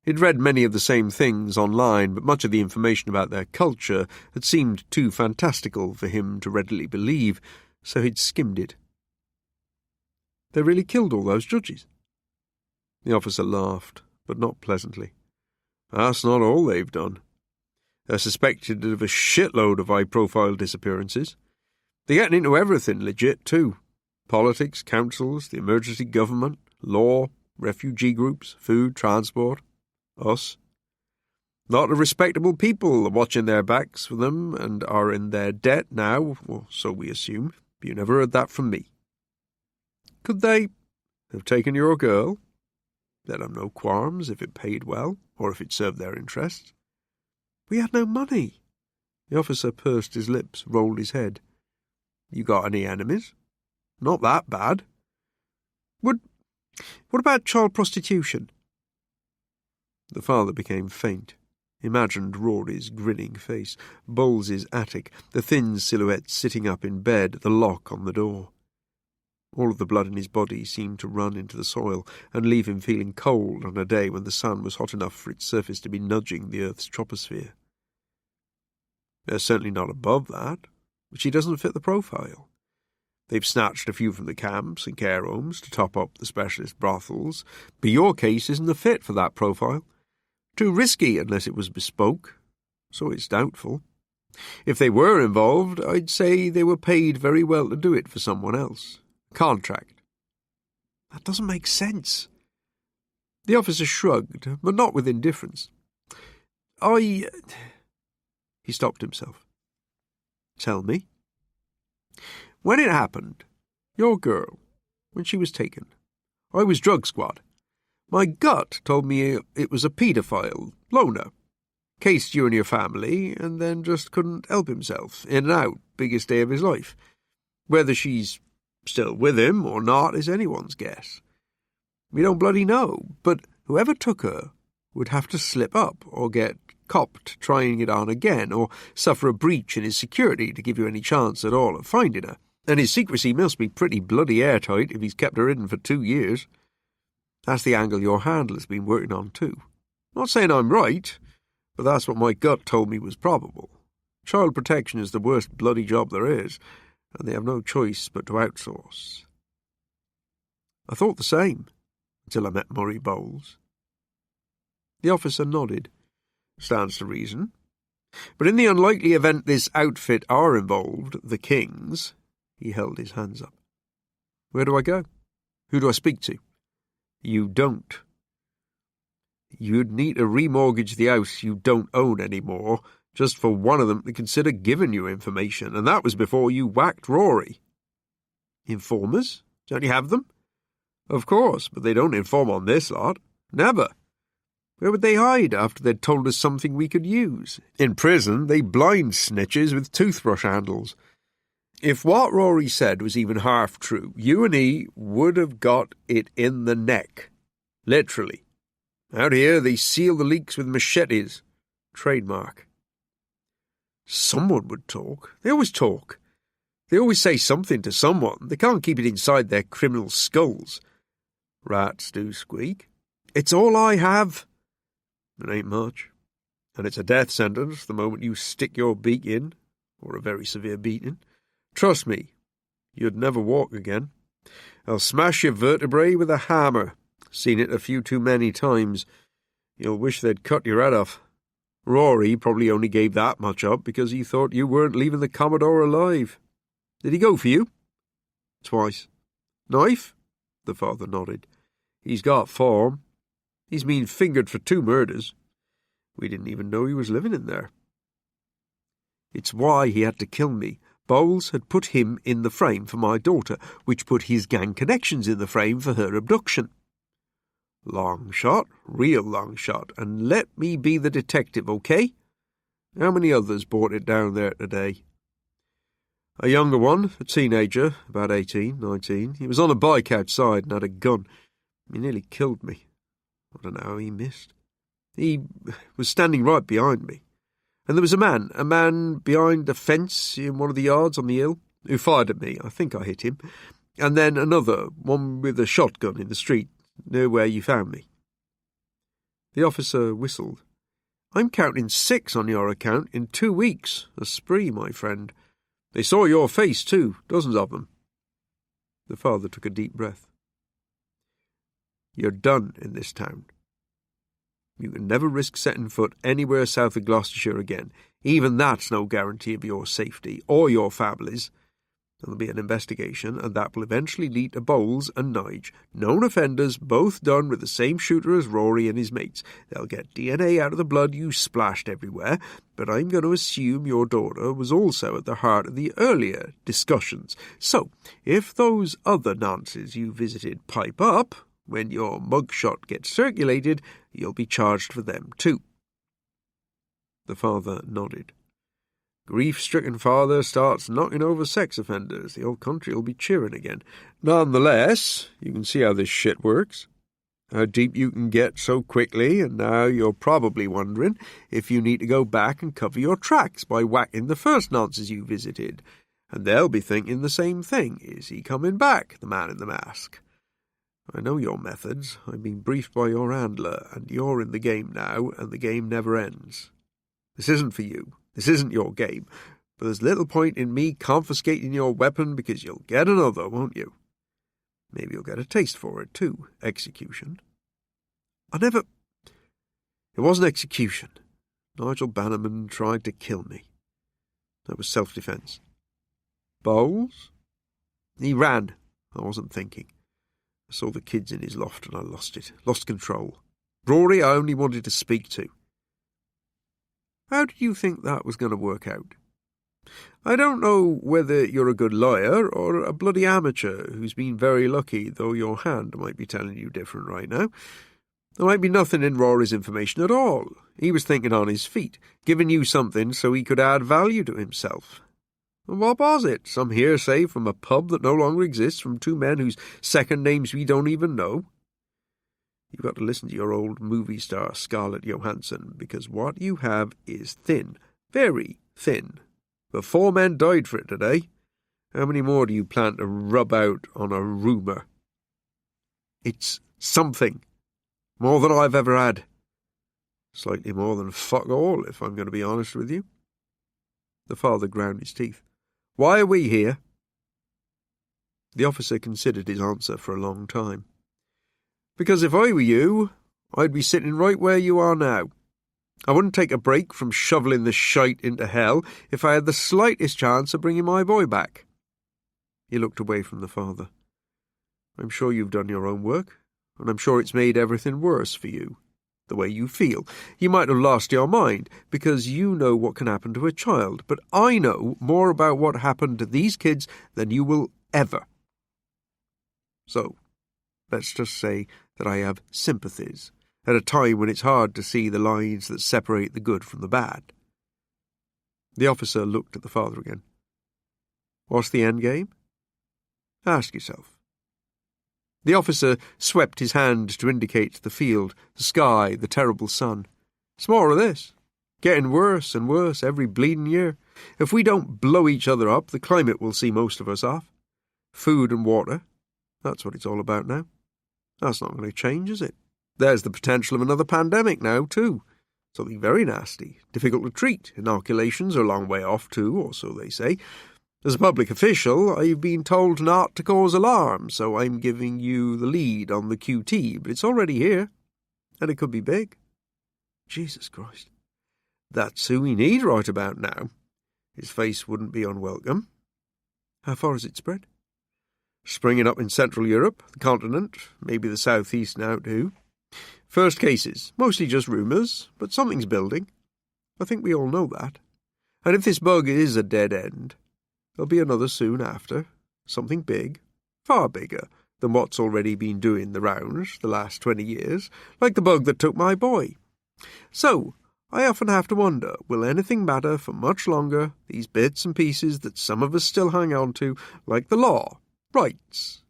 Speaker 1: He'd read many of the same things online, but much of the information about their culture had seemed too fantastical for him to readily believe, so he'd skimmed it. They really killed all those judges? The officer laughed, but not pleasantly. That's not all they've done. They're suspected of a shitload of high-profile disappearances. They're getting into everything legit, too. Politics, councils, the emergency government, law, refugee groups, food, transport, us. Lot of respectable people are watching their backs for them and are in their debt now, or so we assume. You never heard that from me. Could they have taken your girl? They'd have no qualms if it paid well, or if it served their interests. We had no money. The officer pursed his lips, rolled his head. You got any enemies? Not that bad. What about child prostitution? The father became faint. Imagined Rory's grinning face, Bowles's attic, the thin silhouette sitting up in bed, the lock on the door. All of the blood in his body seemed to run into the soil and leave him feeling cold on a day when the sun was hot enough for its surface to be nudging the Earth's troposphere. They're certainly not above that, but she doesn't fit the profile. They've snatched a few from the camps and care homes to top up the specialist brothels, but your case isn't a fit for that profile. Too risky unless it was bespoke, so it's doubtful. If they were involved, I'd say they were paid very well to do it for someone else. Contract. That doesn't make sense. The officer shrugged, but not with indifference. He stopped himself. Tell me. When it happened, your girl, when she was taken, I was drug squad. My gut told me it was a paedophile, loner. Cased you and your family, and then just couldn't help himself. In and out, biggest day of his life. Whether she's still with him or not is anyone's guess. We don't bloody know, but whoever took her would have to slip up or get copped trying it on again or suffer a breach in his security to give you any chance at all of finding her. And his secrecy must be pretty bloody airtight if he's kept her hidden for 2 years. That's the angle your handler's been working on too. Not saying I'm right, but that's what my gut told me was probable. Child protection is the worst bloody job there is, and they have no choice but to outsource. I thought the same, until I met Murray Bowles. The officer nodded. Stands to reason. But in the unlikely event this outfit are involved, the Kings, he held his hands up. Where do I go? Who do I speak to? You don't. You'd need to remortgage the house you don't own anymore, just for one of them to consider giving you information, and that was before you whacked Rory. Informers? Don't you have them? Of course, but they don't inform on this lot. Never. Where would they hide after they'd told us something we could use? In prison, they blind snitches with toothbrush handles. If what Rory said was even half true, you and he would have got it in the neck. Literally. Out here, they seal the leaks with machetes. Trademark. Someone would talk. They always talk. They always say something to someone. They can't keep it inside their criminal skulls. Rats do squeak. It's all I have. It ain't much. And it's a death sentence the moment you stick your beak in, or a very severe beating. Trust me, you'd never walk again. I'll smash your vertebrae with a hammer. Seen it a few too many times. You'll wish they'd cut your head off. Rory probably only gave that much up because he thought you weren't leaving the Commodore alive. Did he go for you? Twice. Knife? The father nodded. He's got form. He's been fingered for 2 murders. We didn't even know he was living in there. It's why he had to kill me. Bowles had put him in the frame for my daughter, which put his gang connections in the frame for her abduction. Long shot, real long shot, and let me be the detective, okay? How many others brought it down there today? A younger one, a teenager, about 18, 19. He was on a bike outside and had a gun. He nearly killed me. I don't know how he missed. He was standing right behind me. And there was a man behind a fence in one of the yards on the hill, who fired at me. I think I hit him. And then another, one with a shotgun in the street, near where you found me. The officer whistled. I'm counting 6 on your account in 2 weeks. A spree, my friend. They saw your face, too, dozens of them. The father took a deep breath. You're done in this town. You can never risk setting foot anywhere south of Gloucestershire again. Even that's no guarantee of your safety, or your family's. There'll be an investigation, and that will eventually lead to Bowles and Nige, known offenders, both done with the same shooter as Rory and his mates. They'll get DNA out of the blood you splashed everywhere, but I'm going to assume your daughter was also at the heart of the earlier discussions. So, if those other nonces you visited pipe up, when your mugshot gets circulated, you'll be charged for them too. The father nodded. Grief-stricken father starts knocking over sex offenders. The old country will be cheering again. Nonetheless, you can see how this shit works. How deep you can get so quickly, and now you're probably wondering if you need to go back and cover your tracks by whacking the first nonces you visited. And they'll be thinking the same thing. Is he coming back, the man in the mask? I know your methods. I've been briefed by your handler, and you're in the game now, and the game never ends. This isn't for you. This isn't your game. But there's little point in me confiscating your weapon because you'll get another, won't you? Maybe you'll get a taste for it, too. Execution. It It wasn't execution. Nigel Bannerman tried to kill me. That was self-defence. Bowles? He ran. I wasn't thinking. I saw the kids in his loft and I lost it. Lost control. Rory I only wanted to speak to. How did you think that was going to work out? I don't know whether you're a good lawyer or a bloody amateur who's been very lucky, though your hand might be telling you different right now. There might be nothing in Rory's information at all. He was thinking on his feet, giving you something so he could add value to himself. And what was it? Some hearsay from a pub that no longer exists from two men whose second names we don't even know? You've got to listen to your old movie star Scarlett Johansson, because what you have is thin, very thin. But 4 men died for it today. How many more do you plan to rub out on a rumour? It's something. More than I've ever had. Slightly more than fuck all, if I'm going to be honest with you. The father ground his teeth. Why are we here? The officer considered his answer for a long time. Because if I were you, I'd be sitting right where you are now. I wouldn't take a break from shoveling the shite into hell if I had the slightest chance of bringing my boy back. He looked away from the father. I'm sure you've done your own work, and I'm sure it's made everything worse for you. The way you feel. You might have lost your mind, because you know what can happen to a child, but I know more about what happened to these kids than you will ever. So, let's just say that I have sympathies, at a time when it's hard to see the lines that separate the good from the bad. The officer looked at the father again. What's the end game? Ask yourself. The officer swept his hand to indicate the field, the sky, the terrible sun. It's more of this. Getting worse and worse every bleeding year. If we don't blow each other up, the climate will see most of us off. Food and water. That's what it's all about now. That's not going to change, is it? There's the potential of another pandemic now, too. Something very nasty, difficult to treat. Inoculations are a long way off, too, or so they say. As a public official, I've been told not to cause alarm, so I'm giving you the lead on the QT, but it's already here, and it could be big. Jesus Christ. That's who we need right about now. His face wouldn't be unwelcome. How far has it spread? Springing up in Central Europe, the continent, maybe the southeast now too. First cases, mostly just rumours, but something's building. I think we all know that. And if this bug is a dead end, there'll be another soon after, something big, far bigger than what's already been doing the rounds the last 20 years, like the bug that took my boy. So, I often have to wonder, will anything matter for much longer, these bits and pieces that some of us still hang on to, like the law, rights?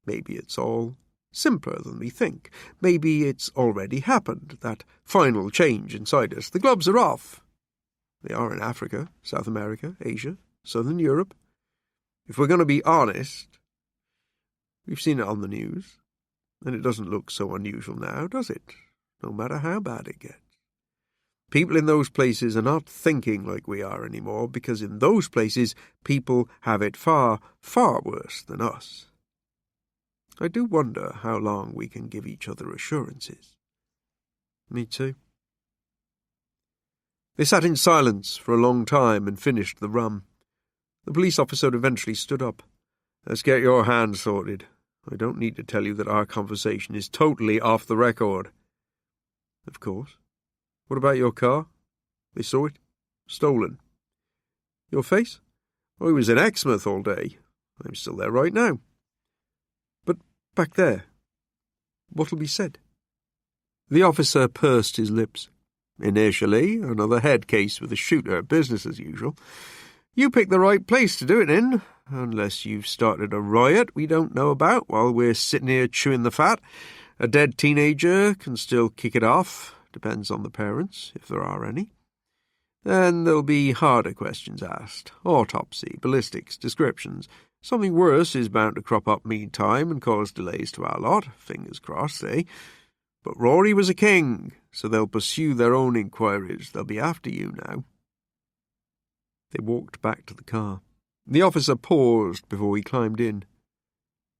Speaker 1: Maybe it's all simpler than we think. Maybe it's already happened, that final change inside us. The gloves are off. They are in Africa, South America, Asia, Southern Europe. If we're going to be honest, we've seen it on the news, and it doesn't look so unusual now, does it? No matter how bad it gets. People in those places are not thinking like we are anymore, because in those places people have it far, far worse than us. I do wonder how long we can give each other assurances. Me too. They sat in silence for a long time and finished the rum. The police officer eventually stood up. Let's get your hand sorted. I don't need to tell you that our conversation is totally off the record. Of course. What about your car? They saw it. Stolen. Your face? I was in Exmouth all day. I'm still there right now. But back there, what'll be said? The officer pursed his lips. Initially, another head case with a shooter, business as usual. You picked the right place to do it in, unless you've started a riot we don't know about while we're sitting here chewing the fat. A dead teenager can still kick it off. Depends on the parents, if there are any. Then there'll be harder questions asked. Autopsy, ballistics, descriptions. Something worse is bound to crop up meantime and cause delays to our lot. Fingers crossed, eh? But Rory was a king, so they'll pursue their own inquiries. They'll be after you now. They walked back to the car. The officer paused before he climbed in.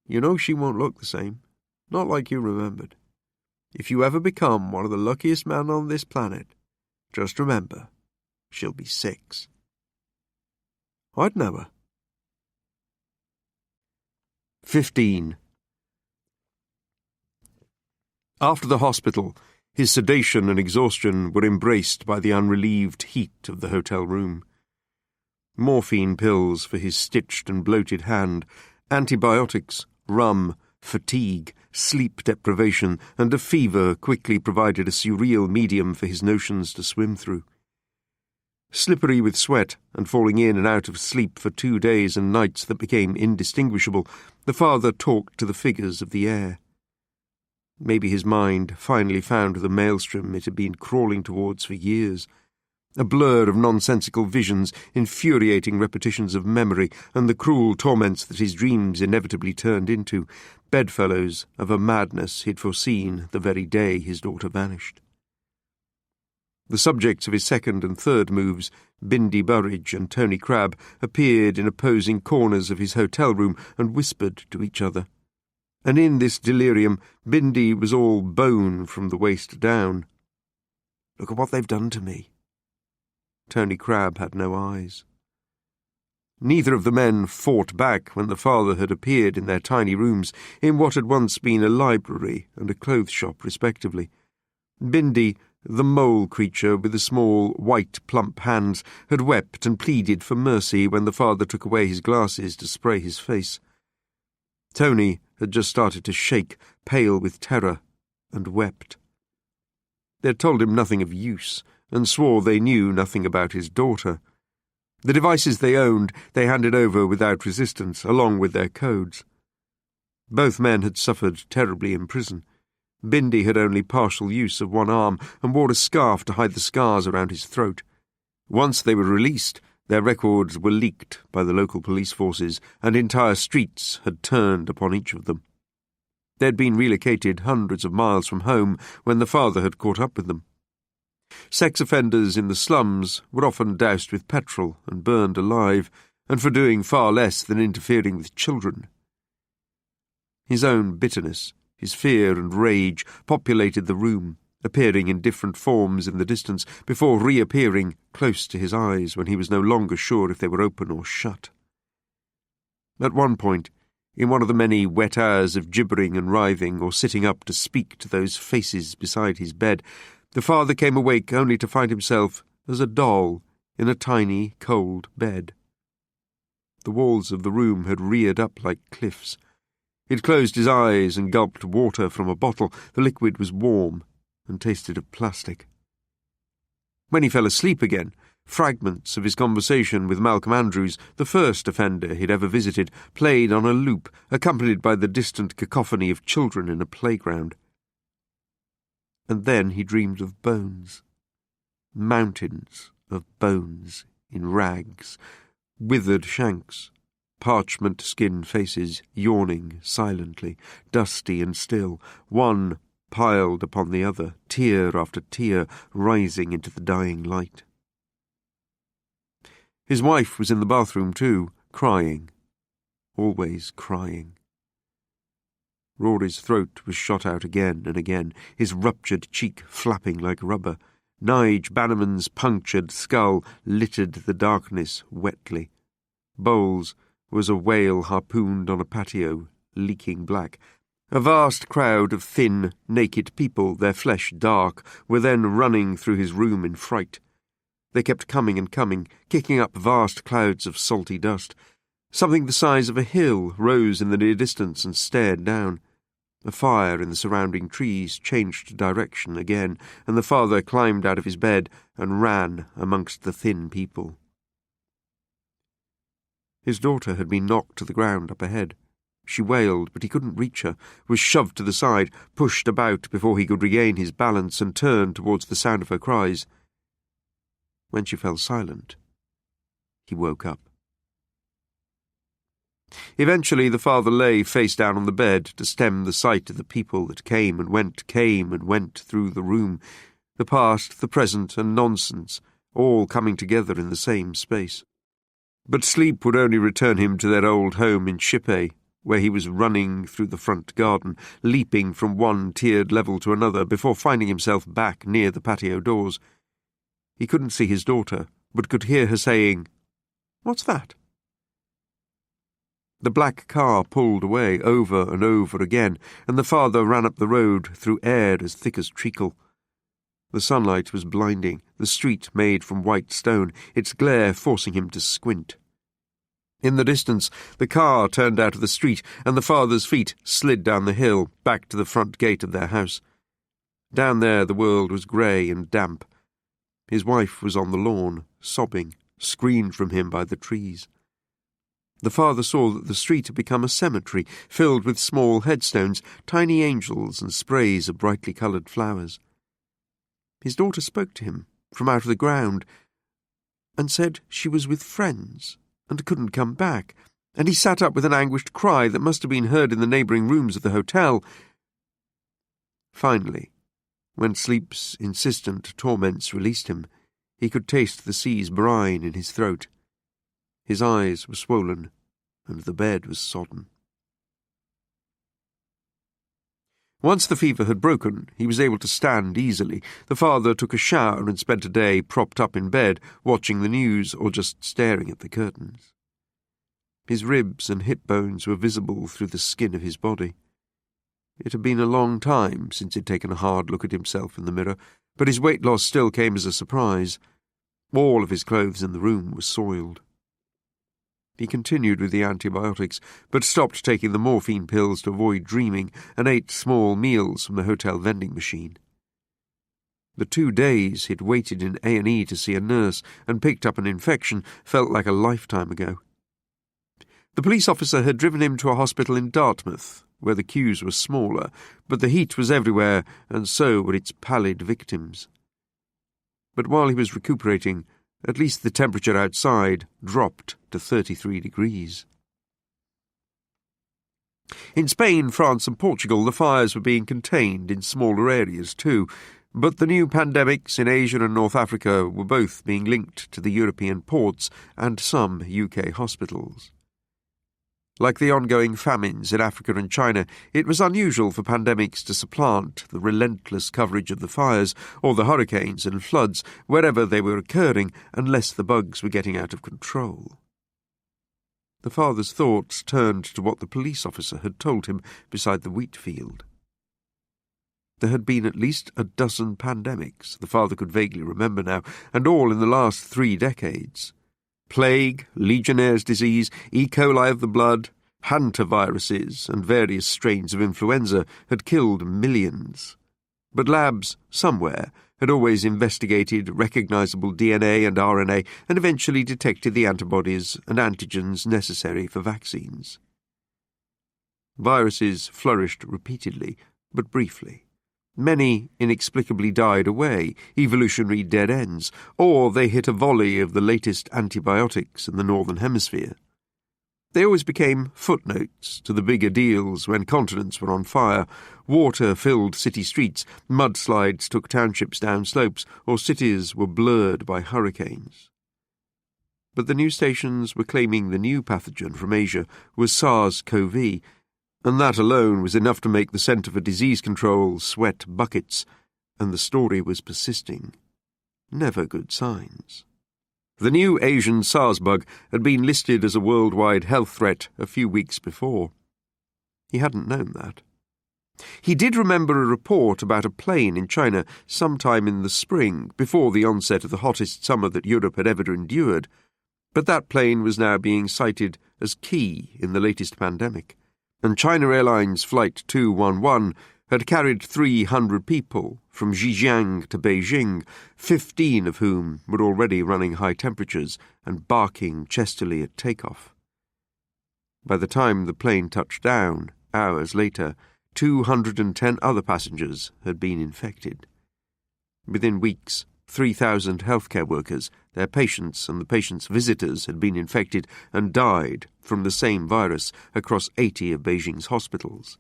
Speaker 1: You know she won't look the same. Not like you remembered. If you ever become one of the luckiest men on this planet, just remember, she'll be 6. I'd know her. 15. After the hospital, his sedation and exhaustion were embraced by the unrelieved heat of the hotel room. Morphine pills for his stitched and bloated hand, antibiotics, rum, fatigue, sleep deprivation, and a fever quickly provided a surreal medium for his notions to swim through. Slippery with sweat and falling in and out of sleep for 2 days and nights that became indistinguishable, the father talked to the figures of the air. Maybe his mind finally found the maelstrom it had been crawling towards for years, a blur of nonsensical visions, infuriating repetitions of memory, and the cruel torments that his dreams inevitably turned into, bedfellows of a madness he'd foreseen the very day his daughter vanished. The subjects of his second and third moves, Bindi Burridge and Tony Crabbe, appeared in opposing corners of his hotel room and whispered to each other. And in this delirium, Bindi was all bone from the waist down. "Look at what they've done to me." Tony Crabbe had no eyes. Neither of the men fought back when the father had appeared in their tiny rooms in what had once been a library and a clothes shop, respectively. Bindi, the mole creature with the small, white, plump hands, had wept and pleaded for mercy when the father took away his glasses to spray his face. Tony had just started to shake, pale with terror, and wept. They had told him nothing of use, and swore they knew nothing about his daughter. The devices they owned they handed over without resistance, along with their codes. Both men had suffered terribly in prison. Bindi had only partial use of one arm and wore a scarf to hide the scars around his throat. Once they were released, their records were leaked by the local police forces, and entire streets had turned upon each of them. They had been relocated hundreds of miles from home when the father had caught up with them. Sex offenders in the slums were often doused with petrol and burned alive, and for doing far less than interfering with children. His own bitterness, his fear and rage populated the room, appearing in different forms in the distance before reappearing close to his eyes when he was no longer sure if they were open or shut. At one point, in one of the many wet hours of gibbering and writhing or sitting up to speak to those faces beside his bed, the father came awake only to find himself as a doll in a tiny, cold bed. The walls of the room had reared up like cliffs. He'd closed his eyes and gulped water from a bottle. The liquid was warm and tasted of plastic. When he fell asleep again, fragments of his conversation with Malcolm Andrews, the first offender he'd ever visited, played on a loop, accompanied by the distant cacophony of children in a playground. And then he dreamed of bones. Mountains of bones in rags, withered shanks, parchment-skinned faces yawning silently, dusty and still, one piled upon the other, tear after tear rising into the dying light. His wife was in the bathroom too, crying, always crying. Rory's throat was shot out again and again, his ruptured cheek flapping like rubber. Nige Bannerman's punctured skull littered the darkness wetly. Bowles was a whale harpooned on a patio, leaking black. A vast crowd of thin, naked people, their flesh dark, were then running through his room in fright. They kept coming and coming, kicking up vast clouds of salty dust. Something the size of a hill rose in the near distance and stared down. A fire in the surrounding trees changed direction again, and the father climbed out of his bed and ran amongst the thin people. His daughter had been knocked to the ground up ahead. She wailed, but he couldn't reach her, was shoved to the side, pushed about before he could regain his balance, and turned towards the sound of her cries. When she fell silent, he woke up. Eventually the father lay face down on the bed to stem the sight of the people that came and went through the room, the past, the present, and nonsense, all coming together in the same space. But sleep would only return him to their old home in Shippay, where he was running through the front garden, leaping from one tiered level to another before finding himself back near the patio doors. He couldn't see his daughter, but could hear her saying, "What's that?" The black car pulled away over and over again, and the father ran up the road through air as thick as treacle. The sunlight was blinding, the street made from white stone, its glare forcing him to squint. In the distance, the car turned out of the street, and the father's feet slid down the hill, back to the front gate of their house. Down there the world was grey and damp. His wife was on the lawn, sobbing, screened from him by the trees. The father saw that the street had become a cemetery, filled with small headstones, tiny angels and sprays of brightly coloured flowers. His daughter spoke to him from out of the ground and said she was with friends and couldn't come back, and he sat up with an anguished cry that must have been heard in the neighbouring rooms of the hotel. Finally, when sleep's insistent torments released him, he could taste the sea's brine in his throat. His eyes were swollen, and the bed was sodden. Once the fever had broken, he was able to stand easily. The father took a shower and spent a day propped up in bed, watching the news or just staring at the curtains. His ribs and hip bones were visible through the skin of his body. It had been a long time since he'd taken a hard look at himself in the mirror, but his weight loss still came as a surprise. All of his clothes in the room were soiled. He continued with the antibiotics, but stopped taking the morphine pills to avoid dreaming and ate small meals from the hotel vending machine. The 2 days he'd waited in A&E to see a nurse and picked up an infection felt like a lifetime ago. The police officer had driven him to a hospital in Dartmouth, where the queues were smaller, but the heat was everywhere, and so were its pallid victims. But while he was recuperating, at least the temperature outside dropped to 33 degrees. In Spain, France and Portugal, the fires were being contained in smaller areas too, but the new pandemics in Asia and North Africa were both being linked to the European ports and some UK hospitals. Like the ongoing famines in Africa and China, it was unusual for pandemics to supplant the relentless coverage of the fires or the hurricanes and floods wherever they were occurring, unless the bugs were getting out of control. The father's thoughts turned to what the police officer had told him beside the wheat field. There had been at least a dozen pandemics, the father could vaguely remember now, and all in the last 3 decades. Plague, Legionnaire's disease, E. coli of the blood, hantaviruses, and various strains of influenza had killed millions. But labs, somewhere, had always investigated recognizable DNA and RNA and eventually detected the antibodies and antigens necessary for vaccines. Viruses flourished repeatedly, but briefly. Many inexplicably died away, evolutionary dead ends, or they hit a volley of the latest antibiotics in the Northern Hemisphere. They always became footnotes to the bigger deals when continents were on fire, water filled city streets, mudslides took townships down slopes, or cities were blurred by hurricanes. But the news stations were claiming the new pathogen from Asia was SARS-CoV, and that alone was enough to make the Centre for Disease Control sweat buckets, and the story was persisting. Never good signs. The new Asian SARS bug had been listed as a worldwide health threat a few weeks before. He hadn't known that. He did remember a report about a plane in China sometime in the spring, before the onset of the hottest summer that Europe had ever endured, but that plane was now being cited as key in the latest pandemic, and China Airlines Flight 211 had carried 300 people from Zhejiang to Beijing, 15 of whom were already running high temperatures and barking chestily at takeoff. By the time the plane touched down, hours later, 210 other passengers had been infected. Within weeks, 3,000 healthcare workers, their patients and the patients' visitors had been infected and died from the same virus across 80 of Beijing's hospitals.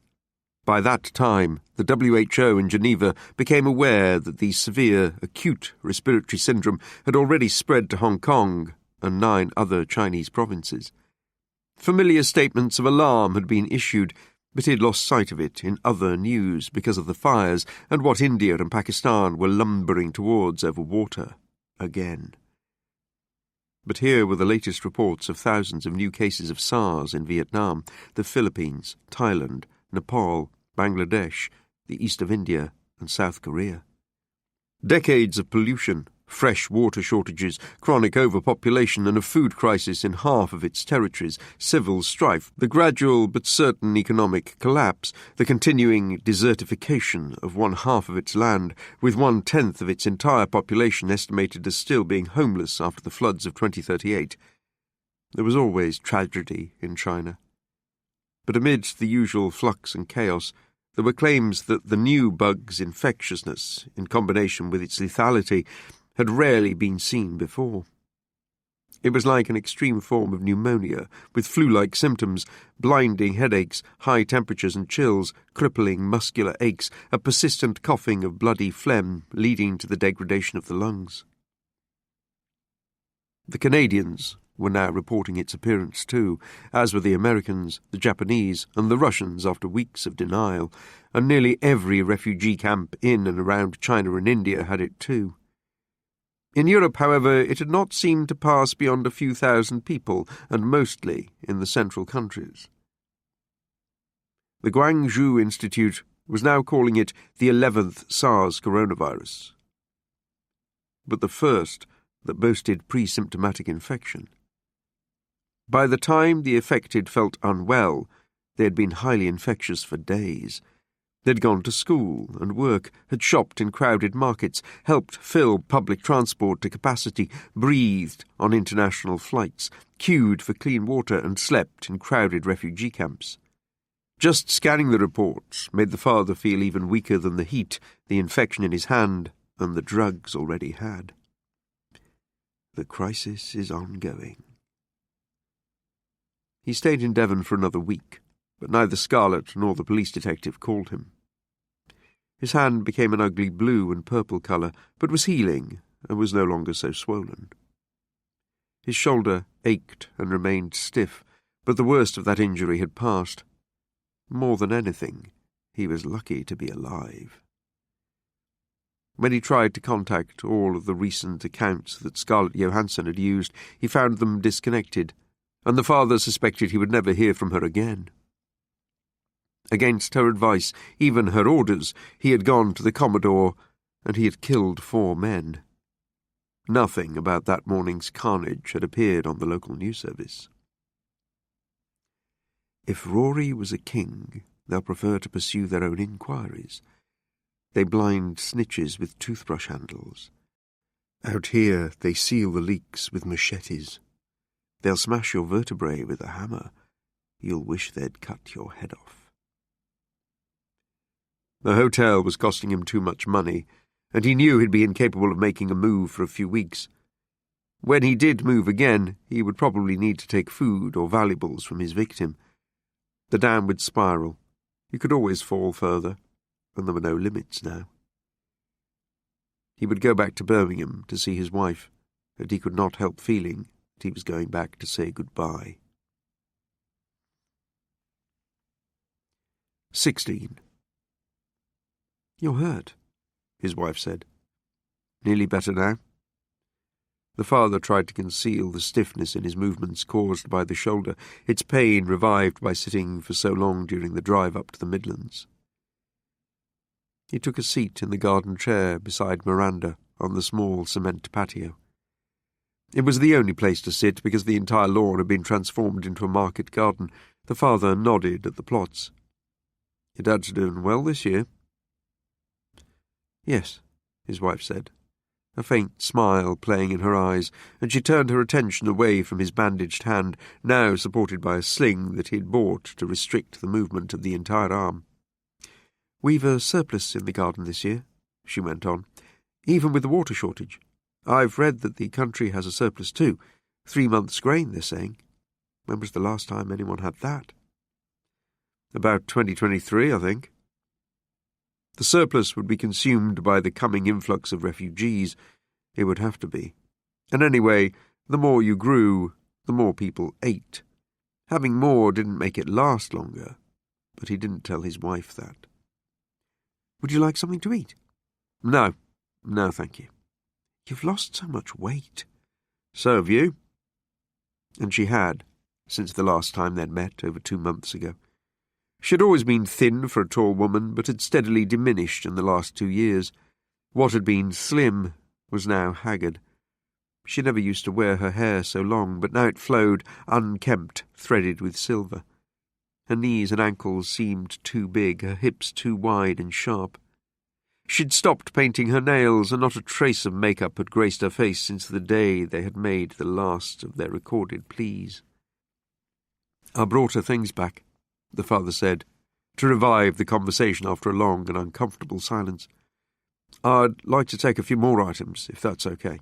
Speaker 1: By that time, the WHO in Geneva became aware that the severe acute respiratory syndrome had already spread to Hong Kong and 9 other Chinese provinces. Familiar statements of alarm had been issued, but he had lost sight of it in other news because of the fires and what India and Pakistan were lumbering towards over water again. But here were the latest reports of thousands of new cases of SARS in Vietnam, the Philippines, Thailand, Nepal, Bangladesh, the east of India, and South Korea. Decades of pollution, fresh water shortages, chronic overpopulation, and a food crisis in half of its territories, civil strife, the gradual but certain economic collapse, the continuing desertification of one half of its land, with 1/10 of its entire population estimated as still being homeless after the floods of 2038. There was always tragedy in China. But amidst the usual flux and chaos, there were claims that the new bug's infectiousness, in combination with its lethality, had rarely been seen before. It was like an extreme form of pneumonia, with flu-like symptoms, blinding headaches, high temperatures and chills, crippling muscular aches, a persistent coughing of bloody phlegm leading to the degradation of the lungs. The Canadians were now reporting its appearance too, as were the Americans, the Japanese, and the Russians after weeks of denial, and nearly every refugee camp in and around China and India had it too. In Europe, however, it had not seemed to pass beyond a few thousand people, and mostly in the central countries. The Guangzhou Institute was now calling it the 11th SARS coronavirus, but the first that boasted pre-symptomatic infection. By the time the affected felt unwell, they had been highly infectious for days. They'd gone to school and work, had shopped in crowded markets, helped fill public transport to capacity, breathed on international flights, queued for clean water, and slept in crowded refugee camps. Just scanning the reports made the father feel even weaker than the heat, the infection in his hand, and the drugs already had. The crisis is ongoing. He stayed in Devon for another week, but neither Scarlett nor the police detective called him. His hand became an ugly blue and purple colour, but was healing and was no longer so swollen. His shoulder ached and remained stiff, but the worst of that injury had passed. More than anything, he was lucky to be alive. When he tried to contact all of the recent accounts that Scarlett Johansson had used, he found them disconnected, and the father suspected he would never hear from her again. Against her advice, even her orders, he had gone to the Commodore, and he had killed 4 men. Nothing about that morning's carnage had appeared on the local news service. If Rory was a king, they'll prefer to pursue their own inquiries. They blind snitches with toothbrush handles. Out here, they seal the leaks with machetes. They'll smash your vertebrae with a hammer. You'll wish they'd cut your head off. The hotel was costing him too much money, and he knew he'd be incapable of making a move for a few weeks. When he did move again, he would probably need to take food or valuables from his victim. The downward spiral. He could always fall further, and there were no limits now. He would go back to Birmingham to see his wife, and he could not help feeling that he was going back to say goodbye. 16. "You're hurt," his wife said. "Nearly better now?" The father tried to conceal the stiffness in his movements caused by the shoulder, its pain revived by sitting for so long during the drive up to the Midlands. He took a seat in the garden chair beside Miranda on the small cement patio. It was the only place to sit because the entire lawn had been transformed into a market garden. The father nodded at the plots. "Your dad's doing well this year?" "Yes," his wife said, a faint smile playing in her eyes, and she turned her attention away from his bandaged hand, now supported by a sling that he had bought to restrict the movement of the entire arm. "We've a surplus in the garden this year," she went on, "even with the water shortage. I've read that the country has a surplus too. 3 months' grain, they're saying. When was the last time anyone had that?" "About 2023, I think." The surplus would be consumed by the coming influx of refugees. It would have to be. And anyway, the more you grew, the more people ate. Having more didn't make it last longer, but he didn't tell his wife that. "Would you like something to eat?" No, thank you." "You've lost so much weight." "So have you." And she had, since the last time they'd met over 2 months ago. She had always been thin for a tall woman, but had steadily diminished in the last 2 years. What had been slim was now haggard. She never used to wear her hair so long, but now it flowed, unkempt, threaded with silver. Her knees and ankles seemed too big, her hips too wide and sharp. She'd stopped painting her nails, and not a trace of makeup had graced her face since the day they had made the last of their recorded pleas. "I brought her things back," the father said, to revive the conversation after a long and uncomfortable silence. "I'd like to take a few more items, if that's okay."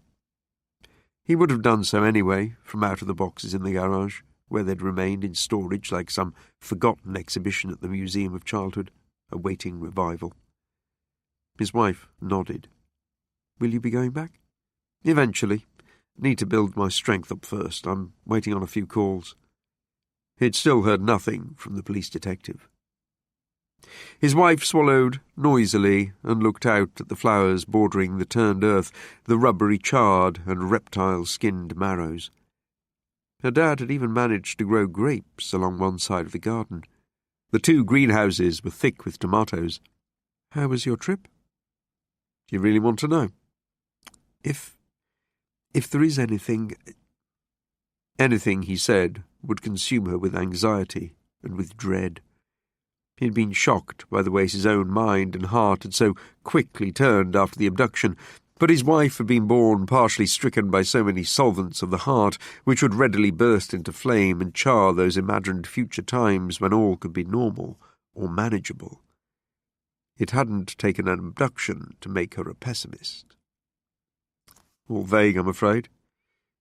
Speaker 1: He would have done so anyway, from out of the boxes in the garage, where they'd remained in storage like some forgotten exhibition at the Museum of Childhood, awaiting revival. His wife nodded. "Will you be going back?" "Eventually. Need to build my strength up first. I'm waiting on a few calls." He'd still heard nothing from the police detective. His wife swallowed noisily and looked out at the flowers bordering the turned earth, the rubbery charred and reptile-skinned marrows. Her dad had even managed to grow grapes along one side of the garden. The 2 greenhouses were thick with tomatoes. "How was your trip?" "Do you really want to know?" If there is anything..." Anything, he said, would consume her with anxiety and with dread. He had been shocked by the way his own mind and heart had so quickly turned after the abduction, but his wife had been born partially stricken by so many solvents of the heart which would readily burst into flame and char those imagined future times when all could be normal or manageable. It hadn't taken an abduction to make her a pessimist. "All vague, I'm afraid.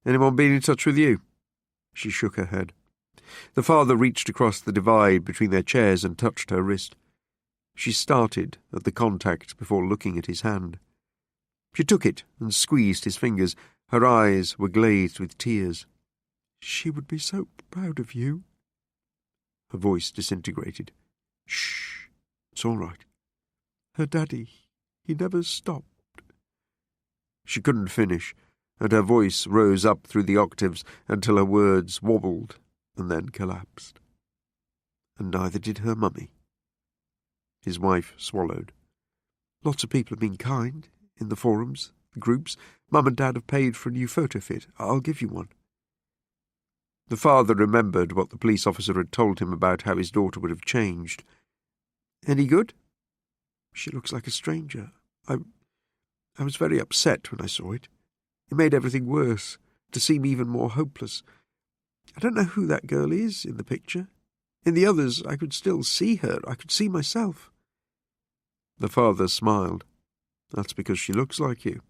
Speaker 1: Anyone been in touch with you?" She shook her head. The father reached across the divide between their chairs and touched her wrist. She started at the contact before looking at his hand. She took it and squeezed his fingers. Her eyes were glazed with tears. "She would be so proud of you." Her voice disintegrated. "Shh, it's all right. Her daddy, he never stopped." She couldn't finish, and her voice rose up through the octaves until her words wobbled and then collapsed. "And neither did her mummy." His wife swallowed. "Lots of people have been kind, in the forums, the groups. Mum and Dad have paid for a new photo fit. I'll give you one." The father remembered what the police officer had told him about how his daughter would have changed. "Any good?" "She looks like a stranger. I was very upset when I saw it. It made everything worse, to seem even more hopeless. I don't know who that girl is in the picture. In the others, I could still see her. I could see myself." The father smiled. "That's because she looks like you."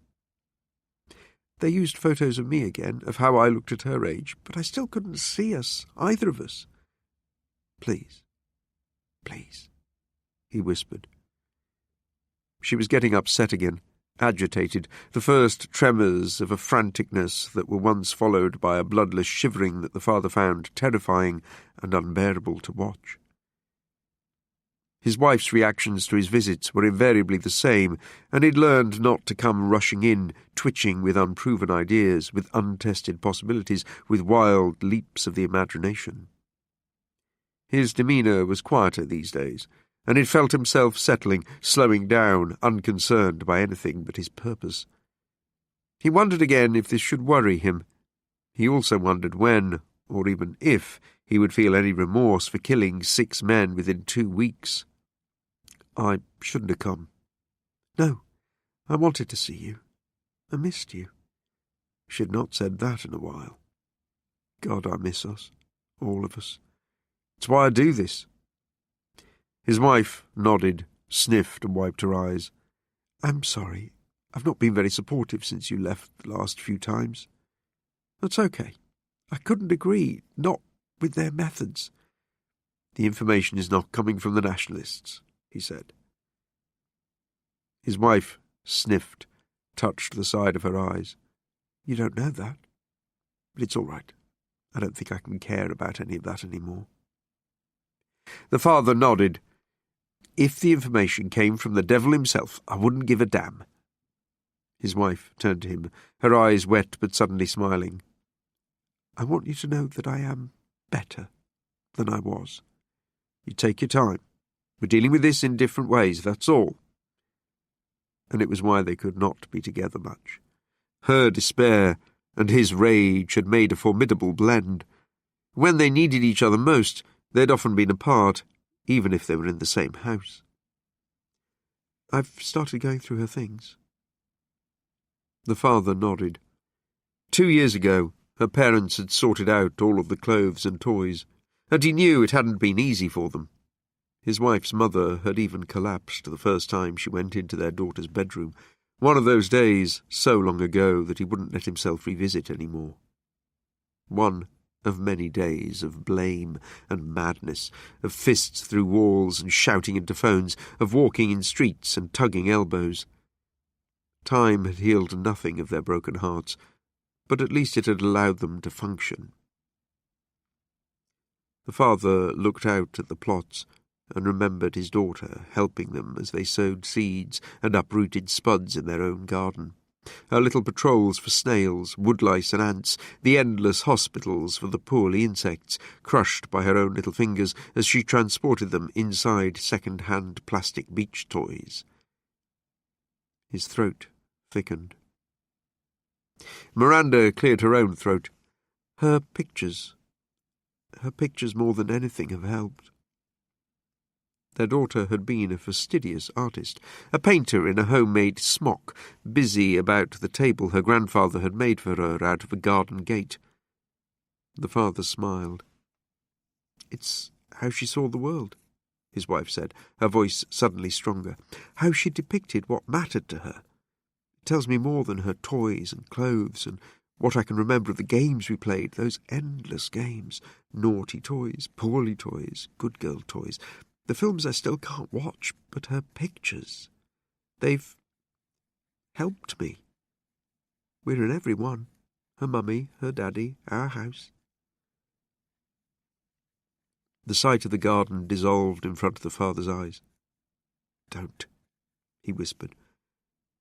Speaker 1: They used photos of me again, of how I looked at her age, but I still couldn't see us, either of us. Please, he whispered. She was getting upset again, agitated, the first tremors of a franticness that were once followed by a bloodless shivering that the father found terrifying and unbearable to watch. His wife's reactions to his visits were invariably the same, and he'd learned not to come rushing in, twitching with unproven ideas, with untested possibilities, with wild leaps of the imagination. His demeanour was quieter these days, and he'd felt himself settling, slowing down, unconcerned by anything but his purpose. He wondered again if this should worry him. He also wondered when, or even if, he would feel any remorse for killing 6 men within 2 weeks. "I shouldn't have come." "No, I wanted to see you. I missed you." She had not said that in a while. God, I miss us, all of us. It's why I do this. His wife nodded, sniffed and wiped her eyes. "I'm sorry. I've not been very supportive since you left the last few times." "That's okay. I couldn't agree, not with their methods." "The information is not coming from the nationalists," he said. His wife sniffed, touched the side of her eyes. "You don't know that. But it's all right. I don't think I can care about any of that anymore." The father nodded. "If the information came from the devil himself, I wouldn't give a damn." His wife turned to him, her eyes wet but suddenly smiling. "I want you to know that I am better than I was. You take your time. We're dealing with this in different ways, that's all." And it was why they could not be together much. Her despair and his rage had made a formidable blend. When they needed each other most, they'd often been apart, even if they were in the same house. "I've started going through her things." The father nodded. 2 years ago, her parents had sorted out all of the clothes and toys, and he knew it hadn't been easy for them. His wife's mother had even collapsed the first time she went into their daughter's bedroom, one of those days so long ago that he wouldn't let himself revisit any more. One of many days of blame and madness, of fists through walls and shouting into phones, of walking in streets and tugging elbows. Time had healed nothing of their broken hearts, but at least it had allowed them to function. The father looked out at the plots and remembered his daughter helping them as they sowed seeds and uprooted spuds in their own garden. Her little patrols for snails, woodlice and ants, the endless hospitals for the poorly insects, crushed by her own little fingers as she transported them inside second-hand plastic beach toys. His throat thickened. Miranda cleared her own throat. Her pictures more than anything have helped. Their daughter had been a fastidious artist, a painter in a homemade smock, busy about the table her grandfather had made for her out of a garden gate. The father smiled. "It's how she saw the world," his wife said, her voice suddenly stronger. "How she depicted what mattered to her. It tells me more than her toys and clothes and what I can remember of the games we played, those endless games. Naughty toys, poorly toys, good girl toys. The films I still can't watch, but her pictures. They've helped me. We're in every one. Her mummy, her daddy, our house." The sight of the garden dissolved in front of the father's eyes. "Don't," he whispered,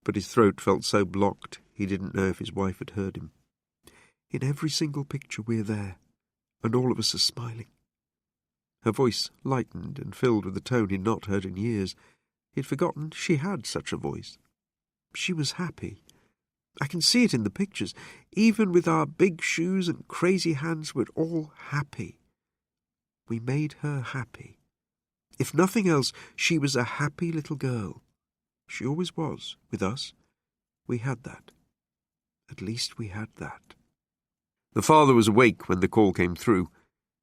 Speaker 1: but his throat felt so blocked he didn't know if his wife had heard him. "In every single picture we're there, and all of us are smiling." Her voice lightened and filled with a tone he'd not heard in years. He'd forgotten she had such a voice. She was happy. I can see it in the pictures. Even with our big shoes and crazy hands, we're all happy. We made her happy. If nothing else, she was a happy little girl. She always was, with us. We had that. At least we had that." The father was awake when the call came through.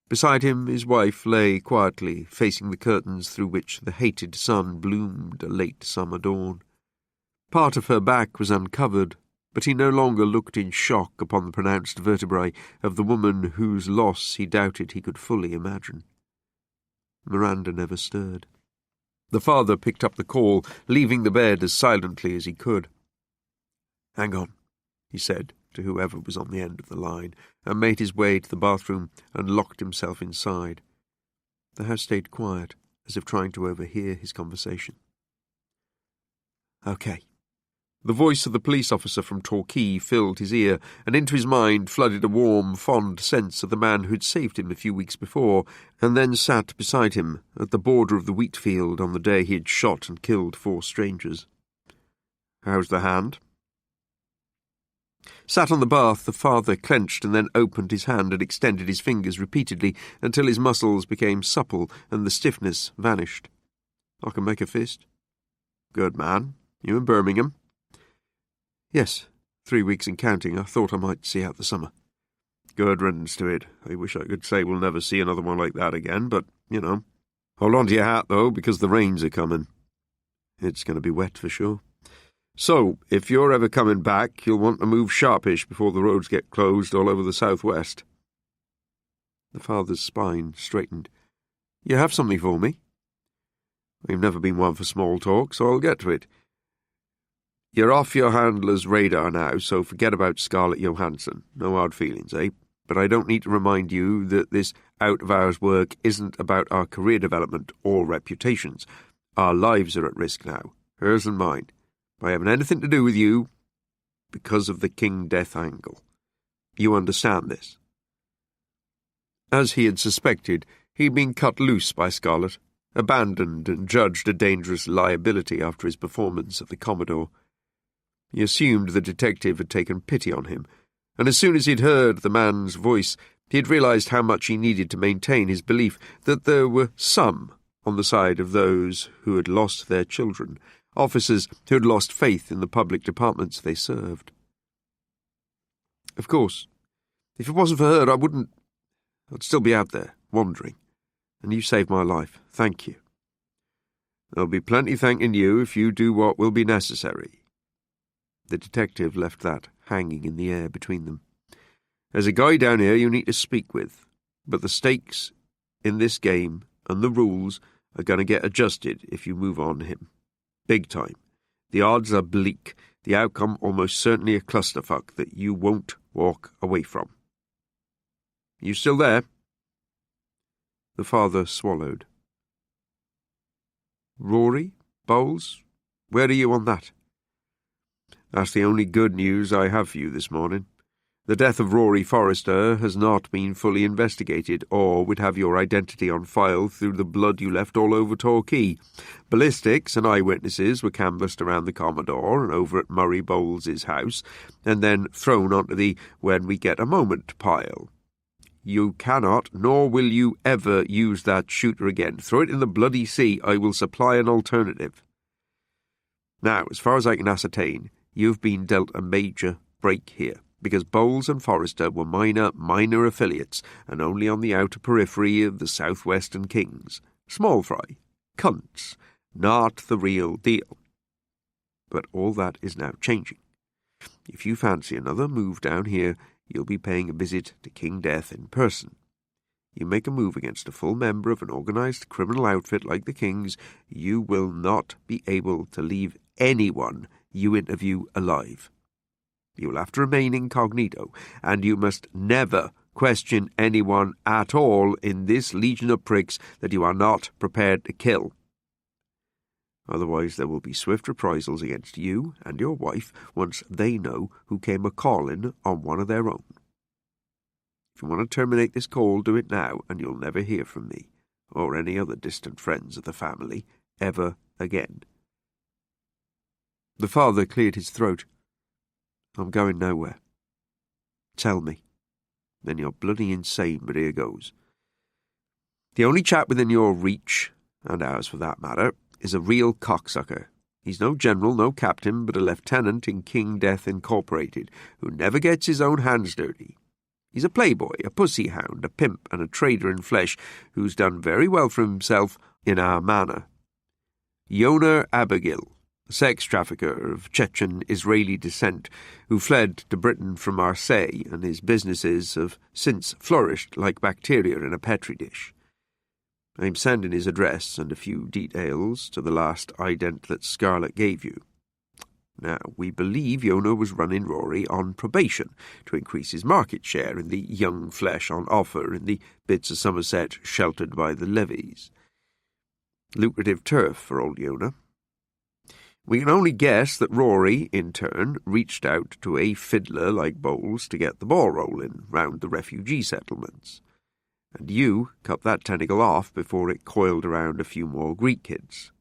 Speaker 1: Beside him, his wife lay quietly, facing the curtains through which the hated sun bloomed a late summer dawn. Part of her back was uncovered, but he no longer looked in shock upon the pronounced vertebrae of the woman whose loss he doubted he could fully imagine. Miranda never stirred. The father picked up the call, leaving the bed as silently as he could. "Hang on," he said to whoever was on the end of the line, and made his way to the bathroom and locked himself inside. The house stayed quiet, as if trying to overhear his conversation. "Okay." The voice of the police officer from Torquay filled his ear, and into his mind flooded a warm, fond sense of the man who'd saved him a few weeks before, and then sat beside him at the border of the wheat field on the day he had shot and killed 4 strangers. "How's the hand?" Sat on the bath, the father clenched and then opened his hand and extended his fingers repeatedly until his muscles became supple and the stiffness vanished. "I can make a fist." "Good man. You in Birmingham?" "Yes, 3 weeks and counting. I thought I might see out the summer." "Good riddance to it. I wish I could say we'll never see another one like that again, but, you know. Hold on to your hat, though, because the rains are coming." "It's going to be wet for sure." "So, if you're ever coming back, you'll want to move sharpish before the roads get closed all over the southwest." The father's spine straightened. "You have something for me?" "We've never been one for small talk, so I'll get to it. You're off your handler's radar now, so forget about Scarlett Johansson. No hard feelings, eh? but I don't need to remind you that this out-of-hours work isn't about our career development or reputations. Our lives are at risk now, hers and mine, by having anything to do with you because of the King Death angle. You understand this?" As he had suspected, he'd been cut loose by Scarlet, abandoned and judged a dangerous liability after his performance at the Commodore. He assumed the detective had taken pity on him, and as soon as he'd heard the man's voice, he had realized how much he needed to maintain his belief that there were some on the side of those who had lost their children, officers who had lost faith in the public departments they served. "Of course, if it wasn't for her, I'd still be out there, wandering, and you saved my life. Thank you. There'll be plenty thanking you if you do what will be necessary." The detective left that hanging in the air between them. "There's a guy down here you need to speak with, but the stakes in this game and the rules are going to get adjusted if you move on him. Big time. The odds are bleak, the outcome almost certainly a clusterfuck that you won't walk away from. You still there?" The father swallowed. "Rory? Bowles? Where are you on that?" "That's the only good news I have for you this morning. The death of Rory Forrester has not been fully investigated, or we'd have your identity on file through the blood you left all over Torquay. Ballistics and eyewitnesses were canvassed around the Commodore and over at Murray Bowles's house, and then thrown onto the when we get a moment pile. You cannot, nor will you ever use that shooter again. Throw it in the bloody sea. I will supply an alternative. Now, as far as I can ascertain, you've been dealt a major break here, because Bowles and Forrester were minor affiliates, and only on the outer periphery of the southwestern kings. Small fry. Cunts. Not the real deal. But all that is now changing. If you fancy another move down here, you'll be paying a visit to King Death in person. You make a move against a full member of an organized criminal outfit like the King's, you will not be able to leave anyone you interview alive. You will have to remain incognito, and you must never question anyone at all in this legion of pricks that you are not prepared to kill. Otherwise there will be swift reprisals against you and your wife once they know who came a-calling on one of their own. If you want to terminate this call, do it now, and you'll never hear from me, or any other distant friends of the family, ever again." The father cleared his throat. "I'm going nowhere. Tell me. Then you're bloody insane, but here goes. The only chap within your reach, and ours for that matter, is a real cocksucker. He's no general, no captain, but a lieutenant in King Death Incorporated, who never gets his own hands dirty. He's a playboy, a pussy hound, a pimp, and a trader in flesh, who's done very well for himself in our manner. Yonah Abigail, a sex trafficker of Chechen Israeli descent, who fled to Britain from Marseille, and his businesses have since flourished like bacteria in a petri dish. I'm sending his address and a few details to the last ident that Scarlet gave you. Now, we believe Yonah was running Rory on probation to increase his market share in the young flesh on offer in the bits of Somerset sheltered by the levees. Lucrative turf for old Yonah. We can only guess that Rory, in turn, reached out to a fiddler like Bowles to get the ball rolling round the refugee settlements. And you cut that tentacle off before it coiled around a few more Greek kids.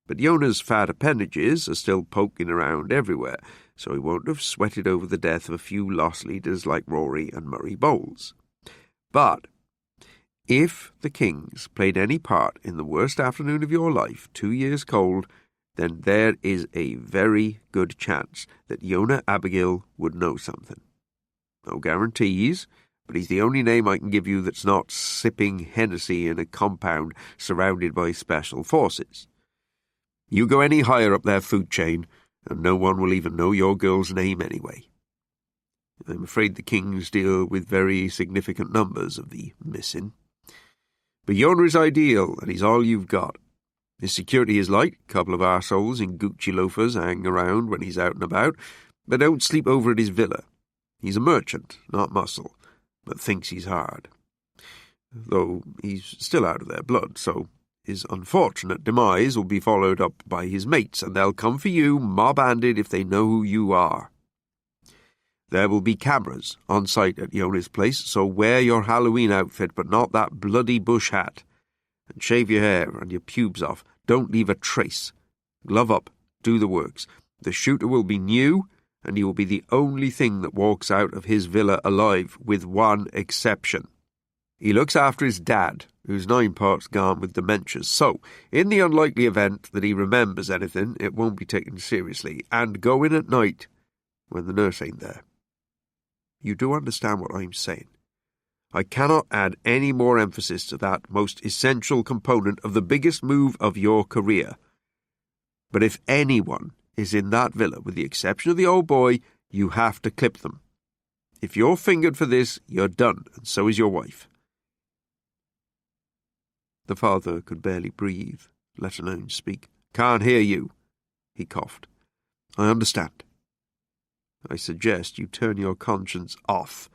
Speaker 1: But Yonah's fat appendages are still poking around everywhere, so he won't have sweated over the death of a few lost leaders like Rory and Murray Bowles. But if the Kings played any part in the worst afternoon of your life, 2 years cold, then there is a very good chance that Yonah Abigail would know something. No guarantees, but he's the only name I can give you that's not sipping Hennessy in a compound surrounded by special forces. You go any higher up their food chain, and no one will even know your girl's name anyway. I'm afraid the Kings deal with very significant numbers of the missing. But Yonah is ideal, and he's all you've got. His security is light, a couple of arseholes in Gucci loafers hang around when he's out and about, but don't sleep over at his villa. He's a merchant, not muscle. but thinks he's hard. Though he's still out of their blood, so his unfortunate demise will be followed up by his mates, and they'll come for you, mob-handed, if they know who you are. There will be cameras on site at Yona's place, so wear your Halloween outfit, but not that bloody bush hat. And shave your hair and your pubes off. Don't leave a trace. Glove up. Do the works. The shooter will be new, and he will be the only thing that walks out of his villa alive, with one exception. He looks after his dad, who's 9 parts gone with dementias, so, in the unlikely event that he remembers anything, it won't be taken seriously, and go in at night, when the nurse ain't there. You do understand what I'm saying. I cannot add any more emphasis to that most essential component of the biggest move of your career. But if anyone is in that villa, with the exception of the old boy, you have to clip them. If you're fingered for this, you're done, and so is your wife. The father could barely breathe, let alone speak. Can't hear you, he coughed. I understand. I suggest you turn your conscience off,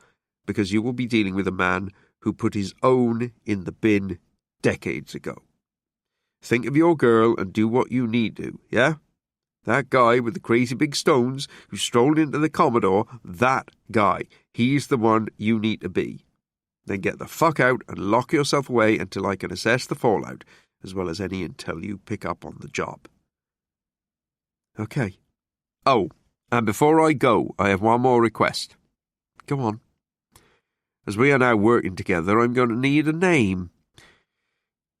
Speaker 1: because you will be dealing with a man who put his own in the bin decades ago. Think of your girl and do what you need to, yeah? That guy with the crazy big stones who strolled into the Commodore, that guy, he's the one you need to be. Then get the fuck out and lock yourself away until I can assess the fallout, as well as any intel you pick up on the job. Okay. Oh, and before I go, I have one more request. Go on. As we are now working together, I'm going to need a name.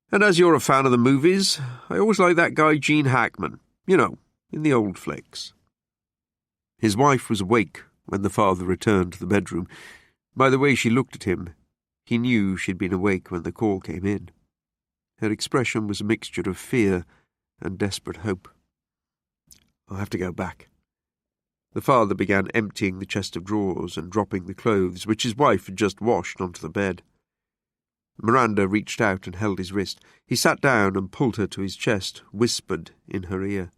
Speaker 1: And as you're a fan of the movies, I always like that guy Gene Hackman, you know, in the old flicks. His wife was awake when the father returned to the bedroom. By the way she looked at him, he knew she'd been awake when the call came in. Her expression was a mixture of fear and desperate hope. I'll have to go back. The father began emptying the chest of drawers and dropping the clothes which his wife had just washed onto the bed. Miranda reached out and held his wrist. He sat down and pulled her to his chest, whispered in her ear.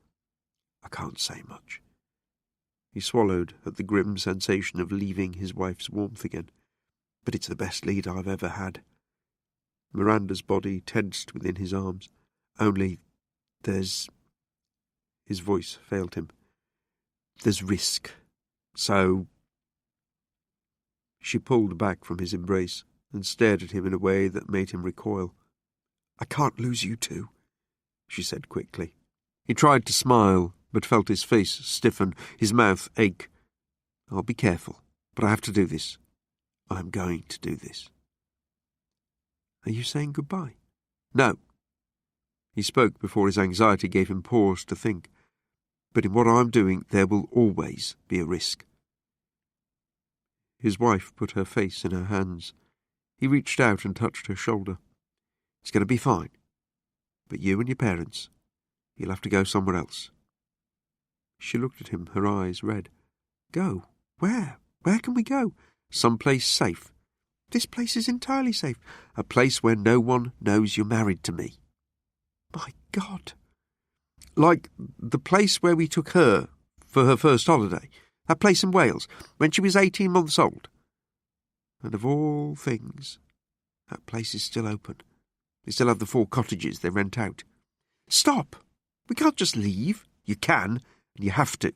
Speaker 1: I can't say much. He swallowed at the grim sensation of leaving his wife's warmth again. But it's the best lead I've ever had. Miranda's body tensed within his arms. Only there's... His voice failed him. There's risk. So... She pulled back from his embrace and stared at him in a way that made him recoil. I can't lose you two, she said quickly. He tried to smile, but felt his face stiffen, his mouth ache. I'll be careful, but I have to do this. I'm going to do this. Are you saying goodbye? No. He spoke before his anxiety gave him pause to think. But in what I'm doing, there will always be a risk. His wife put her face in her hands. He reached out and touched her shoulder. It's going to be fine. But you and your parents, you'll have to go somewhere else. She looked at him, her eyes red. Go? Where? Where can we go? Someplace safe. This place is entirely safe. A place where no one knows you're married to me. My God. Like the place where we took her for her first holiday. That place in Wales, when she was 18 months old. And of all things, that place is still open. They still have the 4 cottages they rent out. Stop! We can't just leave. You can, and you have to.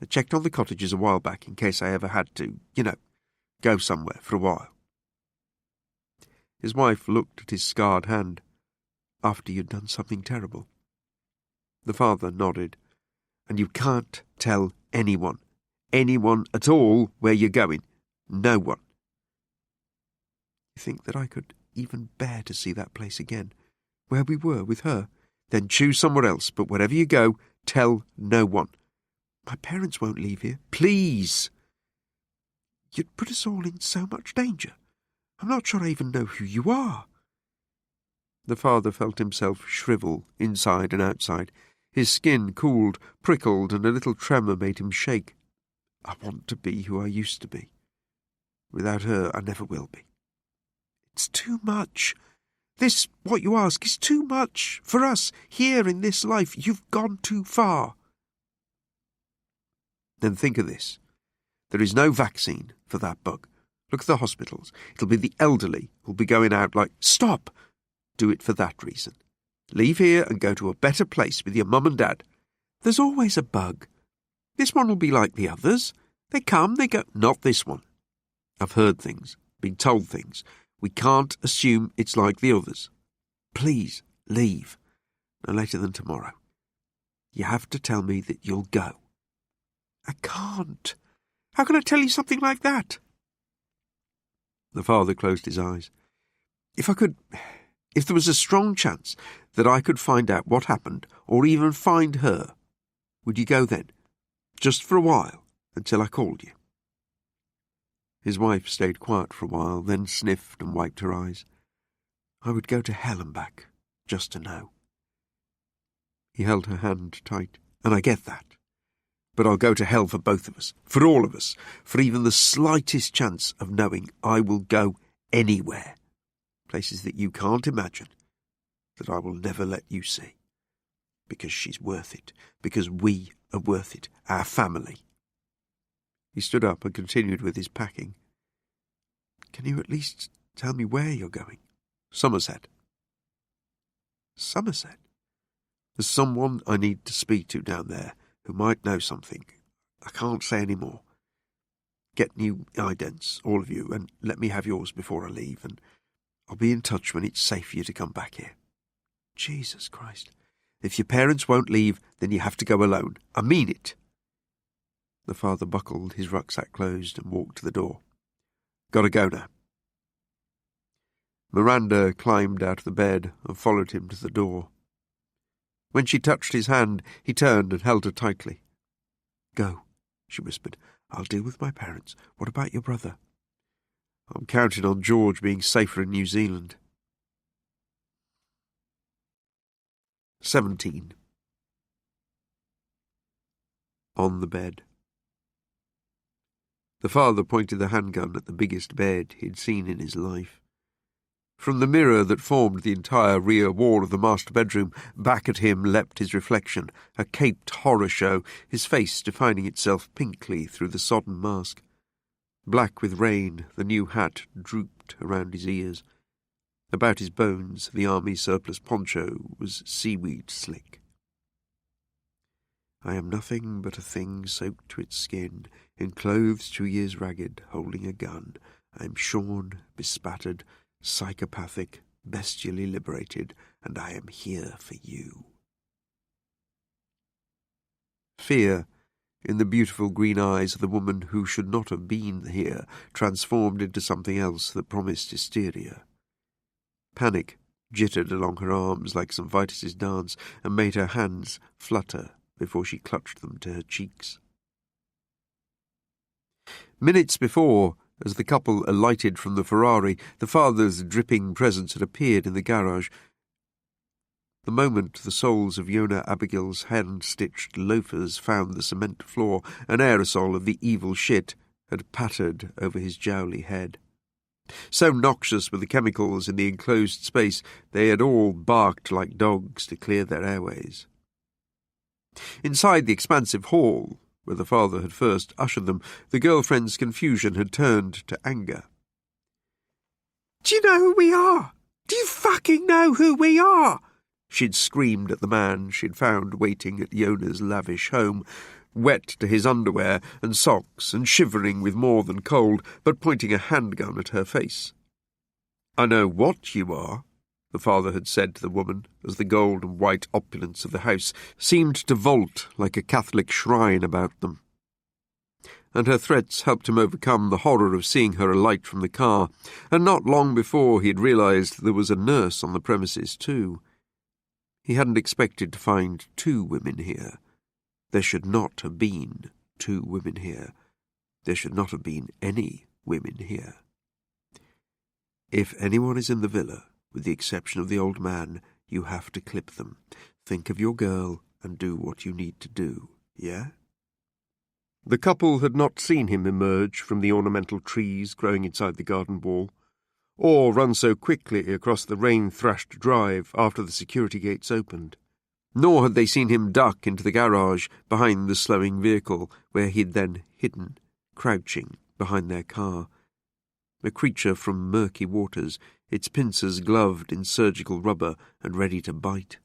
Speaker 1: I checked on the cottages a while back in case I ever had to, go somewhere for a while. His wife looked at his scarred hand. After you'd done something terrible. The father nodded. And you can't tell anyone at all where you're going. No one. You think that I could even bear to see that place again, where we were with her? Then choose somewhere else, but wherever you go, tell no one. My parents won't leave here. Please. You'd put us all in so much danger. I'm not sure I even know who you are. The father felt himself shrivel inside and outside. His skin cooled, prickled, and a little tremor made him shake. I want to be who I used to be. Without her, I never will be. It's too much. This, what you ask, is too much. For us, here in this life, you've gone too far. Then think of this. There is no vaccine for that bug. Look at the hospitals. It'll be the elderly who'll be going out like, stop! Do it for that reason. Leave here and go to a better place with your mum and dad. There's always a bug. This one will be like the others. They come, they go. Not this one. I've heard things, been told things. We can't assume it's like the others. Please, leave. No later than tomorrow. You have to tell me that you'll go. I can't. How can I tell you something like that? The father closed his eyes. If there was a strong chance that I could find out what happened, or even find her, would you go then? Just for a while, until I called you. His wife stayed quiet for a while, then sniffed and wiped her eyes. I would go to hell and back, just to know. He held her hand tight. And I get that. But I'll go to hell for both of us, for all of us, for even the slightest chance of knowing I will go anywhere. Places that you can't imagine, that I will never let you see. Because she's worth it. Because we are worth it. Our family. He stood up and continued with his packing. Can you at least tell me where you're going? Somerset. Somerset? There's someone I need to speak to down there who might know something. I can't say any more. Get new idents, all of you, and let me have yours before I leave, and I'll be in touch when it's safe for you to come back here. Jesus Christ. If your parents won't leave, then you have to go alone. I mean it. The father buckled his rucksack closed and walked to the door. Gotta go now. Miranda climbed out of the bed and followed him to the door. When she touched his hand, he turned and held her tightly. Go, she whispered. I'll deal with my parents. What about your brother? I'm counting on George being safer in New Zealand. 17. On the bed. The father pointed the handgun at the biggest bed he'd seen in his life. From the mirror that formed the entire rear wall of the master bedroom, back at him leapt his reflection, a caped horror show, his face defining itself pinkly through the sodden mask. Black with rain, the new hat drooped around his ears. About his bones, the army surplus poncho was seaweed slick. I am nothing but a thing soaked to its skin, in clothes 2 years ragged, holding a gun. I am shorn, bespattered, psychopathic, bestially liberated, and I am here for you. Fear, in the beautiful green eyes of the woman who should not have been here, transformed into something else that promised hysteria. Panic jittered along her arms like St. Vitus's dance and made her hands flutter before she clutched them to her cheeks. Minutes before, as the couple alighted from the Ferrari, the father's dripping presence had appeared in the garage. The moment the soles of Yona Abigail's hand-stitched loafers found the cement floor, an aerosol of the evil shit had pattered over his jowly head. So noxious were the chemicals in the enclosed space, they had all barked like dogs to clear their airways. Inside the expansive hall, where the father had first ushered them, the girlfriend's confusion had turned to anger. "Do you know who we are? Do you fucking know who we are?" She'd screamed at the man she'd found waiting at Yona's lavish home, wet to his underwear and socks and shivering with more than cold, but pointing a handgun at her face. "I know what you are," the father had said to the woman, as the gold and white opulence of the house seemed to vault like a Catholic shrine about them. And her threats helped him overcome the horror of seeing her alight from the car, and not long before he had realised there was a nurse on the premises too. He hadn't expected to find 2 women here. There should not have been 2 women here. There should not have been any women here. If anyone is in the villa, with the exception of the old man, you have to clip them. Think of your girl and do what you need to do, yeah? The couple had not seen him emerge from the ornamental trees growing inside the garden wall, or run so quickly across the rain-thrashed drive after the security gates opened. Nor had they seen him duck into the garage behind the slowing vehicle, where he'd then hidden, crouching behind their car. a creature from murky waters, its pincers gloved in surgical rubber and ready to bite.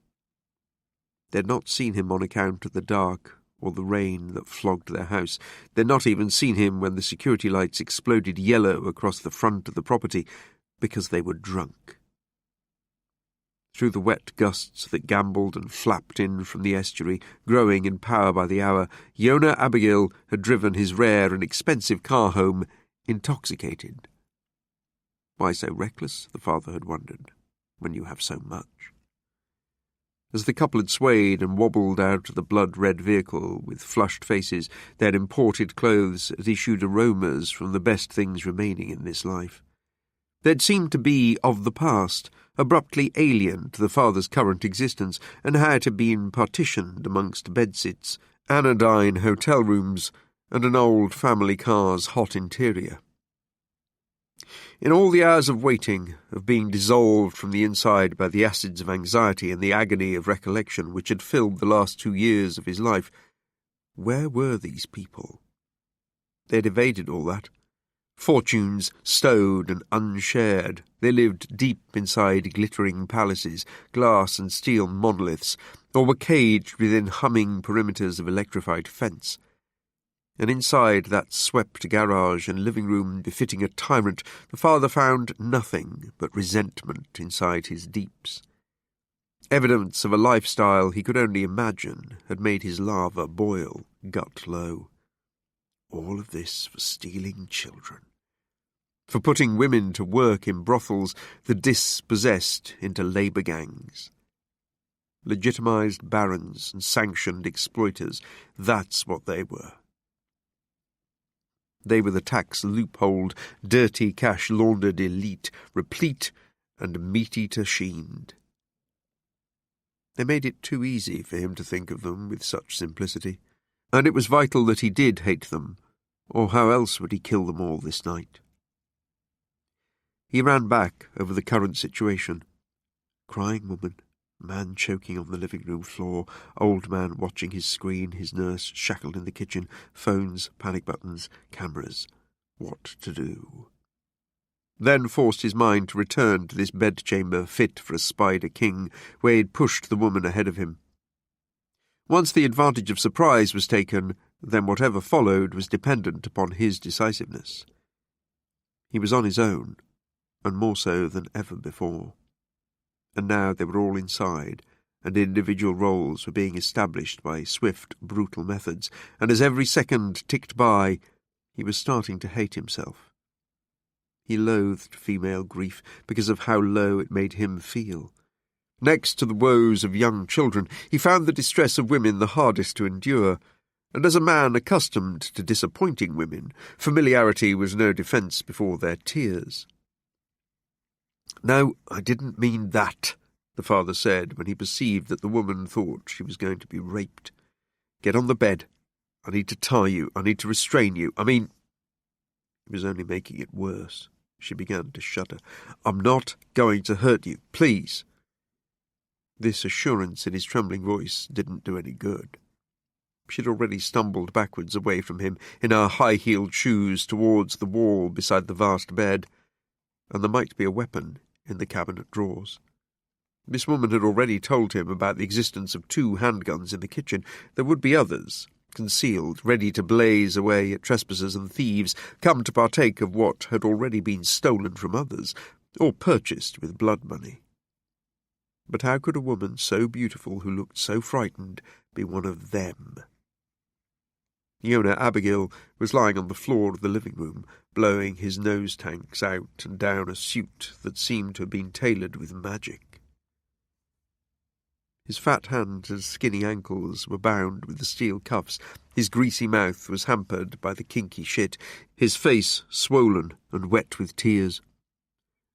Speaker 1: They'd not seen him on account of the dark or the rain that flogged their house. They'd not even seen him when the security lights exploded yellow across the front of the property, because they were drunk. Through the wet gusts that gambled and flapped in from the estuary, growing in power by the hour, Yonah Abigail had driven his rare and expensive car home intoxicated. Why so reckless, the father had wondered, when you have so much? As the couple had swayed and wobbled out of the blood-red vehicle with flushed faces, their imported clothes had issued aromas from the best things remaining in this life. They'd seemed to be of the past, abruptly alien to the father's current existence, and how it had been partitioned amongst bedsits, anodyne hotel rooms, and an old family car's hot interior. In all the hours of waiting, of being dissolved from the inside by the acids of anxiety and the agony of recollection which had filled the last 2 years of his life, where were these people? They had evaded all that. Fortunes stowed and unshared, they lived deep inside glittering palaces, glass and steel monoliths, or were caged within humming perimeters of electrified fence. And inside that swept garage and living room befitting a tyrant, the father found nothing but resentment inside his deeps. Evidence of a lifestyle he could only imagine had made his lava boil gut low. All of this for stealing children, for putting women to work in brothels, the dispossessed into labour gangs. Legitimised barons and sanctioned exploiters, that's what they were. They were the tax-loopholed, dirty cash-laundered elite, replete and meat-eater sheened. They made it too easy for him to think of them with such simplicity, and it was vital that he did hate them, or how else would he kill them all this night? He ran back over the current situation. Crying woman, man choking on the living room floor, old man watching his screen, his nurse shackled in the kitchen, phones, panic buttons, cameras. What to do? Then forced his mind to return to this bedchamber fit for a spider king, where he'd pushed the woman ahead of him. Once the advantage of surprise was taken, then whatever followed was dependent upon his decisiveness. He was on his own, and more so than ever before. And now they were all inside, and individual roles were being established by swift, brutal methods, and as every second ticked by, he was starting to hate himself. He loathed female grief because of how low it made him feel. Next to the woes of young children, he found the distress of women the hardest to endure, and as a man accustomed to disappointing women, familiarity was no defence before their tears. "No, I didn't mean that," the father said when he perceived that the woman thought she was going to be raped. "Get on the bed. I need to tie you. I need to restrain you. He was only making it worse. She began to shudder. "I'm not going to hurt you, please." This assurance in his trembling voice didn't do any good. She'd already stumbled backwards away from him in her high-heeled shoes towards the wall beside the vast bed, and there might be a weapon in the cabinet drawers. This woman had already told him about the existence of 2 handguns in the kitchen. There would be others, concealed, ready to blaze away at trespassers and thieves, come to partake of what had already been stolen from others, or purchased with blood money. But how could a woman so beautiful who looked so frightened be one of them? Yonah Abigail was lying on the floor of the living room, blowing his nose tanks out and down a suit that seemed to have been tailored with magic. His fat hands and skinny ankles were bound with the steel cuffs, his greasy mouth was hampered by the kinky shit, his face swollen and wet with tears.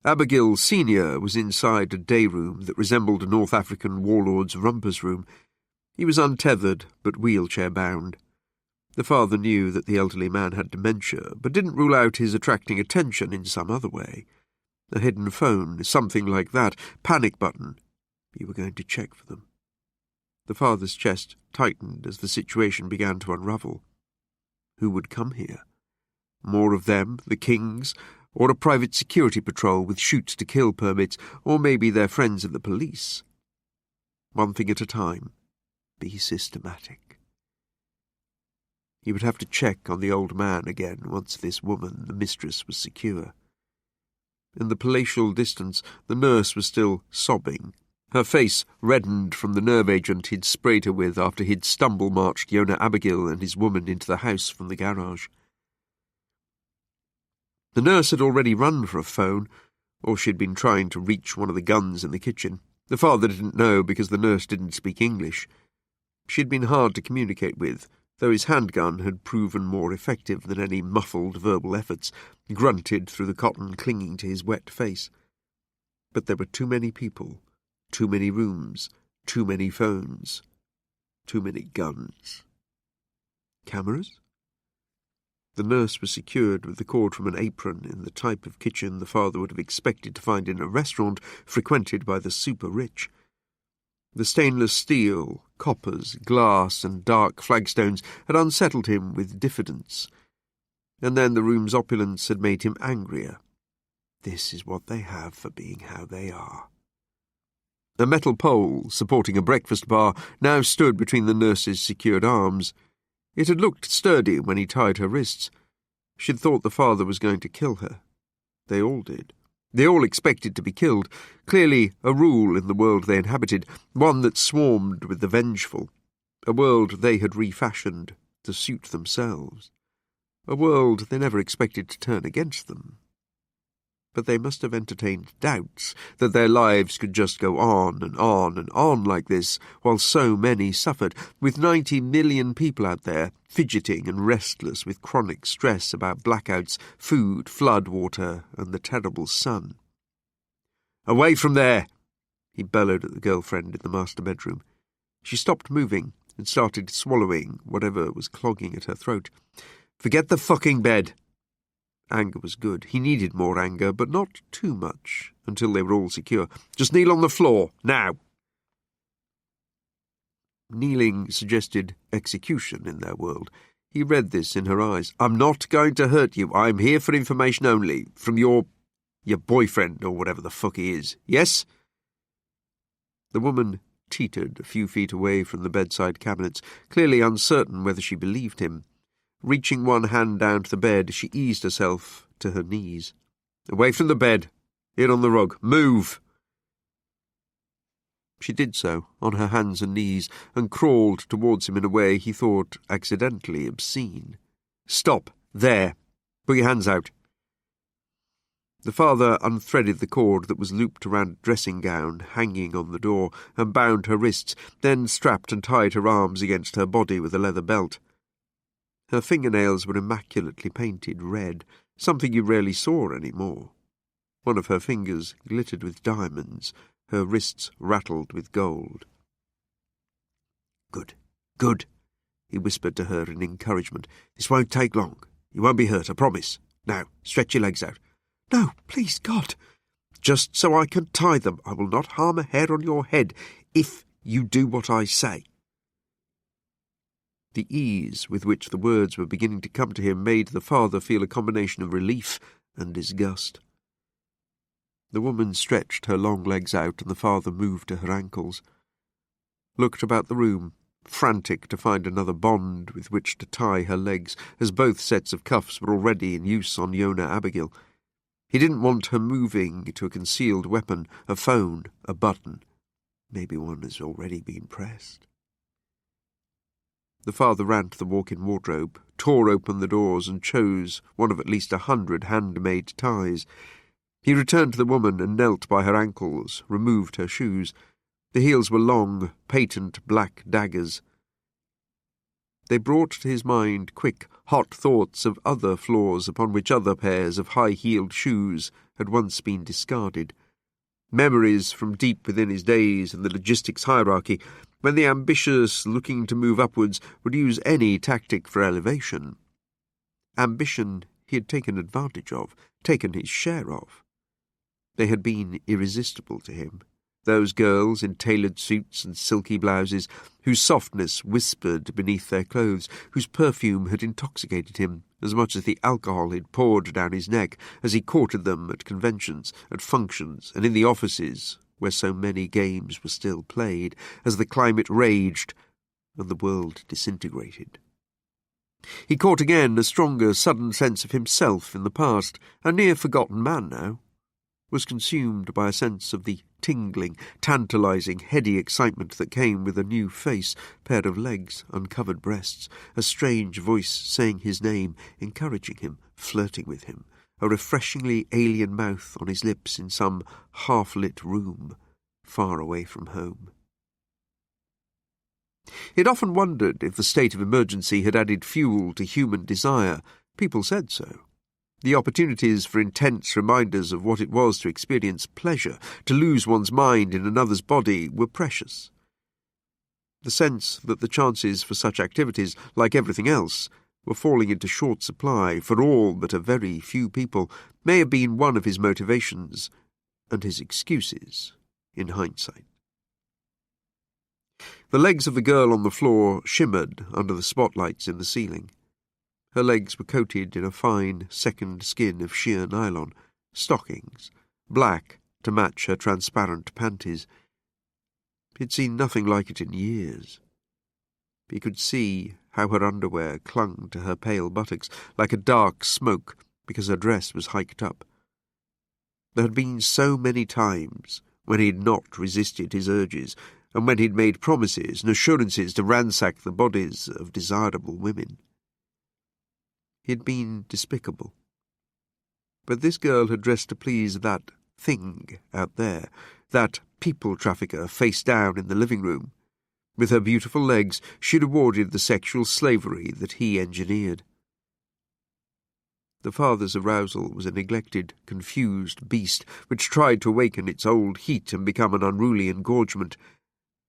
Speaker 1: Abigail Senior was inside a day room that resembled a North African warlord's rumpus room. He was untethered but wheelchair-bound. The father knew that the elderly man had dementia, but didn't rule out his attracting attention in some other way. A hidden phone, something like that, panic button. You were going to check for them. The father's chest tightened as the situation began to unravel. Who would come here? More of them, the kings, or a private security patrol with shoot-to-kill permits, or maybe they're friends of the police. One thing at a time. Be systematic. He would have to check on the old man again once this woman, the mistress, was secure. In the palatial distance, the nurse was still sobbing, her face reddened from the nerve agent he'd sprayed her with after he'd stumble-marched Yonah Abigail and his woman into the house from the garage. The nurse had already run for a phone, or she'd been trying to reach one of the guns in the kitchen. The father didn't know because the nurse didn't speak English. She'd been hard to communicate with, though his handgun had proven more effective than any muffled verbal efforts, grunted through the cotton clinging to his wet face. But there were too many people, too many rooms, too many phones, too many guns. Cameras? The nurse was secured with the cord from an apron in the type of kitchen the father would have expected to find in a restaurant frequented by the super-rich. The stainless steel, coppers, glass, and dark flagstones had unsettled him with diffidence, and then the room's opulence had made him angrier. This is what they have for being how they are. A metal pole, supporting a breakfast bar, now stood between the nurse's secured arms. It had looked sturdy when he tied her wrists. She'd thought the father was going to kill her. They all did. They all expected to be killed, clearly a rule in the world they inhabited, one that swarmed with the vengeful, a world they had refashioned to suit themselves, a world they never expected to turn against them. But they must have entertained doubts that their lives could just go on and on and on like this, while so many suffered, with 90 million people out there, fidgeting and restless with chronic stress about blackouts, food, flood water, and the terrible sun. "Away from there!" he bellowed at the girlfriend in the master bedroom. She stopped moving and started swallowing whatever was clogging at her throat. "Forget the fucking bed!" Anger was good. He needed more anger, but not too much, until they were all secure. "Just kneel on the floor, now!" Kneeling suggested execution in their world. He read this in her eyes. "I'm not going to hurt you. I'm here for information only. From your boyfriend, or whatever the fuck he is. Yes?" The woman teetered a few feet away from the bedside cabinets, clearly uncertain whether she believed him. Reaching one hand down to the bed, she eased herself to her knees. "Away from the bed. In on the rug. Move!" She did so, on her hands and knees, and crawled towards him in a way he thought accidentally obscene. "Stop! There! Put your hands out!" The father unthreaded the cord that was looped around a dressing gown hanging on the door, and bound her wrists, then strapped and tied her arms against her body with a leather belt. Her fingernails were immaculately painted red, something you rarely saw any more. One of her fingers glittered with diamonds, her wrists rattled with gold. "Good, good," he whispered to her in encouragement. "This won't take long. You won't be hurt, I promise. Now, stretch your legs out." "No, please, God." "Just so I can tie them. I will not harm a hair on your head if you do what I say." The ease with which the words were beginning to come to him made the father feel a combination of relief and disgust. The woman stretched her long legs out, and the father moved to her ankles. Looked about the room, frantic to find another bond with which to tie her legs, as both sets of cuffs were already in use on Yonah Abigail. He didn't want her moving to a concealed weapon, a phone, a button. Maybe one has already been pressed. The father ran to the walk-in wardrobe, tore open the doors, and chose one of at least 100 handmade ties. He returned to the woman and knelt by her ankles, removed her shoes. The heels were long, patent black daggers. They brought to his mind quick, hot thoughts of other floors upon which other pairs of high-heeled shoes had once been discarded. Memories from deep within his days in the logistics hierarchy, when the ambitious looking to move upwards would use any tactic for elevation. Ambition he had taken advantage of, taken his share of. They had been irresistible to him, Those girls in tailored suits and silky blouses, whose softness whispered beneath their clothes, whose perfume had intoxicated him as much as the alcohol he'd poured down his neck as he courted them at conventions, at functions, and in the offices where so many games were still played, as the climate raged and the world disintegrated. He caught again a stronger, sudden sense of himself in the past, a near-forgotten man now, was consumed by a sense of the tingling, tantalizing, heady excitement that came with a new face, pair of legs, uncovered breasts, a strange voice saying his name, encouraging him, flirting with him, a refreshingly alien mouth on his lips in some half-lit room, far away from home. He had often wondered if the state of emergency had added fuel to human desire. People said so. The opportunities for intense reminders of what it was to experience pleasure, to lose one's mind in another's body, were precious. The sense that the chances for such activities, like everything else, were falling into short supply for all but a very few people may have been one of his motivations and his excuses in hindsight. The legs of the girl on the floor shimmered under the spotlights in the ceiling. Her legs were coated in a fine second skin of sheer nylon, stockings, black to match her transparent panties. He'd seen nothing like it in years. He could see how her underwear clung to her pale buttocks like a dark smoke because her dress was hiked up. There had been so many times when he'd not resisted his urges, and when he'd made promises and assurances to ransack the bodies of desirable women. He had been despicable. But this girl had dressed to please that thing out there, that people trafficker face down in the living room. With her beautiful legs, she'd awarded the sexual slavery that he engineered. The father's arousal was a neglected, confused beast which tried to awaken its old heat and become an unruly engorgement,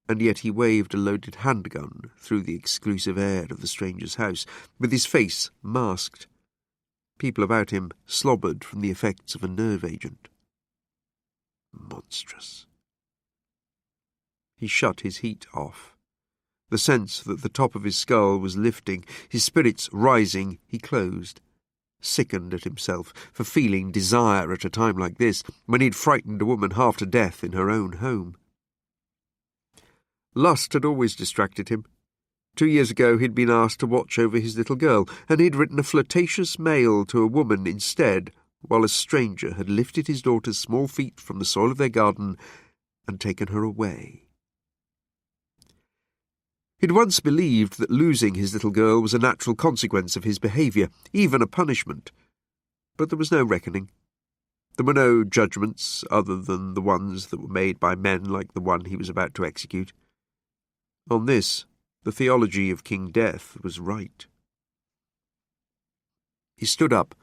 Speaker 1: and yet he waved a loaded handgun through the exclusive air of the stranger's house, with his face masked. People about him slobbered from the effects of a nerve agent. Monstrous. He shut his heat off. The sense that the top of his skull was lifting, his spirits rising, he closed, sickened at himself for feeling desire at a time like this, when he'd frightened a woman half to death in her own home. Lust had always distracted him. 2 years ago he'd been asked to watch over his little girl, and he'd written a flirtatious mail to a woman instead, while a stranger had lifted his daughter's small feet from the soil of their garden and taken her away. He'd once believed that losing his little girl was a natural consequence of his behaviour, even a punishment. But there was no reckoning. There were no judgments other than the ones that were made by men like the one he was about to execute. On this, the theology of King Death was right. He stood up,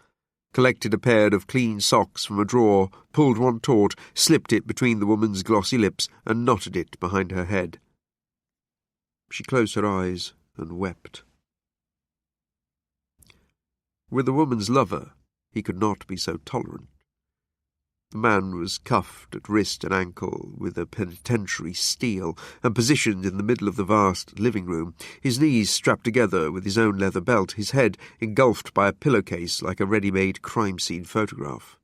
Speaker 1: collected a pair of clean socks from a drawer, pulled one taut, slipped it between the woman's glossy lips, and knotted it behind her head. She closed her eyes and wept. With a woman's lover, he could not be so tolerant. The man was cuffed at wrist and ankle with a penitentiary steel and positioned in the middle of the vast living room, his knees strapped together with his own leather belt, his head engulfed by a pillowcase like a ready-made crime scene photograph.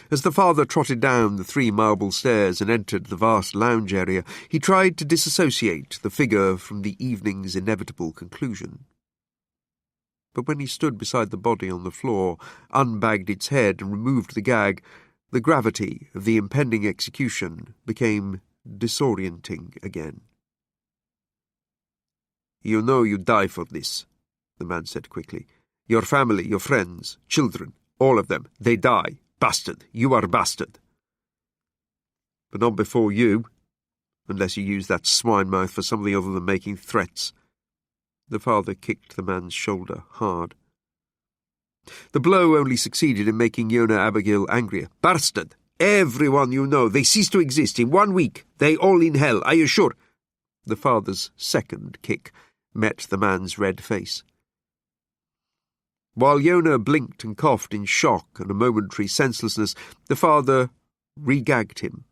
Speaker 1: As the father trotted down the 3 marble stairs and entered the vast lounge area, he tried to disassociate the figure from the evening's inevitable conclusion. But when he stood beside the body on the floor, unbagged its head and removed the gag, the gravity of the impending execution became disorienting again. "You know you die for this," the man said quickly. "Your family, your friends, children, all of them, they die. Bastard, you are a bastard. But not before you, unless you use that swine mouth for something other than making threats." The father kicked the man's shoulder hard. The blow only succeeded in making Yona Abigail angrier. "Bastard! Everyone you know, they cease to exist in 1 week. They all in hell, I assure." The father's second kick met the man's red face. While Yona blinked and coughed in shock and a momentary senselessness, the father re-gagged him,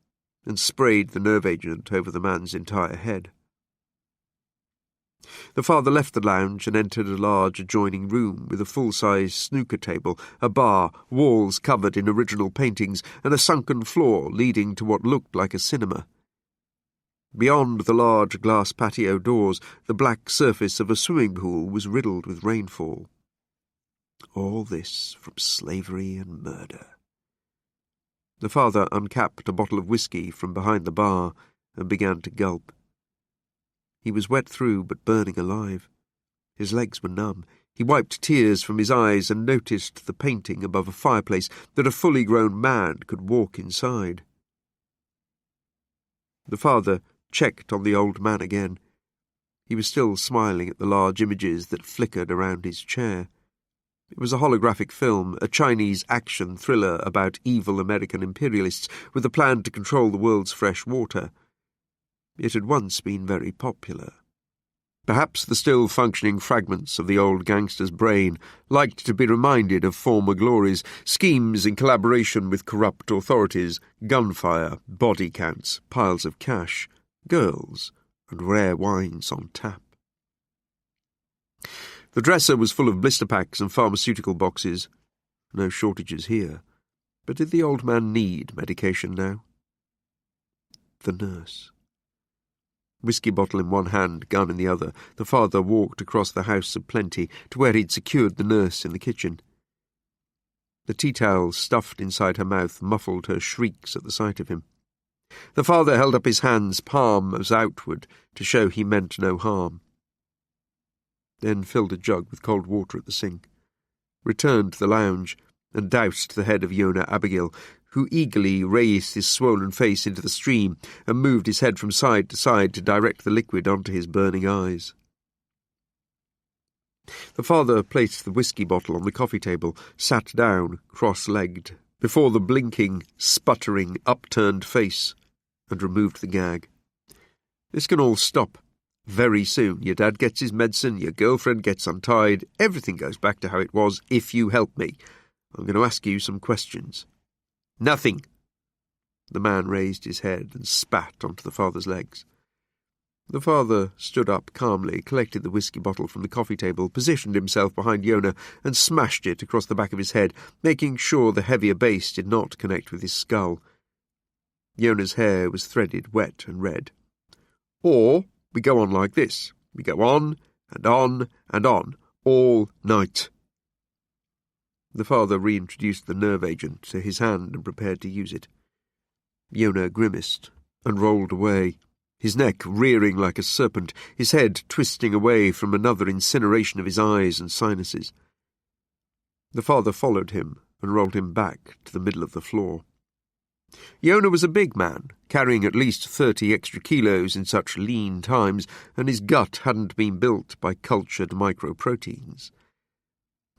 Speaker 1: and sprayed the nerve agent over the man's entire head. The father left the lounge and entered a large adjoining room with a full-size snooker table, a bar, walls covered in original paintings, and a sunken floor leading to what looked like a cinema. Beyond the large glass patio doors, the black surface of a swimming pool was riddled with rainfall. All this from slavery and murder. The father uncapped a bottle of whiskey from behind the bar and began to gulp. He was wet through but burning alive. His legs were numb. He wiped tears from his eyes and noticed the painting above a fireplace that a fully grown man could walk inside. The father checked on the old man again. He was still smiling at the large images that flickered around his chair. It was a holographic film, a Chinese action thriller about evil American imperialists with a plan to control the world's fresh water. It had once been very popular. Perhaps the still-functioning fragments of the old gangster's brain liked to be reminded of former glories, schemes in collaboration with corrupt authorities, gunfire, body counts, piles of cash, girls, and rare wines on tap. The dresser was full of blister packs and pharmaceutical boxes. No shortages here. But did the old man need medication now? The nurse. Whiskey bottle in one hand, gun in the other, the father walked across the house of plenty to where he'd secured the nurse in the kitchen. The tea-towel stuffed inside her mouth muffled her shrieks at the sight of him. The father held up his hands, palms outward, to show he meant no harm. Then filled a jug with cold water at the sink, returned to the lounge, and doused the head of Yona Abigail, who eagerly raised his swollen face into the stream and moved his head from side to side to direct the liquid onto his burning eyes. The father placed the whiskey bottle on the coffee table, sat down, cross-legged, before the blinking, sputtering, upturned face, and removed the gag. This can all stop. Very soon. Your dad gets his medicine, your girlfriend gets untied, everything goes back to how it was if you help me. I'm going to ask you some questions. Nothing. The man raised his head and spat onto the father's legs. The father stood up calmly, collected the whiskey bottle from the coffee table, positioned himself behind Yona, and smashed it across the back of his head, making sure the heavier base did not connect with his skull. Yona's hair was threaded, wet and red. Or we go on like this. We go on and on and on, all night. The father reintroduced the nerve agent to his hand and prepared to use it. Yona grimaced and rolled away, his neck rearing like a serpent, his head twisting away from another incineration of his eyes and sinuses. The father followed him and rolled him back to the middle of the floor. Yona was a big man, carrying at least 30 extra kilos in such lean times, and his gut hadn't been built by cultured microproteins.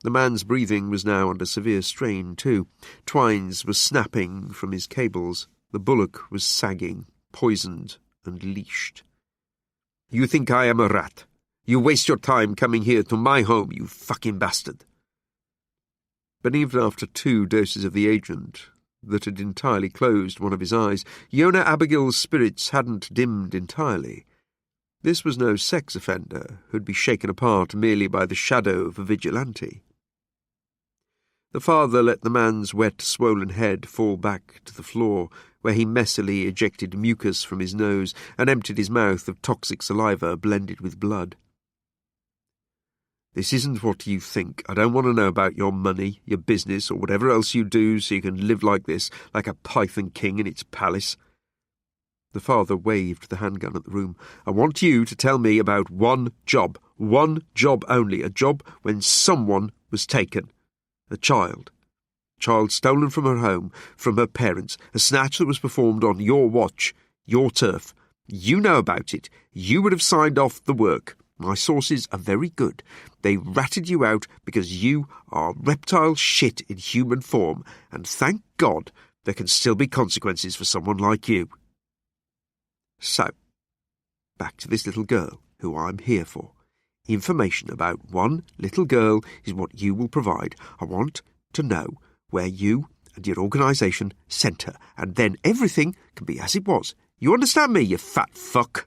Speaker 1: The man's breathing was now under severe strain, too. Twines were snapping from his cables. The bullock was sagging, poisoned and leashed. You think I am a rat? You waste your time coming here to my home, you fucking bastard. But even after 2 doses of the agent that had entirely closed one of his eyes, Yona Abigail's spirits hadn't dimmed entirely. This was no sex offender who'd be shaken apart merely by the shadow of a vigilante. The father let the man's wet, swollen head fall back to the floor, where he messily ejected mucus from his nose and emptied his mouth of toxic saliva blended with blood. This isn't what you think. I don't want to know about your money, your business, or whatever else you do so you can live like this, like a python king in its palace. The father waved the handgun at the room. I want you to tell me about one job only, a job when someone was taken. A child stolen from her home, from her parents, a snatch that was performed on your watch, your turf. You know about it. You would have signed off the work. My sources are very good. They ratted you out because you are reptile shit in human form, and thank God there can still be consequences for someone like you. So, back to this little girl, who I'm here for. Information about one little girl is what you will provide. I want to know where you and your organisation centre, and then everything can be as it was. You understand me, you fat fuck?"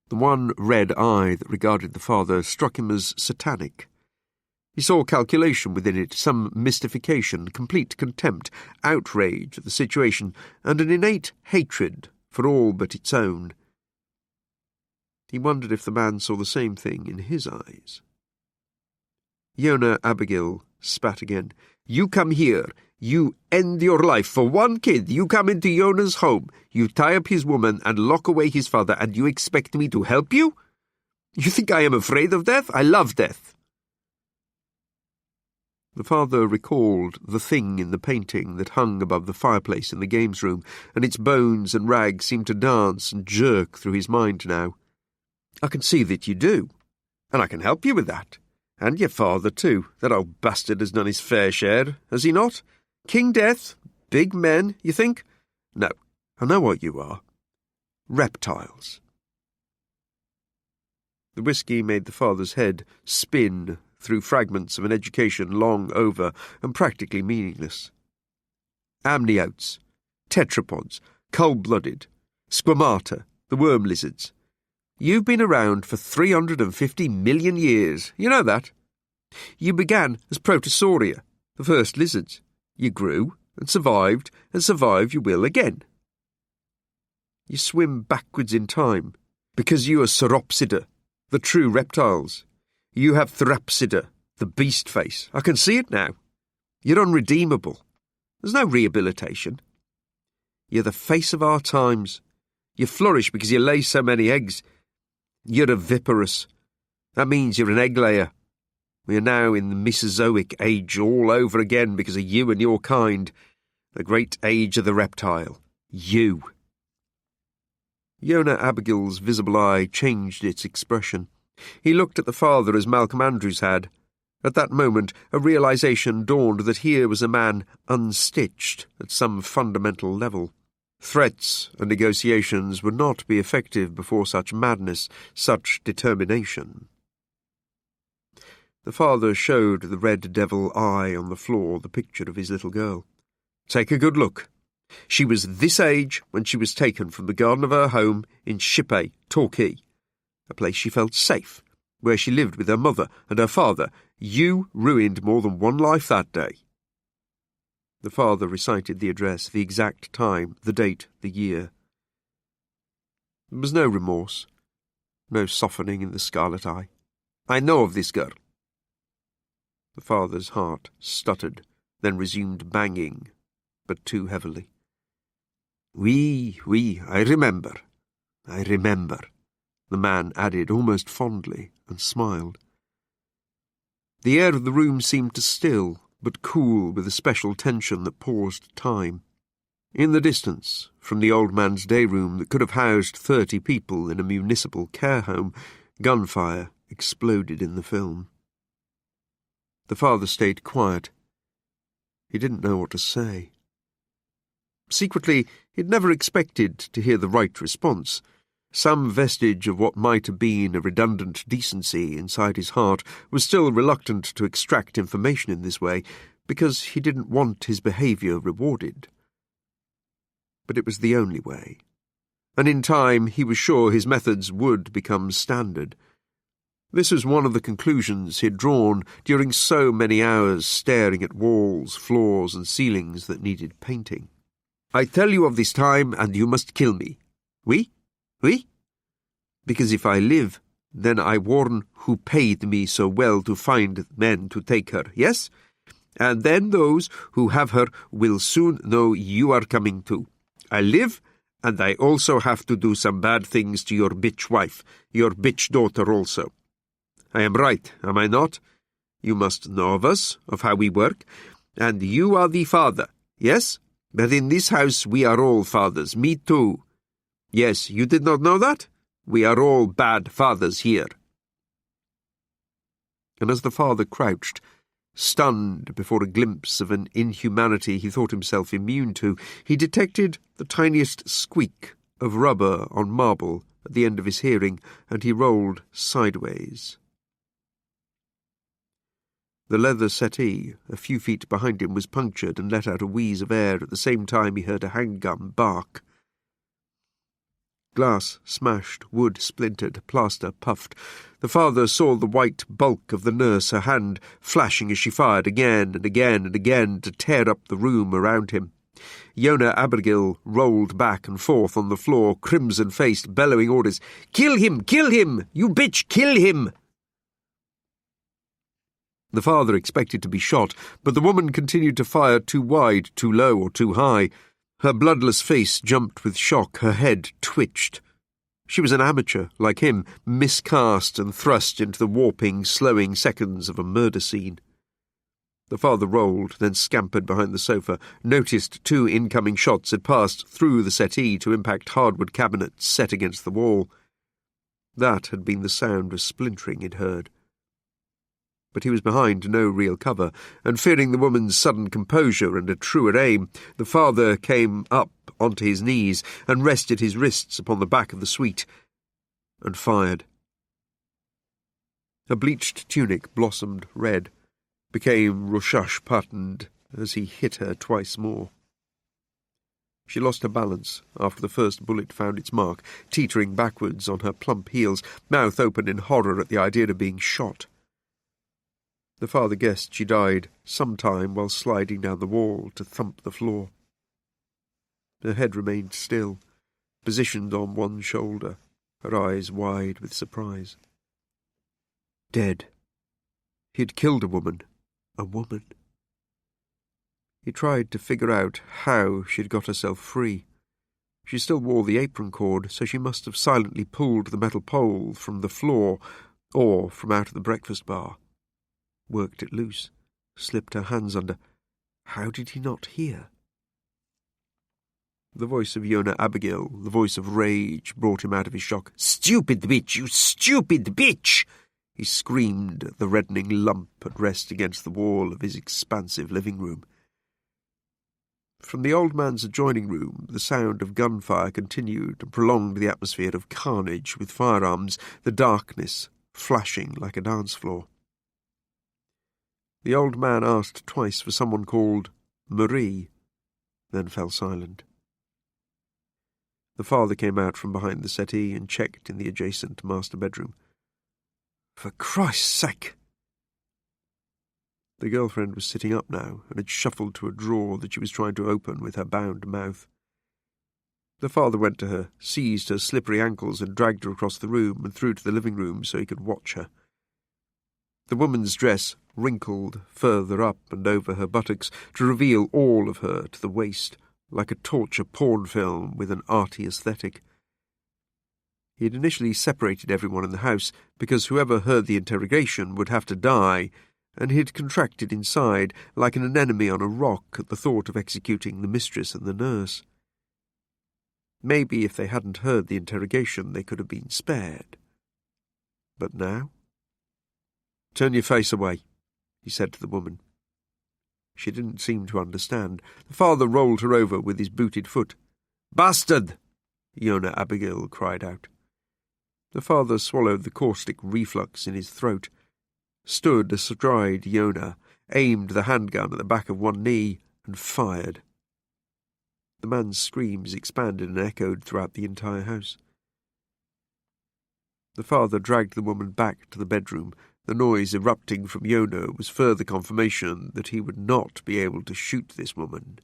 Speaker 1: The one red eye that regarded the father struck him as satanic. He saw calculation within it, some mystification, complete contempt, outrage at the situation, and an innate hatred for all but its own. He wondered if the man saw the same thing in his eyes. Yona Abigail spat again. "You come here. You end your life for one kid. You come into Yona's home. You tie up his woman and lock away his father, and you expect me to help you? You think I am afraid of death? I love death." The father recalled the thing in the painting that hung above the fireplace in the games room, and its bones and rags seemed to dance and jerk through his mind now. "I can see that you do, and I can help you with that. And your father, too. That old bastard has done his fair share, has he not? King Death, big men, you think? No, I know what you are. Reptiles." The whisky made the father's head spin through fragments of an education long over and practically meaningless. Amniotes, tetrapods, cold-blooded, squamata, the worm lizards. You've been around for 350 million years. You know that. You began as protosauria, the first lizards. You grew and survived you will again. You swim backwards in time because you are Sauropsida, the true reptiles. You have Thrapsida, the beast face. I can see it now. You're unredeemable. There's no rehabilitation. You're the face of our times. You flourish because you lay so many eggs. You're oviparous. That means you're an egg layer. We are now in the Mesozoic age all over again because of you and your kind. The great age of the reptile. You. Yona Abigail's visible eye changed its expression. He looked at the father as Malcolm Andrews had. At that moment, a realization dawned that here was a man unstitched at some fundamental level. Threats and negotiations would not be effective before such madness, such determination. The father showed the red devil eye on the floor the picture of his little girl. "Take a good look. She was this age when she was taken from the garden of her home in Shippe, Torquay, a place she felt safe, where she lived with her mother and her father. You ruined more than one life that day." The father recited the address, the exact time, the date, the year. There was no remorse, no softening in the scarlet eye. "I know of this girl." The father's heart stuttered, then resumed banging, but too heavily. Oui, I remember, the man added almost fondly, and smiled. The air of the room seemed to still, but cool with a special tension that paused time. In the distance, from the old man's day room that could have housed 30 people in a municipal care home, gunfire exploded in the film. The father stayed quiet. He didn't know what to say. Secretly, he'd never expected to hear the right response. Some vestige of what might have been a redundant decency inside his heart was still reluctant to extract information in this way, because he didn't want his behaviour rewarded. But it was the only way, and in time he was sure his methods would become standard. This was one of the conclusions he had drawn during so many hours staring at walls, floors, and ceilings that needed painting. "I tell you of this time, and you must kill me. Oui? Because if I live, then I warn who paid me so well to find men to take her, yes? And then those who have her will soon know you are coming too. I live, and I also have to do some bad things to your bitch wife, your bitch daughter also. I am right, am I not? You must know of us, of how we work, and you are the father, yes? But in this house we are all fathers, me too. Yes, you did not know that? We are all bad fathers here." And as the father crouched, stunned before a glimpse of an inhumanity he thought himself immune to, he detected the tiniest squeak of rubber on marble at the end of his hearing, and he rolled sideways. The leather settee, a few feet behind him, was punctured and let out a wheeze of air at the same time he heard a handgun bark. Glass smashed, wood splintered, plaster puffed. The father saw the white bulk of the nurse, her hand flashing as she fired again and again and again to tear up the room around him. Yona Abigail rolled back and forth on the floor, crimson-faced, bellowing orders. "Kill him! Kill him! You bitch! Kill him!" The father expected to be shot, but the woman continued to fire too wide, too low, or too high. Her bloodless face jumped with shock, her head twitched. She was an amateur, like him, miscast and thrust into the warping, slowing seconds of a murder scene. The father rolled, then scampered behind the sofa, noticed 2 incoming shots had passed through the settee to impact hardwood cabinets set against the wall. That had been the sound of splintering he'd heard. But he was behind no real cover, and fearing the woman's sudden composure and a truer aim, the father came up onto his knees and rested his wrists upon the back of the suite, and fired. A bleached tunic blossomed red, became Roshash-patterned as he hit her twice more. She lost her balance after the first bullet found its mark, teetering backwards on her plump heels, mouth open in horror at the idea of being shot. The father guessed she died sometime while sliding down the wall to thump the floor. Her head remained still, positioned on one shoulder, her eyes wide with surprise. Dead. He had killed a woman. A woman. He tried to figure out how she'd got herself free. She still wore the apron cord, so she must have silently pulled the metal pole from the floor or from out of the breakfast bar. Worked it loose, slipped her hands under. How did he not hear? The voice of Yona Abigail, the voice of rage, brought him out of his shock. "Stupid bitch, you stupid bitch!" He screamed at the reddening lump at rest against the wall of his expansive living room. From the old man's adjoining room, the sound of gunfire continued and prolonged the atmosphere of carnage with firearms, the darkness flashing like a dance floor. The old man asked twice for someone called Marie, then fell silent. The father came out from behind the settee and checked in the adjacent master bedroom. "For Christ's sake!" The girlfriend was sitting up now and had shuffled to a drawer that she was trying to open with her bound mouth. The father went to her, seized her slippery ankles and dragged her across the room and through to the living room so he could watch her. The woman's dress wrinkled further up and over her buttocks to reveal all of her to the waist, like a torture porn film with an arty aesthetic. He had initially separated everyone in the house because whoever heard the interrogation would have to die, and he had contracted inside like an anemone on a rock at the thought of executing the mistress and the nurse. Maybe if they hadn't heard the interrogation they could have been spared. But now? "Turn your face away," he said to the woman. She didn't seem to understand. The father rolled her over with his booted foot. "Bastard!" Yona Abigail cried out. The father swallowed the caustic reflux in his throat, stood astride Yona, aimed the handgun at the back of one knee, and fired. The man's screams expanded and echoed throughout the entire house. The father dragged the woman back to the bedroom. The noise erupting from Yona was further confirmation that he would not be able to shoot this woman.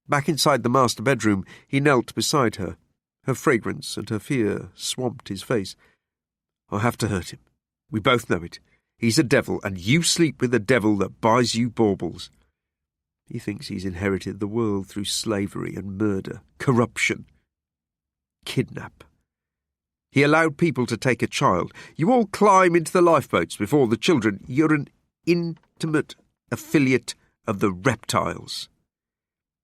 Speaker 1: Back inside the master bedroom, he knelt beside her. Her fragrance and her fear swamped his face. "I have to hurt him. We both know it. He's a devil, and you sleep with the devil that buys you baubles. He thinks he's inherited the world through slavery and murder, corruption, kidnap. He allowed people to take a child. You all climb into the lifeboats before the children. You're an intimate affiliate of the reptiles.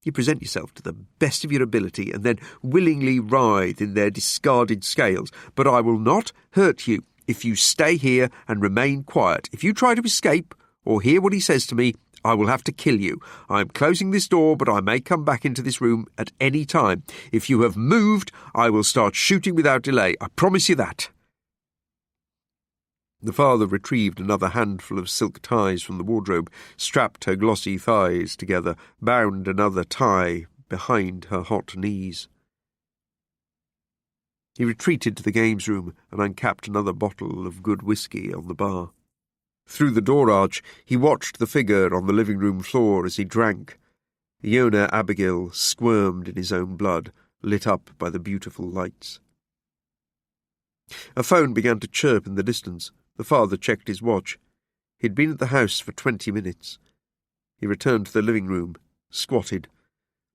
Speaker 1: You present yourself to the best of your ability and then willingly writhe in their discarded scales. But I will not hurt you if you stay here and remain quiet. If you try to escape or hear what he says to me, I will have to kill you. I am closing this door, but I may come back into this room at any time. If you have moved, I will start shooting without delay. I promise you that." The father retrieved another handful of silk ties from the wardrobe, strapped her glossy thighs together, bound another tie behind her hot knees. He retreated to the games room and uncapped another bottle of good whiskey on the bar. Through the door arch, he watched the figure on the living room floor as he drank. Iona Abigail squirmed in his own blood, lit up by the beautiful lights. A phone began to chirp in the distance. The father checked his watch. He'd been at the house for 20 minutes. He returned to the living room, squatted.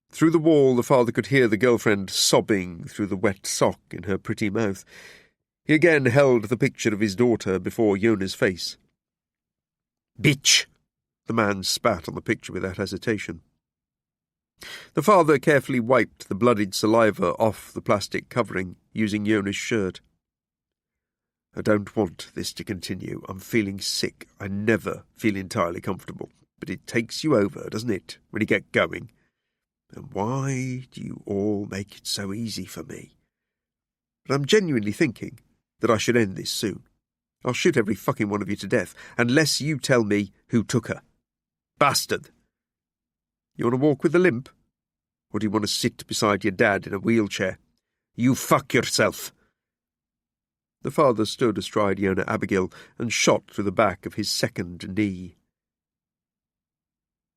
Speaker 1: Through the wall, the father could hear the girlfriend sobbing through the wet sock in her pretty mouth. He again held the picture of his daughter before Iona's face. "Bitch!" The man spat on the picture without hesitation. The father carefully wiped the bloodied saliva off the plastic covering, using Iona's shirt. "I don't want this to continue. I'm feeling sick. I never feel entirely comfortable. But it takes you over, doesn't it, when you get going? And why do you all make it so easy for me? But I'm genuinely thinking that I should end this soon. I'll shoot every fucking one of you to death, unless you tell me who took her. Bastard! You want to walk with a limp? Or do you want to sit beside your dad in a wheelchair? You fuck yourself!" The father stood astride Iona Abigail and shot through the back of his second knee.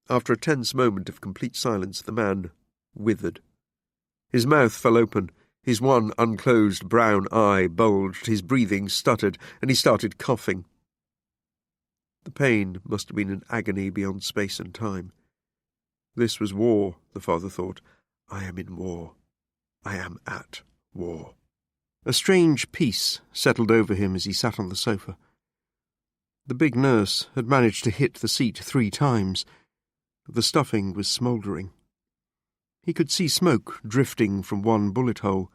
Speaker 1: After a tense moment of complete silence, the man withered. His mouth fell open, his one unclosed brown eye bulged, his breathing stuttered, and he started coughing. The pain must have been an agony beyond space and time. This was war, the father thought. I am in war. I am at war. A strange peace settled over him as he sat on the sofa. The big nurse had managed to hit the seat 3 times. The stuffing was smouldering. He could see smoke drifting from one bullet hole.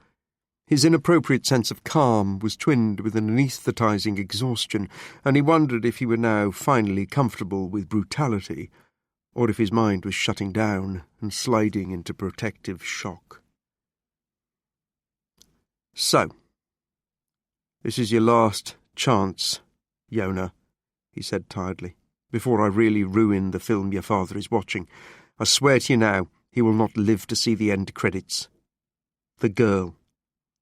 Speaker 1: His inappropriate sense of calm was twinned with an anaesthetising exhaustion, and he wondered if he were now finally comfortable with brutality, or if his mind was shutting down and sliding into protective shock. "So, this is your last chance, Iona," he said tiredly, "before I really ruin the film your father is watching. I swear to you now, he will not live to see the end credits. The girl.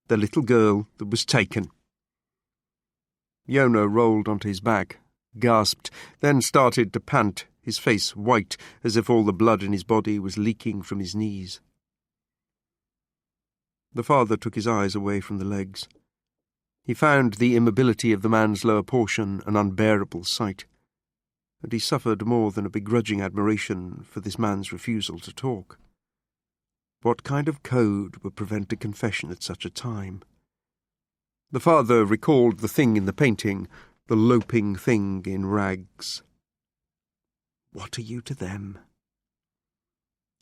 Speaker 1: The little girl that was taken." Iona rolled onto his back, gasped, then started to pant, his face white as if all the blood in his body was leaking from his knees. The father took his eyes away from the legs. He found the immobility of the man's lower portion an unbearable sight, and he suffered more than a begrudging admiration for this man's refusal to talk. What kind of code would prevent a confession at such a time? The father recalled the thing in the painting, the loping thing in rags. What are you to them?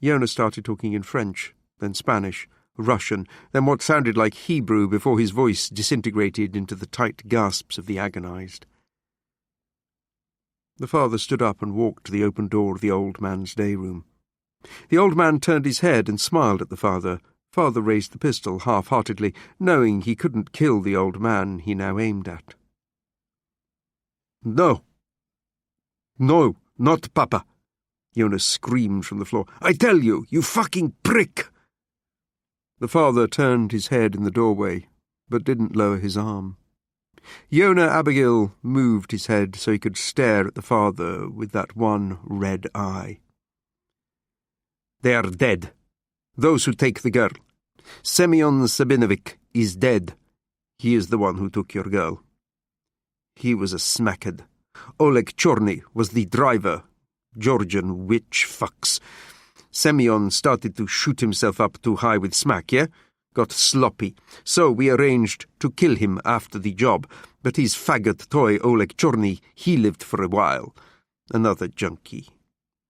Speaker 1: Iona started talking in French, then Spanish, Russian, then what sounded like Hebrew before his voice disintegrated into the tight gasps of the agonized. The father stood up and walked to the open door of the old man's day room. The old man turned his head and smiled at the father. Father raised the pistol half-heartedly, knowing he couldn't kill the old man he now aimed at. "No. No, not Papa," Iona screamed from the floor. "I tell you, you fucking prick!" The father turned his head in the doorway, but didn't lower his arm. Iona Abigail moved his head so he could stare at the father with that one red eye. "They are dead. Those who take the girl. Semyon Sabinovich is dead. He is the one who took your girl. He was a smackhead. Oleg Chorny was the driver. Georgian witch fucks. Semyon started to shoot himself up too high with smack, yeah? Got sloppy. So we arranged to kill him after the job. But his faggot toy Oleg Chorny, he lived for a while. Another junkie.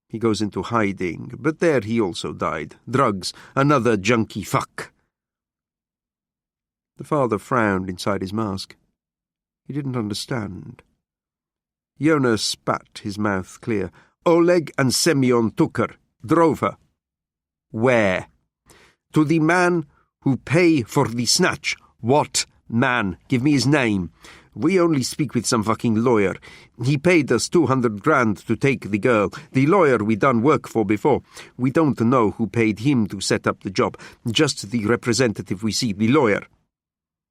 Speaker 1: He goes into hiding, but there he also died. Drugs, another junkie fuck." The father frowned inside his mask. He didn't understand. Iona spat his mouth clear. "Oleg and Semyon took her, drove her." "Where?" "To the man who pay for the snatch." "What man? Give me his name." We only speak with some fucking lawyer. He paid us 200 grand to take the girl. The lawyer we done work for before. We don't know who paid him to set up the job. Just the representative we see, the lawyer.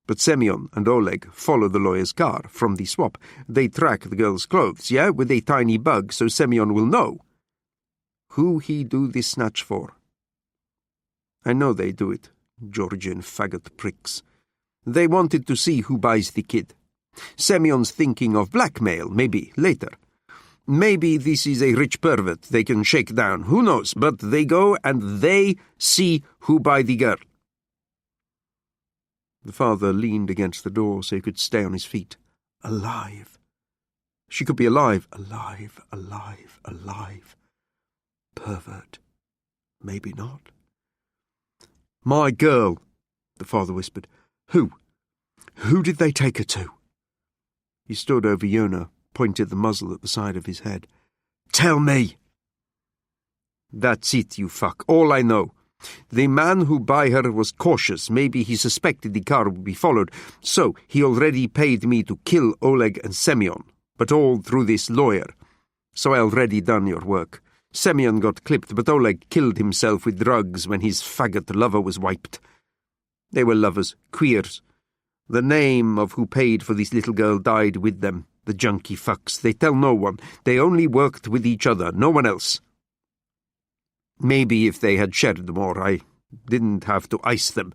Speaker 1: But Semyon and Oleg follow the lawyer's car from the swap. They track the girl's clothes, yeah, with a tiny bug, so Semyon will know who he do this snatch for. I know they do it, Georgian faggot pricks. They wanted to see who buys the kid. Semyon's thinking of blackmail, maybe, later. Maybe this is a rich pervert they can shake down, who knows, but they go and they see who buy the girl. The father leaned against the door so he could stay on his feet. Alive. She could be alive. Alive, alive, alive. Pervert. Maybe not. My girl, the father whispered. Who? Who did they take her to? He stood over Yona, pointed the muzzle at the side of his head. Tell me! That's it, you fuck. All I know. The man who buy her was cautious. Maybe he suspected the car would be followed, so he already paid me to kill Oleg and Semyon, but all through this lawyer. So I already done your work. Semyon got clipped, but Oleg killed himself with drugs when his faggot lover was wiped. They were lovers, queers. The name of who paid for this little girl died with them, the junkie fucks. They tell no one. They only worked with each other, no one else. Maybe if they had shared more, I didn't have to ice them.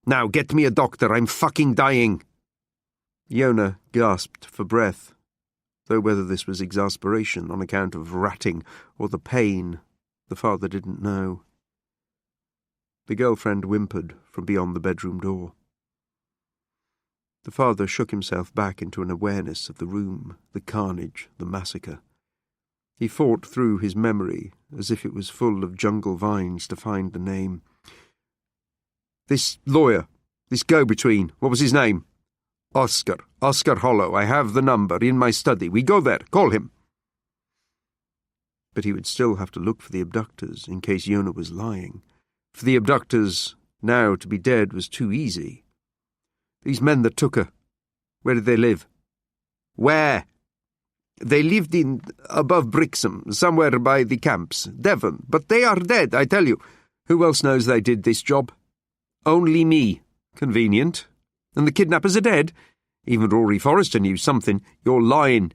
Speaker 1: Now get me a doctor, I'm fucking dying. Yona gasped for breath, though whether this was exasperation on account of ratting or the pain, the father didn't know. The girlfriend whimpered from beyond the bedroom door. The father shook himself back into an awareness of the room, the carnage, the massacre. He fought through his memory as if it was full of jungle vines to find the name. This lawyer, this go-between, what was his name? Oscar Hollow. I have the number in my study. We go there. Call him. But he would still have to look for the abductors in case Yona was lying. For the abductors now to be dead was too easy. These men that took her, where did they live? Where? They lived in above Brixham, somewhere by the camps, Devon. But they are dead, I tell you. Who else knows they did this job? Only me. Convenient. And the kidnappers are dead. Even Rory Forrester knew something. You're lying.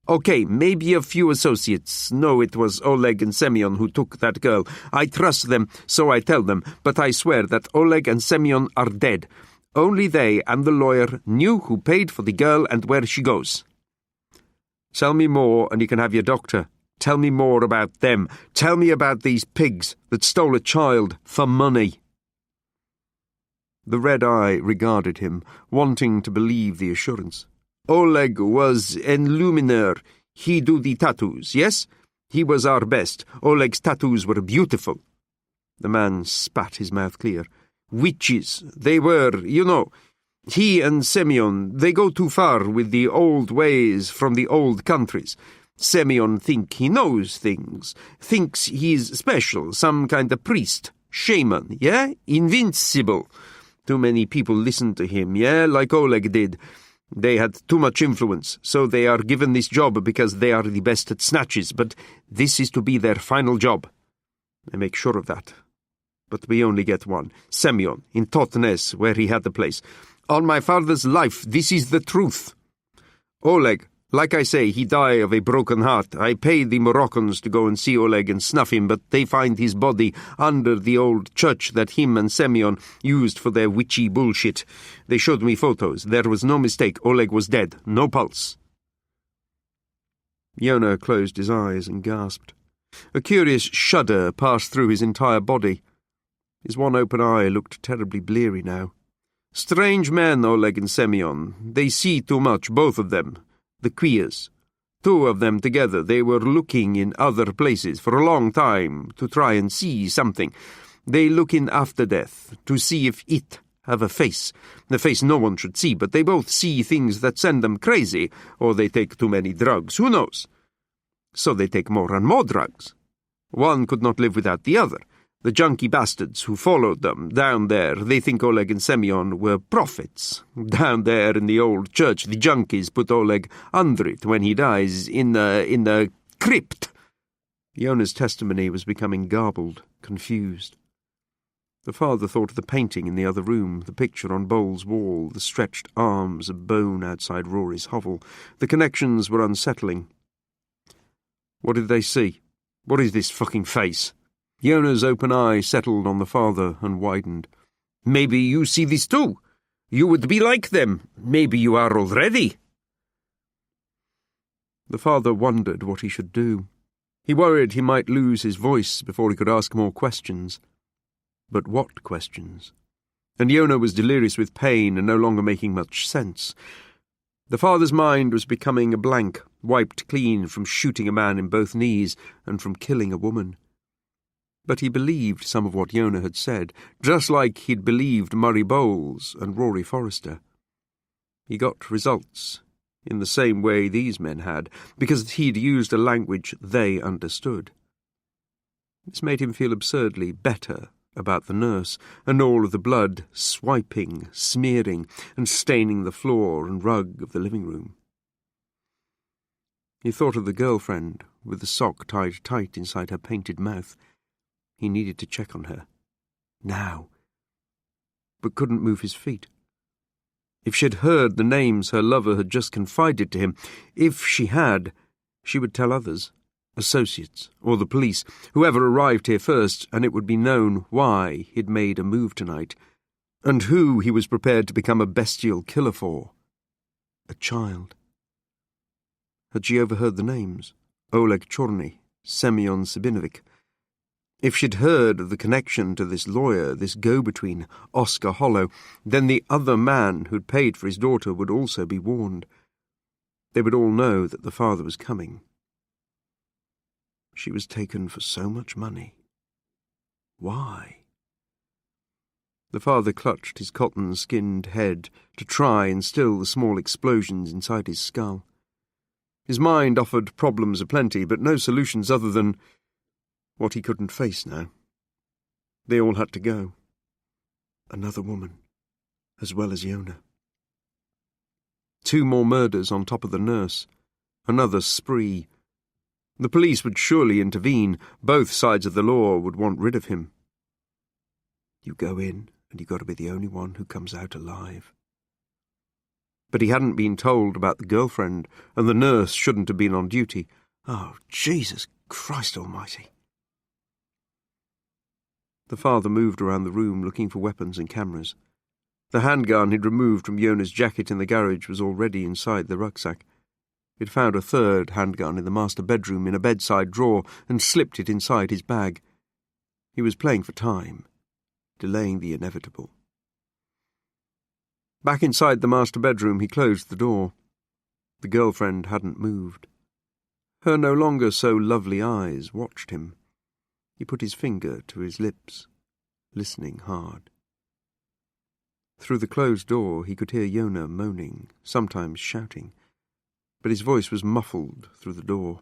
Speaker 1: Okay, maybe a few associates know it was Oleg and Semyon who took that girl. I trust them, so I tell them. But I swear that Oleg and Semyon are dead. Only they and the lawyer knew who paid for the girl and where she goes. Tell me more and you can have your doctor. Tell me more about them. Tell me about these pigs that stole a child for money. The red eye regarded him, wanting to believe the assurance. Oleg was an illuminer. He do the tattoos, yes? He was our best. Oleg's tattoos were beautiful. The man spat his mouth clear. Witches, they were, you know. He and Semyon, they go too far with the old ways from the old countries. Semyon think he knows things, thinks he's special, some kind of priest, shaman, yeah? Invincible. Too many people listen to him, yeah, like Oleg did. They had too much influence, so they are given this job because they are the best at snatches, but this is to be their final job. I make sure of that. But we only get one. Semyon, in Totnes, where he had the place. On my father's life, this is the truth. Oleg, like I say, he died of a broken heart. I paid the Moroccans to go and see Oleg and snuff him, but they find his body under the old church that him and Semyon used for their witchy bullshit. They showed me photos. There was no mistake. Oleg was dead. No pulse. Yona closed his eyes and gasped. A curious shudder passed through his entire body. His one open eye looked terribly bleary now. Strange men, Oleg and Semyon. They see too much, both of them. The queers. Two of them together. They were looking in other places for a long time to try and see something. They look in after death to see if it have a face. The face no one should see, but they both see things that send them crazy, or they take too many drugs. Who knows? So they take more and more drugs. One could not live without the other. The junkie bastards who followed them down there, they think Oleg and Semyon were prophets. Down there in the old church, the junkies put Oleg under it when he dies in the crypt. Yona's testimony was becoming garbled, confused. The father thought of the painting in the other room, the picture on Bowles' wall, the stretched arms of bone outside Rory's hovel. The connections were unsettling. What did they see? What is this fucking face? Yona's open eye settled on the father and widened. Maybe you see this too. You would be like them. Maybe you are already. The father wondered what he should do. He worried he might lose his voice before he could ask more questions. But what questions? And Yona was delirious with pain and no longer making much sense. The father's mind was becoming a blank, wiped clean from shooting a man in both knees and from killing a woman. But he believed some of what Yona had said, just like he'd believed Murray Bowles and Rory Forrester. He got results in the same way these men had, because he'd used a language they understood. This made him feel absurdly better about the nurse and all of the blood swiping, smearing, and staining the floor and rug of the living room. He thought of the girlfriend with the sock tied tight inside her painted mouth. He needed to check on her. Now. But couldn't move his feet. If she'd heard the names her lover had just confided to him, if she had, she would tell others. Associates, or the police, whoever arrived here first, and it would be known why he'd made a move tonight, and who he was prepared to become a bestial killer for. A child. Had she overheard the names? Oleg Chorny, Semyon Sabinovic. If she'd heard of the connection to this lawyer, this go-between, Oscar Hollow, then the other man who'd paid for his daughter would also be warned. They would all know that the father was coming. She was taken for so much money. Why? The father clutched his cotton-skinned head to try and still the small explosions inside his skull. His mind offered problems aplenty, but no solutions other than what he couldn't face now. They all had to go. Another woman, as well as Yona. 2 more murders on top of the nurse. Another spree. The police would surely intervene. Both sides of the law would want rid of him. You go in, and you've got to be the only one who comes out alive. But he hadn't been told about the girlfriend, and the nurse shouldn't have been on duty. Oh, Jesus Christ almighty. The father moved around the room looking for weapons and cameras. The handgun he'd removed from Yona's jacket in the garage was already inside the rucksack. He'd found a 3rd handgun in the master bedroom in a bedside drawer and slipped it inside his bag. He was playing for time, delaying the inevitable. Back inside the master bedroom, he closed the door. The girlfriend hadn't moved. Her no longer so lovely eyes watched him. He put his finger to his lips, listening hard. Through the closed door, he could hear Yona moaning, sometimes shouting, but his voice was muffled through the door.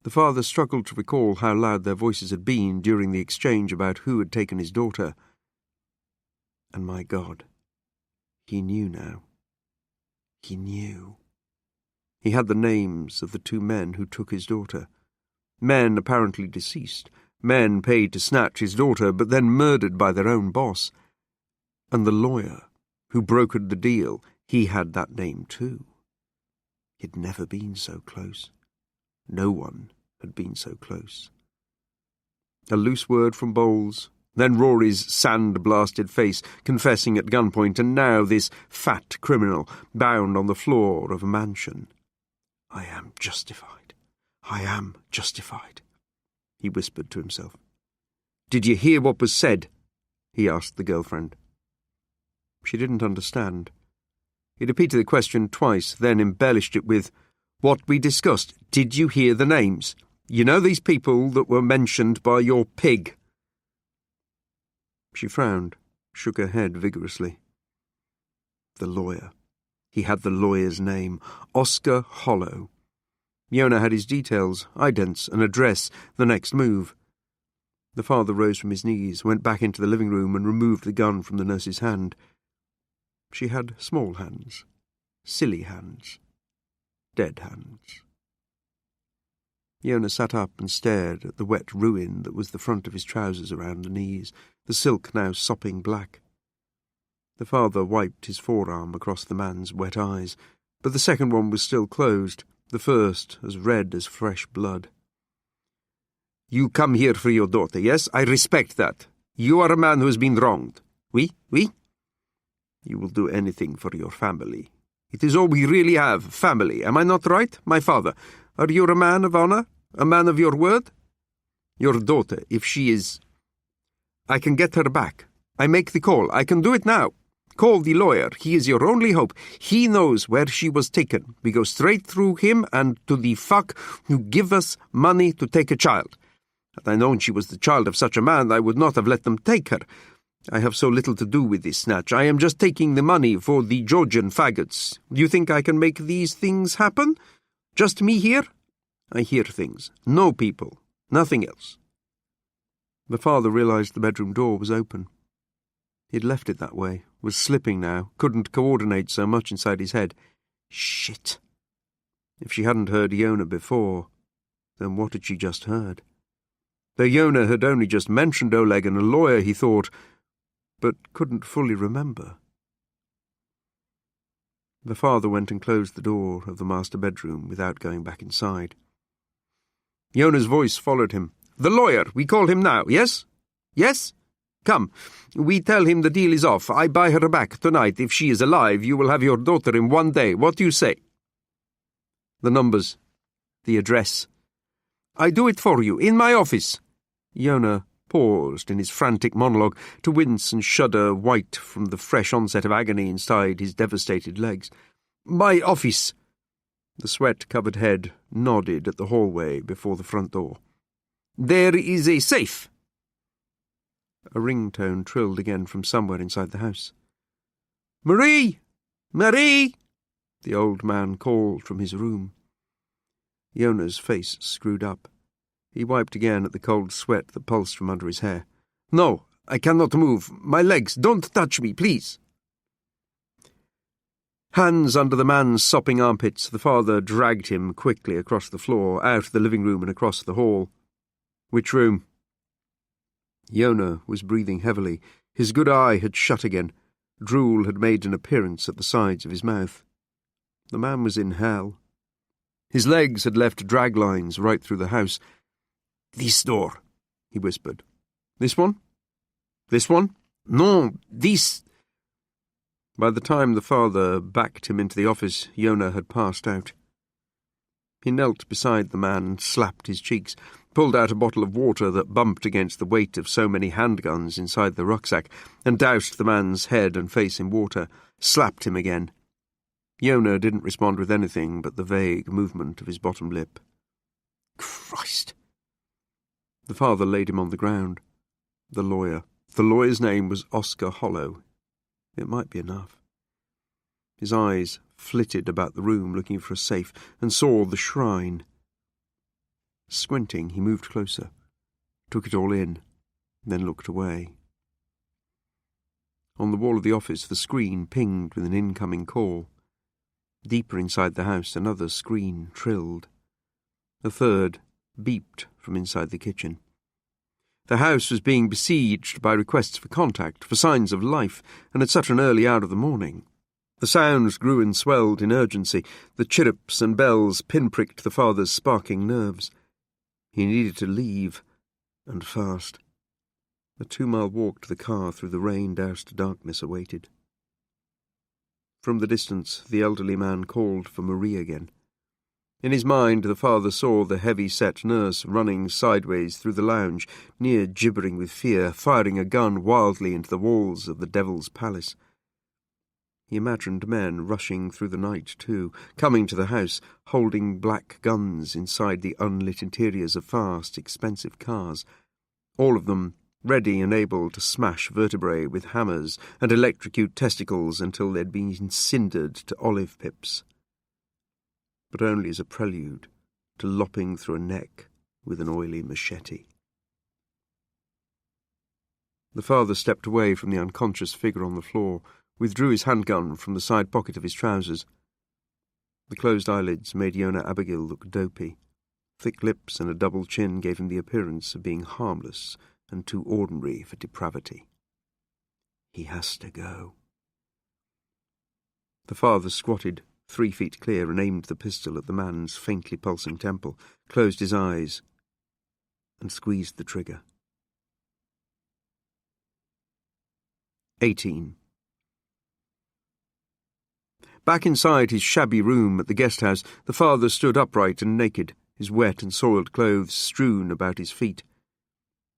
Speaker 1: The father struggled to recall how loud their voices had been during the exchange about who had taken his daughter. And my God, he knew now. He knew. He had the names of the 2 men who took his daughter. Men apparently deceased, men paid to snatch his daughter, but then murdered by their own boss. And the lawyer who brokered the deal, he had that name too. He'd never been so close. No one had been so close. A loose word from Bowles, then Rory's sand-blasted face confessing at gunpoint, and now this fat criminal bound on the floor of a mansion. I am justified. I am justified, he whispered to himself. Did you hear what was said? He asked the girlfriend. She didn't understand. He repeated the question twice, then embellished it with, What we discussed. Did you hear the names? You know these people that were mentioned by your pig? She frowned, shook her head vigorously. The lawyer. He had the lawyer's name, Oscar Hollow. Yona had his details, idents, an address, the next move. The father rose from his knees, went back into the living room and removed the gun from the nurse's hand. She had small hands, silly hands, dead hands. Yona sat up and stared at the wet ruin that was the front of his trousers around the knees, the silk now sopping black. The father wiped his forearm across the man's wet eyes, but the second one was still closed, the first as red as fresh blood. "You come here for your daughter, yes? I respect that. You are a man who has been wronged. Oui? You will do anything for your family. It is all we really have, family. Am I not right, my father? Are you a man of honor? A man of your word? Your daughter, if she is... I can get her back. I make the call. I can do it now. Call the lawyer. He is your only hope. He knows where she was taken. We go straight through him and to the fuck who give us money to take a child. Had I known she was the child of such a man, I would not have let them take her. I have so little to do with this snatch. I am just taking the money for the Georgian faggots. Do you think I can make these things happen? Just me here? I hear things. No people. Nothing else." The father realized the bedroom door was open. He had left it that way, was slipping now, couldn't coordinate so much inside his head. Shit. If she hadn't heard Yona before, then what had she just heard? Though Yona had only just mentioned Oleg and a lawyer, he thought, but couldn't fully remember. The father went and closed the door of the master bedroom without going back inside. Yona's voice followed him. "The lawyer, we call him now, yes? Yes? Come, we tell him the deal is off. I buy her back tonight. If she is alive, you will have your daughter in 1 day. What do you say?" The numbers. The address. "I do it for you, in my office." Yona paused in his frantic monologue to wince and shudder white from the fresh onset of agony inside his devastated legs. "My office." The sweat-covered head nodded at the hallway before the front door. "There is a safe." A ringtone trilled again from somewhere inside the house. "Marie! Marie!" the old man called from his room. Yona's face screwed up. He wiped again at the cold sweat that pulsed from under his hair. "No, I cannot move. My legs, don't touch me, please." Hands under the man's sopping armpits, the father dragged him quickly across the floor, out of the living room and across the hall. "Which room?" Yona was breathing heavily. His good eye had shut again. Drool had made an appearance at the sides of his mouth. The man was in hell. His legs had left drag lines right through the house. "This door," he whispered. "This one? This one? No, this—" By the time the father backed him into the office, Yona had passed out. He knelt beside the man and slapped his cheeks, pulled out a bottle of water that bumped against the weight of so many handguns inside the rucksack, and doused the man's head and face in water, slapped him again. Yona didn't respond with anything but the vague movement of his bottom lip. "Christ!" The father laid him on the ground. The lawyer. The lawyer's name was Oscar Hollow. It might be enough. His eyes flitted about the room looking for a safe, and saw the shrine. Squinting, he moved closer, took it all in, then looked away. On the wall of the office, the screen pinged with an incoming call. Deeper inside the house, another screen trilled. A third beeped from inside the kitchen. The house was being besieged by requests for contact, for signs of life, and at such an early hour of the morning. The sounds grew and swelled in urgency. The chirrups and bells pinpricked the father's sparking nerves. He needed to leave, and fast. A 2-mile walk to the car through the rain-doused darkness awaited. From the distance, the elderly man called for Marie again. In his mind, the father saw the heavy-set nurse running sideways through the lounge, near gibbering with fear, firing a gun wildly into the walls of the Devil's Palace. He imagined men rushing through the night, too, coming to the house, holding black guns inside the unlit interiors of fast, expensive cars, all of them ready and able to smash vertebrae with hammers and electrocute testicles until they'd been cindered to olive pips. But only as a prelude to lopping through a neck with an oily machete. The father stepped away from the unconscious figure on the floor, withdrew his handgun from the side pocket of his trousers. The closed eyelids made Yona Abigail look dopey. Thick lips and a double chin gave him the appearance of being harmless and too ordinary for depravity. He has to go. The father squatted 3 feet clear and aimed the pistol at the man's faintly pulsing temple, closed his eyes, and squeezed the trigger. 18. Back inside his shabby room at the guest house, the father stood upright and naked, his wet and soiled clothes strewn about his feet.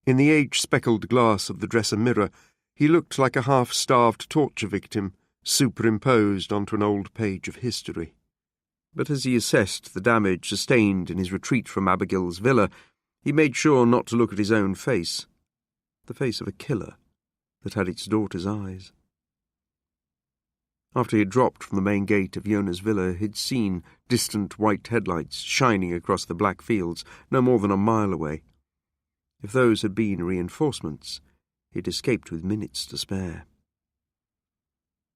Speaker 1: In the age-speckled glass of the dresser mirror, he looked like a half-starved torture victim, superimposed onto an old page of history. But as he assessed the damage sustained in his retreat from Abigail's villa, he made sure not to look at his own face, the face of a killer that had its daughter's eyes. After he had dropped from the main gate of Yona's villa, he'd seen distant white headlights shining across the black fields no more than a mile away. If those had been reinforcements, he'd escaped with minutes to spare.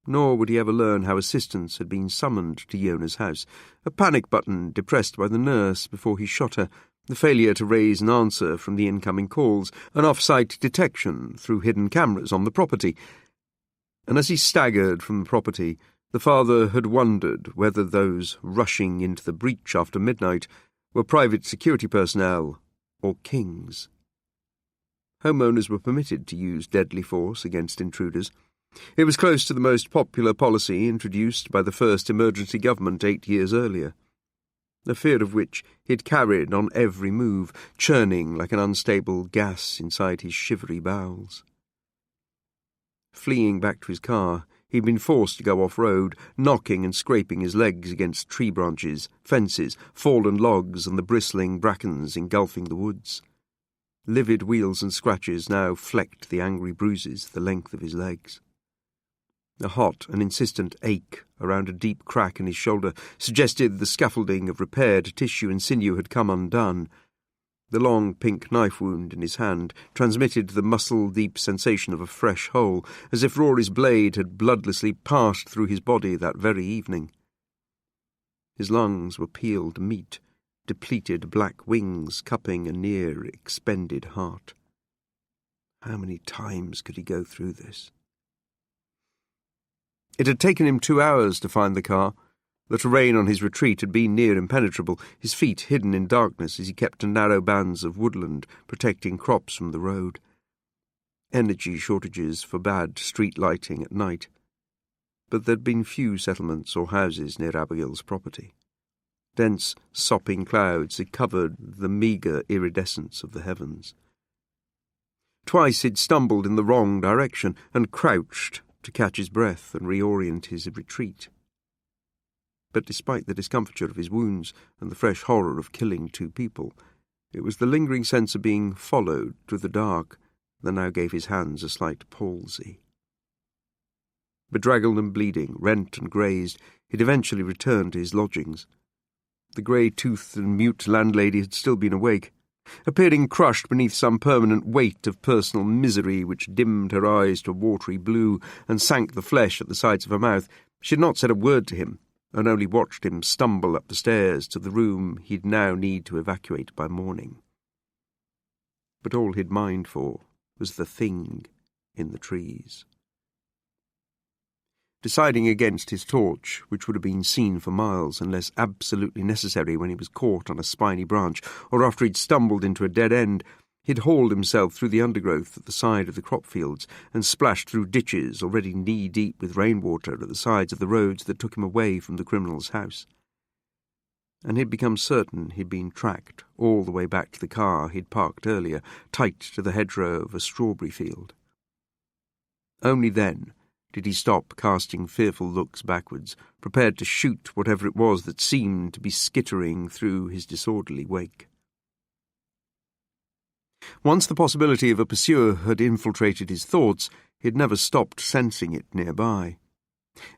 Speaker 1: Nor would he ever learn how assistance had been summoned to Yona's house, a panic button depressed by the nurse before he shot her, the failure to raise an answer from the incoming calls, an off-site detection through hidden cameras on the property. And as he staggered from the property, the father had wondered whether those rushing into the breach after midnight were private security personnel or kings. Homeowners were permitted to use deadly force against intruders. It was close to the most popular policy introduced by the first emergency government 8 years earlier, the fear of which he had carried on every move, churning like an unstable gas inside his shivery bowels. Fleeing back to his car, he'd been forced to go off-road, knocking and scraping his legs against tree branches, fences, fallen logs and the bristling brackens engulfing the woods. Livid wheals and scratches now flecked the angry bruises the length of his legs. A hot and insistent ache around a deep crack in his shoulder suggested the scaffolding of repaired tissue and sinew had come undone. The long pink knife wound in his hand transmitted the muscle-deep sensation of a fresh hole, as if Rory's blade had bloodlessly passed through his body that very evening. His lungs were peeled meat, depleted black wings cupping a near-expended heart. How many times could he go through this? It had taken him 2 hours to find the car. The terrain on his retreat had been near impenetrable, his feet hidden in darkness as he kept to narrow bands of woodland, protecting crops from the road. Energy shortages forbade street lighting at night, but there'd been few settlements or houses near Abigail's property. Dense, sopping clouds had covered the meagre iridescence of the heavens. Twice he'd stumbled in the wrong direction and crouched to catch his breath and reorient his retreat. But despite the discomfiture of his wounds and the fresh horror of killing 2 people, it was the lingering sense of being followed through the dark that now gave his hands a slight palsy. Bedraggled and bleeding, rent and grazed, he'd eventually returned to his lodgings. The grey-toothed and mute landlady had still been awake, appearing crushed beneath some permanent weight of personal misery which dimmed her eyes to a watery blue and sank the flesh at the sides of her mouth. She had not said a word to him, and only watched him stumble up the stairs to the room he'd now need to evacuate by morning. But all he'd mind for was the thing in the trees. Deciding against his torch, which would have been seen for miles unless absolutely necessary when he was caught on a spiny branch or after he'd stumbled into a dead end, he'd hauled himself through the undergrowth at the side of the crop fields and splashed through ditches already knee-deep with rainwater at the sides of the roads that took him away from the criminal's house. And he'd become certain he'd been tracked all the way back to the car he'd parked earlier, tight to the hedgerow of a strawberry field. Only then did he stop casting fearful looks backwards, prepared to shoot whatever it was that seemed to be skittering through his disorderly wake. Once the possibility of a pursuer had infiltrated his thoughts, he had never stopped sensing it nearby.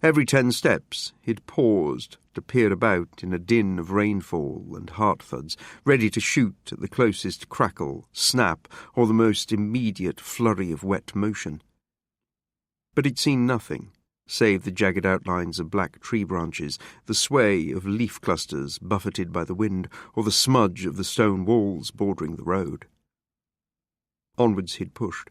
Speaker 1: Every 10 steps he'd paused to peer about in a din of rainfall and heart thuds, ready to shoot at the closest crackle, snap, or the most immediate flurry of wet motion. But he'd seen nothing, save the jagged outlines of black tree branches, the sway of leaf clusters buffeted by the wind, or the smudge of the stone walls bordering the road. Onwards he'd pushed,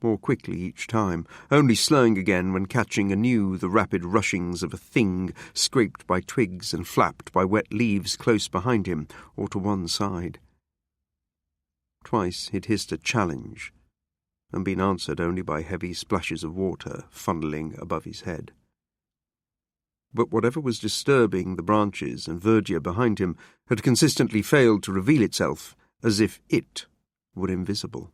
Speaker 1: more quickly each time, only slowing again when catching anew the rapid rushings of a thing scraped by twigs and flapped by wet leaves close behind him or to one side. Twice he'd hissed a challenge and been answered only by heavy splashes of water funneling above his head. But whatever was disturbing the branches and verdure behind him had consistently failed to reveal itself, as if it were invisible.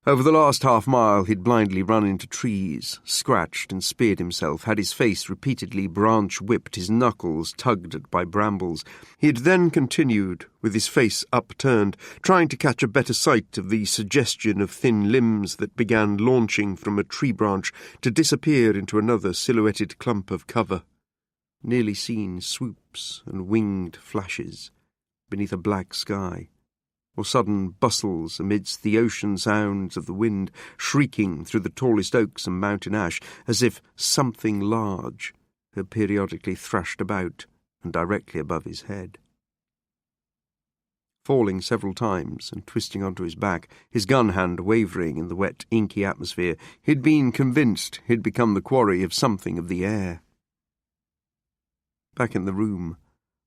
Speaker 1: Over the last half-mile he'd blindly run into trees, scratched and speared himself, had his face repeatedly branch-whipped, his knuckles tugged at by brambles. He had then continued, with his face upturned, trying to catch a better sight of the suggestion of thin limbs that began launching from a tree branch to disappear into another silhouetted clump of cover. Nearly seen swoops and winged flashes beneath a black sky, or sudden bustles amidst the ocean sounds of the wind shrieking through the tallest oaks and mountain ash, as if something large had periodically thrashed about and directly above his head. Falling several times and twisting onto his back, his gun hand wavering in the wet, inky atmosphere, he'd been convinced he'd become the quarry of something of the air. Back in the room,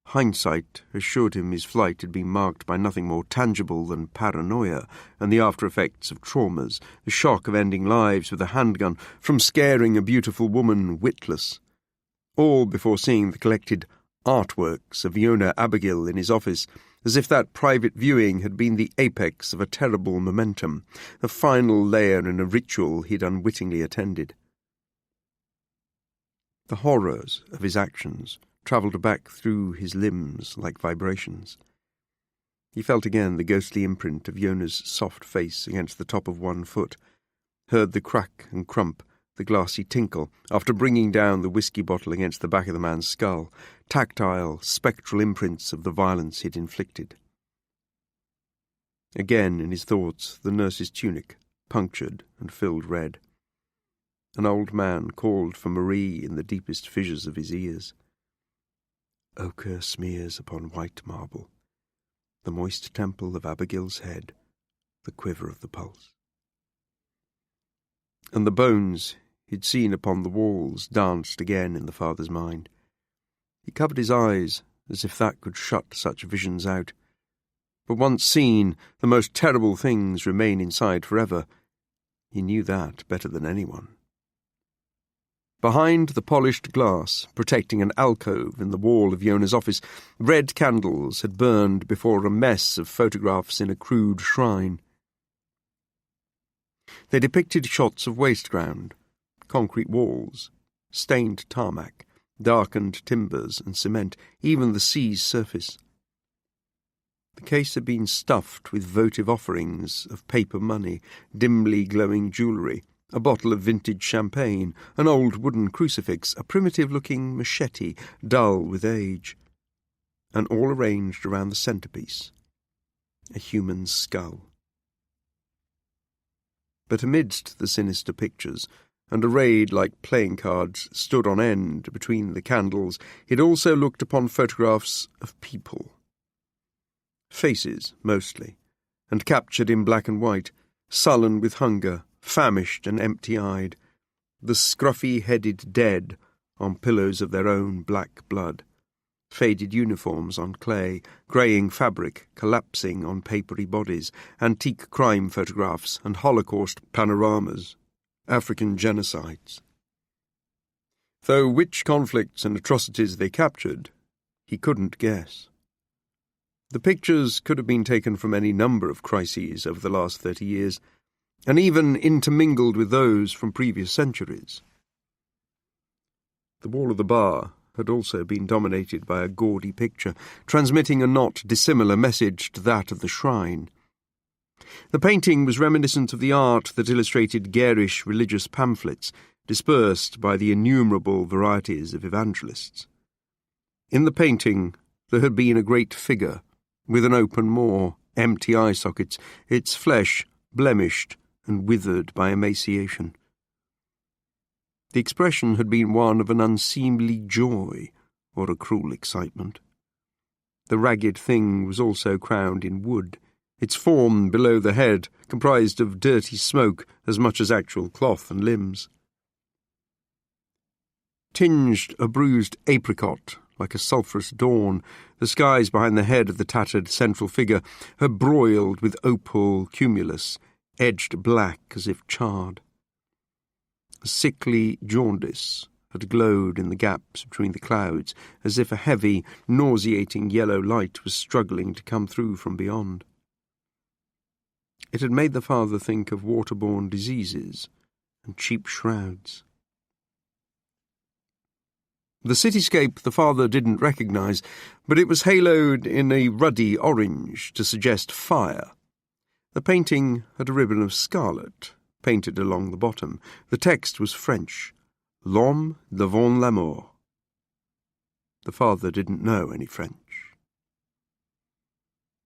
Speaker 1: hindsight assured him his flight had been marked by nothing more tangible than paranoia and the after-effects of traumas, the shock of ending lives with a handgun, from scaring a beautiful woman witless. All before seeing the collected artworks of Yona Abigail in his office, as if that private viewing had been the apex of a terrible momentum, the final layer in a ritual he'd unwittingly attended. The horrors of his actions travelled back through his limbs like vibrations. He felt again the ghostly imprint of Yona's soft face against the top of one foot, heard the crack and crump, the glassy tinkle, after bringing down the whiskey bottle against the back of the man's skull, tactile, spectral imprints of the violence he'd inflicted. Again in his thoughts the nurse's tunic, punctured and filled red. An old man called for Marie in the deepest fissures of his ears. Ochre smears upon white marble, the moist temple of Abigail's head, the quiver of the pulse. And the bones he'd seen upon the walls danced again in the father's mind. He covered his eyes as if that could shut such visions out. But once seen, the most terrible things remain inside forever. He knew that better than anyone. Behind the polished glass, protecting an alcove in the wall of Yona's office, red candles had burned before a mess of photographs in a crude shrine. They depicted shots of waste ground, concrete walls, stained tarmac, darkened timbers and cement, even the sea's surface. The case had been stuffed with votive offerings of paper money, dimly glowing jewellery, a bottle of vintage champagne, an old wooden crucifix, a primitive-looking machete, dull with age, and all arranged around the centrepiece, a human skull. But amidst the sinister pictures, and arrayed like playing cards stood on end between the candles, he'd also looked upon photographs of people. Faces, mostly, and captured in black and white, sullen with hunger, famished and empty-eyed, the scruffy-headed dead on pillows of their own black blood, faded uniforms on clay, greying fabric collapsing on papery bodies, antique crime photographs and Holocaust panoramas, African genocides. Though which conflicts and atrocities they captured, he couldn't guess. The pictures could have been taken from any number of crises over the last 30 years, and even intermingled with those from previous centuries. The wall of the bar had also been dominated by a gaudy picture, transmitting a not dissimilar message to that of the shrine. The painting was reminiscent of the art that illustrated garish religious pamphlets, dispersed by the innumerable varieties of evangelists. In the painting there had been a great figure, with an open maw, empty eye sockets, its flesh blemished and withered by emaciation. The expression had been one of an unseemly joy or a cruel excitement. The ragged thing was also crowned in wood, its form below the head comprised of dirty smoke as much as actual cloth and limbs. Tinged a bruised apricot like a sulphurous dawn, the skies behind the head of the tattered central figure had broiled with opal cumulus, edged black as if charred. A sickly jaundice had glowed in the gaps between the clouds, as if a heavy, nauseating yellow light was struggling to come through from beyond. It had made the father think of waterborne diseases and cheap shrouds. The cityscape the father didn't recognise, but it was haloed in a ruddy orange to suggest fire. The painting had a ribbon of scarlet painted along the bottom. The text was French, L'homme devant la mort. The father didn't know any French.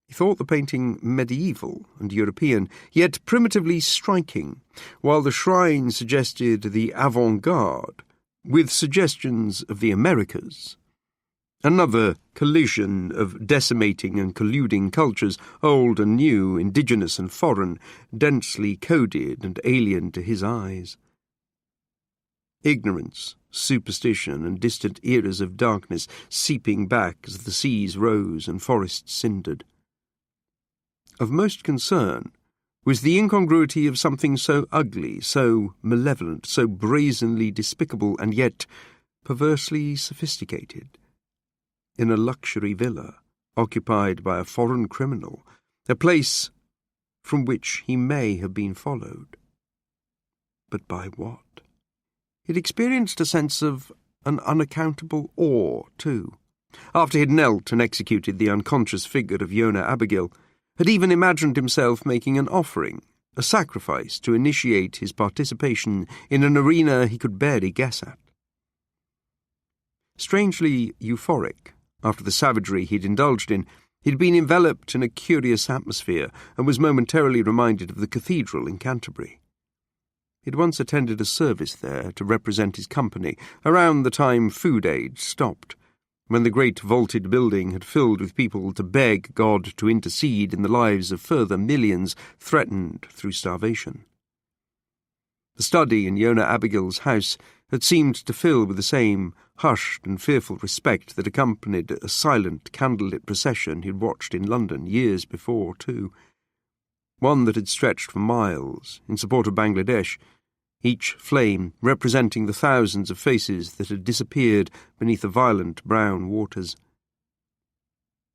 Speaker 1: He thought the painting medieval and European, yet primitively striking, while the shrine suggested the avant-garde, with suggestions of the Americas. Another collision of decimating and colluding cultures, old and new, indigenous and foreign, densely coded and alien to his eyes. Ignorance, superstition, and distant eras of darkness seeping back as the seas rose and forests cindered. Of most concern was the incongruity of something so ugly, so malevolent, so brazenly despicable, and yet perversely sophisticated. In a luxury villa, occupied by a foreign criminal, a place from which he may have been followed. But by what? He'd experienced a sense of an unaccountable awe, too. After he'd knelt and executed the unconscious figure of Yonah Abigail, had even imagined himself making an offering, a sacrifice to initiate his participation in an arena he could barely guess at. Strangely euphoric, after the savagery he'd indulged in, he'd been enveloped in a curious atmosphere and was momentarily reminded of the cathedral in Canterbury. He'd once attended a service there to represent his company, around the time food aid stopped, when the great vaulted building had filled with people to beg God to intercede in the lives of further millions threatened through starvation. The study in Yonah Abigail's house had seemed to fill with the same hushed and fearful respect that accompanied a silent candlelit procession he'd watched in London years before, too. One that had stretched for miles in support of Bangladesh, each flame representing the thousands of faces that had disappeared beneath the violent brown waters.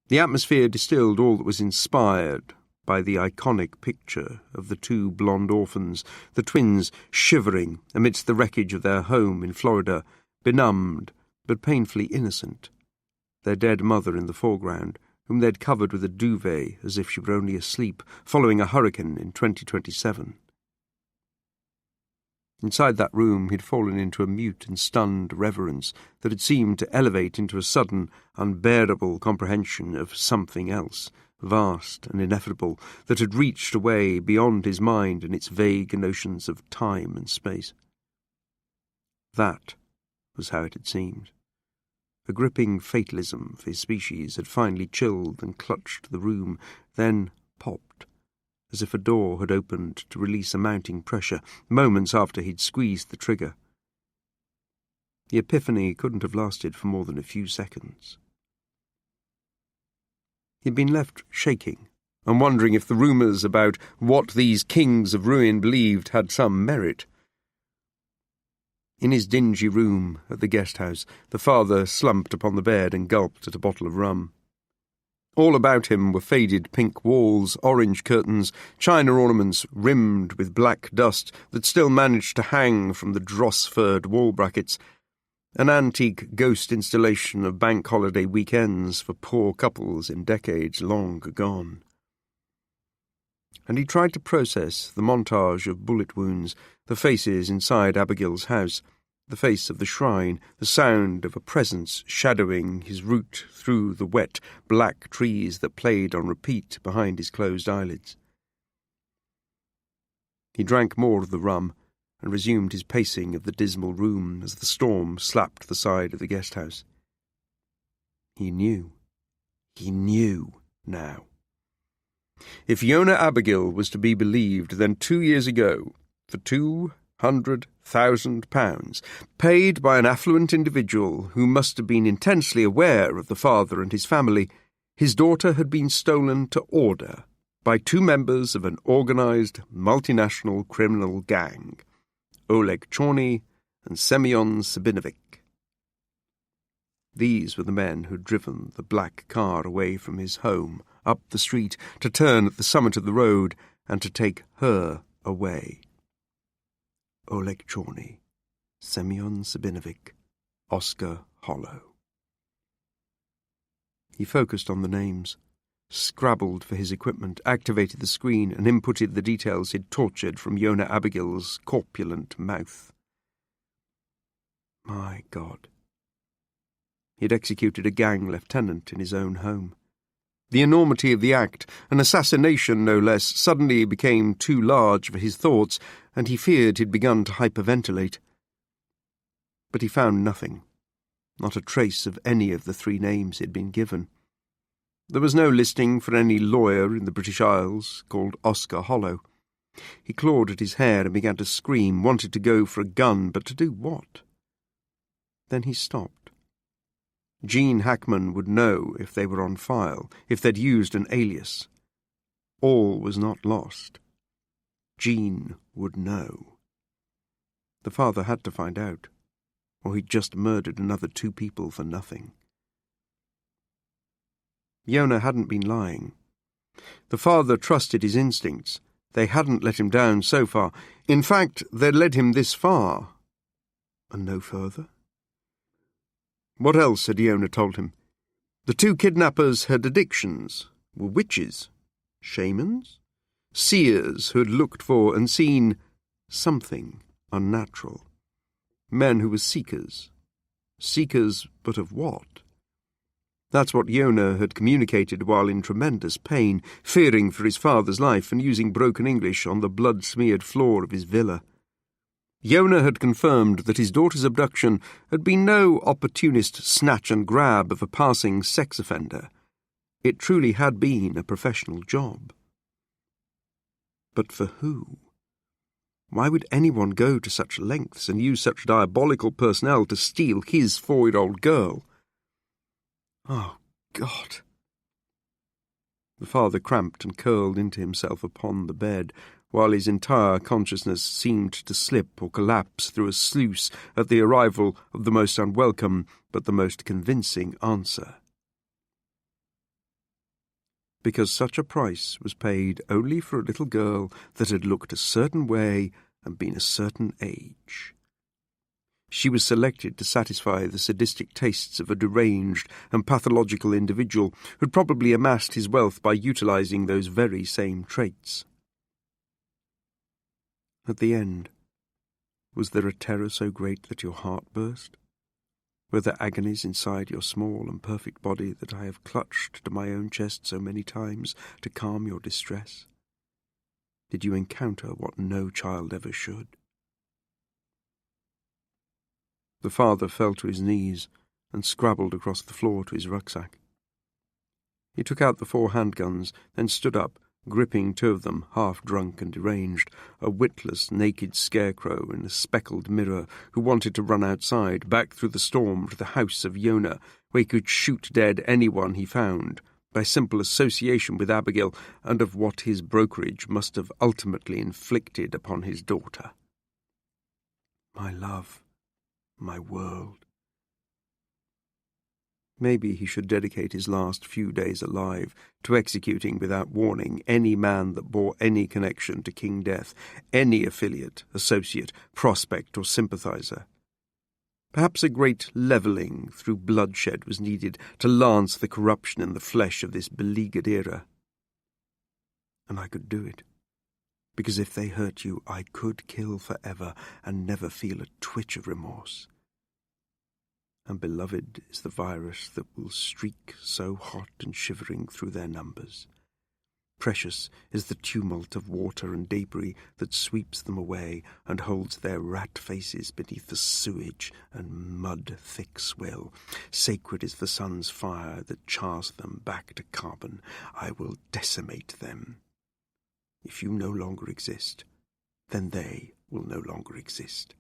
Speaker 1: The atmosphere distilled all that was inspired by the iconic picture of the two blonde orphans, the twins shivering amidst the wreckage of their home in Florida, benumbed but painfully innocent, their dead mother in the foreground, whom they'd covered with a duvet as if she were only asleep, following a hurricane in 2027. Inside that room he'd fallen into a mute and stunned reverence that had seemed to elevate into a sudden, unbearable comprehension of something else, vast and ineffable, that had reached away beyond his mind and its vague notions of time and space. That was how it had seemed. A gripping fatalism for his species had finally chilled and clutched the room, then popped, as if a door had opened to release a mounting pressure, moments after he'd squeezed the trigger. The epiphany couldn't have lasted for more than a few seconds. He'd been left shaking and wondering if the rumours about what these kings of ruin believed had some merit. In his dingy room at the guest house, the father slumped upon the bed and gulped at a bottle of rum. All about him were faded pink walls, orange curtains, china ornaments rimmed with black dust that still managed to hang from the dross-furred wall brackets, an antique ghost installation of bank holiday weekends for poor couples in decades long gone. and he tried to process the montage of bullet wounds, the faces inside Abigail's house, the face of the shrine, the sound of a presence shadowing his route through the wet, black trees that played on repeat behind his closed eyelids. He drank more of the rum and resumed his pacing of the dismal room as the storm slapped the side of the guest house. He knew now. If Yonah Abigail was to be believed, then 2 years ago, for £200,000, paid by an affluent individual who must have been intensely aware of the father and his family, his daughter had been stolen to order by 2 members of an organised multinational criminal gang, Oleg Chorny and Semyon Sabinovic. These were the men who'd driven the black car away from his home, up the street, to turn at the summit of the road and to take her away. Oleg Chorny, Semyon Sabinovic, Oscar Hollow. He focused on the names, scrabbled for his equipment, activated the screen, and inputted the details he'd tortured from Yonah Abigail's corpulent mouth. My God. He'd executed a gang lieutenant in his own home. The enormity of the act, an assassination no less, suddenly became too large for his thoughts, and he feared he'd begun to hyperventilate. But he found nothing, not a trace of any of the 3 names he'd been given. There was no listing for any lawyer in the British Isles called Oscar Hollow. He clawed at his hair and began to scream, wanted to go for a gun, but to do what? Then he stopped. Jean Hackman would know if they were on file, if they'd used an alias. All was not lost. Jean would know. The father had to find out, or he'd just murdered another 2 people for nothing. Yonah hadn't been lying. The father trusted his instincts. They hadn't let him down so far. In fact, they'd led him this far, and no further. What else had Yonah told him? The 2 kidnappers had addictions, were witches, shamans, seers who had looked for and seen something unnatural. Men who were seekers. Seekers, but of what? That's what Yonah had communicated while in tremendous pain, fearing for his father's life and using broken English on the blood-smeared floor of his villa. Yonah had confirmed that his daughter's abduction had been no opportunist snatch and grab of a passing sex offender. It truly had been a professional job. But for who? Why would anyone go to such lengths and use such diabolical personnel to steal his 4-year-old girl? Oh, God! The father cramped and curled into himself upon the bed, while his entire consciousness seemed to slip or collapse through a sluice at the arrival of the most unwelcome but the most convincing answer. Because such a price was paid only for a little girl that had looked a certain way and been a certain age. She was selected to satisfy the sadistic tastes of a deranged and pathological individual who'd probably amassed his wealth by utilizing those very same traits. At the end, was there a terror so great that your heart burst? Were there agonies inside your small and perfect body that I have clutched to my own chest so many times to calm your distress? Did you encounter what no child ever should? The father fell to his knees and scrabbled across the floor to his rucksack. He took out the 4 handguns, then stood up, gripping 2 of them, half-drunk and deranged, a witless, naked scarecrow in a speckled mirror who wanted to run outside, back through the storm to the house of Yonah, where he could shoot dead anyone he found, by simple association with Abigail and of what his brokerage must have ultimately inflicted upon his daughter. My love, my world. Maybe he should dedicate his last few days alive to executing without warning any man that bore any connection to King Death, any affiliate, associate, prospect, or sympathizer. Perhaps a great levelling through bloodshed was needed to lance the corruption in the flesh of this beleaguered era. And I could do it. because if they hurt you, I could kill forever and never feel a twitch of remorse. And beloved is the virus that will streak so hot and shivering through their numbers. Precious is the tumult of water and debris that sweeps them away and holds their rat faces beneath the sewage and mud-thick swill. Sacred is the sun's fire that chars them back to carbon. I will decimate them. If you no longer exist, then they will no longer exist.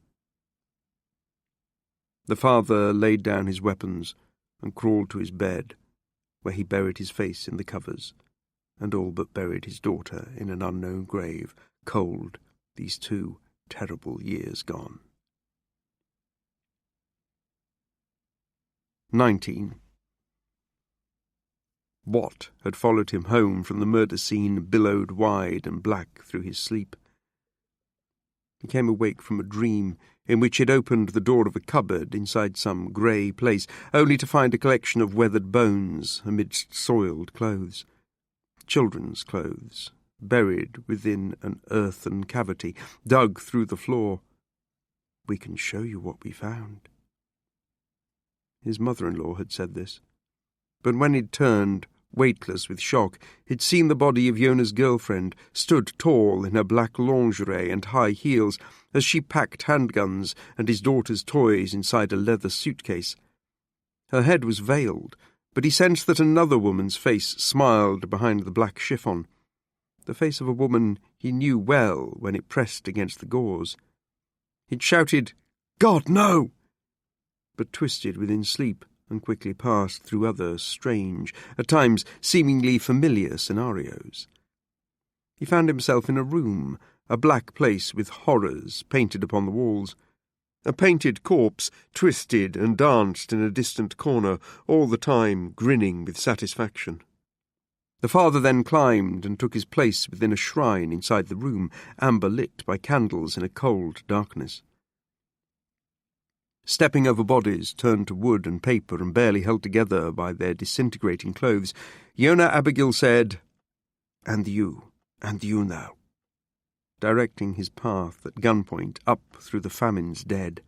Speaker 1: The father laid down his weapons and crawled to his bed, where he buried his face in the covers, and all but buried his daughter in an unknown grave, cold, these 2 terrible years gone. 19. What had followed him home from the murder scene billowed wide and black through his sleep. He came awake from a dream in which he had opened the door of a cupboard inside some grey place, only to find a collection of weathered bones amidst soiled clothes. Children's clothes, buried within an earthen cavity, dug through the floor. We can show you what we found. His mother-in-law had said this, but when he'd turned, weightless with shock, he'd seen the body of Yona's girlfriend, stood tall in her black lingerie and high heels, as she packed handguns and his daughter's toys inside a leather suitcase. Her head was veiled, but he sensed that another woman's face smiled behind the black chiffon, the face of a woman he knew well when it pressed against the gauze. He'd shouted, "God, no!" but twisted within sleep and quickly passed through other strange, at times seemingly familiar scenarios. He found himself in a room, a black place with horrors painted upon the walls. A painted corpse twisted and danced in a distant corner, all the time grinning with satisfaction. The father then climbed and took his place within a shrine inside the room, amber lit by candles in a cold darkness. Stepping over bodies turned to wood and paper and barely held together by their disintegrating clothes, Yona Abigail said, and you now," directing his path at gunpoint up through the famine's dead,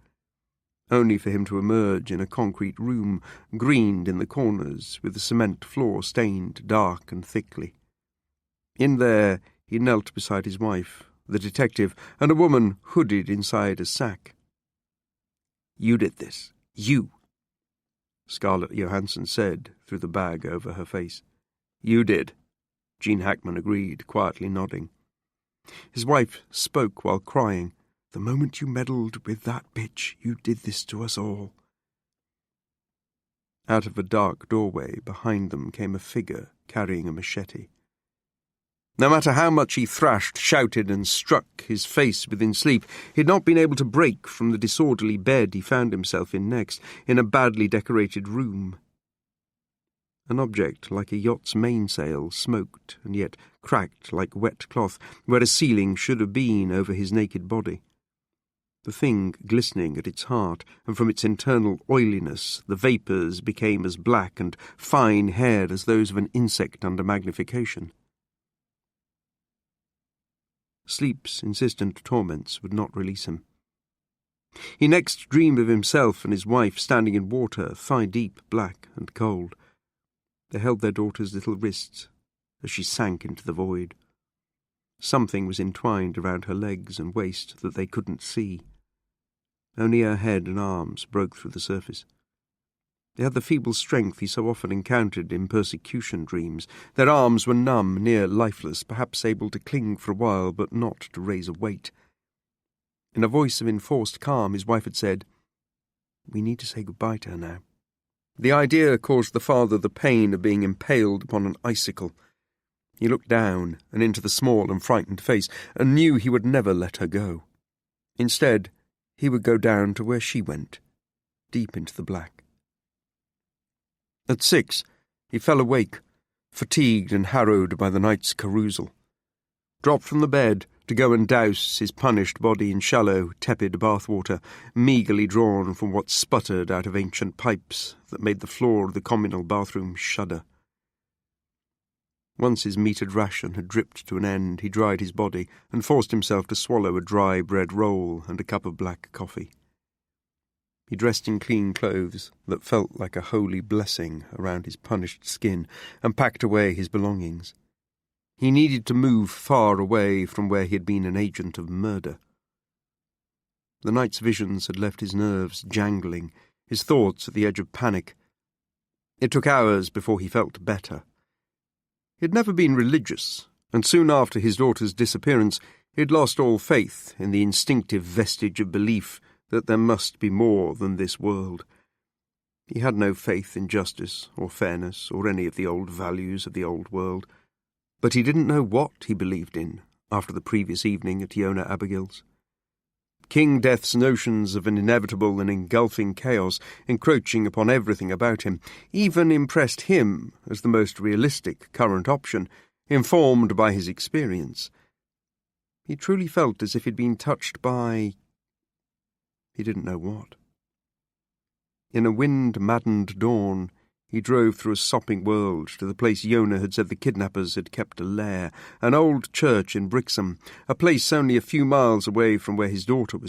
Speaker 1: only for him to emerge in a concrete room, greened in the corners, with the cement floor stained dark and thickly. In there he knelt beside his wife, the detective, and a woman hooded inside a sack. "You did this. You," Scarlett Johansson said through the bag over her face. "You did," Gene Hackman agreed, quietly nodding. His wife spoke while crying. "The moment you meddled with that bitch, you did this to us all." Out of a dark doorway behind them came a figure carrying a machete. No matter how much he thrashed, shouted, and struck his face within sleep, he had not been able to break from the disorderly bed he found himself in next, in a badly decorated room. An object like a yacht's mainsail smoked and yet cracked like wet cloth where a ceiling should have been over his naked body. The thing glistening at its heart, and from its internal oiliness the vapours became as black and fine-haired as those of an insect under magnification. Sleep's insistent torments would not release him. He next dreamed of himself and his wife standing in water, thigh-deep, black and cold. They held their daughter's little wrists as she sank into the void. Something was entwined around her legs and waist that they couldn't see. Only her head and arms broke through the surface. They had the feeble strength he so often encountered in persecution dreams. Their arms were numb, near lifeless, perhaps able to cling for a while, but not to raise a weight. In a voice of enforced calm, his wife had said, "We need to say goodbye to her now." The idea caused the father the pain of being impaled upon an icicle. He looked down and into the small and frightened face, and knew he would never let her go. Instead, he would go down to where she went, deep into the black. At 6, he fell awake, fatigued and harrowed by the night's carousal. Dropped from the bed to go and douse his punished body in shallow, tepid bathwater, meagerly drawn from what sputtered out of ancient pipes that made the floor of the communal bathroom shudder. Once his metered ration had dripped to an end, he dried his body and forced himself to swallow a dry bread roll and a cup of black coffee. He dressed in clean clothes that felt like a holy blessing around his punished skin and packed away his belongings. He needed to move far away from where he had been an agent of murder. The night's visions had left his nerves jangling, his thoughts at the edge of panic. It took hours before he felt better. He had never been religious, and soon after his daughter's disappearance he had lost all faith in the instinctive vestige of belief that there must be more than this world. He had no faith in justice or fairness or any of the old values of the old world, but he didn't know what he believed in after the previous evening at Iona Abigail's. King Death's notions of an inevitable and engulfing chaos encroaching upon everything about him even impressed him as the most realistic current option, informed by his experience. He truly felt as if he'd been touched by... he didn't know what. In a wind-maddened dawn, he drove through a sopping world to the place Iona had said the kidnappers had kept a lair, an old church in Brixham, a place only a few miles away from where his daughter was